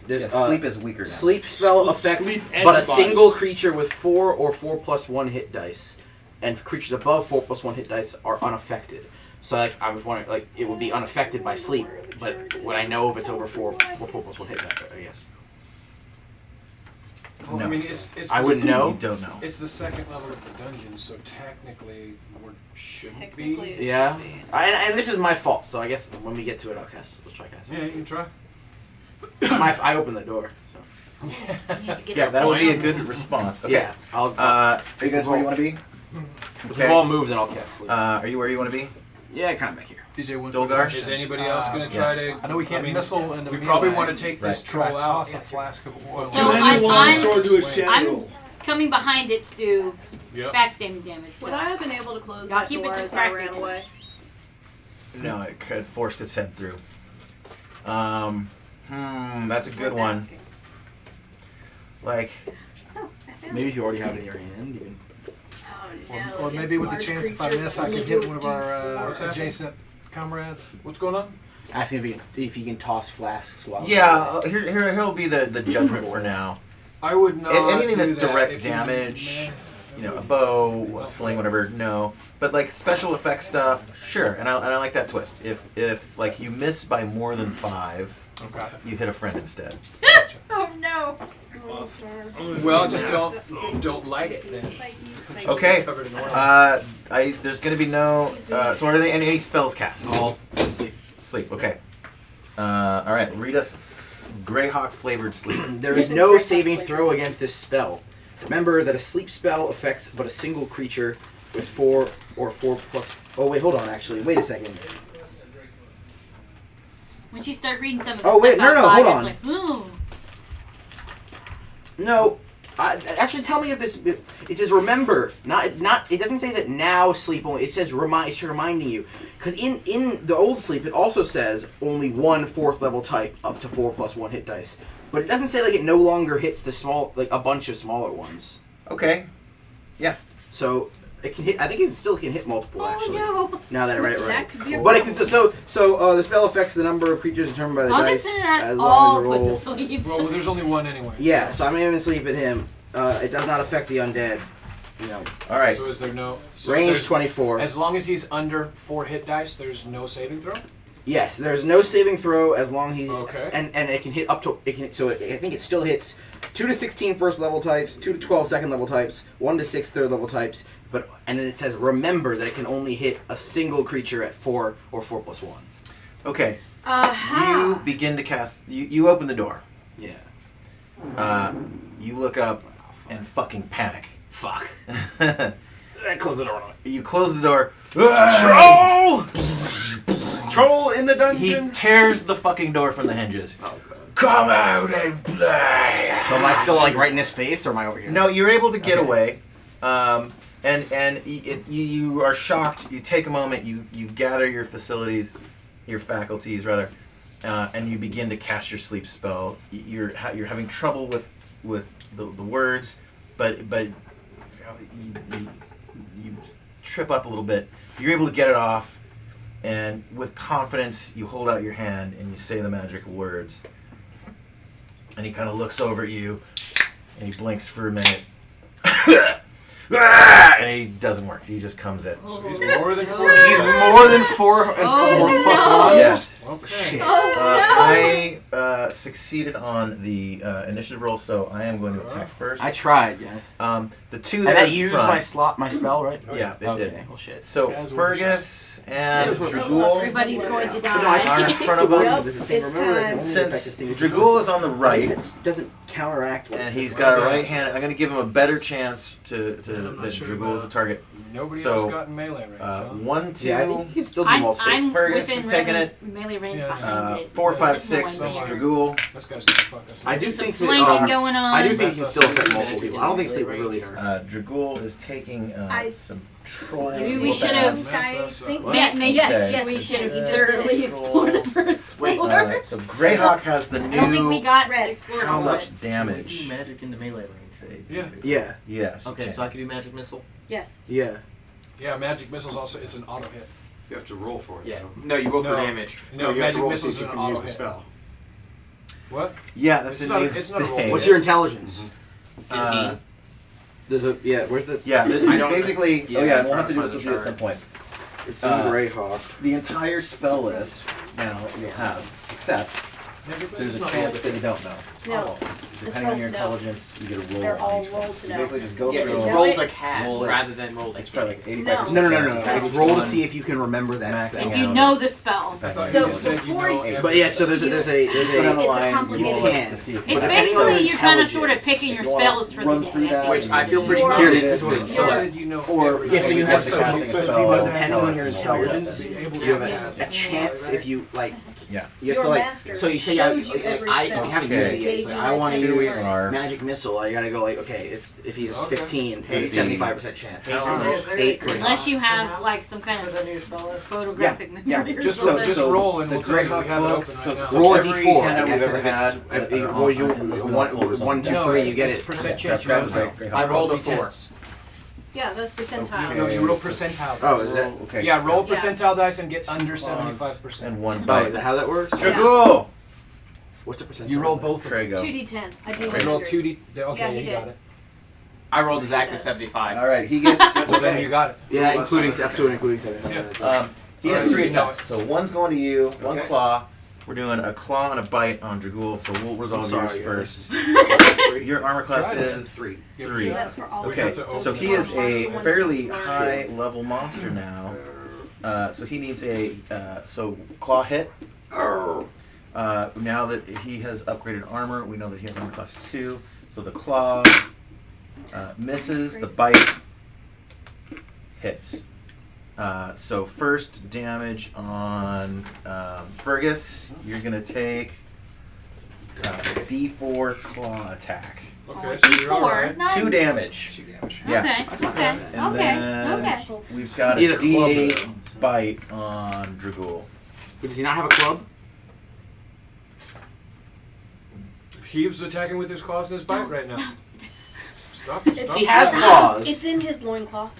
There's sleep is weaker now. Sleep spell affects but a single creature with 4 or 4+1 hit dice, and creatures above 4+1 hit dice are unaffected. So like I was wondering, like it would be unaffected by sleep, but would I know if it's over 4 or 4+1 hit dice? I guess. Well, No. I mean, it's I wouldn't know. You don't know. It's the second level of the dungeon, so technically we shouldn't be. Yeah. And this is my fault, so I guess when we get to it, I'll cast. We'll try cast. Yeah, you can try. I opened the door. So. Yeah, that would be a good response. Okay. Yeah. Are you guys where you want to be? If we've all moved, then I'll cast sleep. Are you where you want to be? Yeah, kind of back here. DJ went. Dolgar? Is anybody else going to try to? I know we can't missile into We melee, probably want to take this but troll try out. toss a flask of oil. So I'm roll. coming behind it to do backstabbing damage. So. Would I have been able to close Gotta that keep it door as I ran distracted. away? No, it could forced its head through. That's a good one. Like, Maybe if you already have it in your hand, you can. Or maybe with the chance if I miss, I could hit one of our adjacent comrades. What's going on? Asking if he can toss flasks while. yeah, here'll be the judgment for now. I would not. Anything do that's that direct if damage, you know, a bow, a sling, whatever, no. But like special effects stuff, sure. And I like that twist. If like you miss by more than 5, you hit a friend instead. Oh no! Well, just don't light it then. Okay. Covered in oil. There's gonna be no. So are there any spells cast? All sleep. Sleep. Okay. All right. Read us Greyhawk flavored sleep. There is no saving throw against this spell. Remember that a sleep spell affects but a single creature with 4 or 4+. Oh wait, hold on. Actually, wait a second. When she started reading some of this Oh, wait, stuff no, out hold loud, on. it's like, ooh. No, actually, tell me if this. It says remember, not. It doesn't say that now sleep only. It says it's reminding you, because in the old sleep it also says only 1 4th level type up to 4+1 hit dice, but it doesn't say like it no longer hits the small like a bunch of smaller ones. Okay. Yeah. So it can hit. I think it still can hit multiple actually. no. Now that I read it right. That could be a But it can so the spell affects the number of creatures determined by the As long dice as they're not as all long as put the to roll. sleep. Well, there's only one anyway. Yeah, so I'm aiming to sleep at him. It does not affect the undead. You know. All right. So is there no Range there's- 24. As long as he's under 4 hit dice, there's no saving throw. Yes, there's no saving throw as long as he's Okay. and it can hit up to it can so I think it still hits 2 to 16 first level types, 2 to 12 second level types, 1 to 6 third level types, and then it says remember that it can only hit a single creature at 4 or 4+1. Okay. You begin to cast. You open the door. Yeah. You look up and fucking panic. Fuck. I close the door. You close the door. Troll! Troll in the dungeon. He tears the fucking door from the hinges. Oh, God. Come out and play. So am I still like right in his face, or am I over here? No, you're able to get away, and you are shocked. You take a moment. You gather your faculties rather, and you begin to cast your sleep spell. You're having trouble with the words, but you trip up a little bit. You're able to get it off, and with confidence, you hold out your hand and you say the magic words. And he kind of looks over at you, and he blinks for a minute. And he doesn't work. He just comes in. So he's more than 4. He's more than 4 and 4+1. Yes. Okay. I succeeded on the initiative roll, so I am going to attack first. I tried, guys. The 2 And that I are in used front, my spell, right? Yeah, it okay. did. Well, shit. So Casual Fergus and Dragul Everybody's going to are die. in front of him. It's time. Since Dragul is on the right, That doesn't counteract. What And it he's says got a right right there. hand. I'm going to give him a better chance to I'm not that sure Dragul is the about- target. Nobody So, else got in melee range. Huh? 1, 2. Yeah, I think you can still do I'm, multiple. I'm Fergus within is taking melee, it. melee range Yeah. behind it. 4, 5, There's no 6 one is there. Dragul. This guy's gonna fuck us. I do There's some think that flanking going on. I do think you Mess can us still up. affect multiple people. I don't think sleep was really nerfed. Dragul is taking some troll. Maybe we should have. Yes, we should have thoroughly explored the first floor. So Greyhawk has the I don't think we new. got red. How much Can damage? we do magic into melee range? Yeah. Yeah. Yes. Okay, so I can do magic missile. Yes. Yeah. Yeah, magic missiles also, it's an auto hit. You have to roll for it. Yeah. though. No, you go for No. damage. No, you have to magic roll to missiles see is if an you can auto use the hit. spell. What? Yeah, that's It's a not- new it's not a roll. thing. What's your intelligence? Uh, There's a Where's the? yeah, I don't- basically. yeah, oh yeah, I'm we'll have to do trying this to with you find at the some point. It's in Greyhawk. The entire spell list now you'll have, except Magic there's missile's a not chance rolled. that you don't know. No. Depending on your intelligence, you get a roll. They're on all each one. rolled to You know. basically just go Yeah, through. it's No, rolled it- a cast roll it. rather than rolled a It's probably like hit. 85%. No. chance. It's roll to see if you can remember that Max spell. If you know the spell. I thought So you said you before know you- But yeah, so there's a Go down the It's a line, complicated roll it hand. to see if It's you depending on basically your you're kind of sort of intelligence, picking your if you wanna spells for run the through day. that, Which I feel you pretty can do Here it this is. This is what with it You says. said you know Or everything. Yeah, so you have the so casting depending spell, on your intelligence. intelligence, you have a chance if you like. Yeah. You have Your to like. master So you say showed like, you every if you spell. haven't Okay. used it yet, it's like, I want to Here we use are. magic missile. I gotta go like okay, it's if he's Okay. 15, Eight. 75% chance. Eight. Unless you have like some kind For of the new spell list. photographic Yeah. memory or Just something. just roll and the we'll tell you we Greyhawk have it book, open so- right now. so Roll a every d4. handout I guess we've if ever it's had, what would you there's no folders on 1, 2, No, 3, it's- you get it's it. percent Grab- chance. grab You the roll. Greyhawk. I rolled a D10s. 4. Yeah, that's percentile. No, you roll percentile. Oh, dice. is that? Okay. Yeah, roll Yeah. percentile dice and get under 75%. And one Oh, bite. is that how that works? Dragul! What's the percent? You roll both of them. Trago. 2d10. I do You roll research. 2D. Yeah, Okay, he you got did. it. I rolled exactly 75. All right, he gets. Well, then you got it. Yeah, including up to and including 7. He has Alright, so 3 you know attacks. So one's going to you, one Okay. claw. We're doing a claw and a bite on Dragul, so we'll resolve I'm yours sorry, first. guys. Your armor class Try it. is 3. 3. So that's for all Okay, have to so open he it. is a fairly high level monster now. So he needs a so claw hit. Now that he has upgraded armor, we know that he has armor class 2. So the claw misses, the bite hits. So first damage on Fergus, you're gonna take D4 claw attack. Okay, so you're alright. D4. 2 damage. 2 damage. Yeah. Okay. And Okay. then Okay. we've got a Need a club, D8 though. bite on Dragul. Does he not have a club? He was attacking with his claws and his bite right now. Stop. He has claws. It's in his loincloth.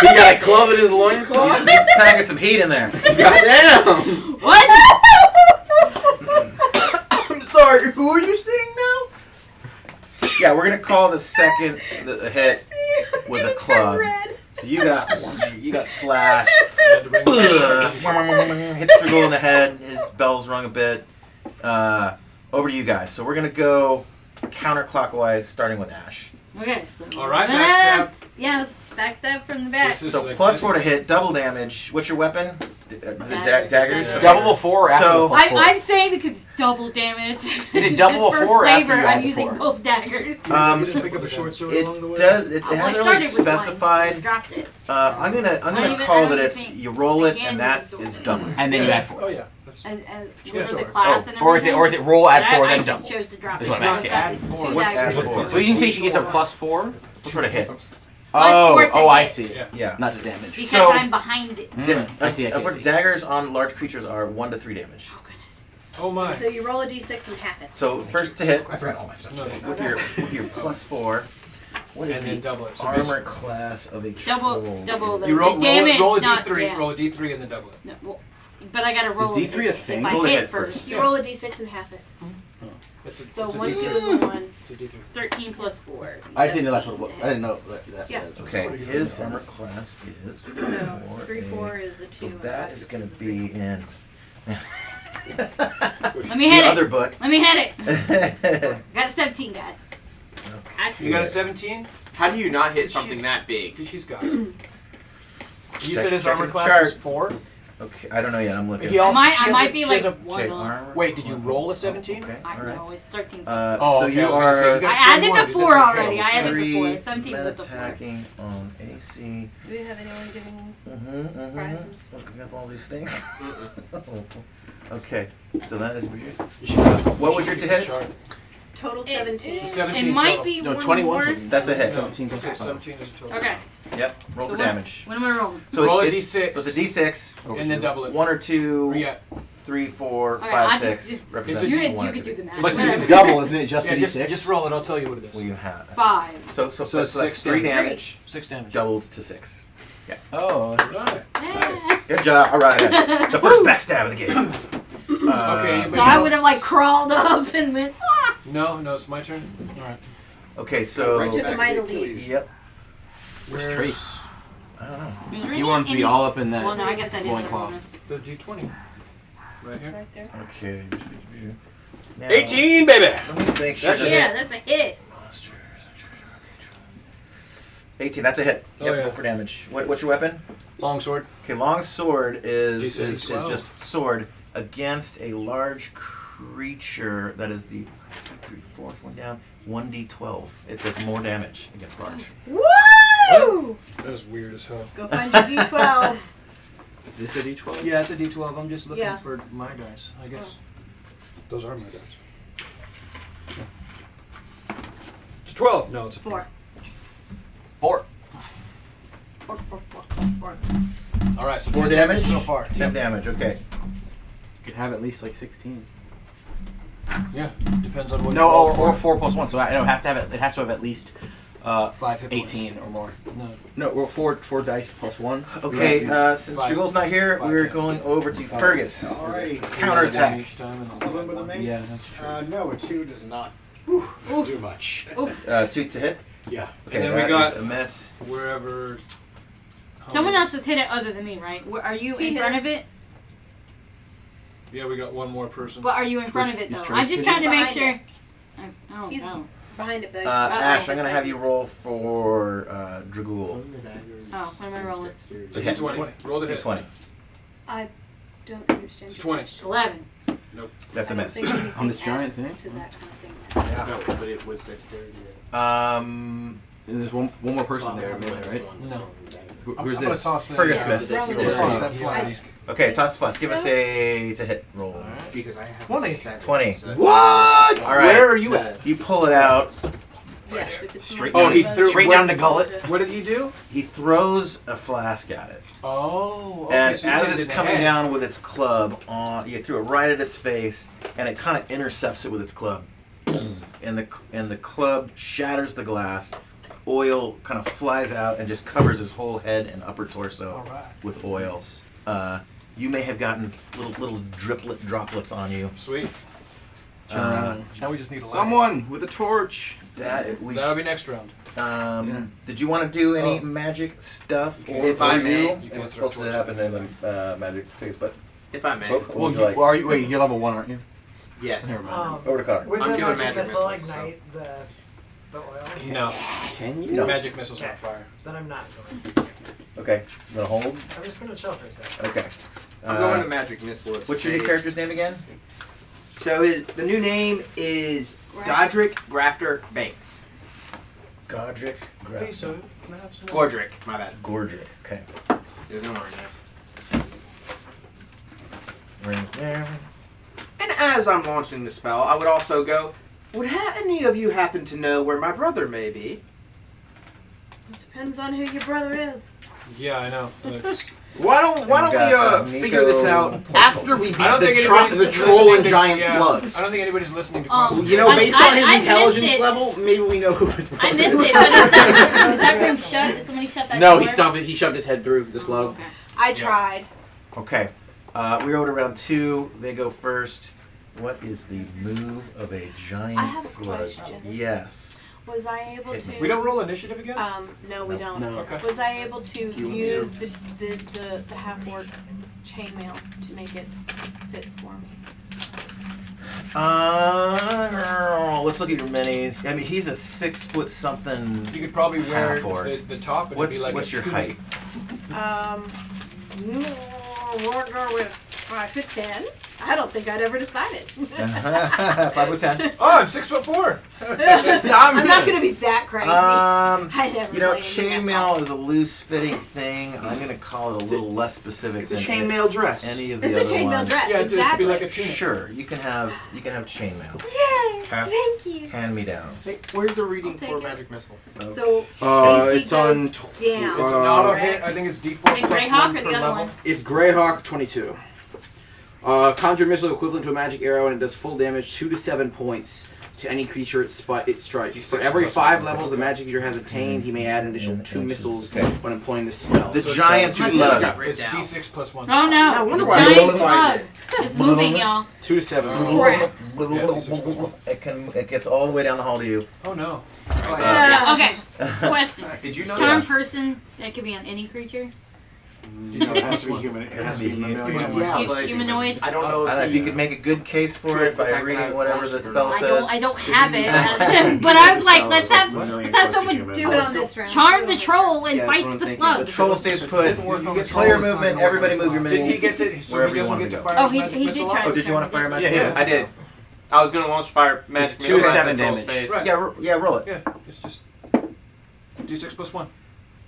He got a club in his loincloth? He's packing some heat in there. Goddamn! What? I'm sorry, who are you seeing now? Yeah, we're gonna call the second the hit was a club. So you got slashed. Hit Dragul in the head. His bells rung a bit. Over to you guys. So we're gonna go counterclockwise, starting with Ash. Okay. So All right, backstab. Yes, backstab from the back. This is So like plus this. 4 to hit, double damage. What's your weapon? Is it Daggers. daggers? Yeah. Okay. Double before or after So- the plus 4? I'm saying because it's double damage. Is it double Just for before or after flavor, you add I'm the using 4? both daggers. You just pick up a short sword along the It way. does. It Well, I hasn't really started with one, specified. I dropped it. I'm gonna I call don't that even it's think you roll I it can and that use a is sword. double. And then you add 4. Oh yeah. That's- For sure. the class and Or is it roll, add 4, I then just double? chose to drop Is it. what I'm It's asking. not add 4. Two What's daggers. add 4? So you can say she gets a plus 4? For the hit. Plus Oh, 4 to oh, I hit. see. Yeah. Yeah. Not the damage. Because So- I'm behind it. I see. Of course, daggers on large creatures are 1 to 3 damage. Oh goodness. Oh my. So you roll a d6 and half it. So first to hit I forgot all my stuff. No, with your plus 4. What is and then the double it. So armor class of a Double troll? the, you roll, the damage. roll a not, D3. yeah. Roll a D3 and then double it. No, well, but I gotta roll. D3 it a thing? If I Roll the hit hit first. first. You roll a d6 and half it. It's a, So it's a 1, 2 D3. is a 1. It's a D3. 13 plus 4. I just didn't know that's what it was. I didn't know that. Yeah. Okay, his armor class is 3, 4 is a 2. So and that 5, is 6 going is to a 3. be in Let me hit the it. other book. Let me hit it. Got a 17, guys. Actually, You got a 17? How do you not hit something She's- that big? Because she's got it. You Check- said his check armor the class chart. was 4? Okay, I don't know yet. I'm looking. He also, I she has might a- be she has like a- Okay, one. armor. Wait, did you roll a 17? Okay, I all right. know it's 13. Oh, So okay, you I was gonna say, are you got I added 21, the dude, 4 that's already. I added the 3 4. 17 meta with the 4. attacking on AC. Do we have anyone giving Mm-hmm. prizes? Looking up all these things. Okay, so that is weird. You should have it. What You was your should to get hit? the chart. Total It- 17. It, 17 might total. be No, one 21 more. total. That's a hit. 17 plus Okay, 5. 17 is a total. Okay. Yep. Roll So for what- damage. What am I rolling? So Roll a it's, d6. So it's a d6. And then double it. 1 or 2, Yeah. 3, 4, Okay, 5, I 6. just- Represents It's a- You 1 or could 2. do the math. But since Whatever. it's double, isn't it just Yeah, a just, d6? just roll it. I'll tell you what it is. Well, you have. 5. So it's that's 6 3 damage. damage. 6 damage. Doubled to 6. Yeah. Oh, Yeah. Good job. All right. The first backstab of the game. Okay, anybody So I else? would have like crawled up and went. Ah! No, it's my turn. All right. Okay, so. Right to the mighty lead. Yep. Where's Trace? I don't know. Is there He any- wants to be any- all up in that Well, no, I guess that is a loincloth. bonus. The d20. Right here. Right there. Okay. Now, 18, baby! Let me make sure. That's a that- Yeah, that's a hit. 18. That's a hit. Oh, Yep. yeah. Roll for damage. What's your weapon? Longsword. Okay, long sword is D6, is 12. just sword against a large creature that is the 3, 4th one down. 1d12. It does more damage against large. Woo! That is weird as hell. Go find your D12. Is this a d12? Yeah, it's a d12. I'm just looking Yeah. for my dice. I guess those are my dice. It's 12. No, it's a 4. 4. 4. 4. All right, so 4 10 damage so far. 10 damage. Okay. Could have at least like 16. Yeah, depends on what. No, you roll or for. 4 plus 1. So I don't have to have it. It has to have at least 5 hit points. 18 or more. No. No, well, 4 dice plus 1. Okay. Since Five. Dragool's not here, 5 we're damage. going over to Fergus. Alrighty. Counterattack. Each time and One with a mace? Yeah, that's true. No, a 2 does not Oof. do much. Oof. 2 to hit. Yeah. Okay, And then we that got- is a miss. wherever. Someone else has hit it other than me, right? Are you He in hit front it. of it? Yeah, we got one more person. But are you in front of it Is though? Trace I just hit trying it? to make Behind sure. it. Oh He's no. behind it, babe. Ash, I'm gonna have you roll for Dragool. Oh, what am I rolling? It's a d20. Roll the hit. 20. I don't understand. It's your 20. question. 11. Nope. That's a I don't miss. think anything On this giant adds thing? to that kind of thing. Yeah. No, but it was dexterity. And there's one more person there, melee, right? No. Who's I'm gonna this? toss that. Fergus missed. I'm gonna toss that flask. Okay, toss flask. Give us a to hit roll. Because I have 20. 20. What? All right. Where are you at? You pull it out. Yes, if it's Straight more down, he than threw- straight what- down the gullet. What did he do? He throws a flask at it. Oh. Okay, And so you as hit it it's in the coming head. down with its club, you threw it right at its face, and it kind of intercepts it with its club. And the club shatters the glass. Oil kind of flies out and just covers his whole head and upper torso All right. with oil. You may have gotten little droplets on you. Sweet. Turn around. Now we just need a light. Someone with a torch. That'll be next round. Did you want to do any magic stuff? If I may, you you can it's throw supposed to torches. happen in the magic phase, but if I may. what Well, would you like? are you, wait, you're level 1, aren't you? Yes. Never mind. Over to Connor. Would I'm the doing magic magic missile missiles, ignite the oil? No. Can you? No. Magic missiles on fire. Then I'm not going. Okay, I'm gonna hold. I'm just going to chill for a second. Okay. I'm going to magic missile. What's your new character's name again? So the new name is Godric Grafter Banks. Godric Hey, so can I have some? Gordric, my bad. Gordric. Okay. There's no R in there. Rings there. And as I'm launching the spell, I would also go, would any of you happen to know where my brother may be? It depends on who your brother is. Yeah, I know. It's, Why don't we figure this out after we beat the troll and giant slug? I don't think anybody's listening to Oh. questions. You know, based on his I intelligence missed it. level, maybe we know who his brother I missed is. it. But is that room shut? Did somebody shut that No, door? he stopped it. He shoved his head through the slug. Okay. I tried. Okay. We go to round 2. They go first. What is the move of a giant I have a slug? question. Yes. Was I able Hit to? me. We don't roll initiative again? No, we don't. No. Okay. Was I able to you want use the half-orc's chainmail to make it fit for me? Let's look at your minis. I mean, he's a 6 foot something. You could probably wear half orc. the top and it'd be like What's a your tunic. height? we'll go with 5 to 10. I don't think I'd ever decided. 5 foot 10. Oh, I'm 6'4". I'm not going to be that crazy. I never You know, play anything that chainmail is a loose-fitting thing. I'm gonna call it a little less specific It's a than chainmail dress. any of the It's a other chainmail ones. dress, Yeah, it could exactly. be like a tunic. Sure, you can have chainmail. Yay! Pass- Thank you. Hand-me-downs. Hey, where's the reading I'll take for it. magic missile? So AC it's on goes down. It's an auto hit. I think it's D4 Wait, plus Greyhawk 1 or per the other level. one? It's Greyhawk 22. Conjured missile equivalent to a magic arrow, and it does full damage 2 to 7 points to any creature it strikes. D6 For every plus 5 1. levels the magic user has attained, he may add an additional 2 missiles when employing the spell. The So it's, giant my slug. son got It's D6 plus 1. Oh no! I wonder The why giant I slug is moving, y'all. 2 to 7. Crap. It gets all the way down the hall to you. Oh no. Okay. Question. Did you know Charm that? person that could be on any creature. No, it has to be human. It has to be humanoid. Yeah, but Humanoid. I don't know I don't know if you he- could make a good case for it by reading whatever the spell says. I don't have it. But I was like, let's have someone Do it on this round. charm the troll and Yeah, that's what fight I'm the thinking. slug. The troll stays put. You get Player slow, it's not movement. gonna Everybody work. move your Did minis. he get to? So wherever he you doesn't want get to to go. fire Oh, his he magic did missile try. out? Oh, did you want to fire magic? Yeah, I did. I was gonna launch fire magic It's 2 to missile at 7 the troll's damage. face. Right. Yeah, roll it. Yeah, it's just D6 plus 1.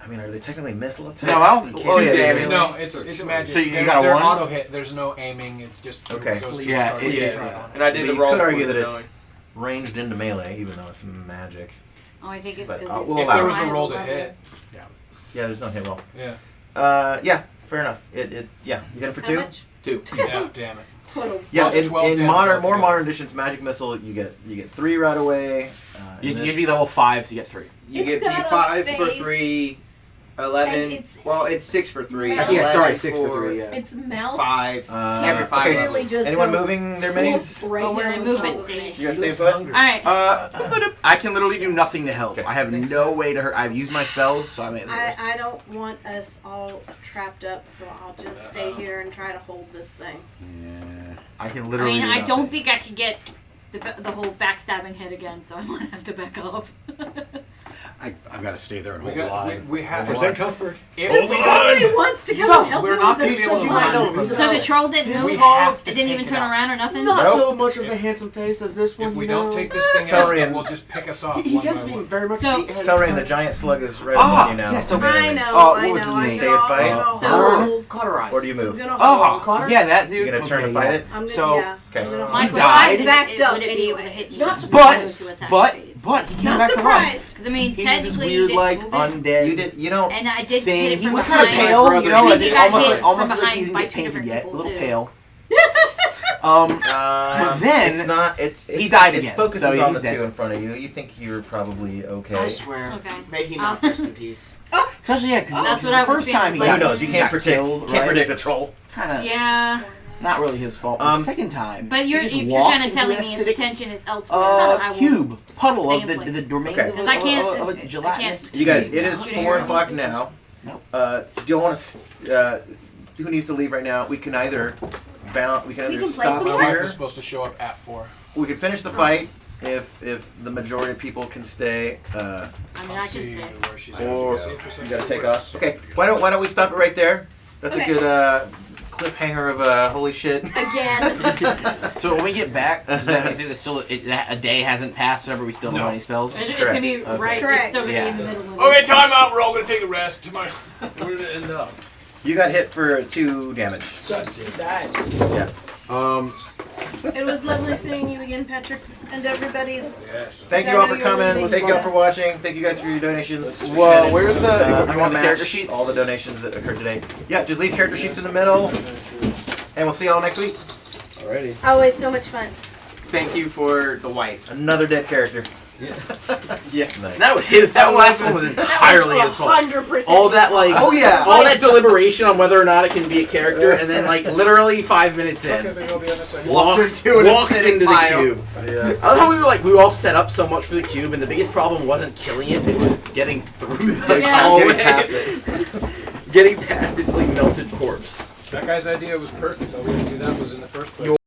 I mean, are they technically missile attacks? No, I'll- You oh, can't yeah, do damage. melee? No, it's magic. So you They're- got a they're 1? auto hit. There's no aiming. It just Okay. goes to Yeah, your target. yeah. And I But did you the roll. could for argue the that it's knowing. ranged into melee, even though it's magic. Oh, I think it's But, because we'll If allow there it. was a roll to hit, Yeah, there's no hit roll. yeah. Yeah, fair enough. Yeah, you get it for How 2. much? 2. Yeah, damn it. Total. Yeah, Plus 12 in damage more altogether. modern editions, magic missile, you get 3 right away. You in can this- be level 5 to get 3. You It's get got a D5 for face. 3, And 11. it's- Well, it's 6 for 3. Yeah, 11 sorry, 6 for 3, yeah. Its mouth 5. Uh, Every 5 okay. levels. really just Anyone goes moving their full minis? right we're down in the movement top. stage. You guys stay put? All right. I can literally do nothing to help. Okay. I have no way to hurt. I've used my spells, so I'm at the risk. I don't want us all trapped up, so I'll just stay here and try to hold this thing. I can I literally mean, do I nothing. don't think I could get the whole backstabbing hit again, so I might have to back off. I've got to stay there and We hold the got. line. We have. Present Cuthbert. If we Nobody wants to come and help we're me not with going to this be able to sword. run. So the troll didn't We move? have It to didn't take even it turn out. around or nothing? Not Nope. so much of a handsome face as this one. If we you don't know. take this thing Tell out, Ryan. we'll just pick us off. He one does by seem one. very much. So- Tell Rain the giant slug is right above you now. yeah, so- I know, what I was know. his I'm name? Stay gonna, and fight? I'm So- gonna hold. Cauterize. Or do you I'm move? gonna hold. Yeah, that dude. You gonna turn to Okay, fight yeah. it? I'm gonna, So- yeah. Okay. I'm gonna My hold. died? question Backed is, up would it be able to anyway. hit me? Not to surprised. attack But the face? he came Not back to life. surprised. Because I mean, He was this technically, weird, you like didn't move it, undead. You don't. and I did thing. hit it He from was kind of behind. pale, you know, I as think in he got almost hit like almost from like he behind didn't by get two painted different yet. A people, little too. pale. Then then it's not. It's he died It again, focuses so on he's the 2 dead. in front of you. You think you're probably okay. I swear. Okay. May he not rest in peace. Especially yeah, because That's what the I was first thinking, time he like- got Who knows? You he can't got predict. killed, Can't right? predict a troll. Kind of Yeah. not really his fault. Um, the second time, But he you're, just if you're walked kind of into telling an me his acidic, attention is elsewhere, I will cube puddle stay of in the place. remains Okay. of, Because I can't- of I a can't- gelatinous. You guys, cube. it is Shooting 4 arrow. o'clock now. Nope. Do you want to? Who needs to leave right now? We can either bound. We can either can play stop some My more? wife here. is supposed to show up at 4. We can finish the fight if the majority of people can stay. I mean, I'll I can see stay. where she's Or at. you gotta take off. Okay. Why don't we stop it right there? That's Okay. a good cliffhanger of holy shit. Again. So when we get back, does that mean that still a day hasn't passed? Whenever we still don't No. have any spells. It's going to be Correct. right. Correct. It's still going to Yeah. be in the middle of Okay, time out. We're all gonna take a rest. Tomorrow. Where did it end up? You got hit for 2 damage. Yeah. It was lovely seeing you again, Patrick's, and everybody's. Yes. Thank you all for coming. Thank you all for watching. Thank you guys for your donations. Well, where's the? I'm you gonna want the character match sheets? all the donations that occurred today. Yeah, just leave character sheets in the middle, and we'll see y'all next week. Alrighty. Always so much fun. Thank you for the wight. Another dead character. Yeah. Nice. That was his. That last one was entirely his fault. 100%. All that like, Oh, yeah. all that deliberation on whether or not it can be a character, and then like literally 5 minutes in, Okay, then I'll be on this side. walks to an into acidic the pile. cube. Yeah. I love how we were all set up so much for the cube, and the biggest problem wasn't killing it; it was getting through the Yeah. hallway, Getting past it. getting past its like melted corpse. That guy's idea was perfect. All we had to do that was in the first place.